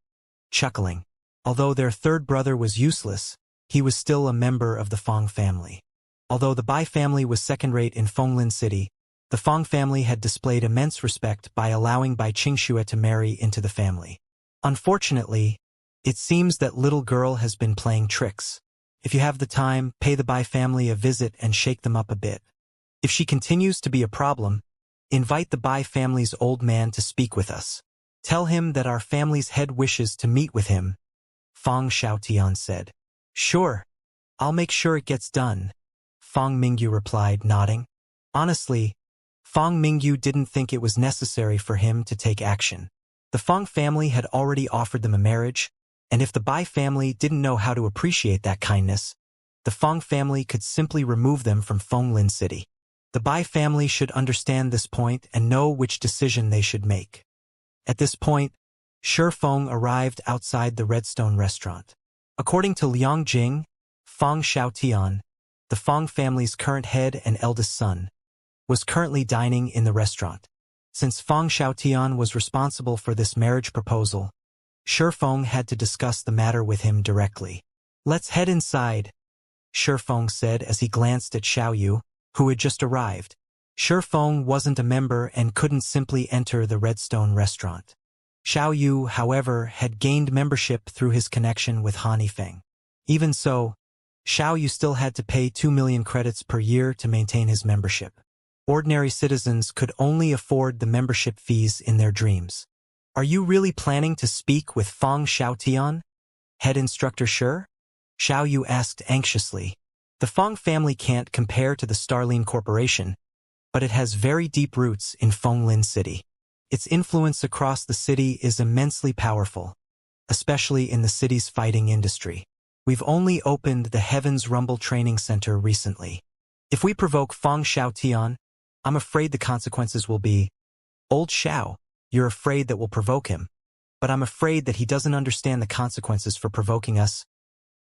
chuckling. Although their third brother was useless, he was still a member of the Fong family. Although the Bai family was second-rate in Fonglin City, the Fong family had displayed immense respect by allowing Bai Qingxue to marry into the family. Unfortunately, it seems that little girl has been playing tricks. If you have the time, pay the Bai family a visit and shake them up a bit. If she continues to be a problem, invite the Bai family's old man to speak with us. Tell him that our family's head wishes to meet with him, Fong Xiaotian said. Sure. I'll make sure it gets done, Fong Mingyu replied, nodding. Honestly, Fong Mingyu didn't think it was necessary for him to take action. The Fong family had already offered them a marriage, and if the Bai family didn't know how to appreciate that kindness, the Fong family could simply remove them from Fonglin City. The Bai family should understand this point and know which decision they should make. At this point, Feng arrived outside the Redstone restaurant. According to Liang Jing, Fong Xiaotian, the Fong family's current head and eldest son, was currently dining in the restaurant. Since Fong Xiaotian was responsible for this marriage proposal, Feng had to discuss the matter with him directly. Let's head inside, Feng said as he glanced at Xiaoyu, who had just arrived. Shi Feng wasn't a member and couldn't simply enter the Redstone restaurant. Xiao Yu, however, had gained membership through his connection with Han Yifeng. Even so, Xiao Yu still had to pay 2 million credits per year to maintain his membership. Ordinary citizens could only afford the membership fees in their dreams. Are you really planning to speak with Feng Xiaotian? Head instructor Shi? Xiao Yu asked anxiously. The Feng family can't compare to the Starline Corporation, but it has very deep roots in Fenglin City. Its influence across the city is immensely powerful, especially in the city's fighting industry. We've only opened the Heaven's Rumble Training Center recently. If we provoke Feng Xiaotian, I'm afraid the consequences will be, Old Xiao, you're afraid that we'll provoke him, but I'm afraid that he doesn't understand the consequences for provoking us.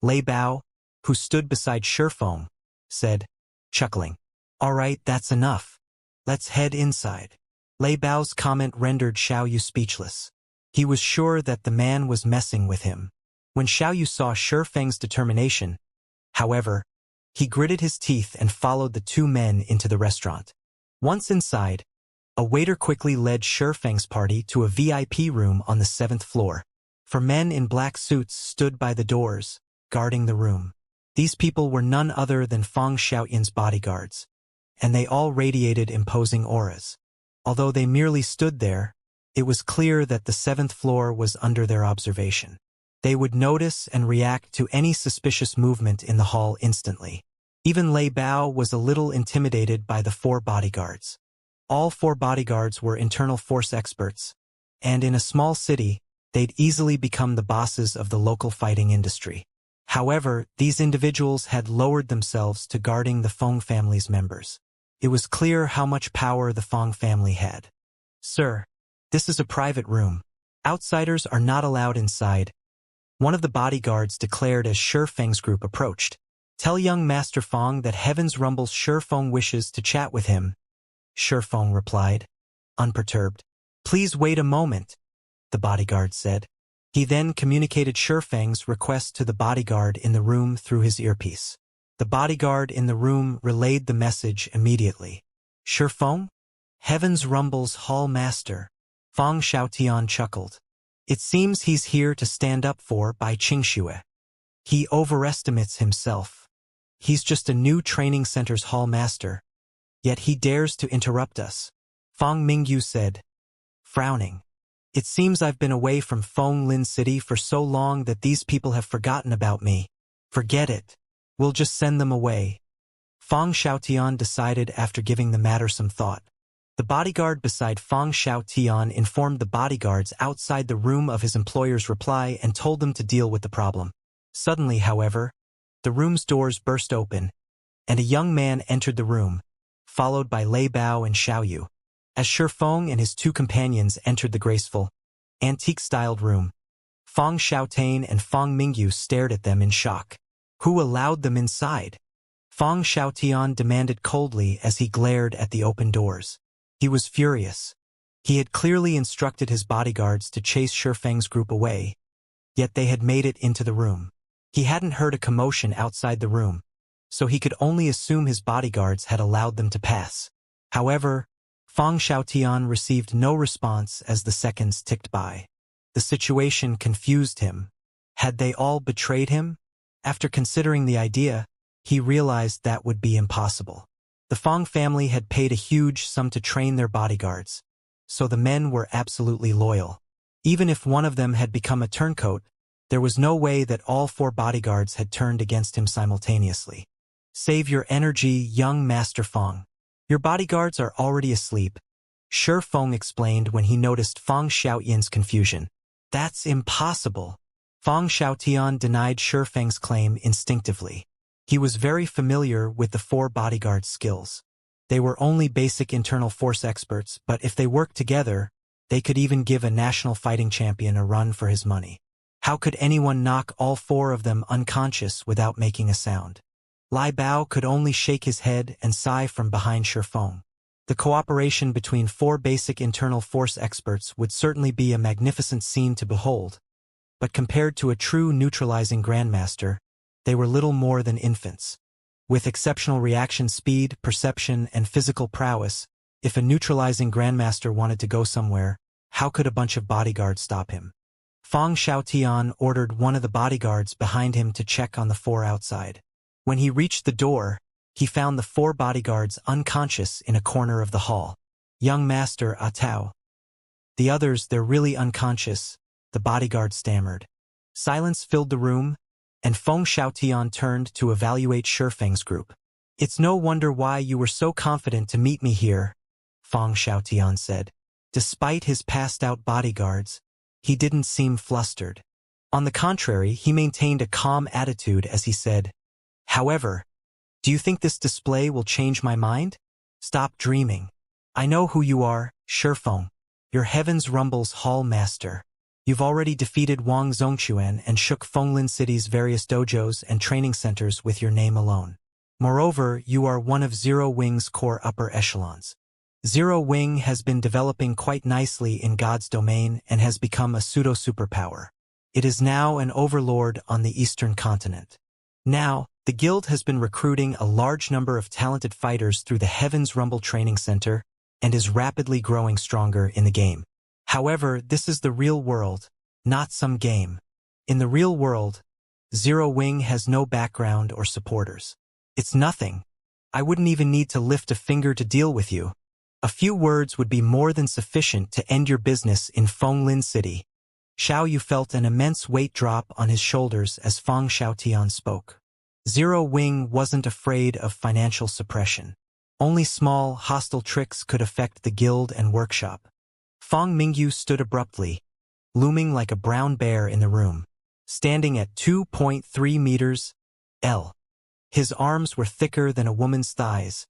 Lei Bao, who stood beside Shi Feng, said, chuckling. All right, that's enough. Let's head inside. Lei Bao's comment rendered Xiao Yu speechless. He was sure that the man was messing with him. When Xiao Yu saw Shi Feng's determination, however, he gritted his teeth and followed the two men into the restaurant. Once inside, a waiter quickly led Shi Feng's party to a VIP room on the 7th floor. Four men in black suits stood by the doors, guarding the room. These people were none other than Feng Xiaoyan's bodyguards, and they all radiated imposing auras. Although they merely stood there, it was clear that the 7th floor was under their observation. They would notice and react to any suspicious movement in the hall instantly. Even Lei Bao was a little intimidated by the 4 bodyguards. All 4 bodyguards were internal force experts, and in a small city, they'd easily become the bosses of the local fighting industry. However, these individuals had lowered themselves to guarding the Feng family's members. It was clear how much power the Feng family had. Sir, this is a private room. Outsiders are not allowed inside, one of the bodyguards declared as Shi Feng's group approached. Tell young Master Feng that Heaven's Rumble's Shi Feng wishes to chat with him. Shi Feng replied, unperturbed. Please wait a moment, the bodyguard said. He then communicated Shi Feng's request to the bodyguard in the room through his earpiece. The bodyguard in the room relayed the message immediately. Shi Feng? Heaven's Rumble's Hall Master. Feng Xiaotian chuckled. It seems he's here to stand up for Bai Qingxue. He overestimates himself. He's just a new training center's hall master. Yet he dares to interrupt us. Feng Mingyu said, frowning. It seems I've been away from Fenglin City for so long that these people have forgotten about me. Forget it. We'll just send them away. Feng Xiaotian decided after giving the matter some thought. The bodyguard beside Feng Xiaotian informed the bodyguards outside the room of his employer's reply and told them to deal with the problem. Suddenly, however, the room's doors burst open, and a young man entered the room, followed by Lei Bao and Xiao Yu. As Shi Feng and his 2 companions entered the graceful, antique-styled room, Feng Xiaotain and Feng Mingyu stared at them in shock. Who allowed them inside? Feng Xiaotian demanded coldly as he glared at the open doors. He was furious. He had clearly instructed his bodyguards to chase Shi Feng's group away, yet they had made it into the room. He hadn't heard a commotion outside the room, so he could only assume his bodyguards had allowed them to pass. However, Feng Xiaotian received no response as the seconds ticked by. The situation confused him. Had they all betrayed him? After considering the idea, he realized that would be impossible. The Feng family had paid a huge sum to train their bodyguards, so the men were absolutely loyal. Even if one of them had become a turncoat, there was no way that all 4 bodyguards had turned against him simultaneously. Save your energy, young Master Feng. Your bodyguards are already asleep, Shi Feng explained when he noticed Feng Xiaoyan's confusion. That's impossible. Feng Xiaotian denied Shi Feng's claim instinctively. He was very familiar with the 4 bodyguards' skills. They were only basic internal force experts, but if they worked together, they could even give a national fighting champion a run for his money. How could anyone knock all 4 of them unconscious without making a sound? Lei Bao could only shake his head and sigh from behind Shi Feng. The cooperation between 4 basic internal force experts would certainly be a magnificent scene to behold, but compared to a true neutralizing grandmaster, they were little more than infants. With exceptional reaction speed, perception, and physical prowess, if a neutralizing grandmaster wanted to go somewhere, how could a bunch of bodyguards stop him? Feng Xiaotian ordered one of the bodyguards behind him to check on the 4 outside. When he reached the door, he found the 4 bodyguards unconscious in a corner of the hall. Young Master Atao. The others, they're really unconscious, the bodyguard stammered. Silence filled the room, and Feng Xiaotian turned to evaluate Shifeng's group. It's no wonder why you were so confident to meet me here, Feng Xiaotian said. Despite his passed-out bodyguards, he didn't seem flustered. On the contrary, he maintained a calm attitude as he said, "However, do you think this display will change my mind? Stop dreaming. I know who you are, Shifeng. You're Heaven's Rumble's Hall Master. You've already defeated Wang Zhongquan and shook Fenglin City's various dojos and training centers with your name alone. Moreover, you are one of Zero Wing's core upper echelons. Zero Wing has been developing quite nicely in God's domain and has become a pseudo-superpower. It is now an overlord on the Eastern continent. Now, the guild has been recruiting a large number of talented fighters through the Heaven's Rumble Training Center and is rapidly growing stronger in the game. However, this is the real world, not some game. In the real world, Zero Wing has no background or supporters. It's nothing. I wouldn't even need to lift a finger to deal with you. A few words would be more than sufficient to end your business in Fenglin City." Xiao Yu felt an immense weight drop on his shoulders as Feng Xiaotian spoke. Zero Wing wasn't afraid of financial suppression. Only small, hostile tricks could affect the guild and workshop. Feng Mingyu stood abruptly, looming like a brown bear in the room, standing at 2.3 meters L. His arms were thicker than a woman's thighs,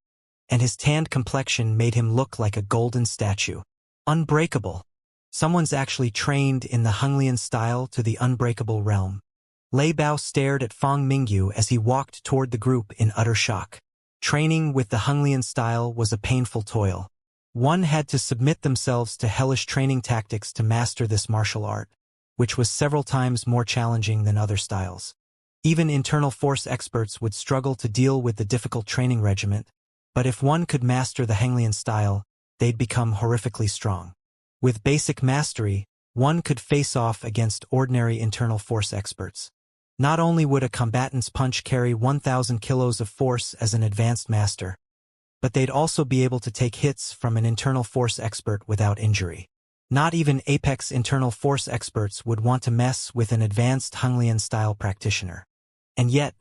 and his tanned complexion made him look like a golden statue. Unbreakable. Someone's actually trained in the Henglian style to the unbreakable realm. Lei Bao stared at Feng Mingyu as he walked toward the group in utter shock. Training with the Henglian style was a painful toil. One had to submit themselves to hellish training tactics to master this martial art, which was several times more challenging than other styles. Even internal force experts would struggle to deal with the difficult training regimen, but if one could master the Henglian style, they'd become horrifically strong. With basic mastery, one could face off against ordinary internal force experts. Not only would a combatant's punch carry 1,000 kilos of force as an advanced master, but they'd also be able to take hits from an internal force expert without injury. Not even apex internal force experts would want to mess with an advanced Henglian-style practitioner. And yet,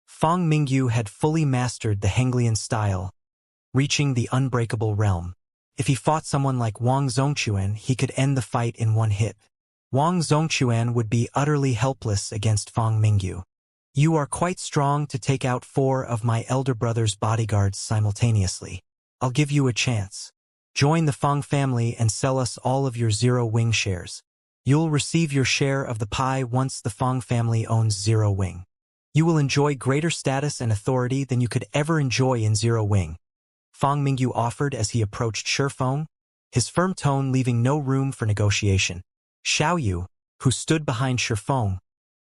Feng Mingyu had fully mastered the Henglian style, reaching the unbreakable realm. If he fought someone like Wang Zhongquan, he could end the fight in one hit. Wang Zhongquan would be utterly helpless against Feng Mingyu. "You are quite strong to take out 4 of my elder brother's bodyguards simultaneously. I'll give you a chance. Join the Feng family and sell us all of your Zero Wing shares. You'll receive your share of the pie once the Feng family owns Zero Wing. You will enjoy greater status and authority than you could ever enjoy in Zero Wing," Feng Mingyu offered as he approached Shifeng, his firm tone leaving no room for negotiation. Xiao Yu, who stood behind Shifeng,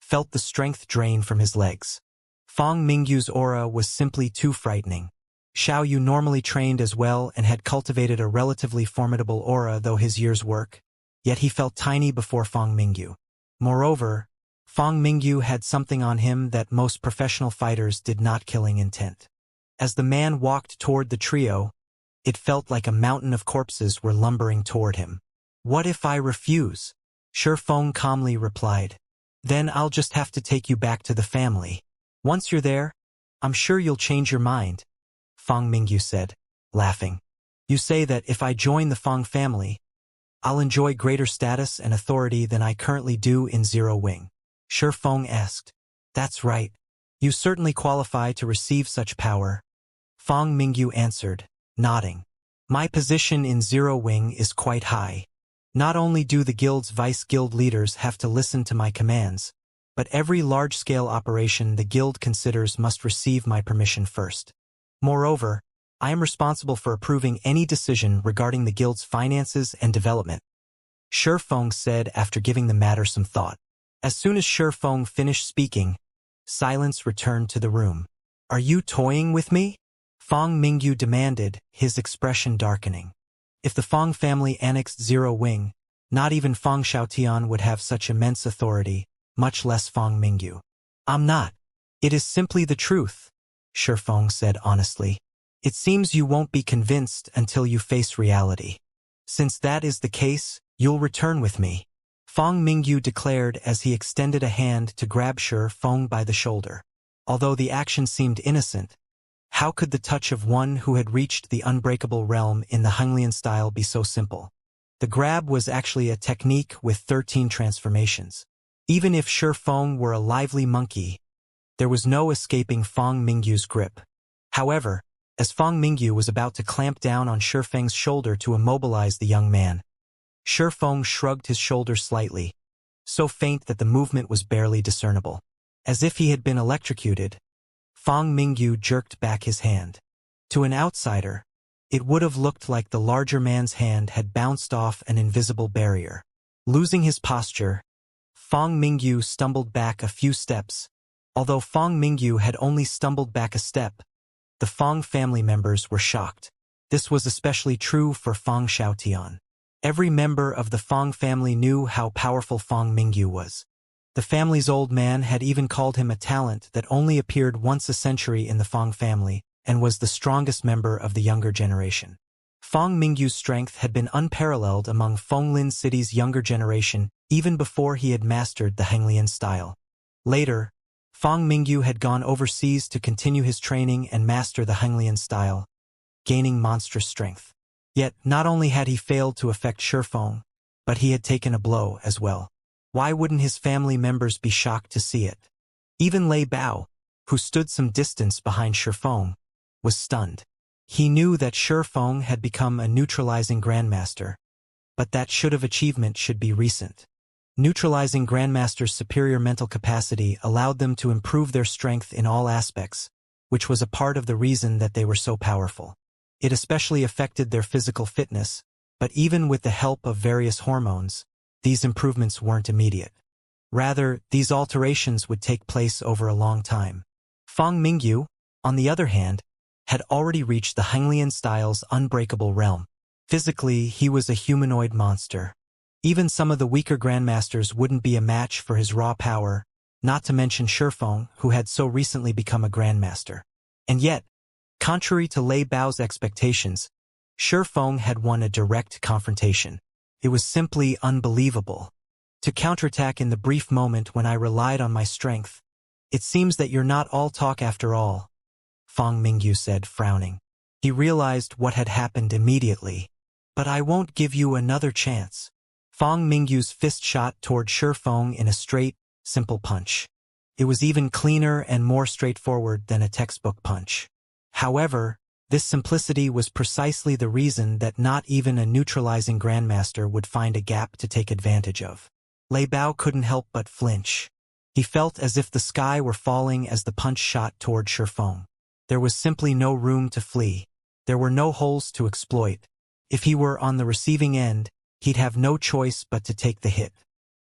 felt the strength drain from his legs. Feng Mingyu's aura was simply too frightening. Xiao Yu normally trained as well and had cultivated a relatively formidable aura though his years work, yet he felt tiny before Feng Mingyu. Moreover, Feng Mingyu had something on him that most professional fighters did not: killing intent. As the man walked toward the trio, it felt like a mountain of corpses were lumbering toward him. "What if I refuse?" Shifeng calmly replied. "Then I'll just have to take you back to the family. Once you're there, I'm sure you'll change your mind," Feng Mingyu said, laughing. "You say that if I join the Feng family, I'll enjoy greater status and authority than I currently do in Zero Wing?" Shifeng asked. "That's right. You certainly qualify to receive such power," Feng Mingyu answered, nodding. "My position in Zero Wing is quite high. Not only do the guild's vice-guild leaders have to listen to my commands, but every large-scale operation the guild considers must receive my permission first. Moreover, I am responsible for approving any decision regarding the guild's finances and development," Shifeng said after giving the matter some thought. As soon as Shifeng finished speaking, silence returned to the room. Are you toying with me? Fang Mingyu demanded, his expression darkening. If the Fang family annexed Zero Wing, not even Fang Xiaotian would have such immense authority, much less Fang Mingyu. I'm not. It is simply the truth, Shi Feng said honestly. It seems you won't be convinced until you face reality. Since that is the case, you'll return with me. Fang Mingyu declared as he extended a hand to grab Shi Feng by the shoulder. Although the action seemed innocent, how could the touch of one who had reached the unbreakable realm in the Henglian style be so simple? The grab was actually a technique with 13 transformations. Even if Shi Feng were a lively monkey, there was no escaping Fang Mingyu's grip. However, as Fang Mingyu was about to clamp down on Shi Feng's shoulder to immobilize the young man, Shi Feng shrugged his shoulders slightly, so faint that the movement was barely discernible. As if he had been electrocuted, Fang Mingyu jerked back his hand. To an outsider, it would have looked like the larger man's hand had bounced off an invisible barrier. Losing his posture, Fang Mingyu stumbled back a few steps. Although Fang Mingyu had only stumbled back a step, the Fang family members were shocked. This was especially true for Fang Xiaotian. Every member of the Fang family knew how powerful Fang Mingyu was. The family's old man had even called him a talent that only appeared once a century in the Fang family and was the strongest member of the younger generation. Fang Mingyu's strength had been unparalleled among Fenglin City's younger generation even before he had mastered the Henglian style. Later, Fang Mingyu had gone overseas to continue his training and master the Henglian style, gaining monstrous strength. Yet, not only had he failed to affect Shi Feng, but he had taken a blow as well. Why wouldn't his family members be shocked to see it? Even Lei Bao, who stood some distance behind Shi Feng, was stunned. He knew that Shi Feng had become a neutralizing grandmaster, but that achievement should be recent. Neutralizing grandmasters' superior mental capacity allowed them to improve their strength in all aspects, which was a part of the reason that they were so powerful. It especially affected their physical fitness, but even with the help of various hormones, these improvements weren't immediate. Rather, these alterations would take place over a long time. Fang Mingyu, on the other hand, had already reached the Henglian style's unbreakable realm. Physically, he was a humanoid monster. Even some of the weaker grandmasters wouldn't be a match for his raw power, not to mention Shi Feng, who had so recently become a grandmaster. And yet, contrary to Lei Bao's expectations, Shi Feng had won a direct confrontation. It was simply unbelievable. To counterattack in the brief moment when I relied on my strength, it seems that you're not all talk after all, Fang Mingyu said, frowning. He realized what had happened immediately. But I won't give you another chance. Fang Mingyu's fist shot toward Shi Feng in a straight, simple punch. It was even cleaner and more straightforward than a textbook punch. However, this simplicity was precisely the reason that not even a neutralizing grandmaster would find a gap to take advantage of. Lei Bao couldn't help but flinch. He felt as if the sky were falling as the punch shot toward Shi Feng. There was simply no room to flee. There were no holes to exploit. If he were on the receiving end, he'd have no choice but to take the hit.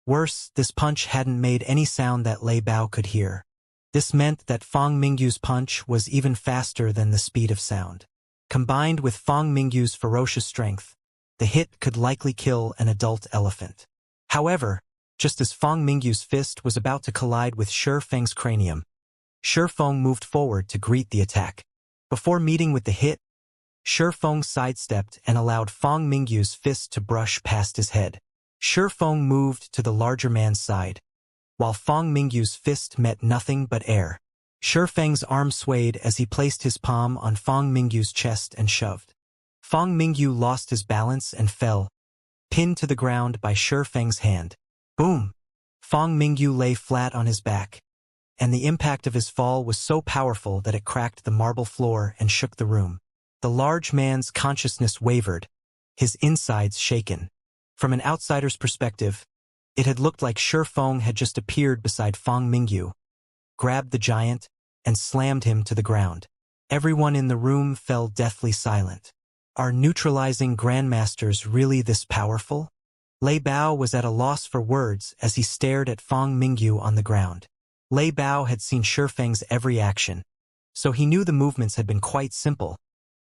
Worse, this punch hadn't made any sound that Lei Bao could hear. This meant that Fang Mingyu's punch was even faster than the speed of sound. Combined with Fang Mingyu's ferocious strength, the hit could likely kill an adult elephant. However, just as Fang Mingyu's fist was about to collide with Shi Feng's cranium, Shi Feng moved forward to greet the attack. Before meeting with the hit, Shi Feng sidestepped and allowed Fang Mingyu's fist to brush past his head. Shi Feng moved to the larger man's side, while Fang Mingyu's fist met nothing but air. Shi Feng's arm swayed as he placed his palm on Fang Mingyu's chest and shoved. Fang Mingyu lost his balance and fell, pinned to the ground by Shi Feng's hand. Boom! Fang Mingyu lay flat on his back, and the impact of his fall was so powerful that it cracked the marble floor and shook the room. The large man's consciousness wavered, his insides shaken. From an outsider's perspective, it had looked like Shi Feng had just appeared beside Fang Mingyu, grabbed the giant, and slammed him to the ground. Everyone in the room fell deathly silent. Are neutralizing grandmasters really this powerful? Lei Bao was at a loss for words as he stared at Fang Mingyu on the ground. Lei Bao had seen Shi Feng's every action, so he knew the movements had been quite simple.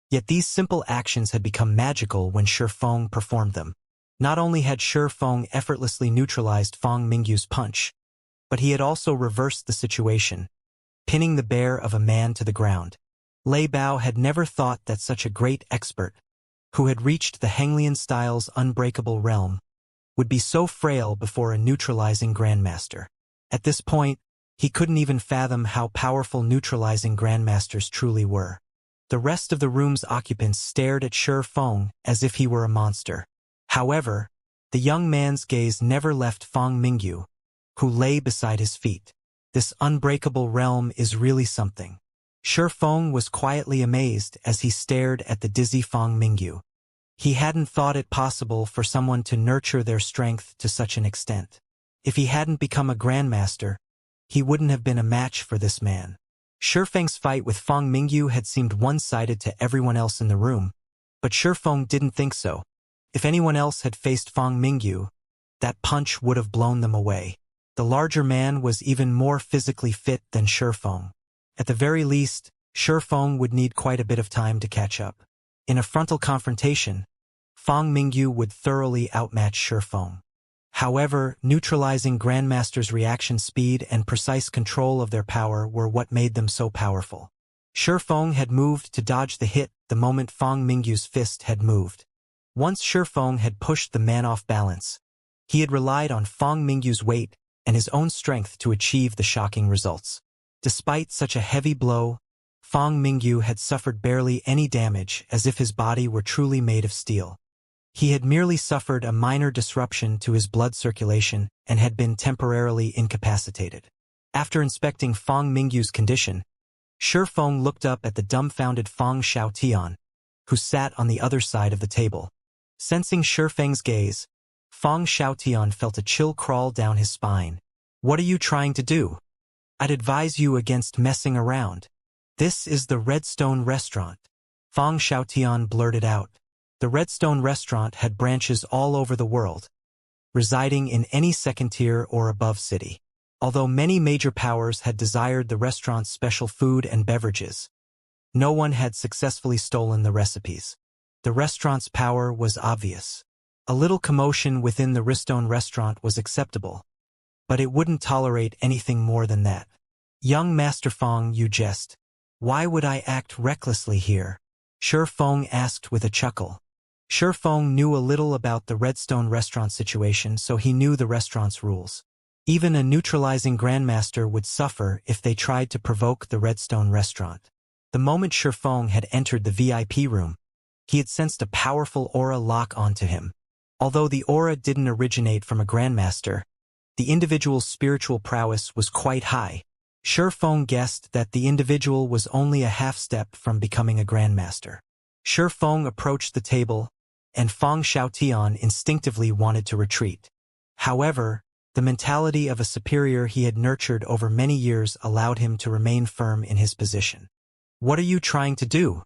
Yet these simple actions had become magical when Shi Feng performed them. Not only had Shi Feng effortlessly neutralized Fang Mingyu's punch, but he had also reversed the situation, pinning the bear of a man to the ground. Lei Bao had never thought that such a great expert, who had reached the Henglian style's unbreakable realm, would be so frail before a neutralizing grandmaster. At this point, he couldn't even fathom how powerful neutralizing grandmasters truly were. The rest of the room's occupants stared at Shi Feng as if he were a monster. However, the young man's gaze never left Fang Mingyu, who lay beside his feet. This unbreakable realm is really something. Shi Feng was quietly amazed as he stared at the dizzy Fang Mingyu. He hadn't thought it possible for someone to nurture their strength to such an extent. If he hadn't become a grandmaster, he wouldn't have been a match for this man. Shi Feng's fight with Fang Mingyu had seemed one-sided to everyone else in the room, but Shi Feng didn't think so. If anyone else had faced Fang Mingyu, that punch would have blown them away. The larger man was even more physically fit than Shi Feng. At the very least, Shi Feng would need quite a bit of time to catch up. In a frontal confrontation, Fang Mingyu would thoroughly outmatch Shi Feng. However, neutralizing grandmasters' reaction speed and precise control of their power were what made them so powerful. Shi Feng had moved to dodge the hit the moment Fang Mingyu's fist had moved. Once Shi Feng had pushed the man off balance, he had relied on Fang Mingyu's weight and his own strength to achieve the shocking results. Despite such a heavy blow, Fang Mingyu had suffered barely any damage, as if his body were truly made of steel. He had merely suffered a minor disruption to his blood circulation and had been temporarily incapacitated. After inspecting Fang Mingyu's condition, Shi Feng looked up at the dumbfounded Fang Xiaotian, who sat on the other side of the table. Sensing Shi Feng's gaze, Fang Xiaotian felt a chill crawl down his spine. "What are you trying to do? I'd advise you against messing around. This is the Redstone Restaurant," Fang Xiaotian blurted out. The Redstone Restaurant had branches all over the world, residing in any second-tier or above city. Although many major powers had desired the restaurant's special food and beverages, no one had successfully stolen the recipes. The restaurant's power was obvious. A little commotion within the Redstone Restaurant was acceptable, but it wouldn't tolerate anything more than that. "Young Master Fang, you jest. Why would I act recklessly here?" Shi Feng asked with a chuckle. Shi Feng knew a little about the Redstone Restaurant situation, so he knew the restaurant's rules. Even a neutralizing grandmaster would suffer if they tried to provoke the Redstone Restaurant. The moment Shi Feng had entered the VIP room, he had sensed a powerful aura lock onto him. Although the aura didn't originate from a grandmaster, the individual's spiritual prowess was quite high. Shi Feng guessed that the individual was only a half-step from becoming a grandmaster. Shi Feng approached the table, and Fang Xiaotian instinctively wanted to retreat. However, the mentality of a superior he had nurtured over many years allowed him to remain firm in his position. "What are you trying to do?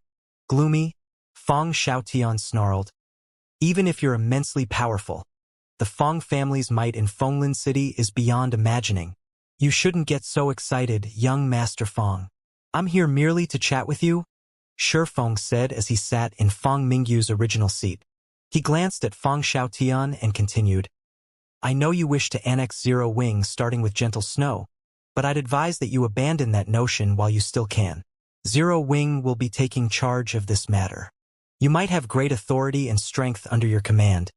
Gloomy?" Fang Xiaotian snarled. "Even if you're immensely powerful, the Fang family's might in Fenglin City is beyond imagining. You shouldn't get so excited, young Master Fang. I'm here merely to chat with you," Shi Feng said as he sat in Fang Mingyu's original seat. He glanced at Fang Xiaotian and continued, "I know you wish to annex Zero Wing starting with Gentle Snow, but I'd advise that you abandon that notion while you still can. Zero Wing will be taking charge of this matter. You might have great authority and strength under your command,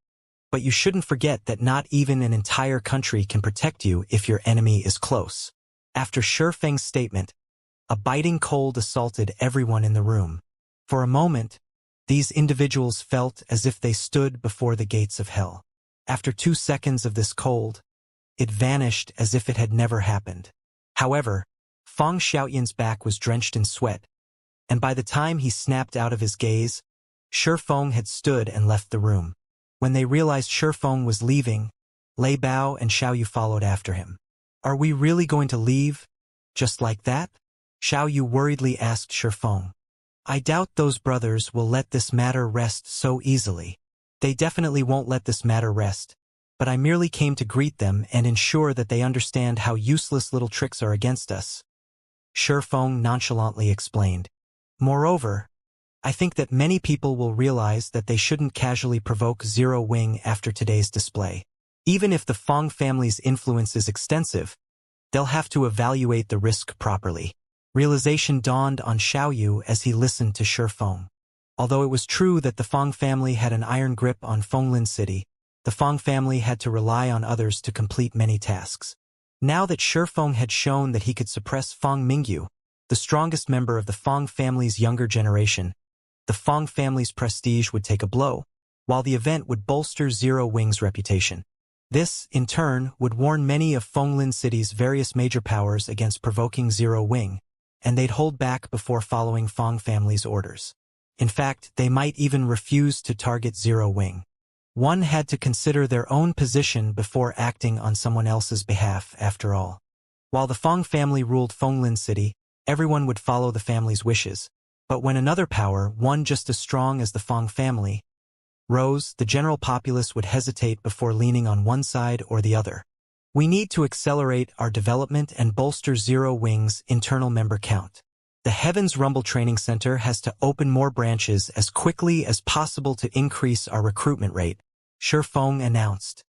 but you shouldn't forget that not even an entire country can protect you if your enemy is close." After Shi Feng's statement, a biting cold assaulted everyone in the room. For a moment, these individuals felt as if they stood before the gates of hell. After 2 seconds of this cold, it vanished as if it had never happened. However, Fang Xiaotian's back was drenched in sweat, and by the time he snapped out of his gaze, Shi Feng had stood and left the room. When they realized Shi Feng was leaving, Lei Bao and Xiao Yu followed after him. "Are we really going to leave? Just like that?" Xiao Yu worriedly asked Shi Feng. "I doubt those brothers will let this matter rest so easily." "They definitely won't let this matter rest, but I merely came to greet them and ensure that they understand how useless little tricks are against us," Feng nonchalantly explained. Moreover, I think that many people will realize that they shouldn't casually provoke Zero Wing after today's display. Even if the Feng family's influence is extensive, they'll have to evaluate the risk properly. Realization dawned on Xiaoyu as he listened to Feng. Although it was true that the Feng family had an iron grip on Fenglin City, the Feng family had to rely on others to complete many tasks. Now that Feng had shown that he could suppress Feng Mingyu, the strongest member of the Feng family's younger generation, the Feng family's prestige would take a blow, while the event would bolster Zero Wing's reputation. This, in turn, would warn many of Fenglin City's various major powers against provoking Zero Wing, and they'd hold back before following Feng family's orders. In fact, they might even refuse to target Zero Wing. One had to consider their own position before acting on someone else's behalf, after all. While the Feng family ruled Fenglin City, everyone would follow the family's wishes. But when another power, one just as strong as the Feng family, rose, the general populace would hesitate before leaning on one side or the other. We need to accelerate our development and bolster Zero Wing's internal member count. The Heavens Rumble Training Center has to open more branches as quickly as possible to increase our recruitment rate, Feng announced.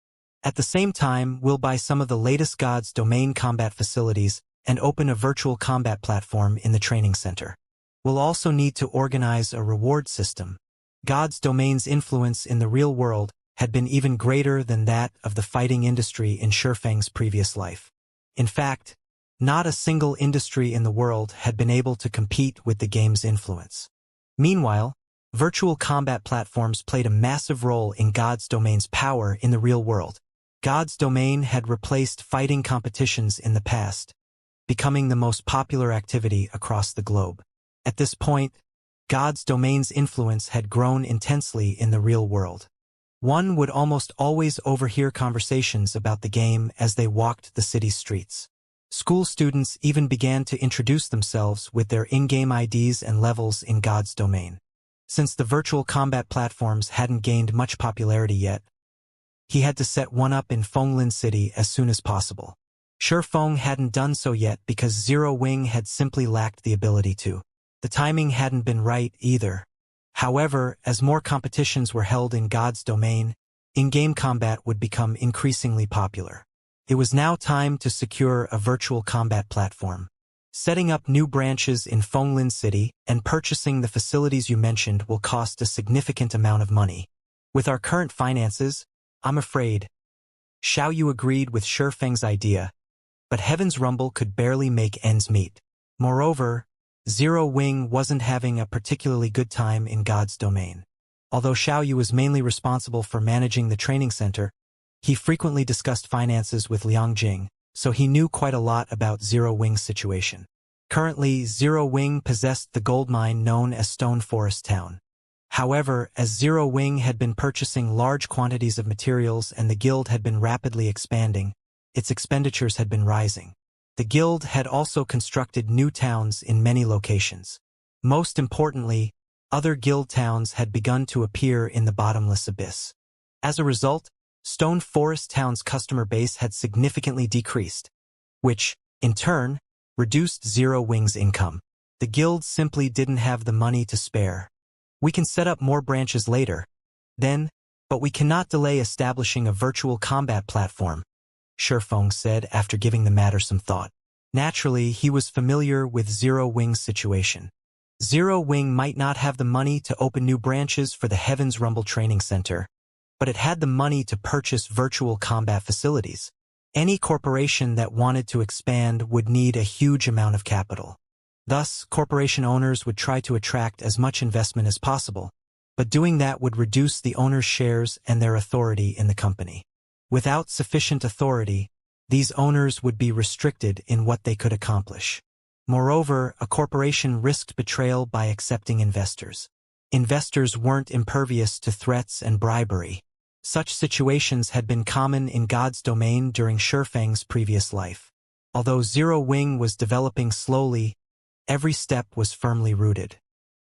At the same time, we'll buy some of the latest God's Domain combat facilities and open a virtual combat platform in the training center. We'll also need to organize a reward system. God's Domain's influence in the real world had been even greater than that of the fighting industry in Feng's previous life. In fact, not a single industry in the world had been able to compete with the game's influence. Meanwhile, virtual combat platforms played a massive role in God's Domain's power in the real world. God's Domain had replaced fighting competitions in the past, becoming the most popular activity across the globe. At this point, God's Domain's influence had grown intensely in the real world. One would almost always overhear conversations about the game as they walked the city's streets. School students even began to introduce themselves with their in-game IDs and levels in God's Domain. Since the virtual combat platforms hadn't gained much popularity yet, he had to set one up in Fenglin City as soon as possible. Feng hadn't done so yet because Zero Wing had simply lacked the ability to. The timing hadn't been right either. However, as more competitions were held in God's Domain, in-game combat would become increasingly popular. It was now time to secure a virtual combat platform. Setting up new branches in Fenglin City and purchasing the facilities you mentioned will cost a significant amount of money. With our current finances, I'm afraid. Xiaoyu agreed with Feng's idea, but Heaven's Rumble could barely make ends meet. Moreover, Zero Wing wasn't having a particularly good time in God's Domain. Although Xiaoyu was mainly responsible for managing the training center, he frequently discussed finances with Liang Jing, so he knew quite a lot about Zero Wing's situation. Currently, Zero Wing possessed the gold mine known as Stone Forest Town. However, as Zero Wing had been purchasing large quantities of materials and the guild had been rapidly expanding, its expenditures had been rising. The guild had also constructed new towns in many locations. Most importantly, other guild towns had begun to appear in the bottomless abyss. As a result, Stone Forest Town's customer base had significantly decreased, which, in turn, reduced Zero Wing's income. The guild simply didn't have the money to spare. We can set up more branches later, then, but we cannot delay establishing a virtual combat platform, Feng said after giving the matter some thought. Naturally, he was familiar with Zero Wing's situation. Zero Wing might not have the money to open new branches for the Heavens Rumble Training Center, but it had the money to purchase virtual combat facilities. Any corporation that wanted to expand would need a huge amount of capital. Thus, corporation owners would try to attract as much investment as possible, but doing that would reduce the owner's shares and their authority in the company. Without sufficient authority, these owners would be restricted in what they could accomplish. Moreover, a corporation risked betrayal by accepting investors. Investors weren't impervious to threats and bribery. Such situations had been common in God's Domain during Feng's previous life. Although Zero Wing was developing slowly, every step was firmly rooted.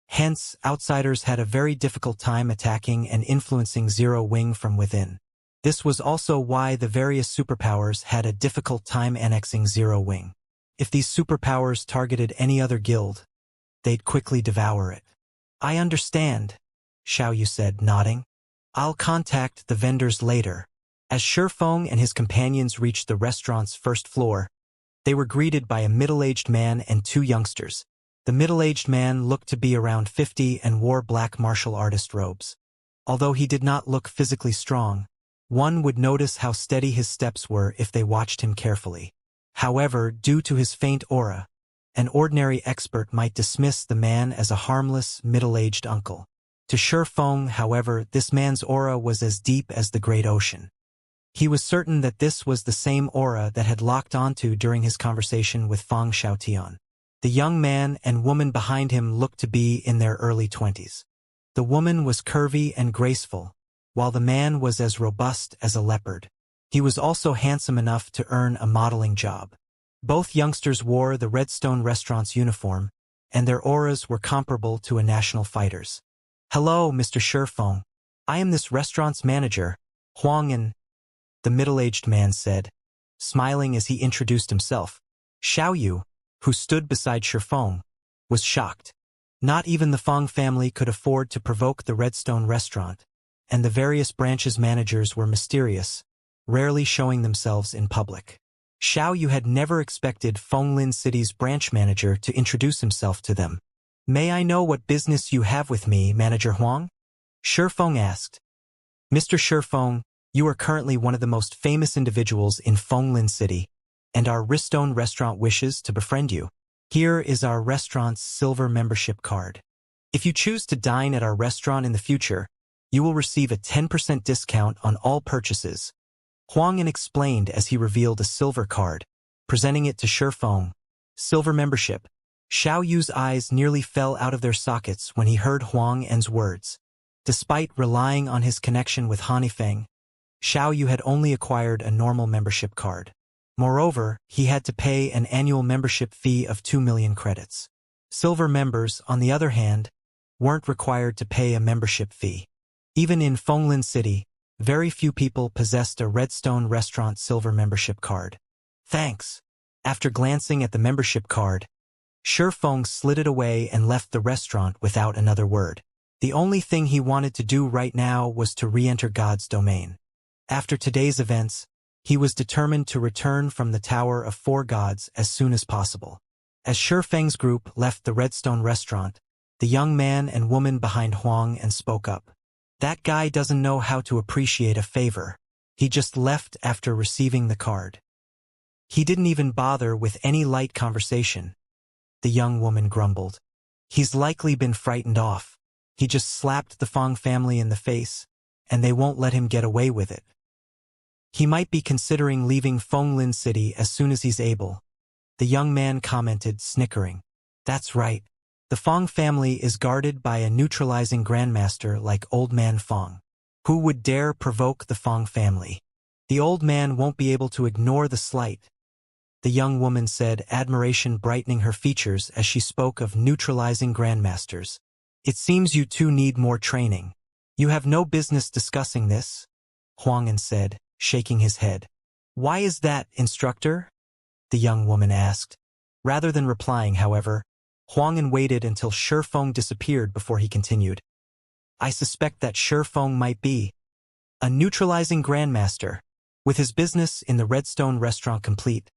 Hence, outsiders had a very difficult time attacking and influencing Zero Wing from within. This was also why the various superpowers had a difficult time annexing Zero Wing. If these superpowers targeted any other guild, they'd quickly devour it. I understand, Xiao Yu said, nodding. I'll contact the vendors later. As Shifeng and his companions reached the restaurant's first floor, they were greeted by a middle-aged man and two youngsters. The middle-aged man looked to be around 50 and wore black martial artist robes. Although he did not look physically strong, one would notice how steady his steps were if they watched him carefully. However, due to his faint aura, an ordinary expert might dismiss the man as a harmless, middle-aged uncle. To Shifeng, however, this man's aura was as deep as the great ocean. He was certain that this was the same aura that had locked onto during his conversation with Fang Xiaotian. The young man and woman behind him looked to be in their early 20s. The woman was curvy and graceful, while the man was as robust as a leopard. He was also handsome enough to earn a modeling job. Both youngsters wore the Redstone restaurant's uniform, and their auras were comparable to a national fighter's. Hello, Mr. Shifeng. I am this restaurant's manager, Huang An, the middle-aged man said, smiling as he introduced himself. Xiao Yu, who stood beside Shifeng, was shocked. Not even the Fang family could afford to provoke the Redstone restaurant, and the various branches' managers were mysterious, rarely showing themselves in public. Xiao Yu had never expected Fenglin City's branch manager to introduce himself to them. May I know what business you have with me, Manager Huang? Shifeng asked. Mr. Shifeng, you are currently one of the most famous individuals in Fenglin City, and our Redstone restaurant wishes to befriend you. Here is our restaurant's silver membership card. If you choose to dine at our restaurant in the future, you will receive a 10% discount on all purchases. Huang An explained as he revealed a silver card, presenting it to Shifeng. Silver membership. Xiao Yu's eyes nearly fell out of their sockets when he heard Huang An's words. Despite relying on his connection with Hanifeng, Xiao Yu had only acquired a normal membership card. Moreover, he had to pay an annual membership fee of 2 million credits. Silver members, on the other hand, weren't required to pay a membership fee. Even in Fenglin City, very few people possessed a Redstone restaurant silver membership card. Thanks. After glancing at the membership card, Shifeng slid it away and left the restaurant without another word. The only thing he wanted to do right now was to re-enter God's domain. After today's events, he was determined to return from the Tower of Four Gods as soon as possible. As Shifeng's group left the Redstone restaurant, the young man and woman behind Huang An spoke up. That guy doesn't know how to appreciate a favor. He just left after receiving the card. He didn't even bother with any light conversation, the young woman grumbled. He's likely been frightened off. He just slapped the Fang family in the face, and they won't let him get away with it. He might be considering leaving Fenglin City as soon as he's able, the young man commented, snickering. That's right. The Fang family is guarded by a neutralizing grandmaster like Old Man Fang. Who would dare provoke the Fang family? The old man won't be able to ignore the slight, the young woman said, admiration brightening her features as she spoke of neutralizing grandmasters. It seems you two need more training. You have no business discussing this, Huang An said, shaking his head. Why is that, instructor? The young woman asked. Rather than replying, however, Huang An waited until Shifeng disappeared before he continued. I suspect that Shifeng might be a neutralizing grandmaster. With his business in the Redstone restaurant complete,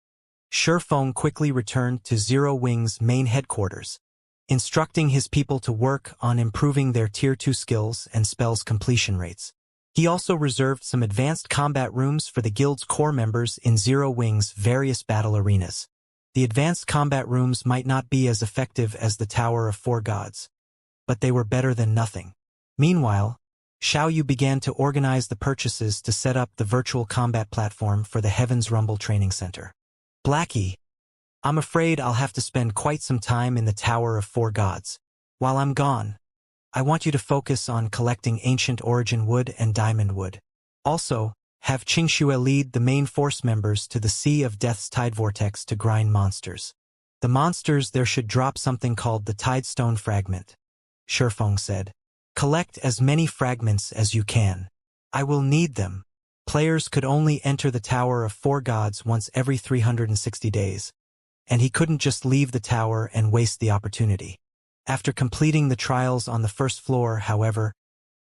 Shifeng quickly returned to Zero Wing's main headquarters, instructing his people to work on improving their Tier 2 skills and spells completion rates. He also reserved some advanced combat rooms for the guild's core members in Zero Wing's various battle arenas. The advanced combat rooms might not be as effective as the Tower of Four Gods, but they were better than nothing. Meanwhile, Xiao Yu began to organize the purchases to set up the virtual combat platform for the Heaven's Rumble Training Center. Blackie, I'm afraid I'll have to spend quite some time in the Tower of Four Gods. While I'm gone, I want you to focus on collecting ancient origin wood and diamond wood. Also, have Qingxue lead the main force members to the Sea of Death's Tide Vortex to grind monsters. The monsters there should drop something called the Tidestone Fragment, Shifeng said. Collect as many fragments as you can. I will need them. Players could only enter the Tower of Four Gods once every 360 days. and he couldn't just leave the tower and waste the opportunity. After completing the trials on the first floor, however,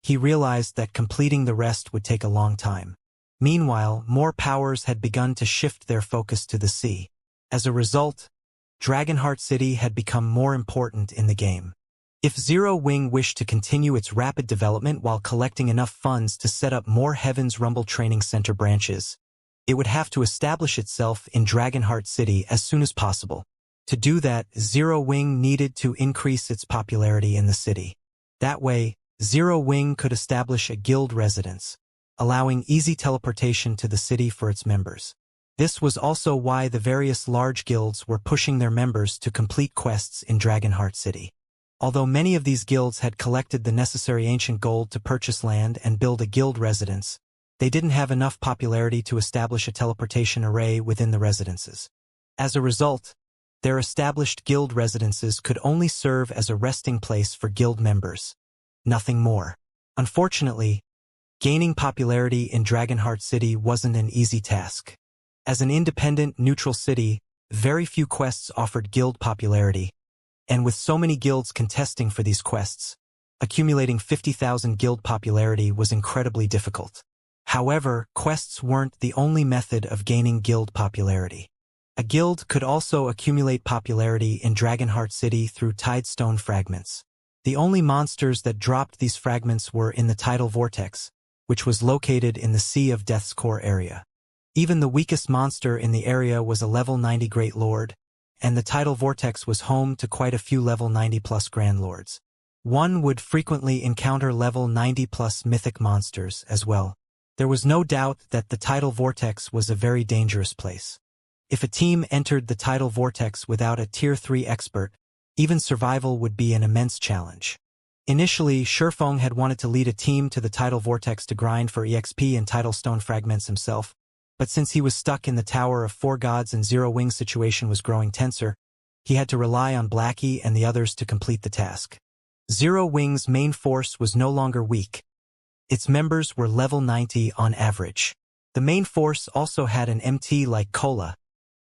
he realized that completing the rest would take a long time. Meanwhile, more powers had begun to shift their focus to the sea. As a result, Dragonheart City had become more important in the game. If Zero Wing wished to continue its rapid development while collecting enough funds to set up more Heaven's Rumble Training Center branches, it would have to establish itself in Dragonheart City as soon as possible. To do that, Zero Wing needed to increase its popularity in the city. That way, Zero Wing could establish a guild residence, allowing easy teleportation to the city for its members. This was also why the various large guilds were pushing their members to complete quests in Dragonheart City. Although many of these guilds had collected the necessary ancient gold to purchase land and build a guild residence, they didn't have enough popularity to establish a teleportation array within the residences. As a result, their established guild residences could only serve as a resting place for guild members. Nothing more. Unfortunately, gaining popularity in Dragonheart City wasn't an easy task. As an independent, neutral city, very few quests offered guild popularity, and with so many guilds contesting for these quests, accumulating 50,000 guild popularity was incredibly difficult. However, quests weren't the only method of gaining guild popularity. A guild could also accumulate popularity in Dragonheart City through Tidestone fragments. The only monsters that dropped these fragments were in the Tidal Vortex, which was located in the Sea of Death's core area. Even the weakest monster in the area was a level 90 Great Lord, and the Tidal Vortex was home to quite a few level 90+ Grand Lords. One would frequently encounter level 90+ mythic monsters as well. There was no doubt that the Tidal Vortex was a very dangerous place. If a team entered the Tidal Vortex without a Tier 3 expert, even survival would be an immense challenge. Initially, Shurfeng had wanted to lead a team to the Tidal Vortex to grind for EXP and Tidal Stone fragments himself, but since he was stuck in the Tower of Four Gods and Zero Wing's situation was growing tenser, he had to rely on Blackie and the others to complete the task. Zero Wing's main force was no longer weak. Its members were level 90 on average. The main force also had an MT like Kola,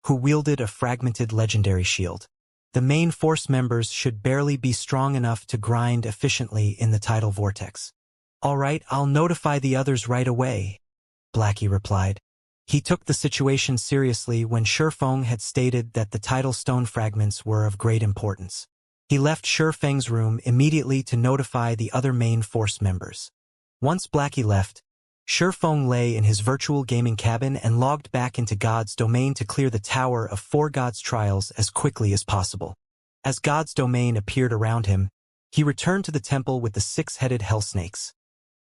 who wielded a fragmented legendary shield. The main force members should barely be strong enough to grind efficiently in the Tidal Vortex. "All right, I'll notify the others right away," Blackie replied. He took the situation seriously when Shurfeng had stated that the Tidal Stone fragments were of great importance. He left Shurfeng's room immediately to notify the other main force members. Once Blackie left, Shurfeng lay in his virtual gaming cabin and logged back into God's domain to clear the Tower of Four Gods trials as quickly as possible. As God's domain appeared around him, he returned to the temple with the six-headed hellsnakes.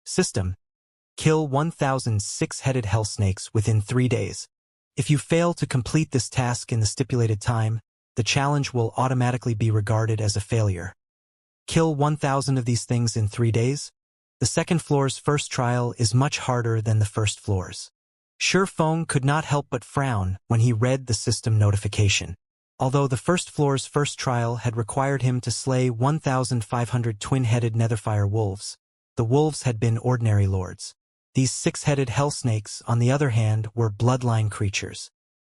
System: kill 1,000 six-headed hellsnakes within 3 days. If you fail to complete this task in the stipulated time, the challenge will automatically be regarded as a failure. Kill 1,000 of these things in 3 days? The second floor's first trial is much harder than the first floor's. Shurfeng could not help but frown when he read the system notification. Although the first floor's first trial had required him to slay 1,500 twin-headed netherfire wolves, the wolves had been ordinary lords. These six-headed hellsnakes, on the other hand, were bloodline creatures.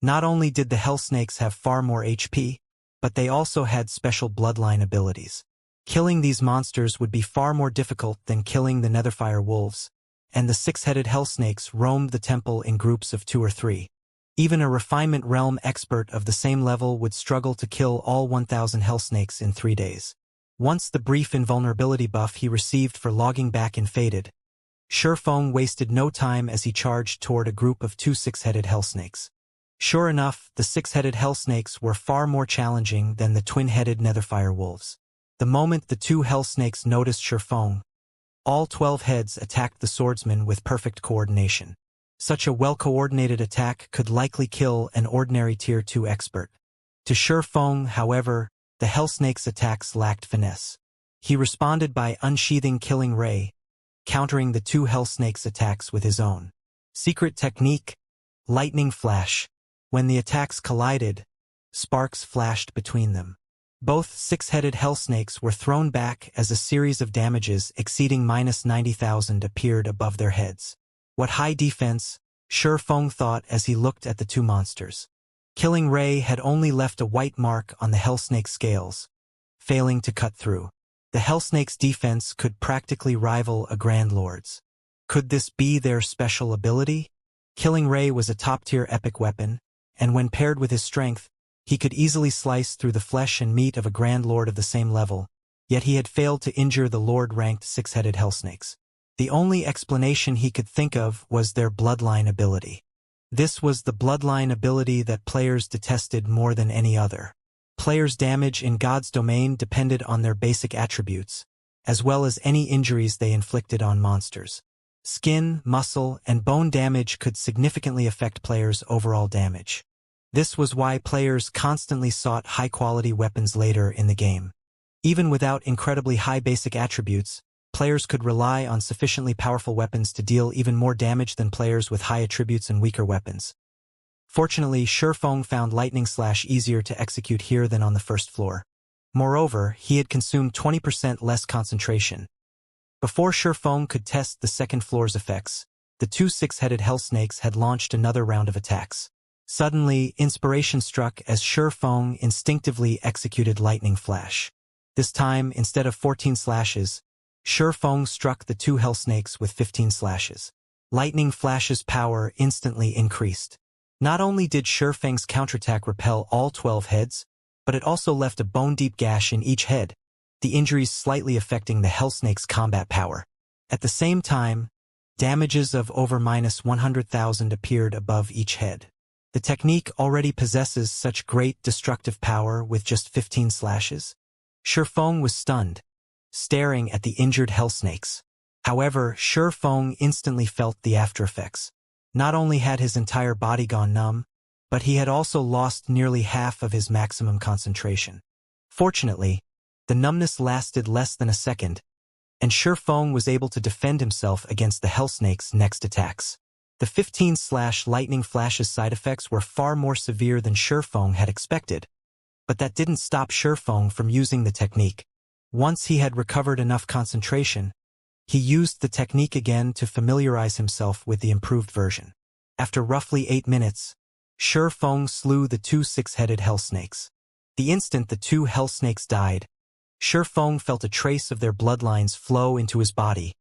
Not only did the hellsnakes have far more HP, but they also had special bloodline abilities. Killing these monsters would be far more difficult than killing the netherfire wolves, and the six-headed hellsnakes roamed the temple in groups of 2 or 3. Even a refinement realm expert of the same level would struggle to kill all 1,000 hellsnakes in 3 days. Once the brief invulnerability buff he received for logging back in faded, Shurfeng wasted no time as he charged toward a group of 2 six-headed hellsnakes. Sure enough, the six-headed hellsnakes were far more challenging than the twin-headed netherfire wolves. The moment the 2 hellsnakes noticed Shurfeng, all 12 heads attacked the swordsman with perfect coordination. Such a well-coordinated attack could likely kill an ordinary Tier 2 expert. To Shurfeng, however, the hellsnake's attacks lacked finesse. He responded by unsheathing Killing Ray, countering the 2 hellsnakes' attacks with his own secret technique, Lightning Flash. When the attacks collided, sparks flashed between them. Both six-headed hellsnakes were thrown back as a series of damages exceeding -90,000 appeared above their heads. What high defense, Shurfeng thought as he looked at the 2 monsters. Killing Ray had only left a white mark on the Hellsnake's scales, failing to cut through. The Hellsnake's defense could practically rival a Grand Lord's. Could this be their special ability? Killing Ray was a top-tier epic weapon, and when paired with his strength, he could easily slice through the flesh and meat of a Grand Lord of the same level, yet he had failed to injure the Lord-ranked six-headed Hellsnakes. The only explanation he could think of was their bloodline ability. This was the bloodline ability that players detested more than any other. Players' damage in God's domain depended on their basic attributes, as well as any injuries they inflicted on monsters. Skin, muscle, and bone damage could significantly affect players' overall damage. This was why players constantly sought high-quality weapons later in the game. Even without incredibly high basic attributes, players could rely on sufficiently powerful weapons to deal even more damage than players with high attributes and weaker weapons. Fortunately, Shurfeng found Lightning Slash easier to execute here than on the first floor. Moreover, he had consumed 20% less concentration. Before Shurfeng could test the second floor's effects, the two six-headed Hellsnakes had launched another round of attacks. Suddenly, inspiration struck as Shurfeng instinctively executed Lightning Flash. This time, instead of 14 slashes, Shurfeng struck the two Hellsnakes with 15 slashes. Lightning Flash's power instantly increased. Not only did Shurfeng's counterattack repel all 12 heads, but it also left a bone-deep gash in each head, the injuries slightly affecting the Hellsnake's combat power. At the same time, damages of over -100,000 appeared above each head. The technique already possesses such great destructive power with just 15 slashes. Shurfeng was stunned, staring at the injured Hellsnakes. However, Shurfeng instantly felt the aftereffects. Not only had his entire body gone numb, but he had also lost nearly half of his maximum concentration. Fortunately, the numbness lasted less than a second, and Shurfeng was able to defend himself against the Hellsnake's next attacks. The 15-slash Lightning Flash's side effects were far more severe than Shurfeng had expected, but that didn't stop Shurfeng from using the technique. Once he had recovered enough concentration, he used the technique again to familiarize himself with the improved version. After roughly 8 minutes, Shurfeng slew the two six-headed Hellsnakes. The instant the two Hellsnakes died, Shurfeng felt a trace of their bloodlines flow into his body,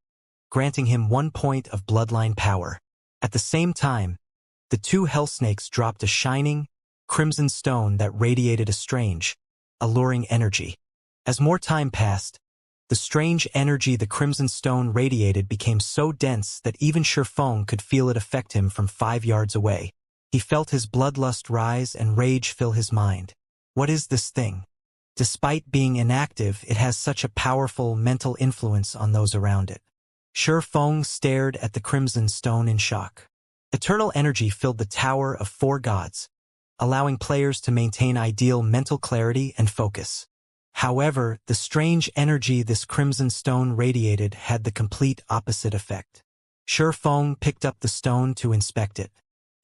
granting him 1 point of bloodline power. At the same time, the two Hellsnakes dropped a shining, crimson stone that radiated a strange, alluring energy. As more time passed, the strange energy the crimson stone radiated became so dense that even Shurfeng could feel it affect him from 5 yards away. He felt his bloodlust rise and rage fill his mind. What is this thing? Despite being inactive, it has such a powerful mental influence on those around it. Shurfeng stared at the crimson stone in shock. Eternal energy filled the Tower of Four Gods, allowing players to maintain ideal mental clarity and focus. However, the strange energy this crimson stone radiated had the complete opposite effect. Shurfeng picked up the stone to inspect it.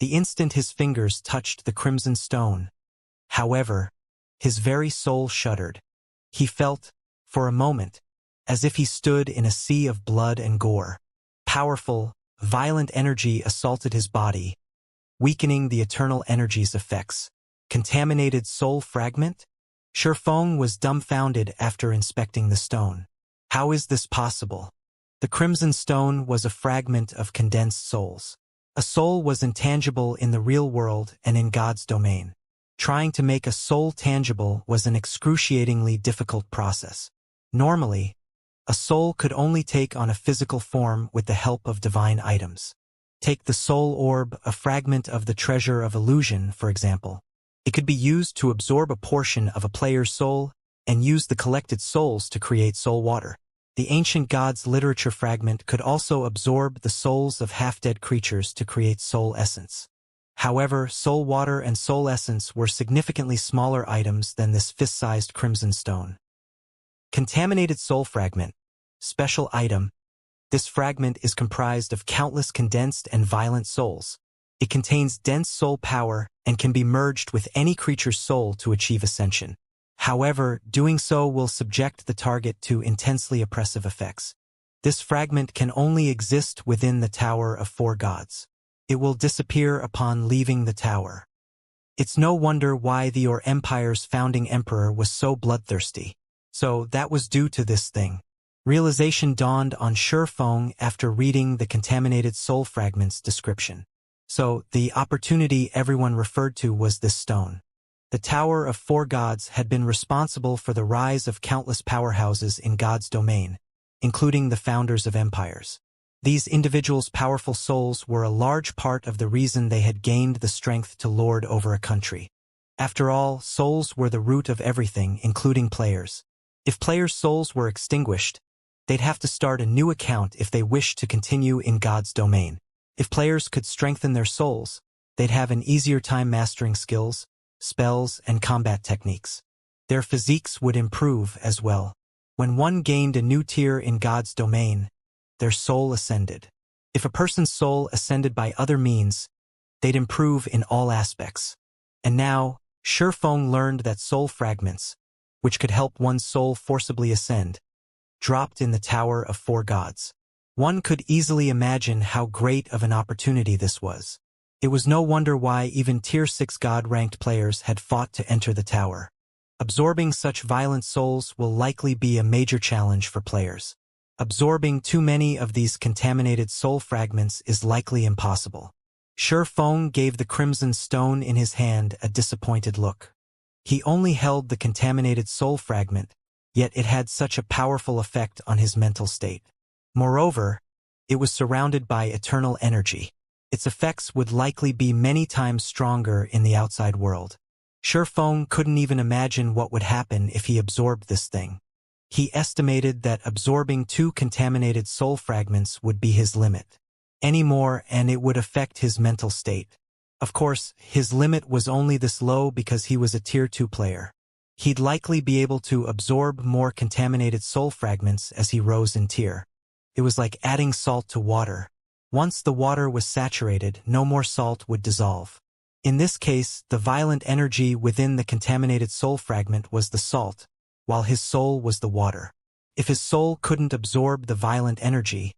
The instant his fingers touched the crimson stone, however, his very soul shuddered. He felt, for a moment, as if he stood in a sea of blood and gore. Powerful, violent energy assaulted his body, weakening the eternal energy's effects. Contaminated soul fragment? Shurfeng was dumbfounded after inspecting the stone. How is this possible? The crimson stone was a fragment of condensed souls. A soul was intangible in the real world and in God's domain. Trying to make a soul tangible was an excruciatingly difficult process. Normally, a soul could only take on a physical form with the help of divine items. Take the soul orb, a fragment of the treasure of illusion, for example. It could be used to absorb a portion of a player's soul and use the collected souls to create soul water. The ancient god's literature fragment could also absorb the souls of half-dead creatures to create soul essence. However, soul water and soul essence were significantly smaller items than this fist-sized crimson stone. Contaminated soul fragment. Special item. This fragment is comprised of countless condensed and violent souls. It contains dense soul power and can be merged with any creature's soul to achieve ascension. However, doing so will subject the target to intensely oppressive effects. This fragment can only exist within the Tower of Four Gods. It will disappear upon leaving the tower. It's no wonder why the Empire's founding emperor was so bloodthirsty. So that was due to this thing. Realization dawned on Feng after reading the contaminated soul fragment's description. So the opportunity everyone referred to was this stone. The Tower of Four Gods had been responsible for the rise of countless powerhouses in God's domain, including the founders of empires. These individuals' powerful souls were a large part of the reason they had gained the strength to lord over a country. After all, souls were the root of everything, including players. If players' souls were extinguished, they'd have to start a new account if they wished to continue in God's domain. If players could strengthen their souls, they'd have an easier time mastering skills, spells, and combat techniques. Their physiques would improve as well. When one gained a new tier in God's domain, their soul ascended. If a person's soul ascended by other means, they'd improve in all aspects. And now, Feng learned that soul fragments, which could help one's soul forcibly ascend, dropped in the Tower of Four Gods. One could easily imagine how great of an opportunity this was. It was no wonder why even Tier 6 God-ranked players had fought to enter the tower. Absorbing such violent souls will likely be a major challenge for players. Absorbing too many of these contaminated soul fragments is likely impossible. Feng gave the crimson stone in his hand a disappointed look. He only held the contaminated soul fragment, yet it had such a powerful effect on his mental state. Moreover, it was surrounded by eternal energy. Its effects would likely be many times stronger in the outside world. Feng couldn't even imagine what would happen if he absorbed this thing. He estimated that absorbing 2 contaminated soul fragments would be his limit. Any more and it would affect his mental state. Of course, his limit was only this low because he was a Tier 2 player. He'd likely be able to absorb more contaminated soul fragments as he rose in tier. It was like adding salt to water. Once the water was saturated, no more salt would dissolve. In this case, the violent energy within the contaminated soul fragment was the salt, while his soul was the water. If his soul couldn't absorb the violent energy,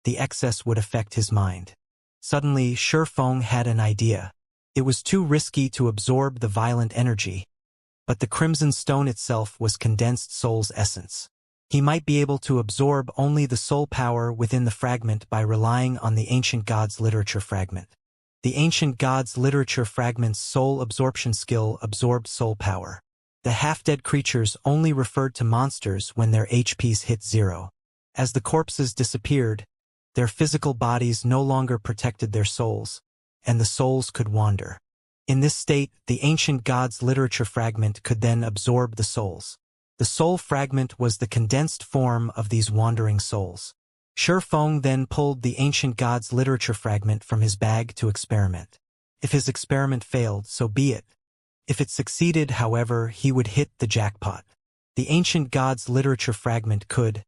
the excess would affect his mind. Suddenly, Feng had an idea. It was too risky to absorb the violent energy, but the crimson stone itself was condensed soul's essence. He might be able to absorb only the soul power within the fragment by relying on the Ancient Gods literature fragment. The Ancient Gods literature fragment's soul absorption skill absorbed soul power. The half-dead creatures only referred to monsters when their HPs hit 0. As the corpses disappeared, their physical bodies no longer protected their souls, and the souls could wander. In this state, the Ancient Gods literature fragment could then absorb the souls. The soul fragment was the condensed form of these wandering souls. Feng then pulled the Ancient Gods literature fragment from his bag to experiment. If his experiment failed, so be it. If it succeeded, however, he would hit the jackpot. The Ancient Gods literature fragment could,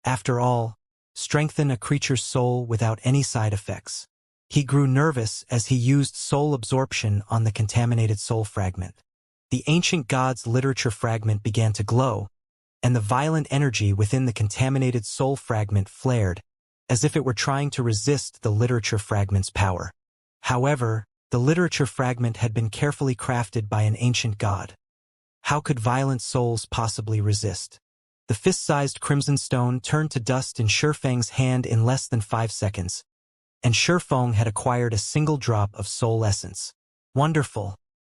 after all, strengthen a creature's soul without any side effects. He grew nervous as he used soul absorption on the contaminated soul fragment. The Ancient Gods literature fragment began to glow, and the violent energy within the contaminated soul fragment flared, as if it were trying to resist the literature fragment's power. However, the literature fragment had been carefully crafted by an ancient god. How could violent souls possibly resist? The fist-sized crimson stone turned to dust in Feng's hand in less than 5 seconds, and Feng had acquired a single drop of soul essence. Wonderful!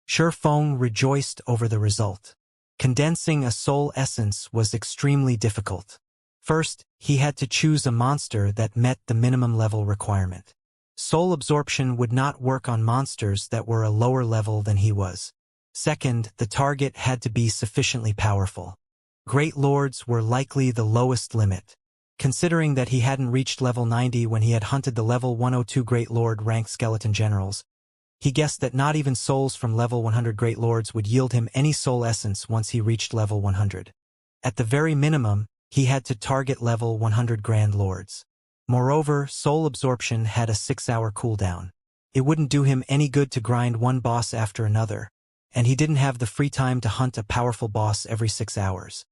Feng rejoiced over the result. Condensing a soul essence was extremely difficult. First, he had to choose a monster that met the minimum level requirement. Soul absorption would not work on monsters that were a lower level than he was. Second, the target had to be sufficiently powerful. Great Lords were likely the lowest limit. Considering that he hadn't reached level 90 when he had hunted the level 102 Great Lord ranked skeleton generals, he guessed that not even souls from level 100 Great Lords would yield him any soul essence once he reached level 100. At the very minimum, he had to target level 100 Grand Lords. Moreover, soul absorption had a 6-hour cooldown. It wouldn't do him any good to grind one boss after another, and he didn't have the free time to hunt a powerful boss every 6 hours.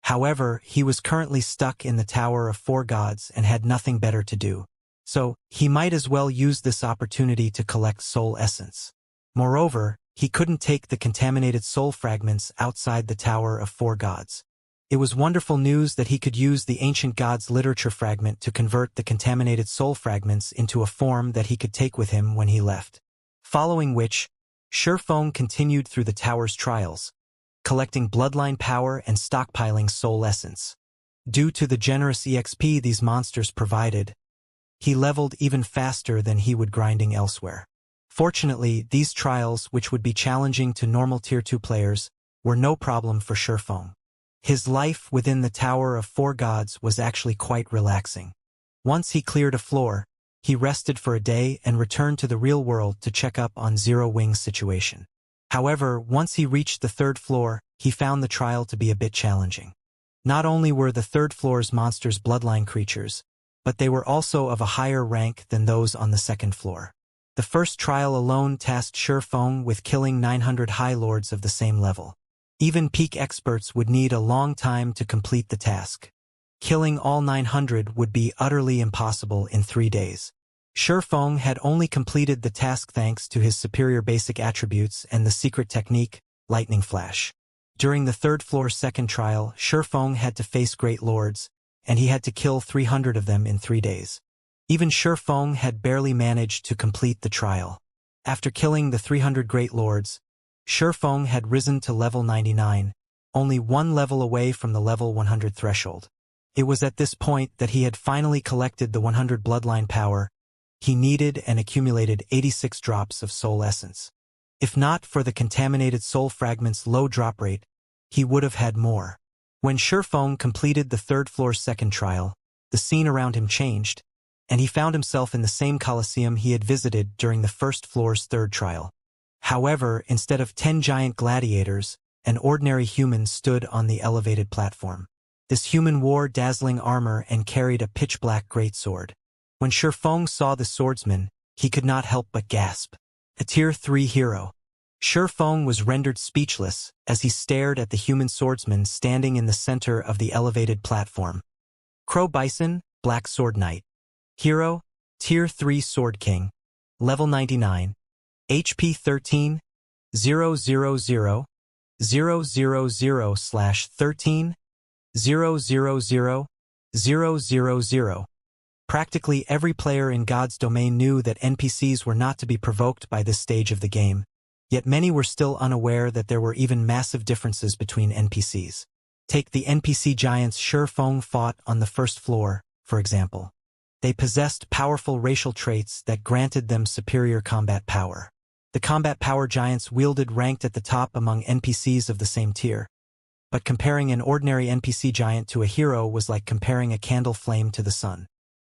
However, he was currently stuck in the Tower of Four Gods and had nothing better to do. So, he might as well use this opportunity to collect soul essence. Moreover, he couldn't take the contaminated soul fragments outside the Tower of Four Gods. It was wonderful news that he could use the ancient god's literature fragment to convert the contaminated soul fragments into a form that he could take with him when he left. Following which, Shurfeng continued through the tower's trials, collecting bloodline power and stockpiling soul essence. Due to the generous EXP these monsters provided, he leveled even faster than he would grinding elsewhere. Fortunately, these trials, which would be challenging to normal Tier 2 players, were no problem for Shurfeng. His life within the Tower of Four Gods was actually quite relaxing. Once he cleared a floor, he rested for a day and returned to the real world to check up on Zero Wing's situation. However, once he reached the third floor, he found the trial to be a bit challenging. Not only were the third floor's monsters bloodline creatures, but they were also of a higher rank than those on the second floor. The first trial alone tasked Shurfeng with killing 900 High Lords of the same level. Even peak experts would need a long time to complete the task. Killing all 900 would be utterly impossible in 3 days. Shurfeng had only completed the task thanks to his superior basic attributes and the secret technique, Lightning Flash. During the third floor second trial, Shurfeng had to face Great Lords, and he had to kill 300 of them in 3 days. Even Shurfeng had barely managed to complete the trial. After killing the 300 Great Lords, Shurfeng had risen to level 99, only one level away from the level 100 threshold. It was at this point that he had finally collected the 100 bloodline power he needed and accumulated 86 drops of soul essence. If not for the contaminated soul fragments' low drop rate, he would have had more. When Shurfeng completed the third floor's second trial, the scene around him changed, and he found himself in the same coliseum he had visited during the first floor's third trial. However, instead of 10 giant gladiators, an ordinary human stood on the elevated platform. This human wore dazzling armor and carried a pitch-black greatsword. When Shurfeng saw the swordsman, he could not help but gasp. A Tier 3 hero. Shurfeng was rendered speechless as he stared at the human swordsman standing in the center of the elevated platform. Crow Bison, Black Sword Knight. Hero, Tier 3 Sword King. Level 99. HP 13, 000, 000/13, 000, 000. Practically every player in God's domain knew that NPCs were not to be provoked by this stage of the game, yet many were still unaware that there were even massive differences between NPCs. Take the NPC giants Shurfeng fought on the first floor, for example. They possessed powerful racial traits that granted them superior combat power. The combat power giants wielded ranked at the top among NPCs of the same tier. But comparing an ordinary NPC giant to a hero was like comparing a candle flame to the sun.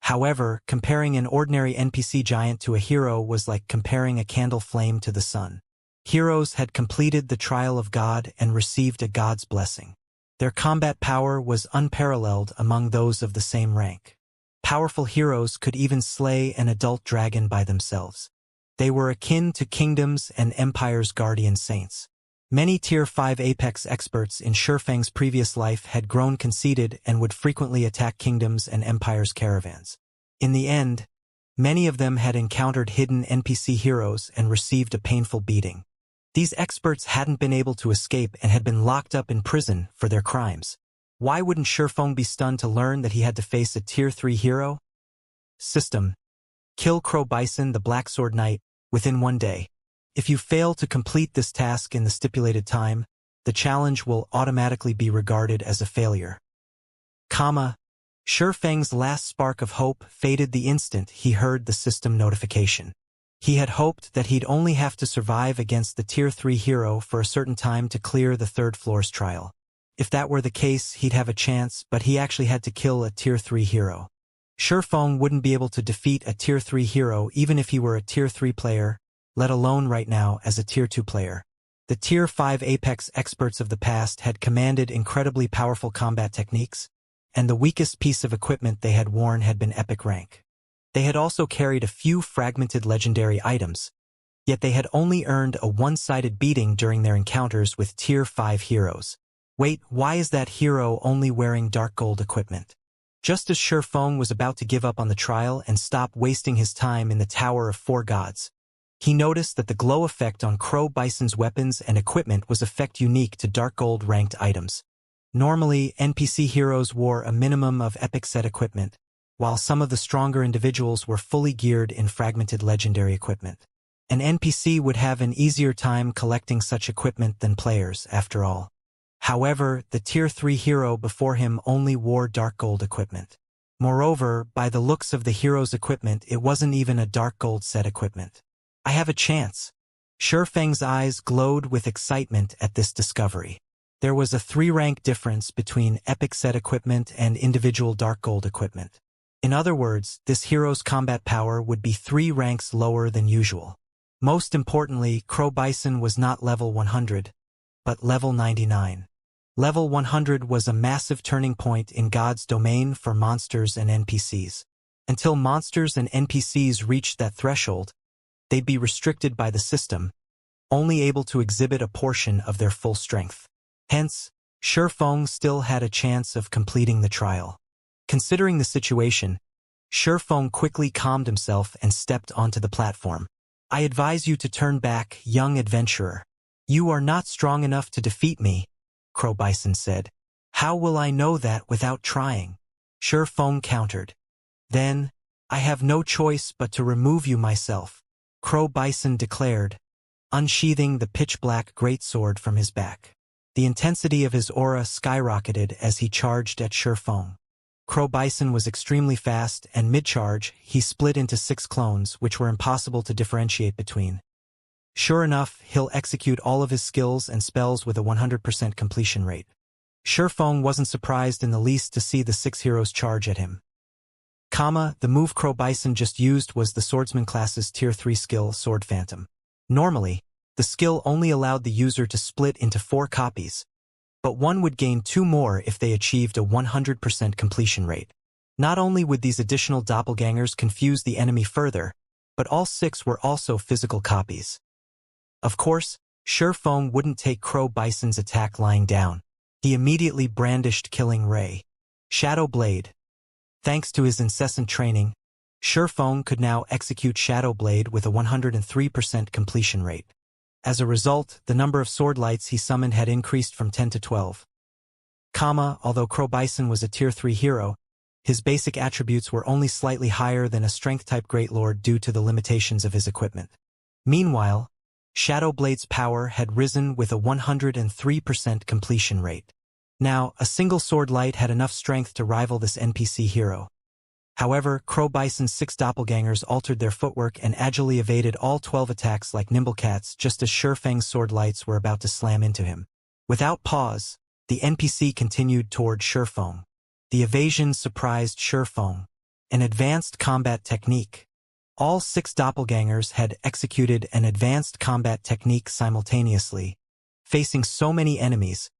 However, comparing an ordinary NPC giant to a hero was like comparing a candle flame to the sun. Heroes had completed the trial of God and received a god's blessing. Their combat power was unparalleled among those of the same rank. Powerful heroes could even slay an adult dragon by themselves. They were akin to kingdoms and empires' guardian saints. Many Tier 5 Apex experts in Shurfeng's previous life had grown conceited and would frequently attack kingdoms and empires' caravans. In the end, many of them had encountered hidden NPC heroes and received a painful beating. These experts hadn't been able to escape and had been locked up in prison for their crimes. Why wouldn't Shurfeng be stunned to learn that he had to face a Tier 3 hero? System. Kill Crow Bison the Black Sword Knight within 1 day. If you fail to complete this task in the stipulated time, the challenge will automatically be regarded as a failure. Shurfeng's last spark of hope faded the instant he heard the system notification. He had hoped that he'd only have to survive against the Tier 3 hero for a certain time to clear the third floor's trial. If that were the case, he'd have a chance, but he actually had to kill a Tier 3 hero. Shurfeng wouldn't be able to defeat a Tier 3 hero even if he were a Tier 3 player, let alone right now as a Tier 2 player. The Tier 5 Apex experts of the past had commanded incredibly powerful combat techniques, and the weakest piece of equipment they had worn had been epic rank. They had also carried a few fragmented legendary items, yet they had only earned a one-sided beating during their encounters with Tier 5 heroes. Wait, why is that hero only wearing dark gold equipment? Just as Shurfeng was about to give up on the trial and stop wasting his time in the Tower of Four Gods, He noticed that the glow effect on Crow Bison's weapons and equipment was effect unique to Dark Gold ranked items. Normally, NPC heroes wore a minimum of epic set equipment, while some of the stronger individuals were fully geared in fragmented legendary equipment. An NPC would have an easier time collecting such equipment than players, after all. However, the Tier 3 hero before him only wore Dark Gold equipment. Moreover, by the looks of the hero's equipment, it wasn't even a Dark Gold set equipment. I have a chance. Shifeng's eyes glowed with excitement at this discovery. There was a 3-rank difference between epic set equipment and individual Dark Gold equipment. In other words, this hero's combat power would be 3 ranks lower than usual. Most importantly, Crow Bison was not level 100, but level 99. Level 100 was a massive turning point in God's domain for monsters and NPCs. Until monsters and NPCs reached that threshold, they'd be restricted by the system, only able to exhibit a portion of their full strength. Hence, Shifeng still had a chance of completing the trial. Considering the situation, Shifeng quickly calmed himself and stepped onto the platform. I advise you to turn back, young adventurer. You are not strong enough to defeat me, Crow Bison said. How will I know that without trying? Shifeng countered. Then, I have no choice but to remove you myself, Crow Bison declared, unsheathing the pitch-black greatsword from his back. The intensity of his aura skyrocketed as he charged at Shifeng. Crow Bison was extremely fast, and mid-charge, he split into 6 clones which were impossible to differentiate between. Sure enough, he'll execute all of his skills and spells with a 100% completion rate. Shifeng wasn't surprised in the least to see the 6 heroes charge at him. The move Crow Bison just used was the Swordsman class's Tier 3 skill, Sword Phantom. Normally, the skill only allowed the user to split into 4 copies, but one would gain 2 more if they achieved a 100% completion rate. Not only would these additional doppelgangers confuse the enemy further, but all 6 were also physical copies. Of course, Shifeng wouldn't take Crow Bison's attack lying down. He immediately brandished Killing Ray. Shadow Blade. Thanks to his incessant training, Shifeng could now execute Shadow Blade with a 103% completion rate. As a result, the number of sword lights he summoned had increased from 10 to 12. Although Crow Bison was a Tier 3 hero, his basic attributes were only slightly higher than a Strength-type Greatlord due to the limitations of his equipment. Meanwhile, Shadow Blade's power had risen with a 103% completion rate. Now, a single sword light had enough strength to rival this NPC hero. However, Crow Bison's 6 doppelgangers altered their footwork and agilely evaded all 12 attacks like nimble cats just as Shifeng's sword lights were about to slam into him. Without pause, the NPC continued toward Shifeng. The evasion surprised Shifeng. An advanced combat technique. All 6 doppelgangers had executed an advanced combat technique simultaneously. Facing so many enemies,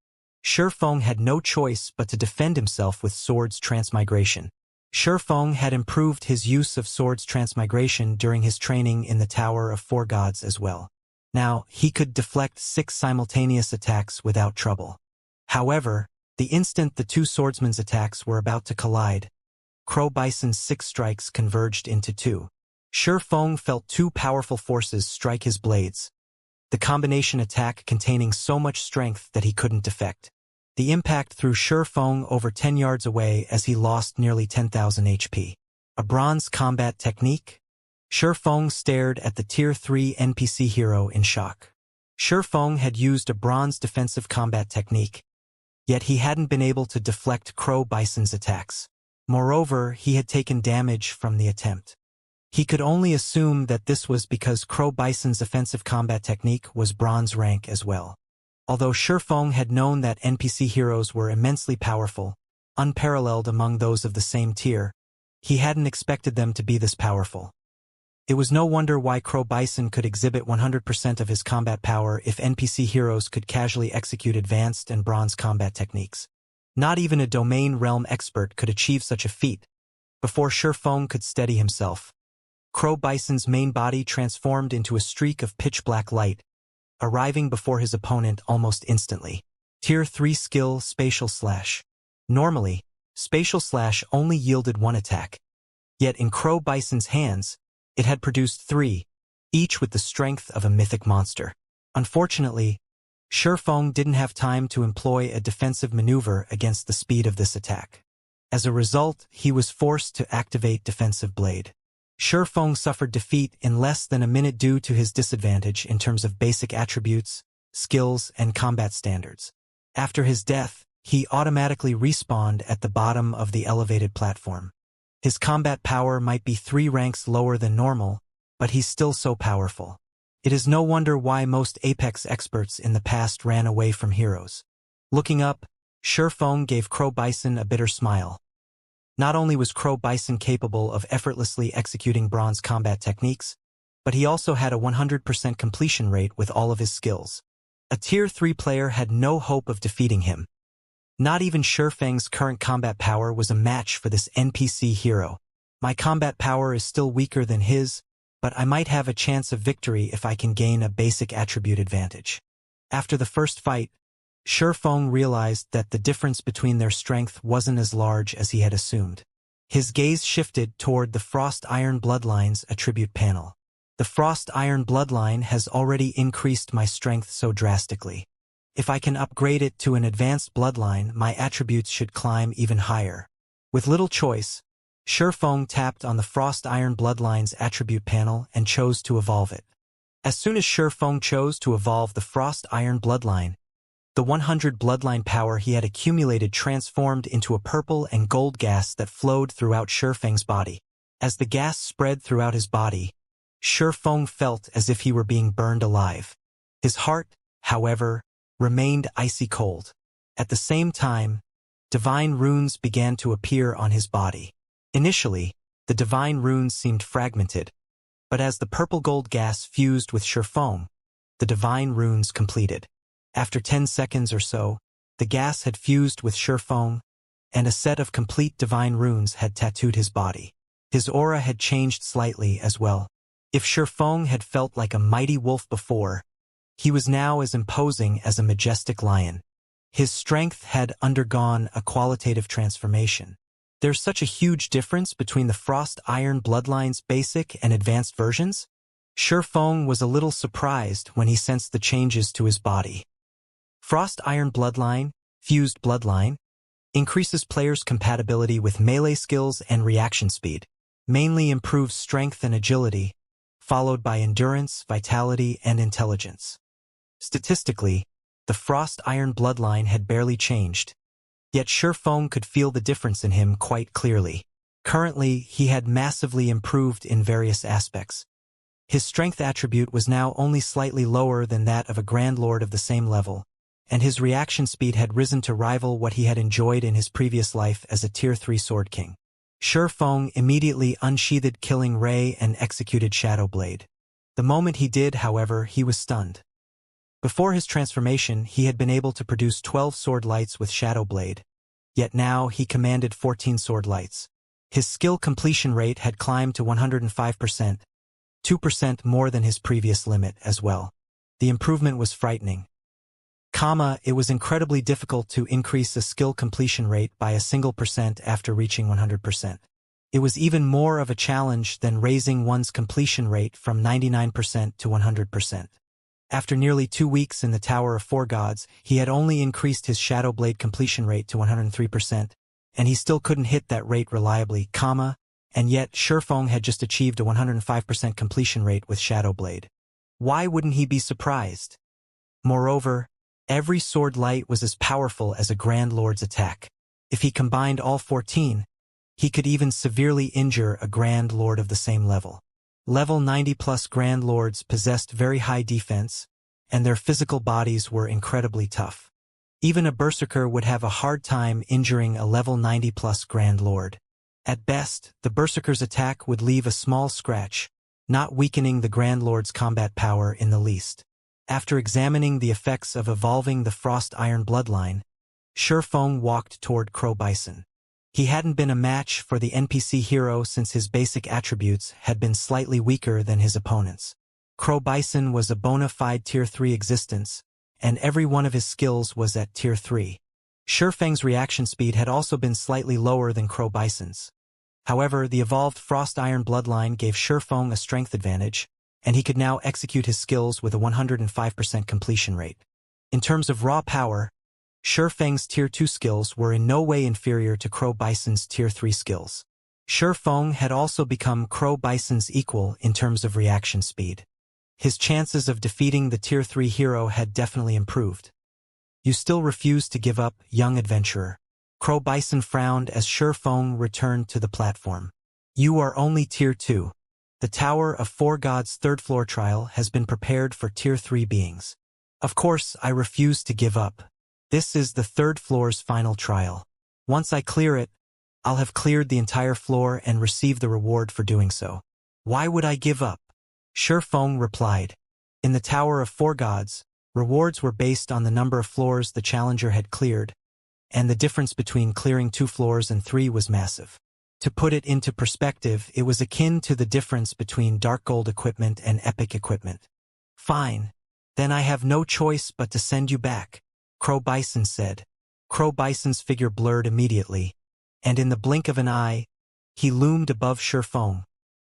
Shifeng had no choice but to defend himself with Sword's Transmigration. Shifeng had improved his use of Sword's Transmigration during his training in the Tower of 4 Gods as well. Now, he could deflect 6 simultaneous attacks without trouble. However, the instant the 2 swordsmen's attacks were about to collide, Crow Bison's 6 strikes converged into 2. Shifeng felt 2 powerful forces strike his blades, the combination attack containing so much strength that he couldn't defect. The impact threw Shifeng over 10 yards away as he lost nearly 10,000 HP. A bronze combat technique? Shifeng stared at the Tier 3 NPC hero in shock. Shifeng had used a bronze defensive combat technique, yet he hadn't been able to deflect Crow Bison's attacks. Moreover, he had taken damage from the attempt. He could only assume that this was because Crow Bison's offensive combat technique was bronze rank as well. Although Shifeng had known that NPC heroes were immensely powerful, unparalleled among those of the same tier, he hadn't expected them to be this powerful. It was no wonder why Crow Bison could exhibit 100% of his combat power if NPC heroes could casually execute advanced and bronze combat techniques. Not even a domain realm expert could achieve such a feat. Before Shifeng could steady himself, Crow Bison's main body transformed into a streak of pitch-black light, arriving before his opponent almost instantly. Tier 3 skill Spatial Slash. Normally, Spatial Slash only yielded 1 attack. Yet in Crow Bison's hands, it had produced 3, each with the strength of a mythic monster. Unfortunately, Shifeng didn't have time to employ a defensive maneuver against the speed of this attack. As a result, he was forced to activate Defensive Blade. Shifeng suffered defeat in less than a minute due to his disadvantage in terms of basic attributes, skills, and combat standards. After his death, he automatically respawned at the bottom of the elevated platform. His combat power might be 3 ranks lower than normal, but he's still so powerful. It is no wonder why most Apex experts in the past ran away from heroes. Looking up, Shifeng gave Crow Bison a bitter smile. Not only was Crow Bison capable of effortlessly executing bronze combat techniques, but he also had a 100% completion rate with all of his skills. A Tier 3 player had no hope of defeating him. Not even Shifeng's current combat power was a match for this NPC hero. My combat power is still weaker than his, but I might have a chance of victory if I can gain a basic attribute advantage. After the first fight, Shifeng realized that the difference between their strength wasn't as large as he had assumed. His gaze shifted toward the Frost Iron Bloodline's attribute panel. The Frost Iron Bloodline has already increased my strength so drastically. If I can upgrade it to an advanced bloodline, my attributes should climb even higher. With little choice, Shifeng tapped on the Frost Iron Bloodline's attribute panel and chose to evolve it. As soon as Shifeng chose to evolve the Frost Iron Bloodline, the 100 bloodline power he had accumulated transformed into a purple and gold gas that flowed throughout Shifeng's body. As the gas spread throughout his body, Shifeng felt as if he were being burned alive. His heart, however, remained icy cold. At the same time, divine runes began to appear on his body. Initially, the divine runes seemed fragmented, but as the purple-gold gas fused with Shifeng, the divine runes completed. After 10 seconds or so, the gas had fused with Shifeng, and a set of complete divine runes had tattooed his body. His aura had changed slightly as well. If Shifeng had felt like a mighty wolf before, he was now as imposing as a majestic lion. His strength had undergone a qualitative transformation. There's such a huge difference between the Frost Iron Bloodline's basic and advanced versions? Shifeng was a little surprised when he sensed the changes to his body. Frost Iron Bloodline, Fused Bloodline, increases players' compatibility with melee skills and reaction speed, mainly improves strength and agility, followed by endurance, vitality, and intelligence. Statistically, the Frost Iron Bloodline had barely changed, yet Shifeng could feel the difference in him quite clearly. Currently, he had massively improved in various aspects. His strength attribute was now only slightly lower than that of a Grand Lord of the same level, and his reaction speed had risen to rival what he had enjoyed in his previous life as a Tier 3 Sword King. Shifeng immediately unsheathed Killing Ray and executed Shadow Blade. The moment he did, however, he was stunned. Before his transformation, he had been able to produce 12 sword lights with Shadow Blade, yet now he commanded 14 sword lights. His skill completion rate had climbed to 105%, 2% more than his previous limit as well. The improvement was frightening. It was incredibly difficult to increase a skill completion rate by a single percent after reaching 100%. It was even more of a challenge than raising one's completion rate from 99% to 100%. After nearly 2 weeks in the Tower of Four Gods, he had only increased his Shadow Blade completion rate to 103%, and he still couldn't hit that rate reliably, and yet Shifeng had just achieved a 105% completion rate with Shadow Blade. Why wouldn't he be surprised? Moreover, every sword light was as powerful as a Grand Lord's attack. If he combined all 14, he could even severely injure a Grand Lord of the same level. Level 90+ Grand Lords possessed very high defense, and their physical bodies were incredibly tough. Even a Berserker would have a hard time injuring a level 90+ Grand Lord. At best, the Berserker's attack would leave a small scratch, not weakening the Grand Lord's combat power in the least. After examining the effects of evolving the Frost Iron Bloodline, Shifeng walked toward Crow Bison. He hadn't been a match for the NPC hero since his basic attributes had been slightly weaker than his opponents. Crow Bison was a bona fide Tier 3 existence, and every one of his skills was at Tier 3. Shifeng's reaction speed had also been slightly lower than Crow Bison's. However, the evolved Frost Iron Bloodline gave Shifeng a strength advantage, and he could now execute his skills with a 105% completion rate. In terms of raw power, Shifeng's Tier 2 skills were in no way inferior to Crow Bison's Tier 3 skills. Shifeng had also become Crow Bison's equal in terms of reaction speed. His chances of defeating the Tier 3 hero had definitely improved. You still refuse to give up, young adventurer. Crow Bison frowned as Shifeng returned to the platform. You are only Tier 2. The Tower of Four Gods' third-floor trial has been prepared for Tier 3 beings. Of course, I refuse to give up. This is the third floor's final trial. Once I clear it, I'll have cleared the entire floor and receive the reward for doing so. Why would I give up? Shifeng replied. In the Tower of Four Gods, rewards were based on the number of floors the challenger had cleared, and the difference between clearing 2 floors and 3 was massive. To put it into perspective, it was akin to the difference between Dark Gold equipment and Epic equipment. Fine. Then I have no choice but to send you back, Crow Bison said. Crow Bison's figure blurred immediately, and in the blink of an eye, he loomed above Shifeng,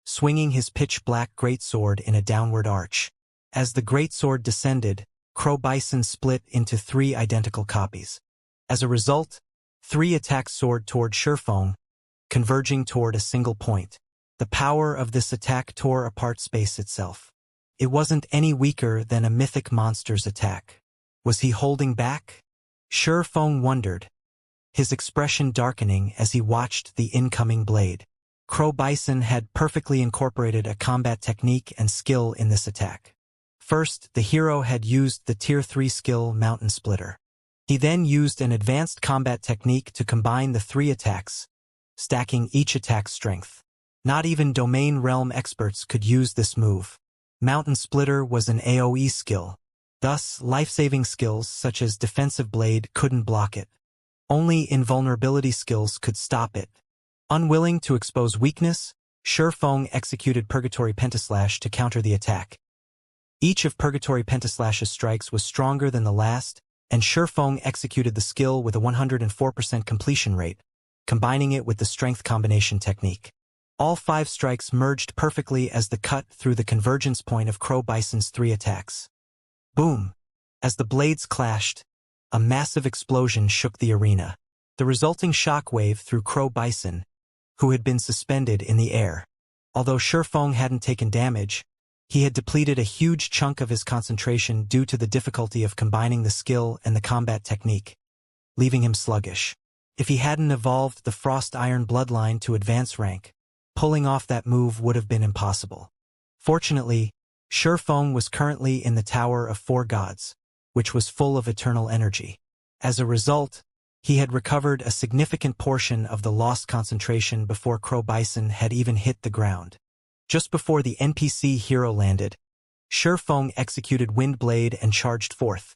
swinging his pitch-black greatsword in a downward arch. As the greatsword descended, Crow Bison split into 3 identical copies. As a result, 3 attacks soared toward Shifeng, converging toward a single point. The power of this attack tore apart space itself. It wasn't any weaker than a mythic monster's attack. Was he holding back? Shifeng wondered, his expression darkening as he watched the incoming blade. Crow Bison had perfectly incorporated a combat technique and skill in this attack. First, the hero had used the Tier 3 skill Mountain Splitter. He then used an advanced combat technique to combine the 3 attacks, stacking each attack's strength. Not even domain realm experts could use this move. Mountain Splitter was an AoE skill. Thus, life-saving skills such as Defensive Blade couldn't block it. Only invulnerability skills could stop it. Unwilling to expose weakness, Shifeng executed Purgatory Pentaslash to counter the attack. Each of Purgatory Pentaslash's strikes was stronger than the last, and Shifeng executed the skill with a 104% completion rate, combining it with the strength combination technique. All 5 strikes merged perfectly as the cut through the convergence point of Crow Bison's 3 attacks. Boom! As the blades clashed, a massive explosion shook the arena. The resulting shockwave threw Crow Bison, who had been suspended in the air. Although Shifeng hadn't taken damage, he had depleted a huge chunk of his concentration due to the difficulty of combining the skill and the combat technique, leaving him sluggish. If he hadn't evolved the Frost Iron bloodline to advance rank, pulling off that move would have been impossible. Fortunately, Shifeng was currently in the Tower of Four Gods, which was full of eternal energy. As a result, he had recovered a significant portion of the lost concentration before Crow Bison had even hit the ground. Just before the NPC hero landed, Shifeng executed Windblade and charged forth.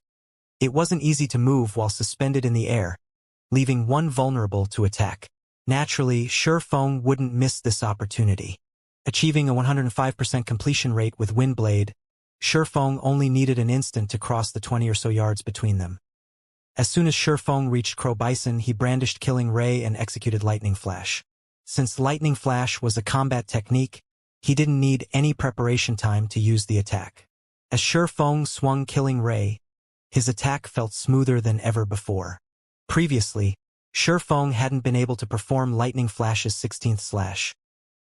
It wasn't easy to move while suspended in the air, leaving one vulnerable to attack. Naturally, Shifeng wouldn't miss this opportunity. Achieving a 105% completion rate with Windblade, Shifeng only needed an instant to cross the 20 or so yards between them. As soon as Shifeng reached Crow Bison, he brandished Killing Ray and executed Lightning Flash. Since Lightning Flash was a combat technique, he didn't need any preparation time to use the attack. As Shifeng swung Killing Ray, his attack felt smoother than ever before. Previously, Shifeng hadn't been able to perform Lightning Flash's 16th slash.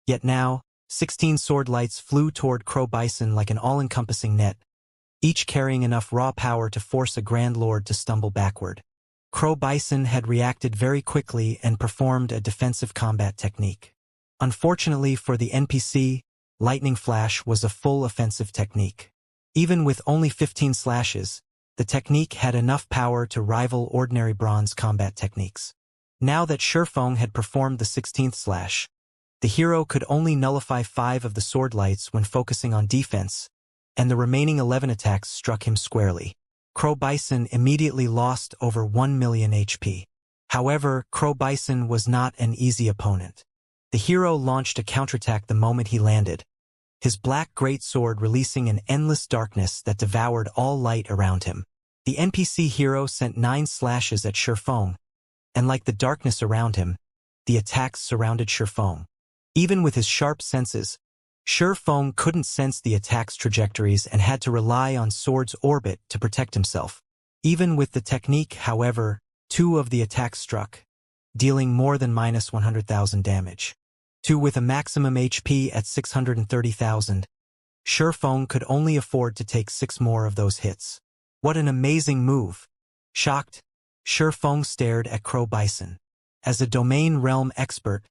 Yet now, 16 sword lights flew toward Crow Bison like an all-encompassing net, each carrying enough raw power to force a Grand Lord to stumble backward. Crow Bison had reacted very quickly and performed a defensive combat technique. Unfortunately for the NPC, Lightning Flash was a full offensive technique. Even with only 15 slashes, the technique had enough power to rival ordinary bronze combat techniques. Now that Shifeng had performed the 16th slash, the hero could only nullify 5 of the sword lights when focusing on defense, and the remaining 11 attacks struck him squarely. Crow Bison immediately lost over 1 million HP. However, Crow Bison was not an easy opponent. The hero launched a counterattack the moment he landed, his black greatsword releasing an endless darkness that devoured all light around him. The NPC hero sent 9 slashes at Shifeng, and like the darkness around him, the attacks surrounded Shifeng. Even with his sharp senses, Feng couldn't sense the attack's trajectories and had to rely on Sword's orbit to protect himself. Even with the technique, however, 2 of the attacks struck, dealing more than minus 100,000 damage. 2 with a maximum HP at 630,000. Feng could only afford to take 6 more of those hits. What an amazing move! Shocked, Feng stared at Crow Bison. As a domain realm expert,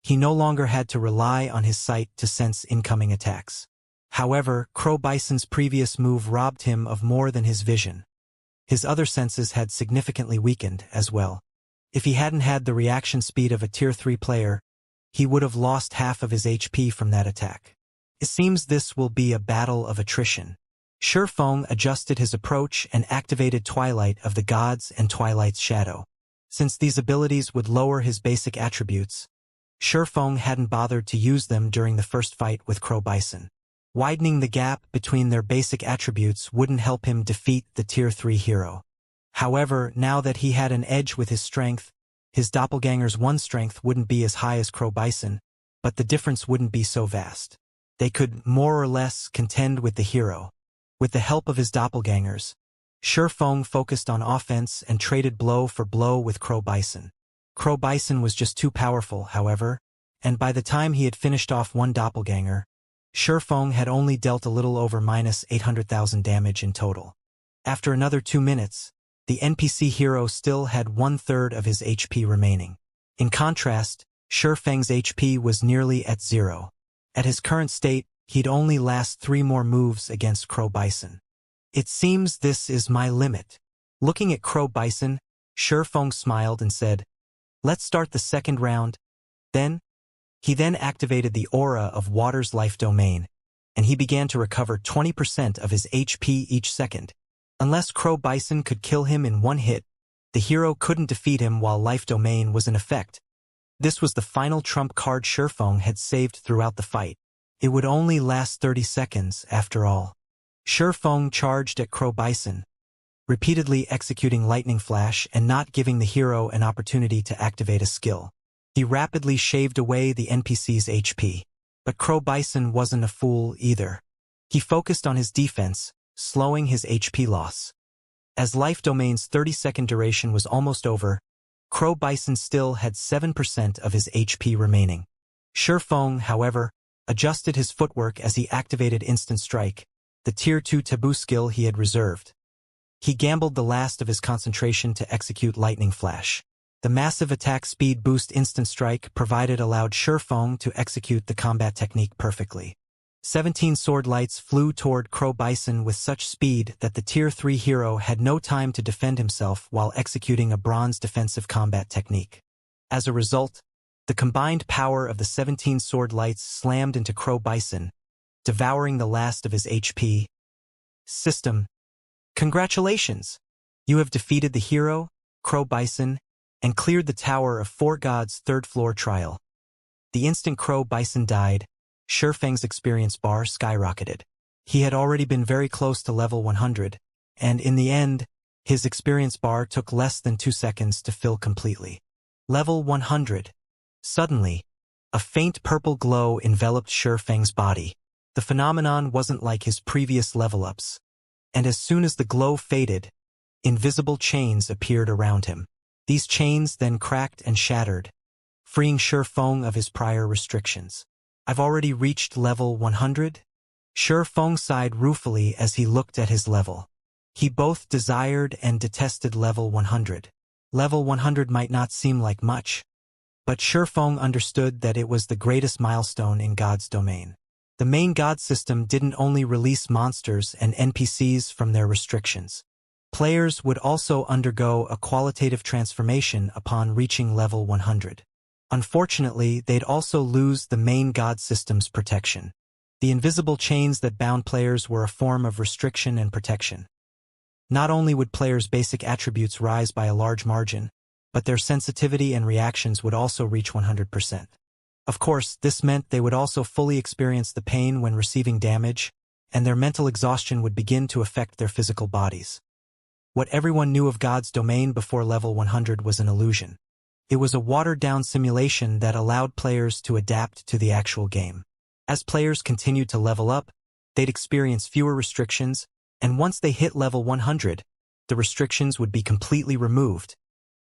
he no longer had to rely on his sight to sense incoming attacks. However, Crow Bison's previous move robbed him of more than his vision. His other senses had significantly weakened as well. If he hadn't had the reaction speed of a Tier 3 player, he would have lost half of his HP from that attack. It seems this will be a battle of attrition. Feng adjusted his approach and activated Twilight of the Gods and Twilight's Shadow. Since these abilities would lower his basic attributes, Feng hadn't bothered to use them during the first fight with Crow Bison. Widening the gap between their basic attributes wouldn't help him defeat the Tier 3 hero. However, now that he had an edge with his strength, his doppelganger's 1 strength wouldn't be as high as Crow Bison, but the difference wouldn't be so vast. They could, more or less, contend with the hero. With the help of his doppelgangers, Feng focused on offense and traded blow for blow with Crow Bison. Crow Bison was just too powerful, however, and by the time he had finished off 1 doppelganger, Feng had only dealt a little over minus 800,000 damage in total. After another 2 minutes, the NPC hero still had 1/3 of his HP remaining. In contrast, Feng's HP was nearly at 0. At his current state, he'd only last 3 more moves against Crow Bison. It seems this is my limit. Looking at Crow Bison, Feng smiled and said, "Let's start the second round." He then activated the aura of Water's life domain, and he began to recover 20% of his HP each second. Unless Crow Bison could kill him in 1 hit, the hero couldn't defeat him while life domain was in effect. This was the final trump card Feng had saved throughout the fight. It would only last 30 seconds, after all. Feng charged at Crow Bison, repeatedly executing Lightning Flash and not giving the hero an opportunity to activate a skill. He rapidly shaved away the NPC's HP. But Crow Bison wasn't a fool either. He focused on his defense, slowing his HP loss. As Life Domain's 30-second duration was almost over, Crow Bison still had 7% of his HP remaining. Feng, however, adjusted his footwork as he activated Instant Strike, the Tier 2 taboo skill he had reserved. He gambled the last of his concentration to execute Lightning Flash. The massive attack speed boost Instant Strike provided allowed Feng to execute the combat technique perfectly. 17 sword lights flew toward Crow Bison with such speed that the Tier 3 hero had no time to defend himself while executing a bronze defensive combat technique. As a result, the combined power of the 17 sword lights slammed into Crow Bison, devouring the last of his HP. System. Congratulations! You have defeated the hero, Crow Bison, and cleared the Tower of 4 Gods' 3rd floor trial. The instant Crow Bison died, Feng's experience bar skyrocketed. He had already been very close to level 100, and in the end, his experience bar took less than 2 seconds to fill completely. Level 100. Suddenly, a faint purple glow enveloped Feng's body. The phenomenon wasn't like his previous level-ups, and as soon as the glow faded, invisible chains appeared around him. These chains then cracked and shattered, freeing Feng of his prior restrictions. I've already reached level 100? Feng sighed ruefully as he looked at his level. He both desired and detested level 100. Level 100 might not seem like much, but Feng understood that it was the greatest milestone in God's domain. The main God system didn't only release monsters and NPCs from their restrictions. Players would also undergo a qualitative transformation upon reaching level 100. Unfortunately, they'd also lose the main God system's protection. The invisible chains that bound players were a form of restriction and protection. Not only would players' basic attributes rise by a large margin, but their sensitivity and reactions would also reach 100%. Of course, this meant they would also fully experience the pain when receiving damage, and their mental exhaustion would begin to affect their physical bodies. What everyone knew of God's domain before level 100 was an illusion. It was a watered-down simulation that allowed players to adapt to the actual game. As players continued to level up, they'd experience fewer restrictions, and once they hit level 100, the restrictions would be completely removed,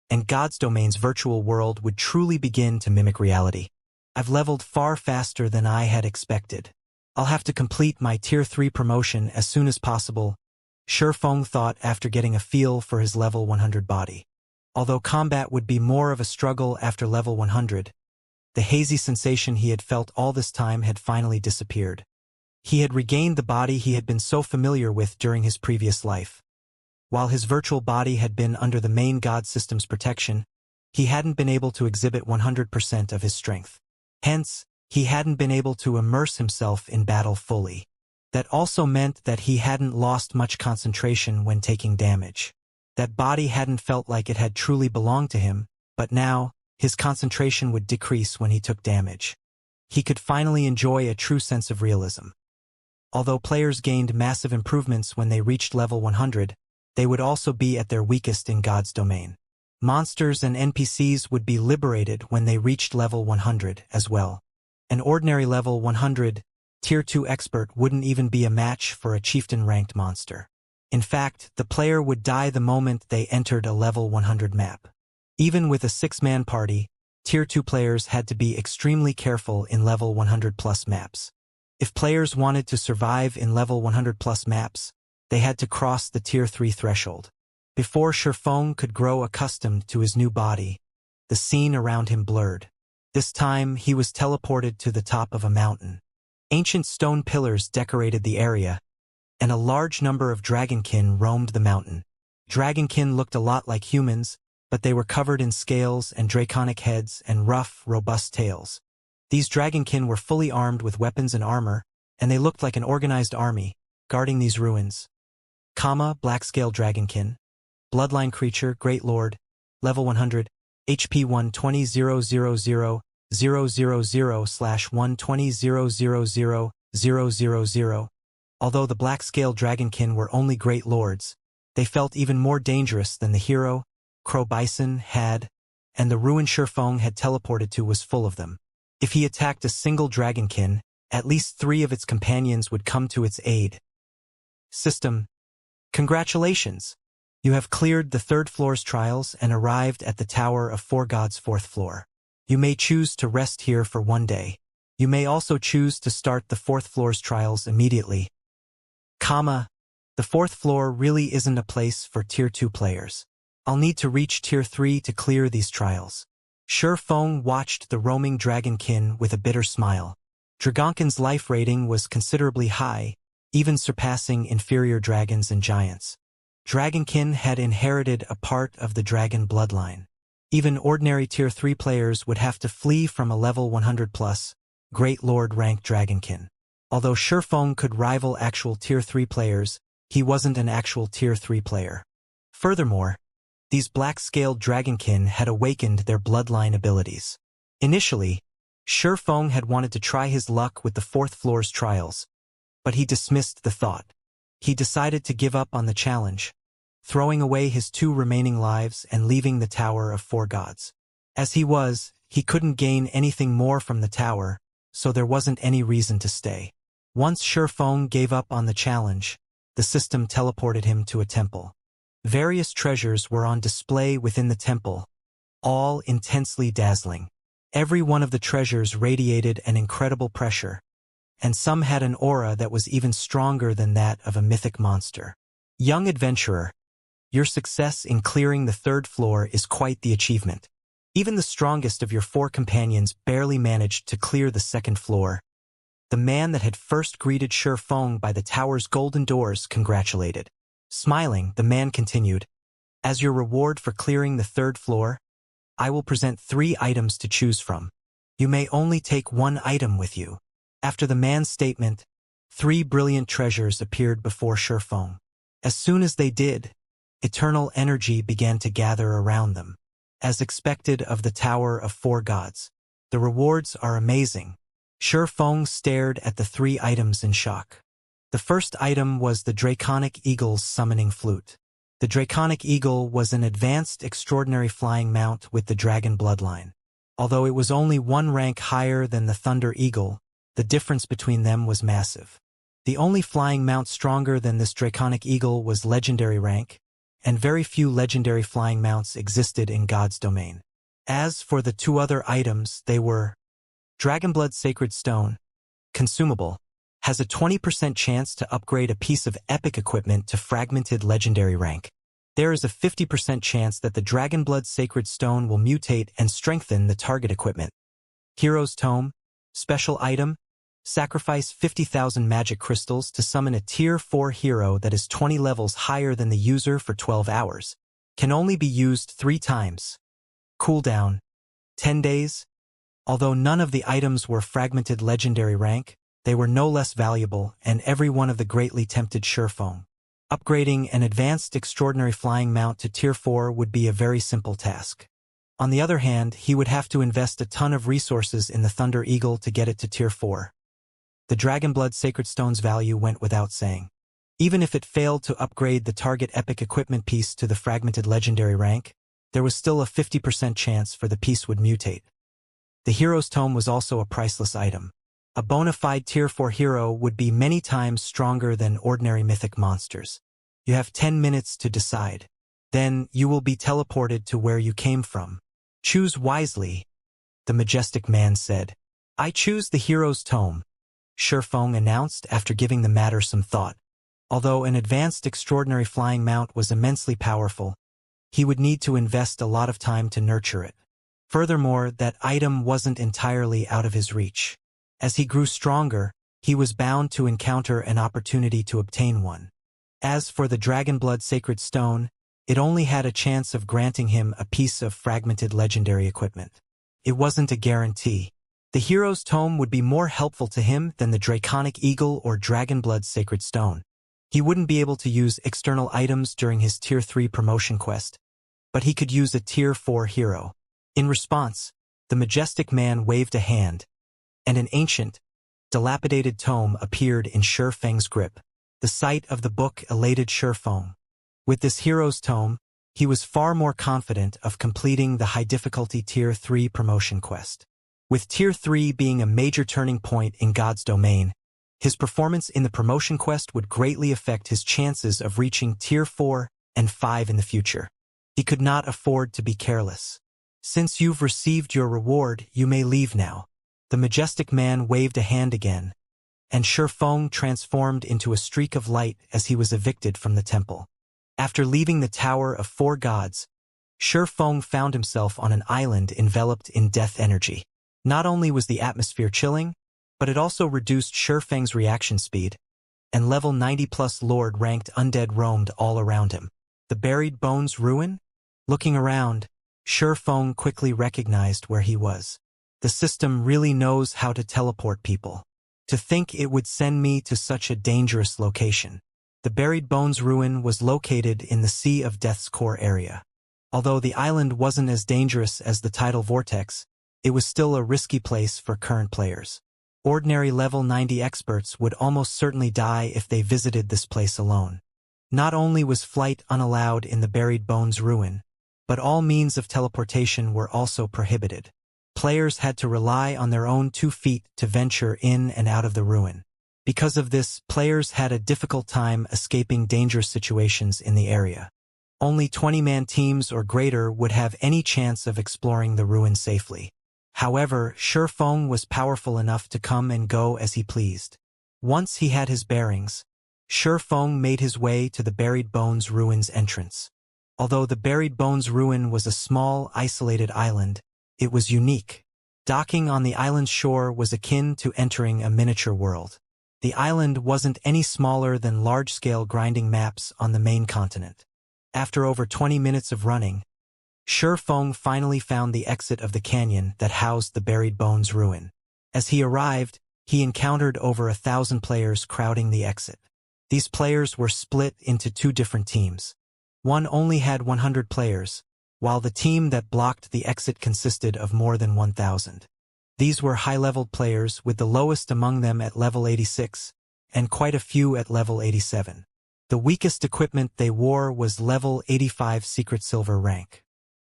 and God's Domain's virtual world would truly begin to mimic reality. I've leveled far faster than I had expected. I'll have to complete my Tier 3 promotion as soon as possible, Shifeng thought after getting a feel for his level 100 body. Although combat would be more of a struggle after level 100, the hazy sensation he had felt all this time had finally disappeared. He had regained the body he had been so familiar with during his previous life. While his virtual body had been under the main god system's protection, he hadn't been able to exhibit 100% of his strength. Hence, he hadn't been able to immerse himself in battle fully. That also meant that he hadn't lost much concentration when taking damage. That body hadn't felt like it had truly belonged to him, but now, his concentration would decrease when he took damage. He could finally enjoy a true sense of realism. Although players gained massive improvements when they reached level 100, they would also be at their weakest in God's Domain. Monsters and NPCs would be liberated when they reached level 100 as well. An ordinary level 100, Tier 2 expert wouldn't even be a match for a chieftain-ranked monster. In fact, the player would die the moment they entered a level 100 map. Even with a 6-man party, Tier 2 players had to be extremely careful in level 100+ maps. If players wanted to survive in level 100+ maps, they had to cross the Tier 3 threshold. Before Shifeng could grow accustomed to his new body, the scene around him blurred. This time, he was teleported to the top of a mountain. Ancient stone pillars decorated the area, and a large number of dragonkin roamed the mountain. Dragonkin looked a lot like humans, but they were covered in scales and draconic heads and rough, robust tails. These dragonkin were fully armed with weapons and armor, and they looked like an organized army, guarding these ruins. Black-scale dragonkin. Bloodline creature, Great Lord. Level 100. HP 120,000/120,000,000. Although the black-scale dragonkin were only Great Lords, they felt even more dangerous than the hero, Crow Bison, had, and the ruin Shifeng had teleported to was full of them. If he attacked a single dragonkin, at least 3 of its companions would come to its aid. System. Congratulations! You have cleared the 3rd floor's trials and arrived at the Tower of 4 Gods' 4th floor. You may choose to rest here for 1 day. You may also choose to start the 4th floor's trials immediately. The 4th floor really isn't a place for Tier 2 players. I'll need to reach Tier 3 to clear these trials. Shifeng watched the roaming dragonkin with a bitter smile. Dragonkin's life rating was considerably high, even surpassing inferior dragons and giants. Dragonkin had inherited a part of the dragon bloodline. Even ordinary Tier 3 players would have to flee from a level 100+, Great Lord-ranked dragonkin. Although Shifeng could rival actual Tier 3 players, he wasn't an actual Tier 3 player. Furthermore, these black-scaled dragonkin had awakened their bloodline abilities. Initially, Shifeng had wanted to try his luck with the 4th floor's trials, but he dismissed the thought. He decided to give up on the challenge, throwing away his 2 remaining lives and leaving the Tower of 4 Gods. As he couldn't gain anything more from the tower, so there wasn't any reason to stay. Once Shifeng gave up on the challenge, the system teleported him to a temple. Various treasures were on display within the temple, all intensely dazzling. Every one of the treasures radiated an incredible pressure, and some had an aura that was even stronger than that of a mythic monster. Young adventurer, your success in clearing the 3rd floor is quite the achievement. Even the strongest of your 4 companions barely managed to clear the 2nd floor. The man that had first greeted Shifeng by the tower's golden doors congratulated. Smiling, the man continued, "As your reward for clearing the 3rd floor, I will present 3 items to choose from. You may only take 1 item with you." After the man's statement, 3 brilliant treasures appeared before Shifeng. As soon as they did, eternal energy began to gather around them. As expected of the Tower of 4 Gods, the rewards are amazing. Shifeng stared at the 3 items in shock. The first item was the Draconic Eagle's summoning flute. The Draconic Eagle was an advanced extraordinary flying mount with the dragon bloodline. Although it was only 1 rank higher than the Thunder Eagle, The difference between them was massive. The only flying mount stronger than this draconic eagle was legendary rank, and very few legendary flying mounts existed in God's domain. As for the two other items, they were Dragonblood Sacred Stone, consumable, has a 20% chance to upgrade a piece of epic equipment to fragmented legendary rank. There is a 50% chance that the Dragonblood Sacred Stone will mutate and strengthen the target equipment. Hero's Tome, special item, sacrifice 50,000 magic crystals to summon a Tier 4 hero that is 20 levels higher than the user for 12 hours. Can only be used 3 times. Cooldown, 10 days. Although none of the items were fragmented legendary rank, they were no less valuable, and every one of the greatly tempted Surefong. Upgrading an advanced extraordinary flying mount to Tier 4 would be a very simple task. On the other hand, he would have to invest a ton of resources in the Thunder Eagle to get it to Tier 4. The Dragonblood Sacred Stone's value went without saying. Even if it failed to upgrade the target epic equipment piece to the fragmented legendary rank, there was still a 50% chance for the piece would mutate. The Hero's Tome was also a priceless item. A bona fide Tier 4 hero would be many times stronger than ordinary mythic monsters. You have 10 minutes to decide. Then you will be teleported to where you came from. Choose wisely, the majestic man said. I choose the Hero's Tome, Surefong announced after giving the matter some thought. Although an advanced extraordinary flying mount was immensely powerful, he would need to invest a lot of time to nurture it. Furthermore, that item wasn't entirely out of his reach. As he grew stronger, he was bound to encounter an opportunity to obtain one. As for the Dragonblood Sacred Stone, it only had a chance of granting him a piece of fragmented legendary equipment. It wasn't a guarantee. The Hero's Tome would be more helpful to him than the Draconic Eagle or Dragonblood Sacred Stone. He wouldn't be able to use external items during his Tier 3 promotion quest, but he could use a Tier 4 hero. In response, the majestic man waved a hand, and an ancient, dilapidated tome appeared in Surefeng's grip. The sight of the book elated Surefeng. With this Hero's Tome, he was far more confident of completing the high-difficulty Tier 3 promotion quest. With Tier 3 being a major turning point in God's domain, his performance in the promotion quest would greatly affect his chances of reaching Tier 4 and 5 in the future. He could not afford to be careless. Since you've received your reward, you may leave now. The majestic man waved a hand again, and Surefeng transformed into a streak of light as he was evicted from the temple. After leaving the Tower of 4 Gods, Surefeng found himself on an island enveloped in death energy. Not only was the atmosphere chilling, but it also reduced Surefeng's reaction speed, and level 90+ Lord-ranked undead roamed all around him. The Buried Bones Ruin? Looking around, Surefeng quickly recognized where he was. The system really knows how to teleport people. To think it would send me to such a dangerous location. The Buried Bones Ruin was located in the Sea of Death's core area. Although the island wasn't as dangerous as the tidal vortex, it was still a risky place for current players. Ordinary level 90 experts would almost certainly die if they visited this place alone. Not only was flight unallowed in the Buried Bones Ruin, but all means of teleportation were also prohibited. Players had to rely on their own 2 feet to venture in and out of the ruin. Because of this, players had a difficult time escaping dangerous situations in the area. Only 20-man teams or greater would have any chance of exploring the ruin safely. However, Surefeng was powerful enough to come and go as he pleased. Once he had his bearings, Surefeng made his way to the Buried Bones Ruin's entrance. Although the Buried Bones Ruin was a small, isolated island, it was unique. Docking on the island's shore was akin to entering a miniature world. The island wasn't any smaller than large-scale grinding maps on the main continent. After over 20 minutes of running, Surefeng finally found the exit of the canyon that housed the Buried Bones Ruin. As he arrived, he encountered over 1,000 players crowding the exit. These players were split into 2 different teams. One only had 100 players, while the team that blocked the exit consisted of more than 1,000. These were high-leveled players, with the lowest among them at level 86, and quite a few at level 87. The weakest equipment they wore was level 85 Secret Silver rank.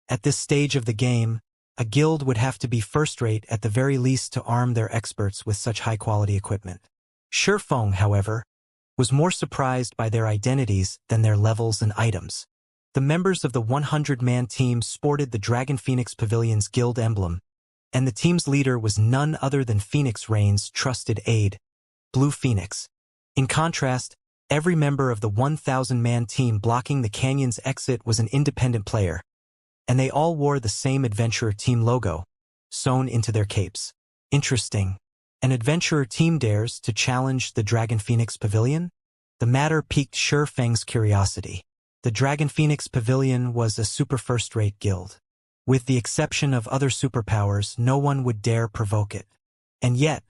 At this stage of the game, A guild would have to be first-rate at the very least to arm their experts with such high-quality equipment. Shifeng, however, was more surprised by their identities than their levels and items. The members of the 100-man team sported the Dragon Phoenix Pavilion's guild emblem, and the team's leader was none other than Phoenix Rain's trusted aide, Blue Phoenix. In contrast, every member of the 1,000-man team blocking the canyon's exit was an independent player, and they all wore the same adventurer team logo, sewn into their capes. Interesting. An adventurer team dares to challenge the Dragon Phoenix Pavilion? The matter piqued Shifeng's curiosity. The Dragon Phoenix Pavilion was a super first-rate guild. With the exception of other superpowers, no one would dare provoke it. And yet,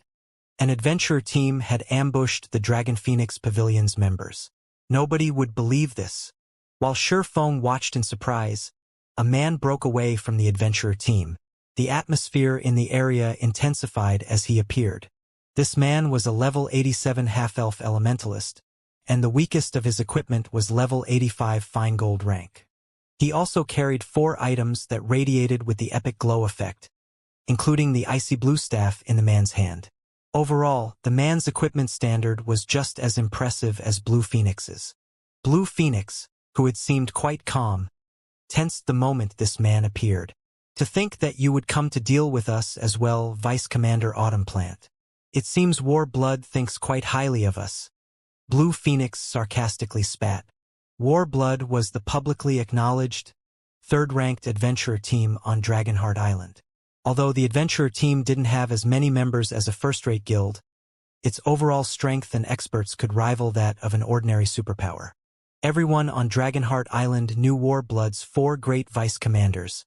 an adventurer team had ambushed the Dragon Phoenix Pavilion's members. Nobody would believe this. While Shifeng watched in surprise, a man broke away from the adventurer team. The atmosphere in the area intensified as he appeared. This man was a level 87 half-elf elementalist, and the weakest of his equipment was level 85 fine gold rank. He also carried 4 items that radiated with the epic glow effect, including the icy blue staff in the man's hand. Overall, the man's equipment standard was just as impressive as Blue Phoenix's. Blue Phoenix, who had seemed quite calm, tensed the moment this man appeared. To think that you would come to deal with us as well, Vice Commander Autumnplant. It seems Warblood thinks quite highly of us. Blue Phoenix sarcastically spat. Warblood was the publicly acknowledged, third-ranked adventurer team on Dragonheart Island. Although the adventurer team didn't have as many members as a first-rate guild, its overall strength and experts could rival that of an ordinary superpower. Everyone on Dragonheart Island knew Warblood's 4 great vice commanders,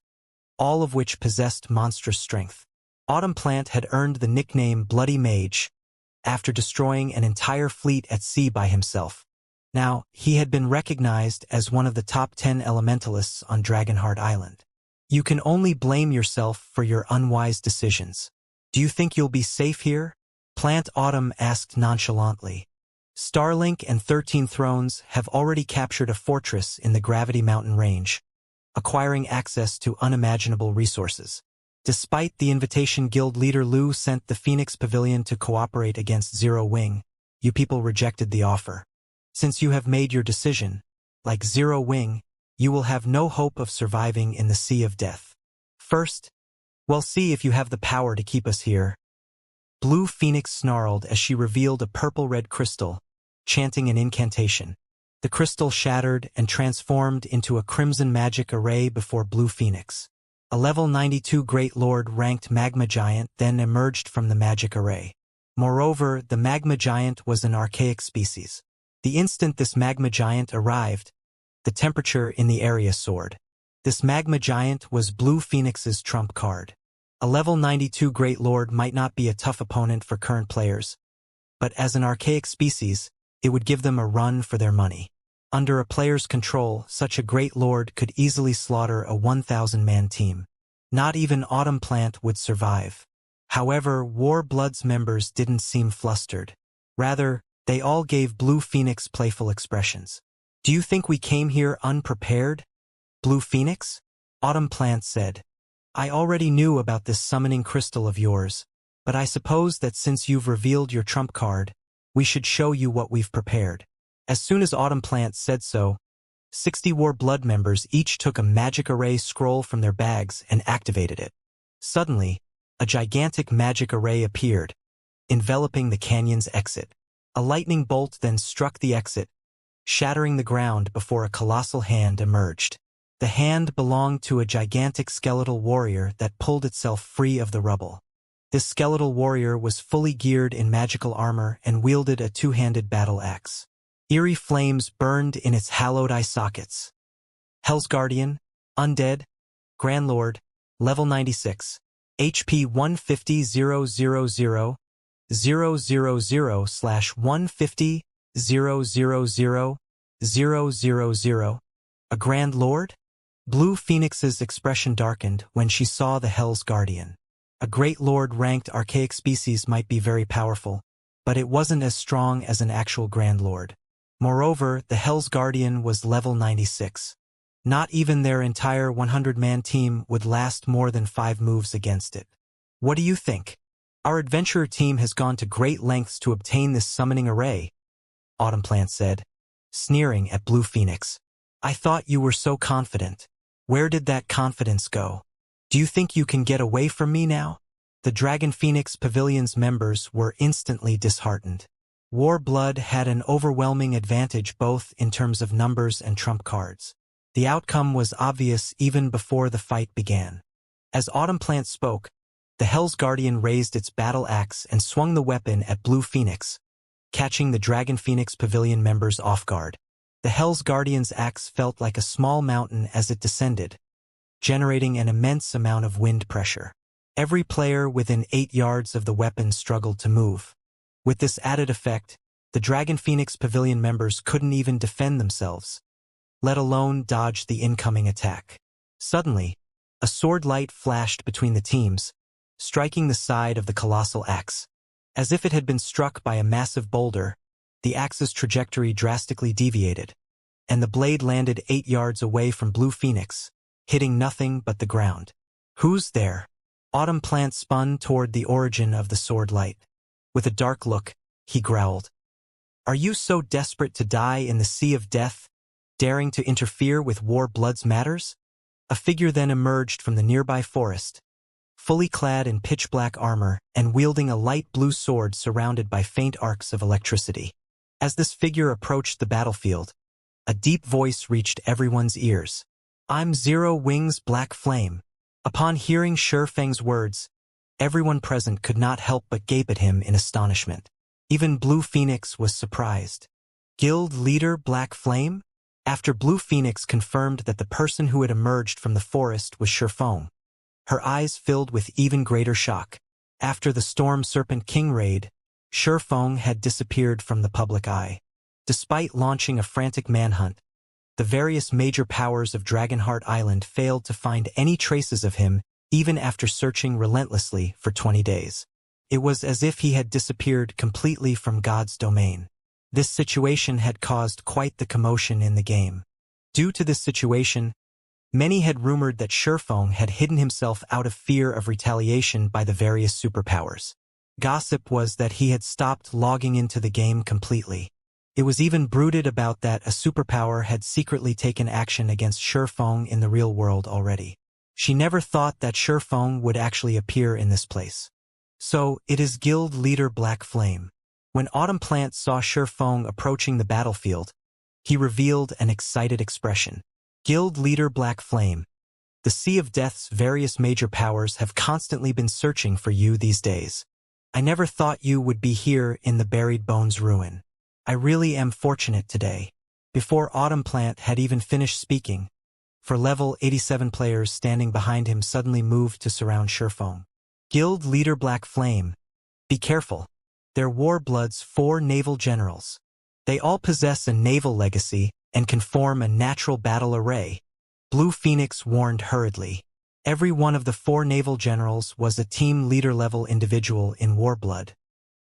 all of which possessed monstrous strength. Autumnplant had earned the nickname Bloody Mage after destroying an entire fleet at sea by himself. Now, he had been recognized as one of the top 10 elementalists on Dragonheart Island. You can only blame yourself for your unwise decisions. Do you think you'll be safe here? Plant Autumn asked nonchalantly. Starlink and 13 Thrones have already captured a fortress in the Gravity Mountain range, acquiring access to unimaginable resources. Despite the invitation, Guild leader Lu sent the Phoenix Pavilion to cooperate against Zero Wing, you people rejected the offer. Since you have made your decision, like Zero Wing, you will have no hope of surviving in the Sea of Death. First, we'll see if you have the power to keep us here. Blue Phoenix snarled as she revealed a purple-red crystal, chanting an incantation. The crystal shattered and transformed into a crimson magic array before Blue Phoenix. A level 92 Great Lord ranked Magma Giant then emerged from the magic array. Moreover, the Magma Giant was an archaic species. The instant this Magma Giant arrived, the temperature in the area soared. This Magma Giant was Blue Phoenix's trump card. A level 92 Great Lord might not be a tough opponent for current players, but as an archaic species, it would give them a run for their money. Under a player's control, such a Great Lord could easily slaughter a 1,000-man team. Not even Autumnplant would survive. However, Warblood's members didn't seem flustered. Rather, they all gave Blue Phoenix playful expressions. Do you think we came here unprepared? Blue Phoenix? Autumnplant said. I already knew about this summoning crystal of yours, but I suppose that since you've revealed your trump card, we should show you what we've prepared. As soon as Autumnplant said so, 60 Warblood members each took a magic array scroll from their bags and activated it. Suddenly, a gigantic magic array appeared, enveloping the canyon's exit. A lightning bolt then struck the exit, shattering the ground before a colossal hand emerged. The hand belonged to a gigantic skeletal warrior that pulled itself free of the rubble. This skeletal warrior was fully geared in magical armor and wielded a two-handed battle axe. Eerie flames burned in its hallowed eye sockets. Hell's Guardian, Undead, Grand Lord, Level 96, HP 150,000, 000/150,000,000. A Grand Lord? Blue Phoenix's expression darkened when she saw the Hell's Guardian. A Great Lord ranked archaic species might be very powerful, but it wasn't as strong as an actual Grand Lord. Moreover, the Hell's Guardian was level 96. Not even their entire 100-man team would last more than 5 moves against it. What do you think? Our adventurer team has gone to great lengths to obtain this summoning array, Autumnplant said, sneering at Blue Phoenix. I thought you were so confident. Where did that confidence go? Do you think you can get away from me now? The Dragon Phoenix Pavilion's members were instantly disheartened. Warblood had an overwhelming advantage both in terms of numbers and trump cards. The outcome was obvious even before the fight began. As Autumnplant spoke, the Hell's Guardian raised its battle axe and swung the weapon at Blue Phoenix, catching the Dragon Phoenix Pavilion members off guard. The Hell's Guardian's axe felt like a small mountain as it descended, generating an immense amount of wind pressure. Every player within 8 yards of the weapon struggled to move. With this added effect, the Dragon Phoenix Pavilion members couldn't even defend themselves, let alone dodge the incoming attack. Suddenly, a sword light flashed between the teams, striking the side of the colossal axe. As if it had been struck by a massive boulder, the axe's trajectory drastically deviated, and the blade landed 8 yards away from Blue Phoenix, hitting nothing but the ground. Who's there? Autumnplant spun toward the origin of the sword light. With a dark look, he growled. Are you so desperate to die in the sea of death, daring to interfere with Warblood's matters? A figure then emerged from the nearby forest, fully clad in pitch-black armor and wielding a light blue sword surrounded by faint arcs of electricity. As this figure approached the battlefield, a deep voice reached everyone's ears. I'm Zero Wings Black Flame. Upon hearing Shurfeng's words, everyone present could not help but gape at him in astonishment. Even Blue Phoenix was surprised. Guild Leader Black Flame? After Blue Phoenix confirmed that the person who had emerged from the forest was Shurfeng, her eyes filled with even greater shock. After the Storm Serpent King raid, Shurfeng had disappeared from the public eye. Despite launching a frantic manhunt, the various major powers of Dragonheart Island failed to find any traces of him even after searching relentlessly for 20 days. It was as if he had disappeared completely from God's domain. This situation had caused quite the commotion in the game. Due to this situation, many had rumored that Shurfeng had hidden himself out of fear of retaliation by the various superpowers. Gossip was that he had stopped logging into the game completely. It was even brooded about that a superpower had secretly taken action against Shurfeng in the real world already. She never thought that Shurfeng would actually appear in this place. So, it is Guild Leader Black Flame. When Autumnplant saw Shurfeng approaching the battlefield, he revealed an excited expression. Guild Leader Black Flame. The Sea of Death's various major powers have constantly been searching for you these days. I never thought you would be here in the Buried Bones ruin. I really am fortunate today. Before Autumnplant had even finished speaking, for level 87 players standing behind him suddenly moved to surround Shurfeng. Guild Leader Black Flame. Be careful. They're Warblood's 4 naval generals. They all possess a naval legacy and can form a natural battle array. Blue Phoenix warned hurriedly. Every one of the 4 naval generals was a team leader-level individual in Warblood.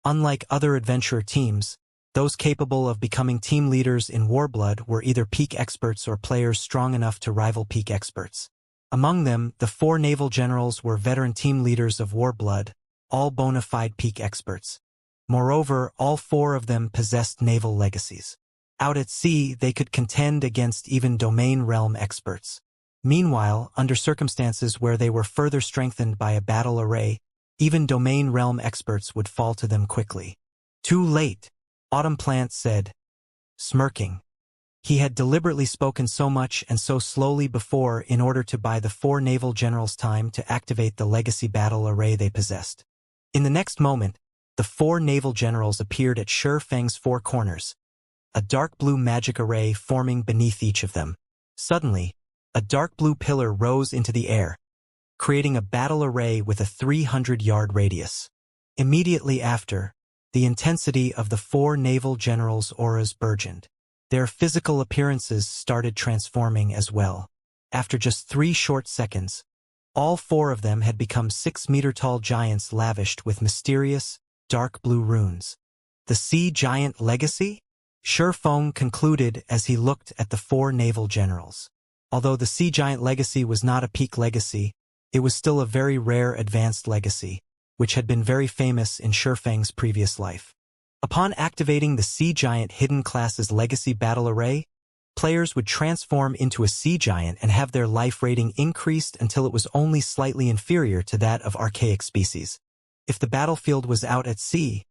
Unlike other adventurer teams, those capable of becoming team leaders in Warblood were either peak experts or players strong enough to rival peak experts. Among them, the 4 naval generals were veteran team leaders of Warblood, all bona fide peak experts. Moreover, all 4 of them possessed naval legacies. Out at sea, they could contend against even domain realm experts. Meanwhile, under circumstances where they were further strengthened by a battle array, even domain realm experts would fall to them quickly. Too late, Autumnplant said, smirking. He had deliberately spoken so much and so slowly before in order to buy the 4 naval generals time to activate the legacy battle array they possessed. In the next moment, the 4 naval generals appeared at Shurfeng's 4 corners, a dark blue magic array forming beneath each of them. Suddenly, a dark blue pillar rose into the air, creating a battle array with a 300-yard radius. Immediately after, the intensity of the 4 naval generals' auras burgeoned. Their physical appearances started transforming as well. After just 3 short seconds, all 4 of them had become 6-meter-tall giants lavished with mysterious, dark blue runes. The Sea Giant Legacy? Shurfeng concluded as he looked at the 4 naval generals. Although the Sea Giant legacy was not a peak legacy, it was still a very rare advanced legacy, which had been very famous in Shifeng's previous life. Upon activating the Sea Giant hidden class's legacy battle array, players would transform into a Sea Giant and have their life rating increased until it was only slightly inferior to that of archaic species. If the battlefield was out at sea,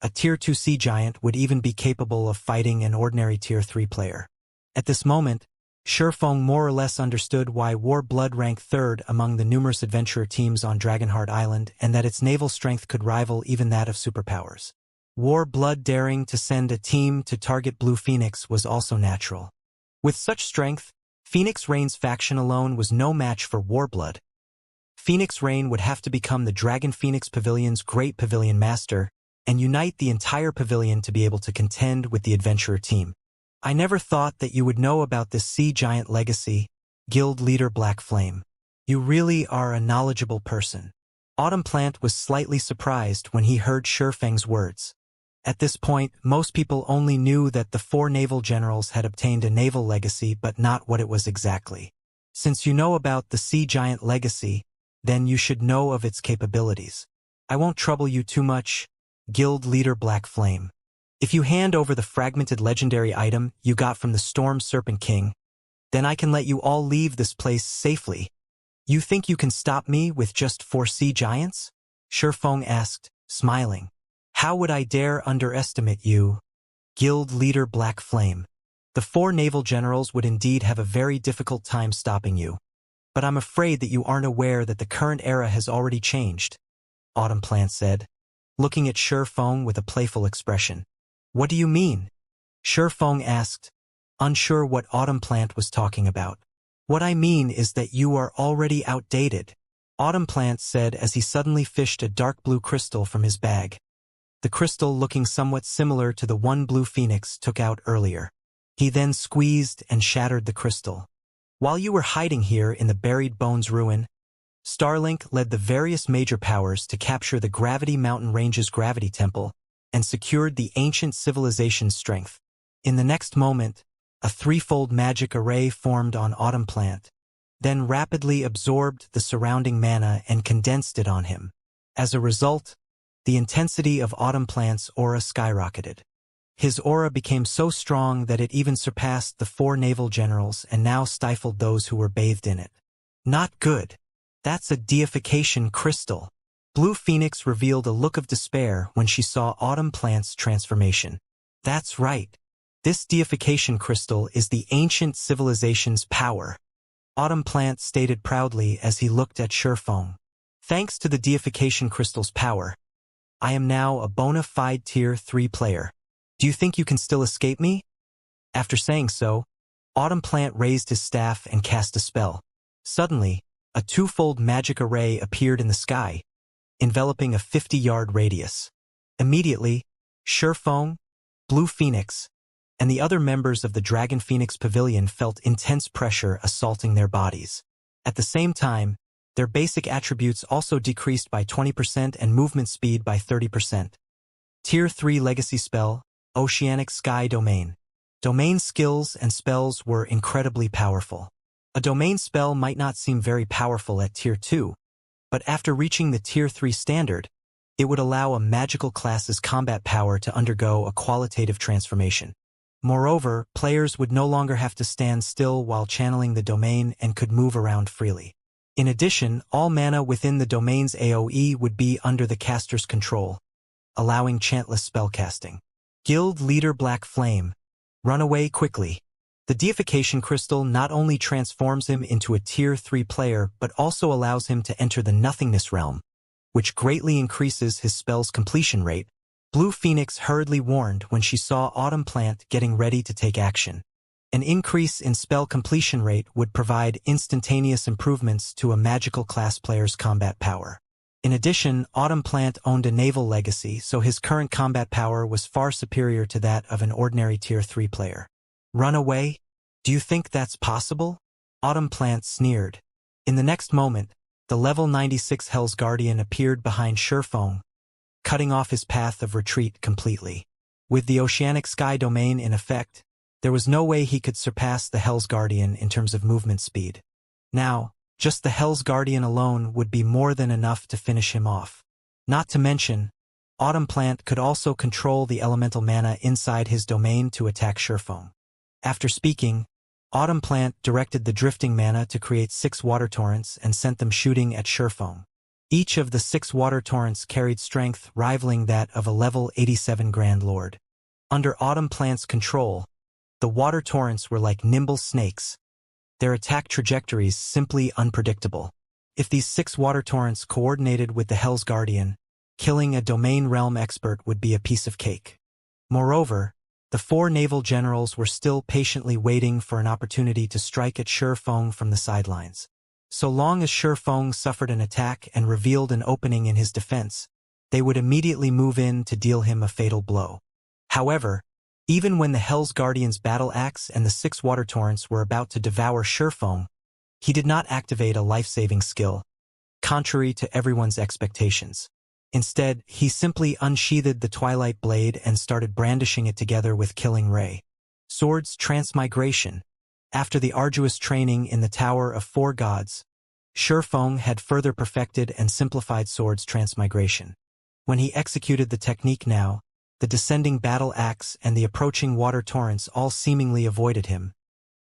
a Tier 2 Sea Giant would even be capable of fighting an ordinary Tier 3 player. At this moment, Shifeng more or less understood why War Blood ranked third among the numerous adventurer teams on Dragonheart Island and that its naval strength could rival even that of superpowers. War Blood daring to send a team to target Blue Phoenix was also natural. With such strength, Phoenix Rain's faction alone was no match for War Blood. Phoenix Rain would have to become the Dragon Phoenix Pavilion's great pavilion master and unite the entire pavilion to be able to contend with the adventurer team. I never thought that you would know about this Sea Giant legacy, Guild Leader Black Flame. You really are a knowledgeable person. Autumn Plant was slightly surprised when he heard Shifeng's words. At this point, most people only knew that the 4 naval generals had obtained a naval legacy but not what it was exactly. Since you know about the Sea Giant legacy, then you should know of its capabilities. I won't trouble you too much, Guild Leader Black Flame. If you hand over the fragmented legendary item you got from the Storm Serpent King, then I can let you all leave this place safely. You think you can stop me with just 4 Sea Giants? Shifeng asked, smiling. How would I dare underestimate you, Guild Leader Black Flame? The 4 naval generals would indeed have a very difficult time stopping you. But I'm afraid that you aren't aware that the current era has already changed, Autumn Plant said, looking at Shifeng with a playful expression. What do you mean? Shifeng asked, unsure what Autumn Plant was talking about. What I mean is that you are already outdated, Autumn Plant said as he suddenly fished a dark blue crystal from his bag. The crystal looking somewhat similar to the one Blue Phoenix took out earlier. He then squeezed and shattered the crystal. While you were hiding here in the Buried Bones ruin, Starlink led the various major powers to capture the Gravity Mountain Range's gravity temple and secured the ancient civilization's strength. In the next moment, a 3-fold magic array formed on Autumn Plant, then rapidly absorbed the surrounding mana and condensed it on him. As a result, the intensity of Autumn Plant's aura skyrocketed. His aura became so strong that it even surpassed the 4 naval generals and now stifled those who were bathed in it. Not good. That's a deification crystal. Blue Phoenix revealed a look of despair when she saw Autumn Plant's transformation. That's right. This deification crystal is the ancient civilization's power, Autumn Plant stated proudly as he looked at Shifeng. Thanks to the deification crystal's power, I am now a bona fide Tier 3 player. Do you think you can still escape me? After saying so, Autumn Plant raised his staff and cast a spell. Suddenly, a 2-fold magic array appeared in the sky, enveloping a 50-yard radius. Immediately, Shifeng, Blue Phoenix, and the other members of the Dragon Phoenix Pavilion felt intense pressure assaulting their bodies. At the same time, their basic attributes also decreased by 20% and movement speed by 30%. Tier 3 Legacy Spell, Oceanic Sky Domain. Domain skills and spells were incredibly powerful. A domain spell might not seem very powerful at Tier 2, but after reaching the Tier 3 standard, it would allow a magical class's combat power to undergo a qualitative transformation. Moreover, players would no longer have to stand still while channeling the domain and could move around freely. In addition, all mana within the domain's AoE would be under the caster's control, allowing chantless spellcasting. Guild Leader Black Flame. Run away quickly. The deification crystal not only transforms him into a Tier 3 player but also allows him to enter the nothingness realm, which greatly increases his spell's completion rate. Blue Phoenix hurriedly warned when she saw Autumn Plant getting ready to take action. An increase in spell completion rate would provide instantaneous improvements to a magical class player's combat power. In addition, Autumn Plant owned a naval legacy, so his current combat power was far superior to that of an ordinary Tier 3 player. Run away? Do you think that's possible? Autumn Plant sneered. In the next moment, the level 96 Hell's Guardian appeared behind Shifeng, cutting off his path of retreat completely. With the Oceanic Sky Domain in effect, There was no way he could surpass the Hell's Guardian in terms of movement speed. Now, just the Hell's Guardian alone would be more than enough to finish him off. Not to mention, Autumn Plant could also control the elemental mana inside his domain to attack Surefong. After speaking, Autumn Plant directed the drifting mana to create 6 water torrents and sent them shooting at Surefong. Each of the 6 water torrents carried strength rivaling that of a level 87 Grand Lord. Under Autumn Plant's control, the water torrents were like nimble snakes, their attack trajectories simply unpredictable. If these 6 water torrents coordinated with the Hell's Guardian, killing a domain realm expert would be a piece of cake. Moreover, the 4 naval generals were still patiently waiting for an opportunity to strike at Surefong from the sidelines. So long as Surefong suffered an attack and revealed an opening in his defense, they would immediately move in to deal him a fatal blow. However, even when the Hell's Guardian's battle axe and the 6 water torrents were about to devour Surefong, he did not activate a life-saving skill, contrary to everyone's expectations. Instead, he simply unsheathed the Twilight Blade and started brandishing it together with Killing Ray. Swords Transmigration. After the arduous training in the Tower of 4 Gods, Surefong had further perfected and simplified Swords Transmigration. When he executed the technique now, the descending battle axe and the approaching water torrents all seemingly avoided him,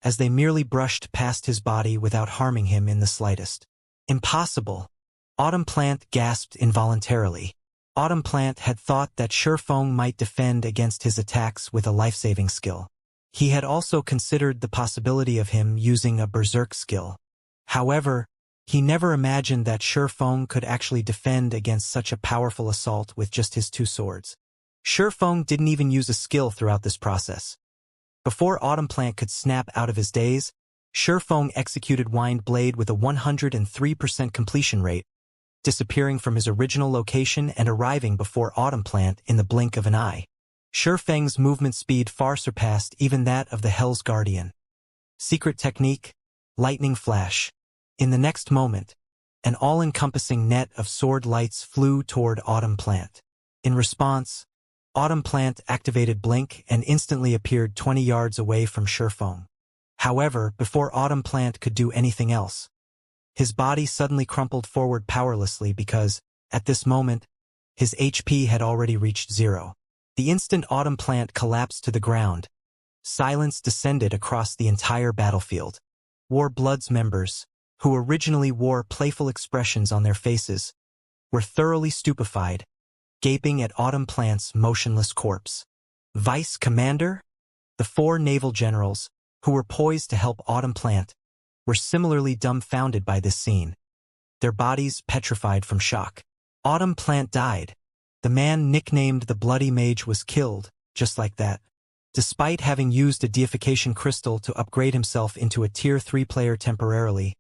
as they merely brushed past his body without harming him in the slightest. Impossible! Autumn Plant gasped involuntarily. Autumn Plant had thought that Surefong might defend against his attacks with a life-saving skill. He had also considered the possibility of him using a berserk skill. However, he never imagined that Surefong could actually defend against such a powerful assault with just his 2 swords. Surefong didn't even use a skill throughout this process. Before Autumn Plant could snap out of his daze, Surefong executed Wind Blade with a 103% completion rate, disappearing from his original location and arriving before Autumn Plant in the blink of an eye. Surefeng's movement speed far surpassed even that of the Hell's Guardian. Secret technique, Lightning Flash. In the next moment, an all-encompassing net of sword lights flew toward Autumn Plant. In response, Autumn Plant activated Blink and instantly appeared 20 yards away from Surefong. However, before Autumn Plant could do anything else, his body suddenly crumpled forward powerlessly because, at this moment, his HP had already reached 0. The instant Autumn Plant collapsed to the ground, silence descended across the entire battlefield. War Blood's members, who originally wore playful expressions on their faces, were thoroughly stupefied, gaping at Autumn Plant's motionless corpse. Vice Commander? The 4 naval generals, who were poised to help Autumn Plant, were similarly dumbfounded by this scene, their bodies petrified from shock. Autumn Plant died. The man nicknamed the Bloody Mage was killed, just like that. Despite having used a deification crystal to upgrade himself into a Tier 3 player temporarily,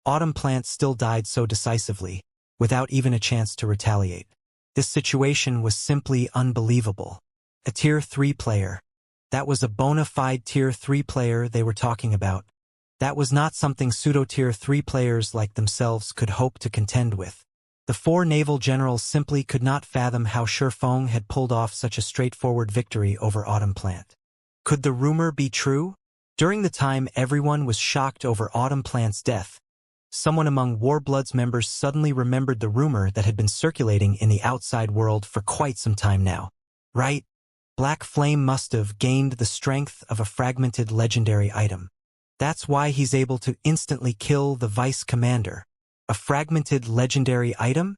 Autumn Plant still died so decisively, without even a chance to retaliate. This situation was simply unbelievable. A Tier 3 player. That was a bona fide Tier 3 player they were talking about. That was not something pseudo-Tier 3 players like themselves could hope to contend with. The 4 naval generals simply could not fathom how Surefong had pulled off such a straightforward victory over Autumn Plant. Could the rumor be true? During the time everyone was shocked over Autumn Plant's death, someone among Warblood's members suddenly remembered the rumor that had been circulating in the outside world for quite some time now. Right? Black Flame must have gained the strength of a fragmented legendary item. That's why he's able to instantly kill the Vice Commander. A fragmented legendary item?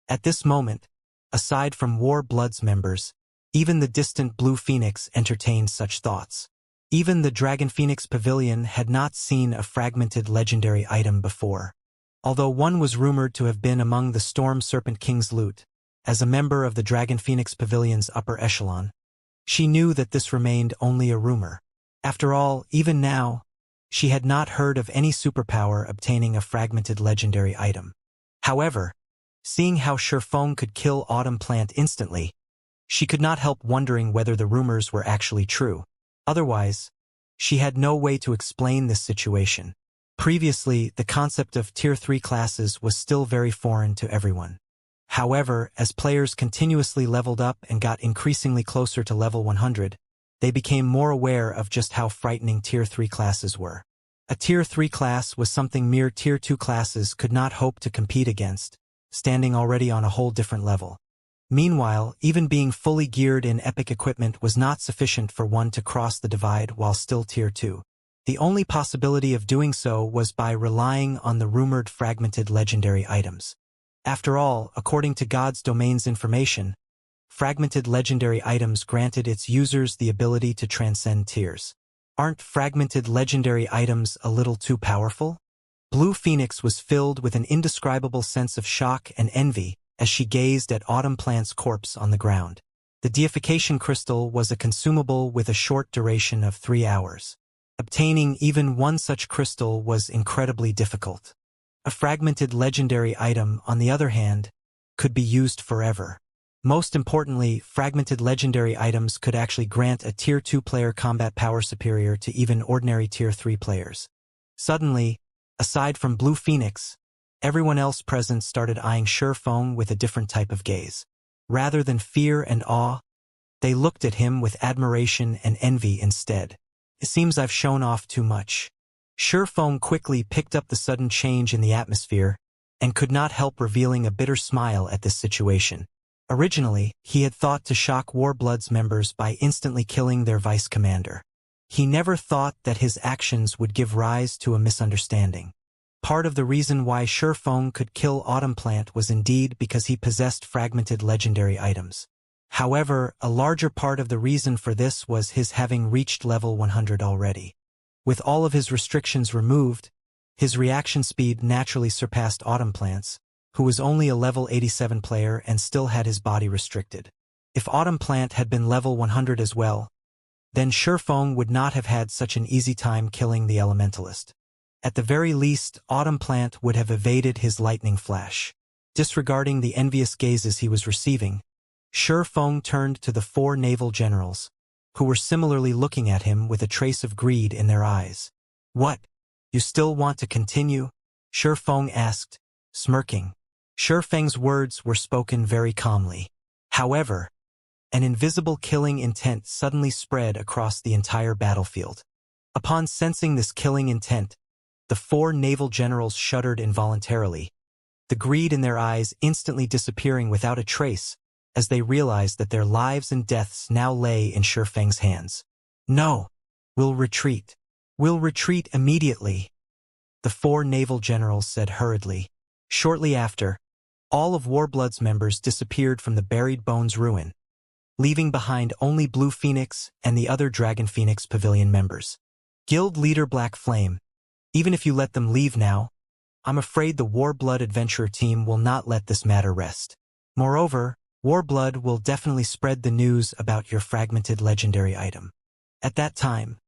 At this moment, aside from Warblood's members, even the distant Blue Phoenix entertained such thoughts. Even the Dragon Phoenix Pavilion had not seen a fragmented legendary item before. Although one was rumored to have been among the Storm Serpent King's loot, as a member of the Dragon Phoenix Pavilion's upper echelon, she knew that this remained only a rumor. After all, even now, she had not heard of any superpower obtaining a fragmented legendary item. However, seeing how Surefong could kill Autumn Plant instantly, she could not help wondering whether the rumors were actually true. Otherwise, she had no way to explain this situation. Previously, the concept of Tier 3 classes was still very foreign to everyone. However, as players continuously leveled up and got increasingly closer to level 100, they became more aware of just how frightening Tier 3 classes were. A Tier 3 class was something mere Tier 2 classes could not hope to compete against, standing already on a whole different level. Meanwhile, even being fully geared in epic equipment was not sufficient for one to cross the divide while still Tier 2. The only possibility of doing so was by relying on the rumored fragmented legendary items. After all, according to God's domain's information, fragmented legendary items granted its users the ability to transcend tiers. Aren't fragmented legendary items a little too powerful? Blue Phoenix was filled with an indescribable sense of shock and envy as she gazed at Autumn Plant's corpse on the ground. The deification crystal was a consumable with a short duration of 3 hours. Obtaining even one such crystal was incredibly difficult. A fragmented legendary item, on the other hand, could be used forever. Most importantly, fragmented legendary items could actually grant a Tier 2 player combat power superior to even ordinary Tier 3 players. Suddenly, aside from Blue Phoenix, everyone else present started eyeing Shurfeng with a different type of gaze. Rather than fear and awe, they looked at him with admiration and envy instead. It seems I've shown off too much. Shurfeng quickly picked up the sudden change in the atmosphere and could not help revealing a bitter smile at this situation. Originally, he had thought to shock Warblood's members by instantly killing their vice commander. He never thought that his actions would give rise to a misunderstanding. Part of the reason why Shurfeng could kill Autumn Plant was indeed because he possessed fragmented legendary items. However, a larger part of the reason for this was his having reached level 100 already. With all of his restrictions removed, his reaction speed naturally surpassed Autumn Plant's, who was only a level 87 player and still had his body restricted. If Autumn Plant had been level 100 as well, then Shurfeng would not have had such an easy time killing the Elementalist. At the very least, Autumn Plant would have evaded his lightning flash. Disregarding the envious gazes he was receiving, Shurfeng turned to the 4 naval generals, who were similarly looking at him with a trace of greed in their eyes. "What? You still want to continue?" Shurfeng asked, smirking. Shurfeng's words were spoken very calmly. However, an invisible killing intent suddenly spread across the entire battlefield. Upon sensing this killing intent, the 4 naval generals shuddered involuntarily, the greed in their eyes instantly disappearing without a trace as they realized that their lives and deaths now lay in Shurfeng's hands. "No, we'll retreat. We'll retreat immediately," the 4 naval generals said hurriedly. Shortly after, all of Warblood's members disappeared from the Buried Bones ruin, leaving behind only Blue Phoenix and the other Dragon Phoenix Pavilion members. Guild leader Black Flame, even if you let them leave now, I'm afraid the Warblood adventurer team will not let this matter rest. Moreover, Warblood will definitely spread the news about your fragmented legendary item. At that time,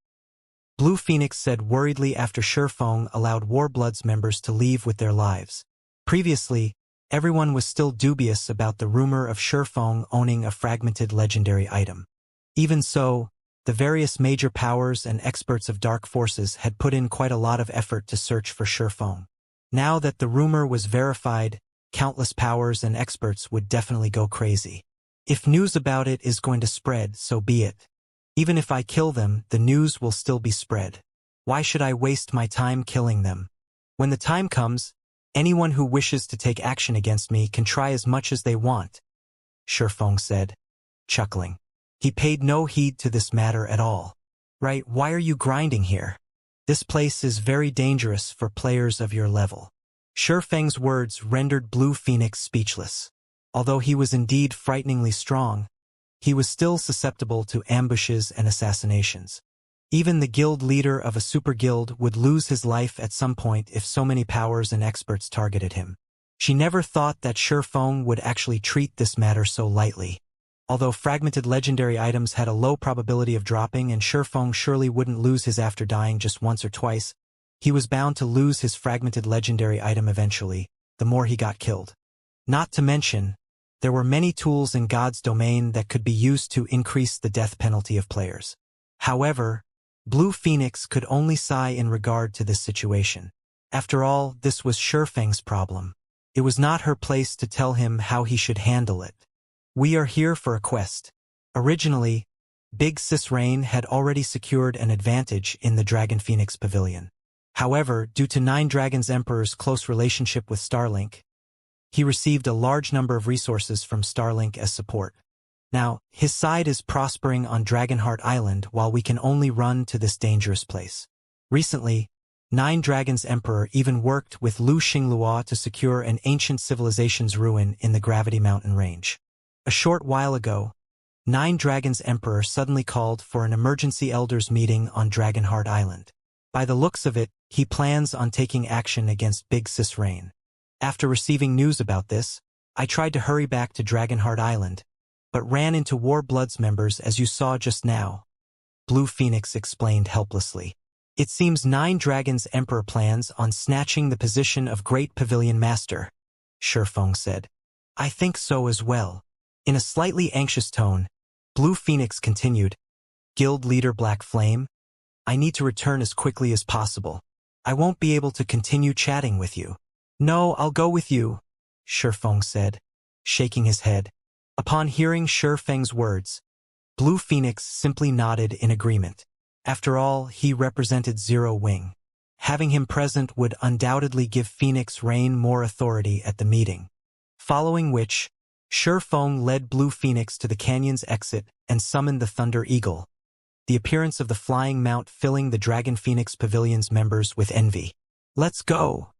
Blue Phoenix said worriedly after Shurfeng allowed Warblood's members to leave with their lives. Previously, everyone was still dubious about the rumor of Shurfeng owning a fragmented legendary item. Even so, the various major powers and experts of dark forces had put in quite a lot of effort to search for Shurfeng. Now that the rumor was verified, countless powers and experts would definitely go crazy. If news about it is going to spread, so be it. Even if I kill them, the news will still be spread. Why should I waste my time killing them? When the time comes, anyone who wishes to take action against me can try as much as they want, Shurfeng said, chuckling. He paid no heed to this matter at all. Right, why are you grinding here? This place is very dangerous for players of your level. Shurfeng's words rendered Blue Phoenix speechless. Although he was indeed frighteningly strong, he was still susceptible to ambushes and assassinations. Even the guild leader of a super guild would lose his life at some point if so many powers and experts targeted him. She never thought that Shurfeng would actually treat this matter so lightly. Although fragmented legendary items had a low probability of dropping and Shurfeng surely wouldn't lose his after dying just once or twice, he was bound to lose his fragmented legendary item eventually, the more he got killed. Not to mention, there were many tools in God's domain that could be used to increase the death penalty of players. However, Blue Phoenix could only sigh in regard to this situation. After all, this was Shurfeng's problem. It was not her place to tell him how he should handle it. "We are here for a quest. Originally, Big Sis Rain had already secured an advantage in the Dragon Phoenix Pavilion. However, due to Nine Dragons Emperor's close relationship with Starlink, he received a large number of resources from Starlink as support. Now, his side is prospering on Dragonheart Island while we can only run to this dangerous place. Recently, Nine Dragons Emperor even worked with Lu Xinglua to secure an ancient civilization's ruin in the Gravity Mountain Range. A short while ago, Nine Dragons Emperor suddenly called for an emergency elders meeting on Dragonheart Island. By the looks of it, he plans on taking action against Big Sis Rain. After receiving news about this, I tried to hurry back to Dragonheart Island, but ran into Warbloods members as you saw just now, Blue Phoenix explained helplessly. It seems Nine Dragons Emperor plans on snatching the position of Great Pavilion Master, Shifeng said. I think so as well. In a slightly anxious tone, Blue Phoenix continued, Guild Leader Black Flame, I need to return as quickly as possible. I won't be able to continue chatting with you. No, I'll go with you, Shifeng said, shaking his head. Upon hearing Shifeng's words, Blue Phoenix simply nodded in agreement. After all, he represented Zero Wing. Having him present would undoubtedly give Phoenix Rain more authority at the meeting. Following which, Shifeng led Blue Phoenix to the canyon's exit and summoned the Thunder Eagle, the appearance of the flying mount filling the Dragon Phoenix Pavilion's members with envy. Let's go,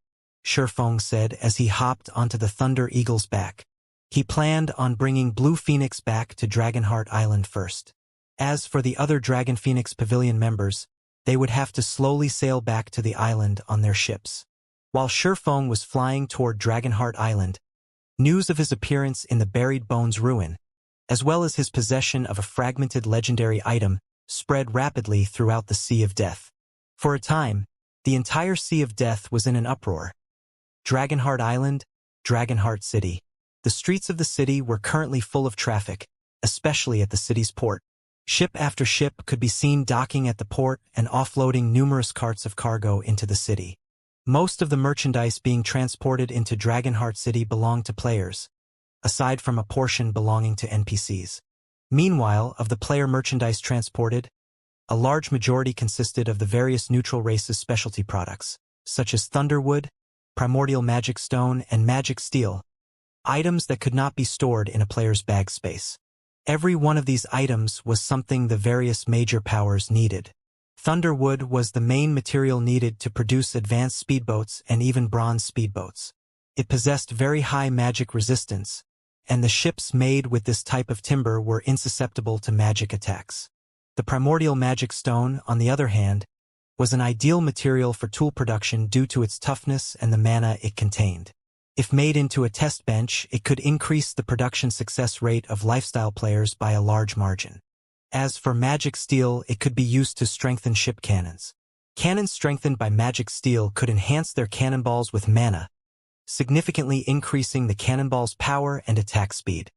Shifeng said as he hopped onto the Thunder Eagle's back. He planned on bringing Blue Phoenix back to Dragonheart Island first. As for the other Dragon Phoenix Pavilion members, they would have to slowly sail back to the island on their ships. While Shifeng was flying toward Dragonheart Island, news of his appearance in the Buried Bones ruin, as well as his possession of a fragmented legendary item, spread rapidly throughout the Sea of Death. For a time, the entire Sea of Death was in an uproar. Dragonheart Island, Dragonheart City. The streets of the city were currently full of traffic, especially at the city's port. Ship after ship could be seen docking at the port and offloading numerous carts of cargo into the city. Most of the merchandise being transported into Dragonheart City belonged to players, aside from a portion belonging to NPCs. Meanwhile, of the player merchandise transported, a large majority consisted of the various neutral races' specialty products, such as Thunderwood, Primordial Magic Stone, and Magic Steel, items that could not be stored in a player's bag space. Every one of these items was something the various major powers needed. Thunderwood was the main material needed to produce advanced speedboats and even bronze speedboats. It possessed very high magic resistance, and the ships made with this type of timber were insusceptible to magic attacks. The Primordial Magic Stone, on the other hand, was an ideal material for tool production due to its toughness and the mana it contained. If made into a test bench, it could increase the production success rate of lifestyle players by a large margin. As for Magic Steel, it could be used to strengthen ship cannons. Cannons strengthened by Magic Steel could enhance their cannonballs with mana, significantly increasing the cannonball's power and attack speed.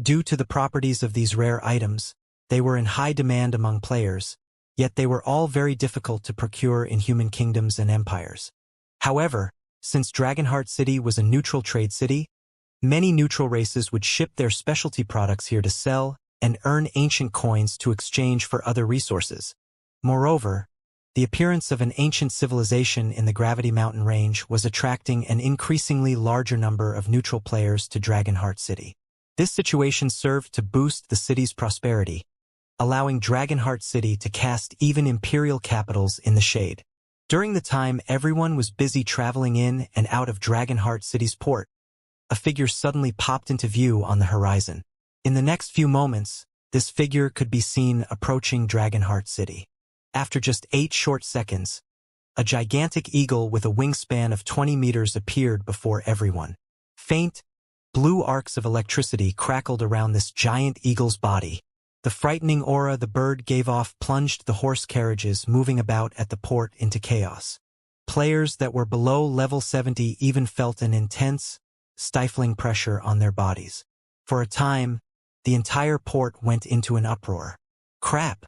Due to the properties of these rare items, they were in high demand among players, yet they were all very difficult to procure in human kingdoms and empires. However, since Dragonheart City was a neutral trade city, many neutral races would ship their specialty products here to sell and earn ancient coins to exchange for other resources. Moreover, the appearance of an ancient civilization in the Gravity Mountain Range was attracting an increasingly larger number of neutral players to Dragonheart City. This situation served to boost the city's prosperity, allowing Dragonheart City to cast even imperial capitals in the shade. During the time everyone was busy traveling in and out of Dragonheart City's port, a figure suddenly popped into view on the horizon. In the next few moments, this figure could be seen approaching Dragonheart City. After just 8 short seconds, a gigantic eagle with a wingspan of 20 meters appeared before everyone. Faint, blue arcs of electricity crackled around this giant eagle's body. The frightening aura the bird gave off plunged the horse carriages moving about at the port into chaos. Players that were below level 70 even felt an intense, stifling pressure on their bodies. For a time, the entire port went into an uproar. Crap!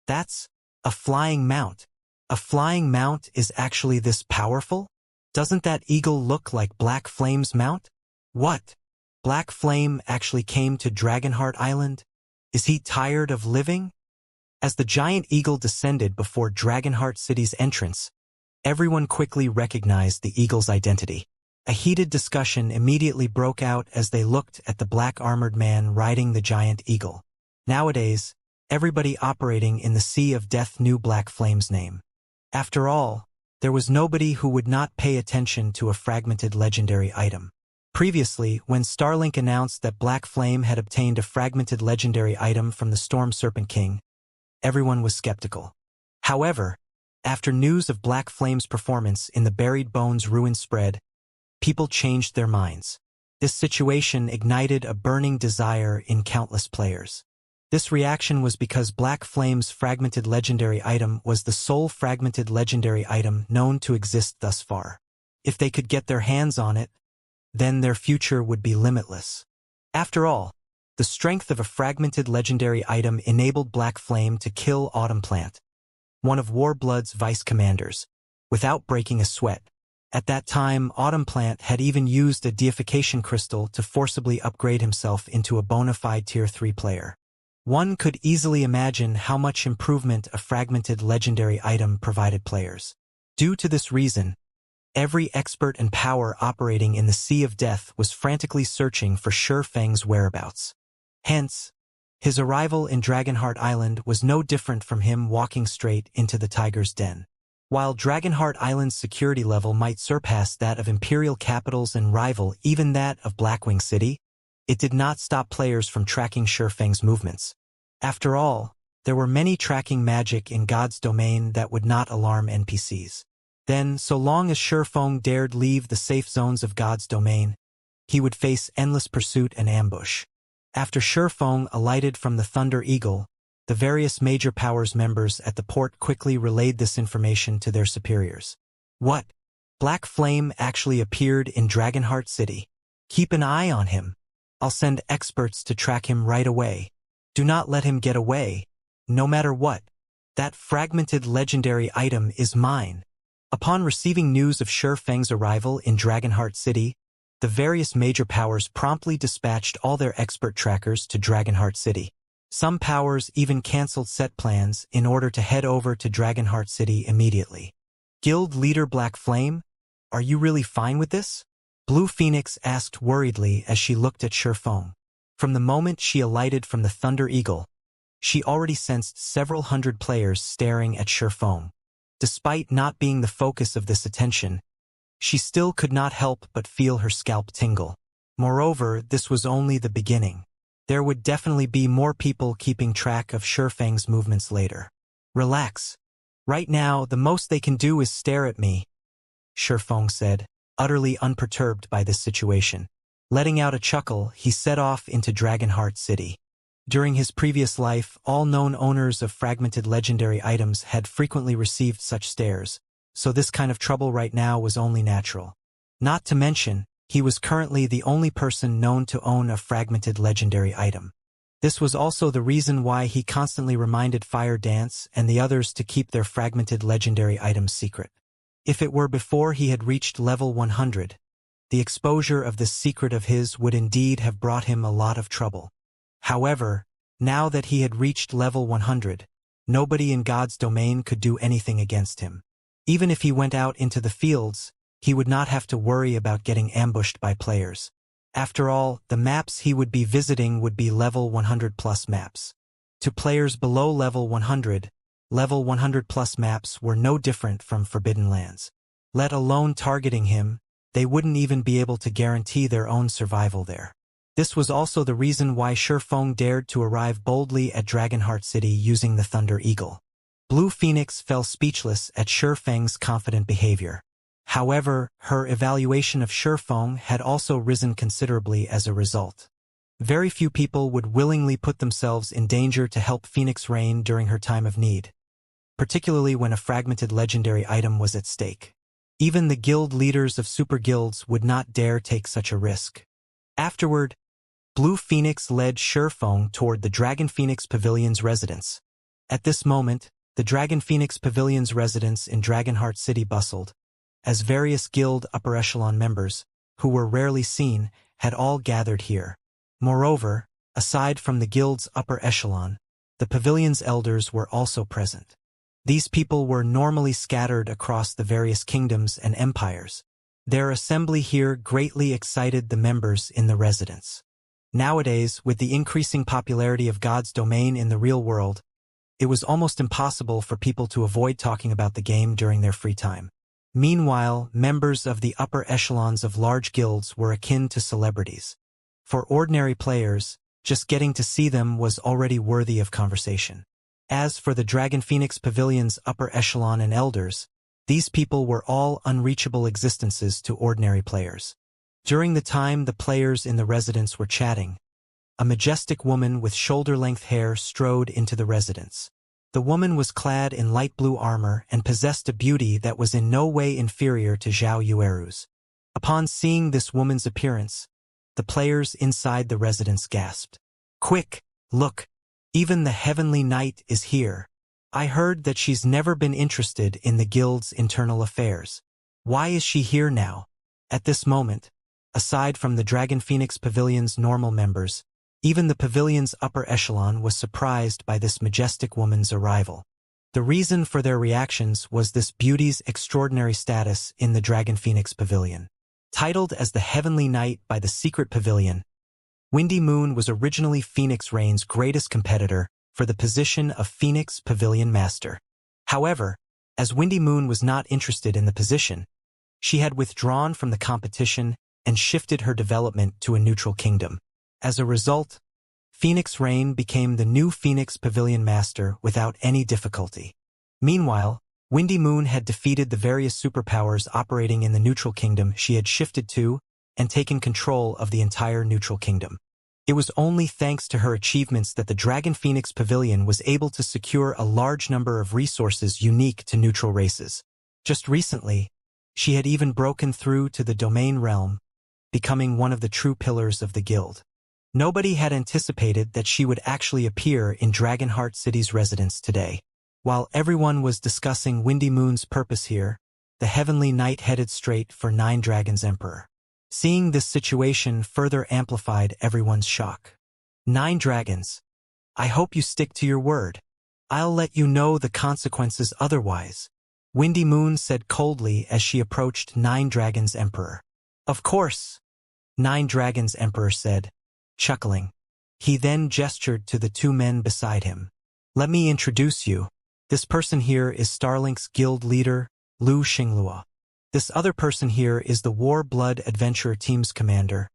That's a flying mount. A flying mount is actually this powerful? Doesn't that eagle look like Black Flame's mount? What? Black Flame actually came to Dragonheart Island? Is he tired of living? As the giant eagle descended before Dragonheart City's entrance, everyone quickly recognized the eagle's identity. A heated discussion immediately broke out as they looked at the black-armored man riding the giant eagle. Nowadays, everybody operating in the Sea of Death knew Black Flame's name. After all, there was nobody who would not pay attention to a fragmented legendary item. Previously, when Starlink announced that Black Flame had obtained a fragmented legendary item from the Storm Serpent King, everyone was skeptical. However, after news of Black Flame's performance in the Buried Bones ruin spread, people changed their minds. This situation ignited a burning desire in countless players. This reaction was because Black Flame's fragmented legendary item was the sole fragmented legendary item known to exist thus far. If they could get their hands on it, then their future would be limitless. After all, the strength of a fragmented legendary item enabled Black Flame to kill Autumn Plant, one of Warblood's vice commanders, without breaking a sweat. At that time, Autumn Plant had even used a deification crystal to forcibly upgrade himself into a bona fide Tier 3 player. One could easily imagine how much improvement a fragmented legendary item provided players. Due to this reason, every expert and power operating in the Sea of Death was frantically searching for Shurfeng's whereabouts. Hence, his arrival in Dragonheart Island was no different from him walking straight into the tiger's den. While Dragonheart Island's security level might surpass that of Imperial capitals and rival even that of Blackwing City, it did not stop players from tracking Shurfeng's movements. After all, there were many tracking magic in God's domain that would not alarm NPCs. Then, so long as Shurfeng dared leave the safe zones of God's domain, he would face endless pursuit and ambush. After Shurfeng alighted from the Thunder Eagle, the various major powers members at the port quickly relayed this information to their superiors. What? Black Flame actually appeared in Dragonheart City. Keep an eye on him. I'll send experts to track him right away. Do not let him get away, no matter what. That fragmented legendary item is mine. Upon receiving news of Shurfeng's arrival in Dragonheart City, the various major powers promptly dispatched all their expert trackers to Dragonheart City. Some powers even cancelled set plans in order to head over to Dragonheart City immediately. Guild leader Black Flame, are you really fine with this? Blue Phoenix asked worriedly as she looked at Shurfeng. From the moment she alighted from the Thunder Eagle, she already sensed several hundred players staring at Shurfeng. Despite not being the focus of this attention, she still could not help but feel her scalp tingle. Moreover, this was only the beginning. There would definitely be more people keeping track of Shurfeng's movements later. Relax. Right now, the most they can do is stare at me, Shurfeng said, utterly unperturbed by this situation. Letting out a chuckle, he set off into Dragonheart City. During his previous life, all known owners of fragmented legendary items had frequently received such stares, so this kind of trouble right now was only natural. Not to mention, he was currently the only person known to own a fragmented legendary item. This was also the reason why he constantly reminded Fire Dance and the others to keep their fragmented legendary items secret. If it were before he had reached level 100, the exposure of this secret of his would indeed have brought him a lot of trouble. However, now that he had reached level 100, nobody in God's domain could do anything against him. Even if he went out into the fields, he would not have to worry about getting ambushed by players. After all, the maps he would be visiting would be level 100 plus maps. To players below level 100 plus maps were no different from Forbidden Lands. Let alone targeting him, they wouldn't even be able to guarantee their own survival there. This was also the reason why Shurfeng dared to arrive boldly at Dragonheart City using the Thunder Eagle. Blue Phoenix fell speechless at Shurfeng's confident behavior. However, her evaluation of Shurfeng had also risen considerably as a result. Very few people would willingly put themselves in danger to help Phoenix Rain during her time of need, particularly when a fragmented legendary item was at stake. Even the guild leaders of super guilds would not dare take such a risk. Afterward, Blue Phoenix led Shurfeng toward the Dragon Phoenix Pavilion's residence. At this moment, the Dragon Phoenix Pavilion's residence in Dragonheart City bustled, as various guild upper echelon members, who were rarely seen, had all gathered here. Moreover, aside from the guild's upper echelon, the pavilion's elders were also present. These people were normally scattered across the various kingdoms and empires. Their assembly here greatly excited the members in the residence. Nowadays, with the increasing popularity of God's domain in the real world, it was almost impossible for people to avoid talking about the game during their free time. Meanwhile, members of the upper echelons of large guilds were akin to celebrities. For ordinary players, just getting to see them was already worthy of conversation. As for the Dragon Phoenix Pavilion's upper echelon and elders, these people were all unreachable existences to ordinary players. During the time the players in the residence were chatting, a majestic woman with shoulder-length hair strode into the residence. The woman was clad in light blue armor and possessed a beauty that was in no way inferior to Zhao Yueru's. Upon seeing this woman's appearance, the players inside the residence gasped. "Quick, look! Even the Heavenly Knight is here. I heard that she's never been interested in the guild's internal affairs. Why is she here now?" At this moment, aside from the Dragon Phoenix Pavilion's normal members, even the pavilion's upper echelon was surprised by this majestic woman's arrival. The reason for their reactions was this beauty's extraordinary status in the Dragon Phoenix Pavilion. Titled as the Heavenly Knight by the Secret Pavilion, Windy Moon was originally Phoenix Reign's greatest competitor for the position of Phoenix Pavilion Master. However, as Windy Moon was not interested in the position, she had withdrawn from the competition and shifted her development to a neutral kingdom. As a result, Phoenix Reign became the new Phoenix Pavilion Master without any difficulty. Meanwhile, Windy Moon had defeated the various superpowers operating in the neutral kingdom she had shifted to and taken control of the entire neutral kingdom. It was only thanks to her achievements that the Dragon Phoenix Pavilion was able to secure a large number of resources unique to neutral races. Just recently, she had even broken through to the domain realm, becoming one of the true pillars of the guild. Nobody had anticipated that she would actually appear in Dragonheart City's residence today. While everyone was discussing Windy Moon's purpose here, the Heavenly Knight headed straight for Nine Dragons Emperor. Seeing this situation further amplified everyone's shock. "Nine Dragons, I hope you stick to your word. I'll let you know the consequences otherwise," Windy Moon said coldly as she approached Nine Dragons Emperor. "Of course," Nine Dragons Emperor said, chuckling. He then gestured to the two men beside him. "Let me introduce you. This person here is Starlink's guild leader, Lu Xinglua. This other person here is the War Blood Adventure Team's commander,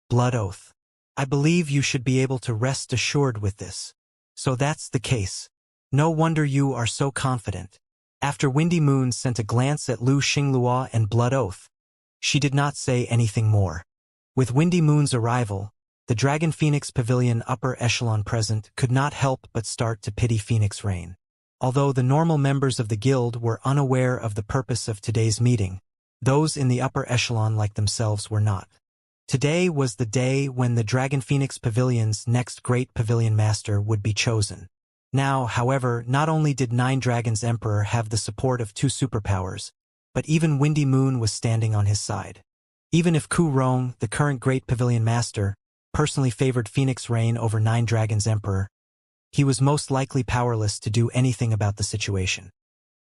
Blood Oath. I believe you should be able to rest assured with this. So that's the case. No wonder you are so confident." After Windy Moon sent a glance at Lu Xinglua and Blood Oath, she did not say anything more. With Windy Moon's arrival, the Dragon Phoenix Pavilion upper echelon present could not help but start to pity Phoenix Reign. Although the normal members of the guild were unaware of the purpose of today's meeting, those in the upper echelon like themselves were not. Today was the day when the Dragon Phoenix Pavilion's next great pavilion master would be chosen. Now, however, not only did Nine Dragons Emperor have the support of two superpowers, but even Windy Moon was standing on his side. Even if Ku Rong, the current great pavilion master, personally favored Phoenix Reign over Nine Dragons Emperor, he was most likely powerless to do anything about the situation.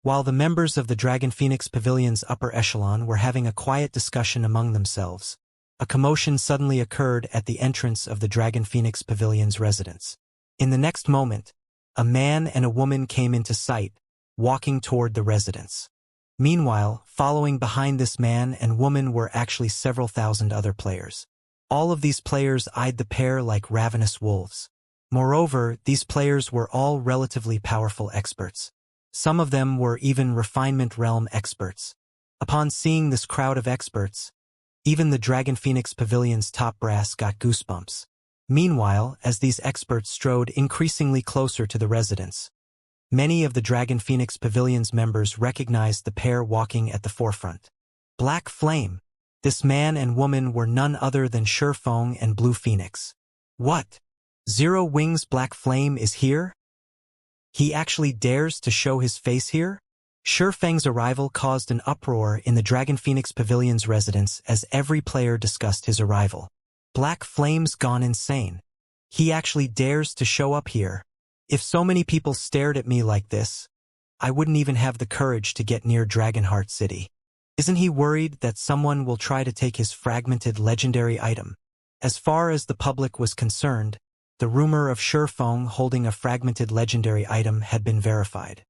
While the members of the Dragon Phoenix Pavilion's upper echelon were having a quiet discussion among themselves, a commotion suddenly occurred at the entrance of the Dragon Phoenix Pavilion's residence. In the next moment, a man and a woman came into sight, walking toward the residence. Meanwhile, following behind this man and woman were actually several thousand other players. All of these players eyed the pair like ravenous wolves. Moreover, these players were all relatively powerful experts. Some of them were even refinement realm experts. Upon seeing this crowd of experts, even the Dragon Phoenix Pavilion's top brass got goosebumps. Meanwhile, as these experts strode increasingly closer to the residence, many of the Dragon Phoenix Pavilion's members recognized the pair walking at the forefront. Black Flame. This man and woman were none other than Shurfeng and Blue Phoenix. What? Zero Wings Black Flame is here? He actually dares to show his face here? Shurfeng's arrival caused an uproar in the Dragon Phoenix Pavilion's residence as every player discussed his arrival. Black Flame's gone insane. He actually dares to show up here. If so many people stared at me like this, I wouldn't even have the courage to get near Dragonheart City. Isn't he worried that someone will try to take his fragmented legendary item? As far as the public was concerned, the rumor of Shurfeng holding a fragmented legendary item had been verified.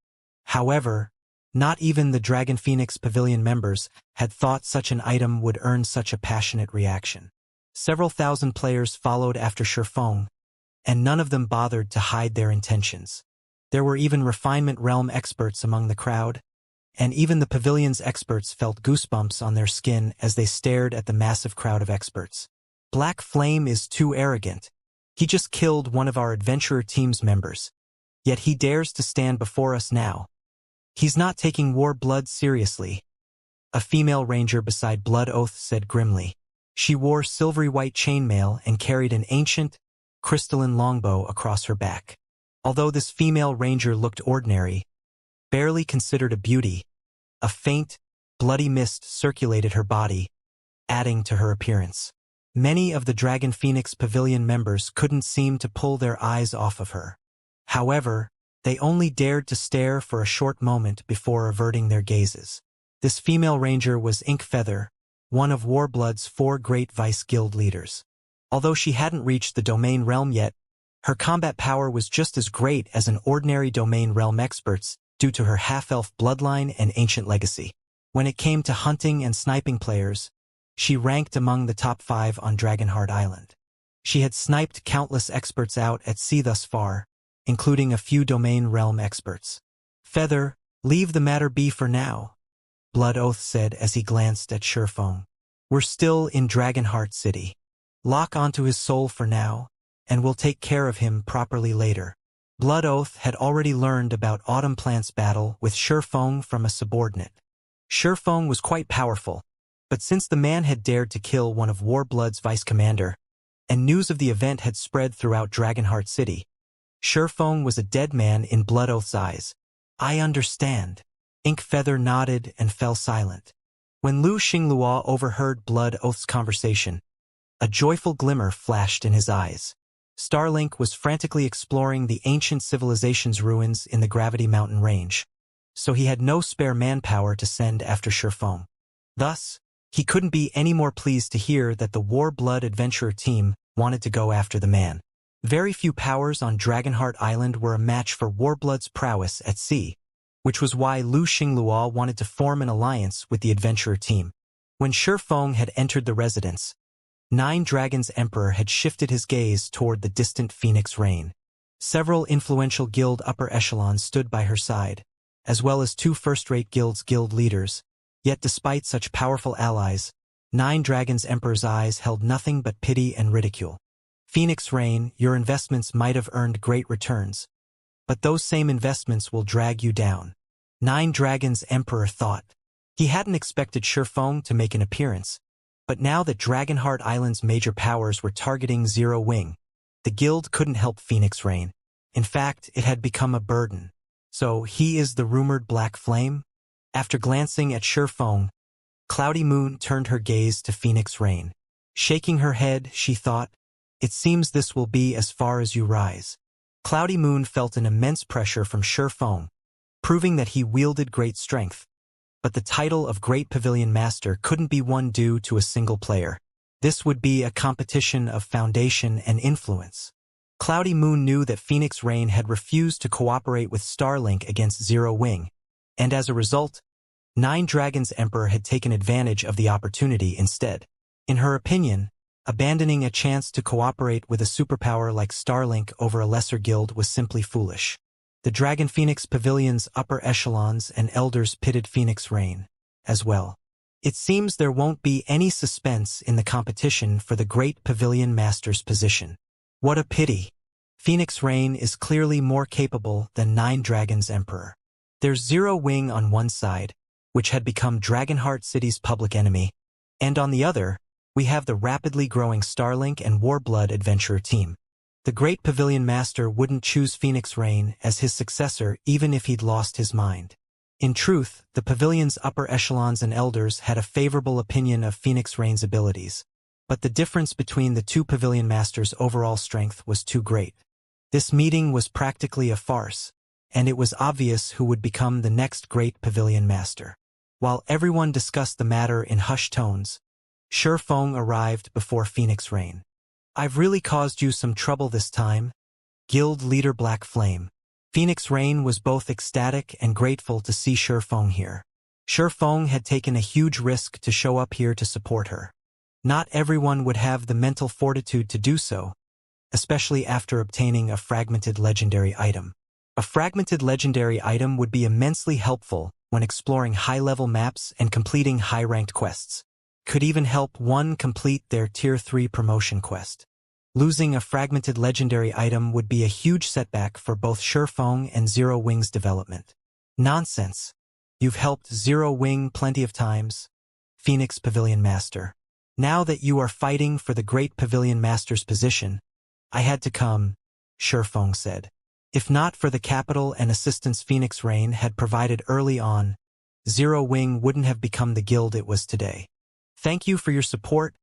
However, not even the Dragon Phoenix Pavilion members had thought such an item would earn such a passionate reaction. Several thousand players followed after Shurfeng, and none of them bothered to hide their intentions. There were even refinement realm experts among the crowd, and even the pavilion's experts felt goosebumps on their skin as they stared at the massive crowd of experts. Black Flame is too arrogant. He just killed one of our adventurer team's members. Yet he dares to stand before us now. He's not taking War Blood seriously. A female ranger beside Blood Oath said grimly. She wore silvery white chainmail and carried an ancient, crystalline longbow across her back. Although this female ranger looked ordinary, barely considered a beauty, a faint, bloody mist circulated her body, adding to her appearance. Many of the Dragon Phoenix Pavilion members couldn't seem to pull their eyes off of her. However, they only dared to stare for a short moment before averting their gazes. This female ranger was Inkfeather, one of Warblood's 4 great vice guild leaders. Although she hadn't reached the domain realm yet, her combat power was just as great as an ordinary domain realm expert's due to her half-elf bloodline and ancient legacy. When it came to hunting and sniping players, she ranked among the top 5 on Dragonheart Island. She had sniped countless experts out at sea thus far, including a few domain realm experts. Feather, leave the matter be for now, Blood Oath said as he glanced at Shurfeng. We're still in Dragonheart City. Lock onto his soul for now, and we'll take care of him properly later. Blood Oath had already learned about Autumn Plant's battle with Shurfeng from a subordinate. Shurfeng was quite powerful, but since the man had dared to kill one of Warblood's vice-commander, and news of the event had spread throughout Dragonheart City, Shurfeng was a dead man in Blood Oath's eyes. I understand. Inkfeather nodded and fell silent. When Lu Xinglua overheard Blood Oath's conversation, a joyful glimmer flashed in his eyes. Starlink was frantically exploring the ancient civilization's ruins in the Gravity Mountain range, so he had no spare manpower to send after Shurfeng. Thus, he couldn't be any more pleased to hear that the Warblood adventurer team wanted to go after the man. Very few powers on Dragonheart Island were a match for Warblood's prowess at sea, which was why Lu Xinglua wanted to form an alliance with the adventurer team. When Shurfeng had entered the residence, Nine Dragons' Emperor had shifted his gaze toward the distant Phoenix Rain. Several influential guild upper echelons stood by her side, as well as 2 first-rate guilds' guild leaders. Yet despite such powerful allies, Nine Dragons' Emperor's eyes held nothing but pity and ridicule. Phoenix Rain, your investments might have earned great returns, but those same investments will drag you down. Nine Dragons' Emperor thought. He hadn't expected Shurfeng to make an appearance, but now that Dragonheart Island's major powers were targeting Zero Wing, the guild couldn't help Phoenix Rain. In fact, it had become a burden. So he is the rumored Black Flame? After glancing at Shurfeng, Cloudy Moon turned her gaze to Phoenix Rain. Shaking her head, she thought, it seems this will be as far as you rise. Cloudy Moon felt an immense pressure from Shurfeng, proving that he wielded great strength. But the title of Great Pavilion Master couldn't be won due to a single player. This would be a competition of foundation and influence. Cloudy Moon knew that Phoenix Rain had refused to cooperate with Starlink against Zero Wing, and as a result, Nine Dragons' Emperor had taken advantage of the opportunity instead. In her opinion, abandoning a chance to cooperate with a superpower like Starlink over a lesser guild was simply foolish. The Dragon Phoenix Pavilion's upper echelons and elders pitted Phoenix Rain as well. It seems there won't be any suspense in the competition for the Great Pavilion Master's position. What a pity. Phoenix Rain is clearly more capable than Nine Dragons' Emperor. There's Zero Wing on one side, which had become Dragonheart City's public enemy, and on the other, we have the rapidly growing Starlink and Warblood adventurer team. The Great Pavilion Master wouldn't choose Phoenix Rain as his successor even if he'd lost his mind. In truth, the pavilion's upper echelons and elders had a favorable opinion of Phoenix Rain's abilities, but the difference between the 2 pavilion masters' overall strength was too great. This meeting was practically a farce, and it was obvious who would become the next great pavilion master. While everyone discussed the matter in hushed tones, Shifeng arrived before Phoenix Rain. "I've really caused you some trouble this time, Guild Leader Black Flame." Phoenix Rain was both ecstatic and grateful to see Shifeng here. Shifeng had taken a huge risk to show up here to support her. Not everyone would have the mental fortitude to do so, especially after obtaining a fragmented legendary item. A fragmented legendary item would be immensely helpful when exploring high-level maps and completing high-ranked quests. Could even help one complete their Tier 3 promotion quest. Losing a fragmented legendary item would be a huge setback for both Shifeng and Zero Wing's development. "Nonsense. You've helped Zero Wing plenty of times, Phoenix Pavilion Master. Now that you are fighting for the Great Pavilion Master's position, I had to come," Shifeng said. If not for the capital and assistance Phoenix Rain had provided early on, Zero Wing wouldn't have become the guild it was today. "Thank you for your support,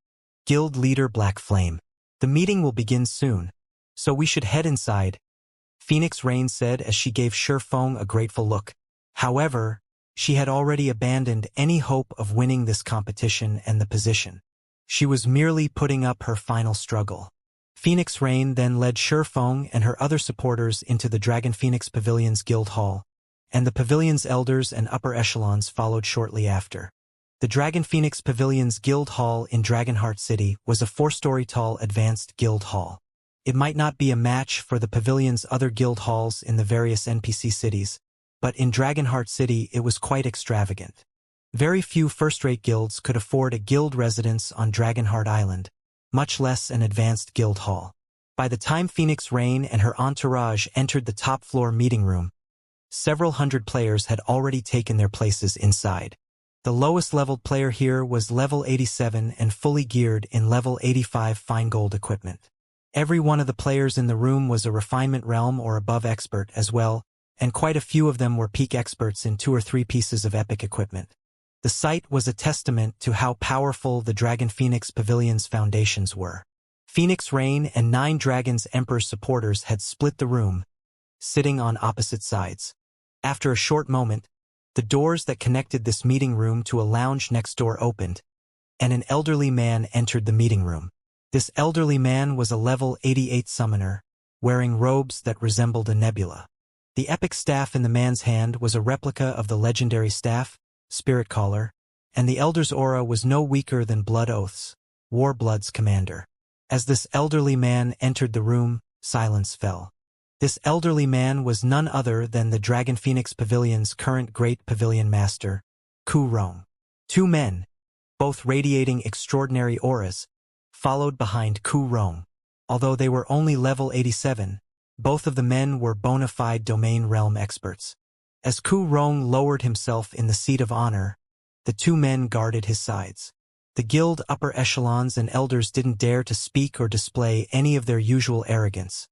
Guild Leader Black Flame. The meeting will begin soon, so we should head inside," Phoenix Rain said as she gave Shifeng a grateful look. However, she had already abandoned any hope of winning this competition and the position. She was merely putting up her final struggle. Phoenix Rain then led Shifeng and her other supporters into the Dragon Phoenix Pavilion's guild hall, and the pavilion's elders and upper echelons followed shortly after. The Dragon Phoenix Pavilion's guild hall in Dragonheart City was a 4-story tall advanced guild hall. It might not be a match for the pavilion's other guild halls in the various NPC cities, but in Dragonheart City it was quite extravagant. Very few first-rate guilds could afford a guild residence on Dragonheart Island, much less an advanced guild hall. By the time Phoenix Rain and her entourage entered the top-floor meeting room, several hundred players had already taken their places inside. The lowest-leveled player here was level 87 and fully geared in level 85 fine gold equipment. Every one of the players in the room was a refinement realm or above expert as well, and quite a few of them were peak experts in 2 or 3 pieces of epic equipment. The sight was a testament to how powerful the Dragon Phoenix Pavilion's foundations were. Phoenix Rain and 9 Dragons Emperor supporters had split the room, sitting on opposite sides. After a short moment, the doors that connected this meeting room to a lounge next door opened, and an elderly man entered the meeting room. This elderly man was a level 88 summoner, wearing robes that resembled a nebula. The epic staff in the man's hand was a replica of the legendary staff, Spirit Caller, and the elder's aura was no weaker than Blood Oath's, Warblood's commander. As this elderly man entered the room, silence fell. This elderly man was none other than the Dragon Phoenix Pavilion's current Great Pavilion Master, Ku Rong. 2 men, both radiating extraordinary auras, followed behind Ku Rong. Although they were only level 87, both of the men were bona fide domain realm experts. As Ku Rong lowered himself in the seat of honor, the 2 men guarded his sides. The guild upper echelons and elders didn't dare to speak or display any of their usual arrogance,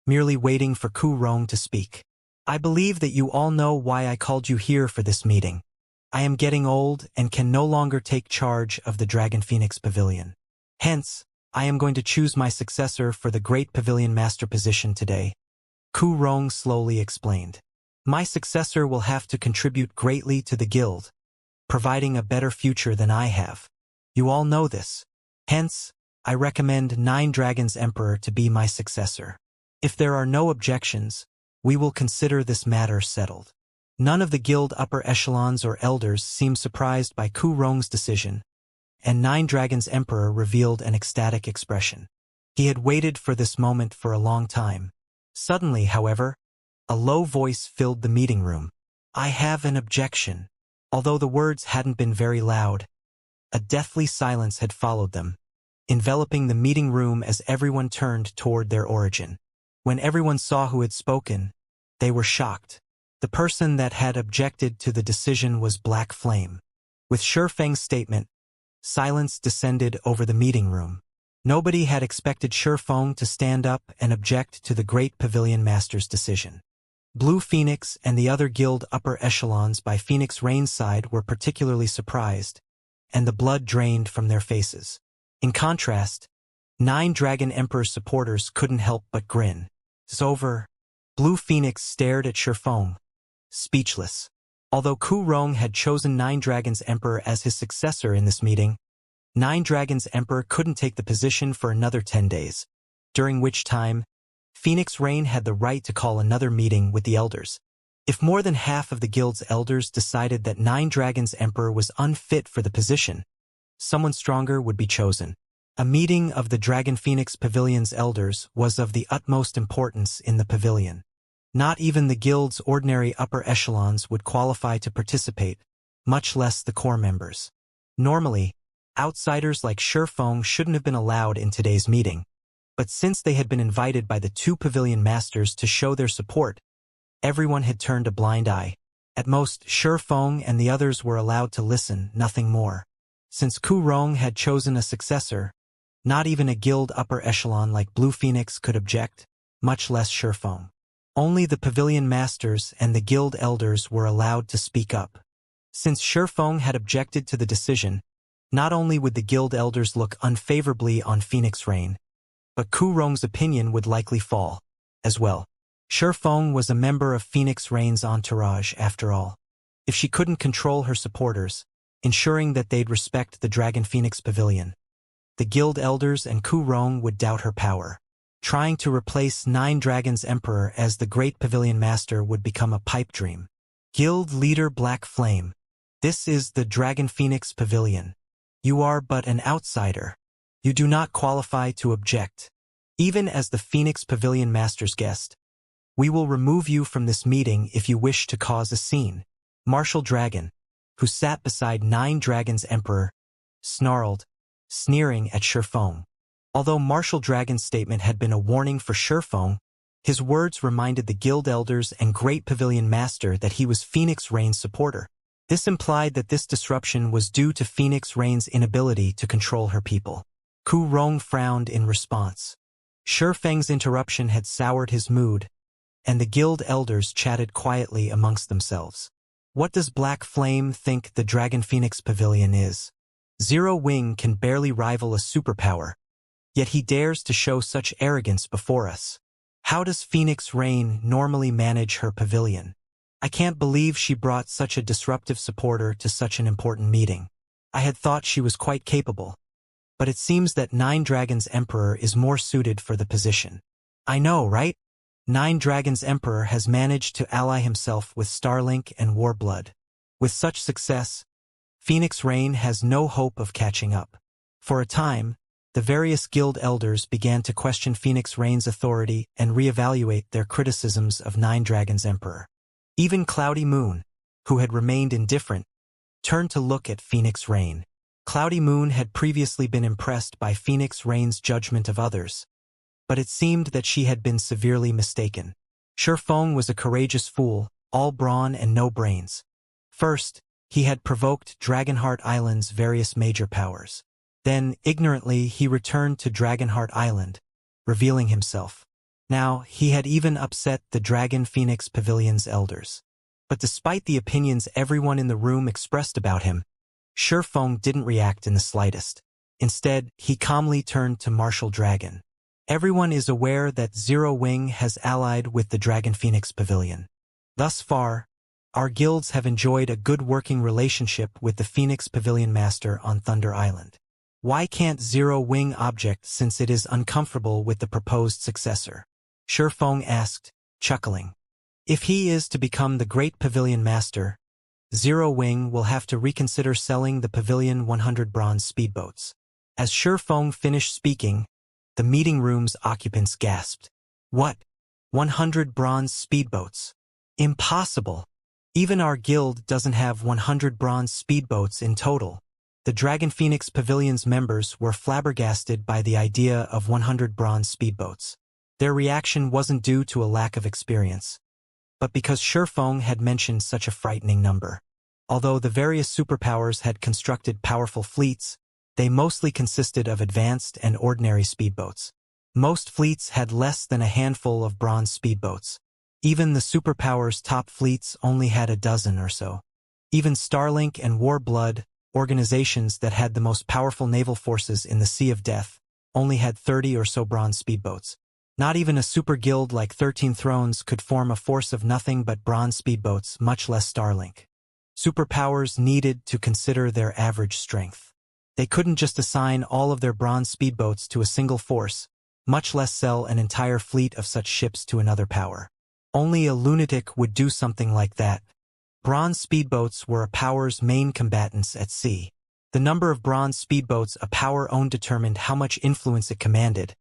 merely waiting for Ku Rong to speak. "I believe that you all know why I called you here for this meeting. I am getting old and can no longer take charge of the Dragon Phoenix Pavilion. Hence, I am going to choose my successor for the Great Pavilion Master position today," Ku Rong slowly explained. "My successor will have to contribute greatly to the guild, providing a better future than I have. You all know this. Hence, I recommend 9 Dragons Emperor to be my successor. If there are no objections, we will consider this matter settled." None of the guild upper echelons or elders seemed surprised by Ku Rong's decision, and 9 Dragons Emperor revealed an ecstatic expression. He had waited for this moment for a long time. Suddenly, however, a low voice filled the meeting room. "I have an objection." Although the words hadn't been very loud, a deathly silence had followed them, enveloping the meeting room as everyone turned toward their origin. When everyone saw who had spoken, they were shocked. The person that had objected to the decision was Black Flame. With Shifeng's statement, silence descended over the meeting room. Nobody had expected Shifeng to stand up and object to the Great Pavilion Master's decision. Blue Phoenix and the other guild upper echelons by Phoenix Rain's side were particularly surprised, and the blood drained from their faces. In contrast, 9 Dragon Emperor supporters couldn't help but grin. It's over. Blue Phoenix stared at Shifeng, speechless. Although Ku Rong had chosen Nine Dragons Emperor as his successor in this meeting, Nine Dragons Emperor couldn't take the position for another 10 days, during which time, Phoenix Rain had the right to call another meeting with the elders. If more than half of the guild's elders decided that Nine Dragons Emperor was unfit for the position, someone stronger would be chosen. A meeting of the Dragon Phoenix Pavilion's elders was of the utmost importance in the pavilion. Not even the guild's ordinary upper echelons would qualify to participate, much less the core members. Normally, outsiders like Shifeng shouldn't have been allowed in today's meeting, but since they had been invited by the two pavilion masters to show their support, everyone had turned a blind eye. At most, Shifeng and the others were allowed to listen, nothing more. Since Ku Rong had chosen a successor, not even a guild upper echelon like Blue Phoenix could object, much less Shifeng. Only the pavilion masters and the guild elders were allowed to speak up. Since Shifeng had objected to the decision, not only would the guild elders look unfavorably on Phoenix Rain, but Ku Rong's opinion would likely fall, as well. Shifeng was a member of Phoenix Rain's entourage, after all. If she couldn't control her supporters, ensuring that they'd respect the Dragon Phoenix Pavilion, the guild elders and Ku Rong would doubt her power. Trying to replace Nine Dragons Emperor as the Great Pavilion Master would become a pipe dream. Guild Leader Black Flame. This is the Dragon Phoenix Pavilion. You are but an outsider. You do not qualify to object. Even as the Phoenix Pavilion Master's guest, we will remove you from this meeting if you wish to cause a scene. Martial Dragon, who sat beside Nine Dragons Emperor, snarled, sneering at Shifeng. Although Martial Dragon's statement had been a warning for Shifeng, his words reminded the guild elders and Great Pavilion Master that he was Phoenix Rain's supporter. This implied that this disruption was due to Phoenix Rain's inability to control her people. Ku Rong frowned in response. Shifeng's interruption had soured his mood, and the guild elders chatted quietly amongst themselves. What does Black Flame think the Dragon Phoenix Pavilion is? Zero Wing can barely rival a superpower, yet he dares to show such arrogance before us. How does Phoenix Rain normally manage her pavilion? I can't believe she brought such a disruptive supporter to such an important meeting. I had thought she was quite capable, but it seems that Nine Dragons Emperor is more suited for the position. I know, right? Nine Dragons Emperor has managed to ally himself with Starlink and Warblood. With such success, Phoenix Rain has no hope of catching up. For a time, the various guild elders began to question Phoenix Rain's authority and reevaluate their criticisms of Nine Dragons Emperor. Even Cloudy Moon, who had remained indifferent, turned to look at Phoenix Rain. Cloudy Moon had previously been impressed by Phoenix Rain's judgment of others, but it seemed that she had been severely mistaken. Shifeng was a courageous fool, all brawn and no brains. First, he had provoked Dragonheart Island's various major powers. Then, ignorantly, he returned to Dragonheart Island, revealing himself. Now, he had even upset the Dragon Phoenix Pavilion's elders. But despite the opinions everyone in the room expressed about him, Shifeng didn't react in the slightest. Instead, he calmly turned to Martial Dragon. Everyone is aware that Zero Wing has allied with the Dragon Phoenix Pavilion. Thus far, our guilds have enjoyed a good working relationship with the Phoenix Pavilion Master on Thunder Island. Why can't Zero Wing object since it is uncomfortable with the proposed successor? Shifeng asked, chuckling. If he is to become the Great Pavilion Master, Zero Wing will have to reconsider selling the Pavilion 100 bronze speedboats. As Shifeng finished speaking, the meeting room's occupants gasped. What? 100 bronze speedboats? Impossible! Even our guild doesn't have 100 bronze speedboats in total. The Dragon Phoenix Pavilion's members were flabbergasted by the idea of 100 bronze speedboats. Their reaction wasn't due to a lack of experience, but because Shifeng had mentioned such a frightening number. Although the various superpowers had constructed powerful fleets, they mostly consisted of advanced and ordinary speedboats. Most fleets had less than a handful of bronze speedboats. Even the superpowers' top fleets only had a dozen or so. Even Starlink and Warblood, organizations that had the most powerful naval forces in the Sea of Death, only had 30 or so bronze speedboats. Not even a super guild like 13 Thrones could form a force of nothing but bronze speedboats, much less Starlink. Superpowers needed to consider their average strength. They couldn't just assign all of their bronze speedboats to a single force, much less sell an entire fleet of such ships to another power. Only a lunatic would do something like that. Bronze speedboats were a power's main combatants at sea. The number of bronze speedboats a power owned determined how much influence it commanded,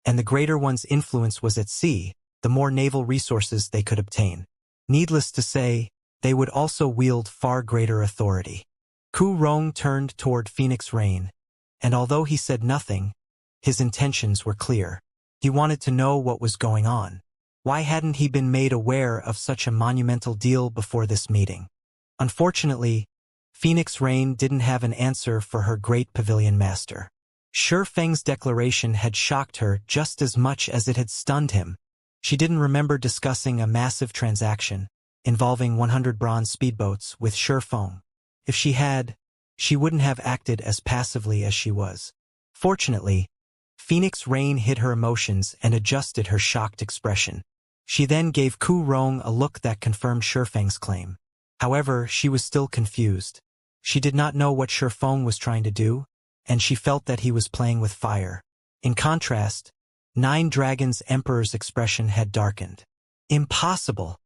and the greater one's influence was at sea, the more naval resources they could obtain. Needless to say, they would also wield far greater authority. Ku Rong turned toward Phoenix Rain, and although he said nothing, his intentions were clear. He wanted to know what was going on. Why hadn't he been made aware of such a monumental deal before this meeting? Unfortunately, Phoenix Rain didn't have an answer for her great pavilion master. Shi Feng's declaration had shocked her just as much as it had stunned him. She didn't remember discussing a massive transaction involving 100 bronze speedboats with Shi Feng. If she had, she wouldn't have acted as passively as she was. Fortunately, Phoenix Rain hid her emotions and adjusted her shocked expression. She then gave Ku Rong a look that confirmed Shi Feng's claim. However, she was still confused. She did not know what Shi Feng was trying to do, and she felt that he was playing with fire. In contrast, Nine Dragons Emperor's expression had darkened. Impossible!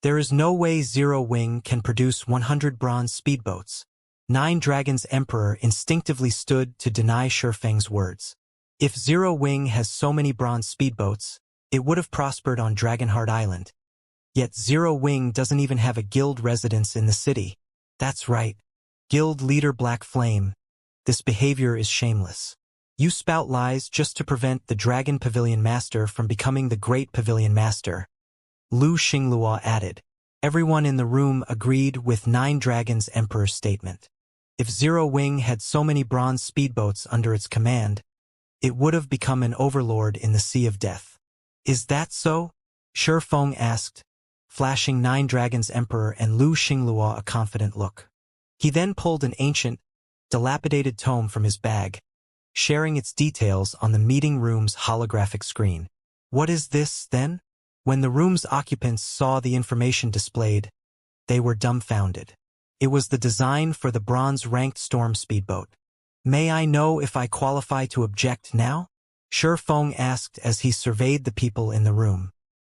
There is no way Zero Wing can produce 100 bronze speedboats. Nine Dragons Emperor instinctively stood to deny Shi Feng's words. If Zero Wing has so many bronze speedboats, it would have prospered on Dragonheart Island. Yet Zero Wing doesn't even have a guild residence in the city. That's right. Guild leader Black Flame. This behavior is shameless. You spout lies just to prevent the Dragon Pavilion Master from becoming the Great Pavilion Master. Lu Xinglua added. Everyone in the room agreed with Nine Dragons Emperor's statement. If Zero Wing had so many bronze speedboats under its command, it would have become an overlord in the Sea of Death. Is that so? Shi Feng asked, flashing Nine Dragons Emperor and Lu Xinglua a confident look. He then pulled an ancient, dilapidated tome from his bag, sharing its details on the meeting room's holographic screen. What is this, then? When the room's occupants saw the information displayed, they were dumbfounded. It was the design for the bronze-ranked storm speedboat. May I know if I qualify to object now? Shi Feng asked as he surveyed the people in the room.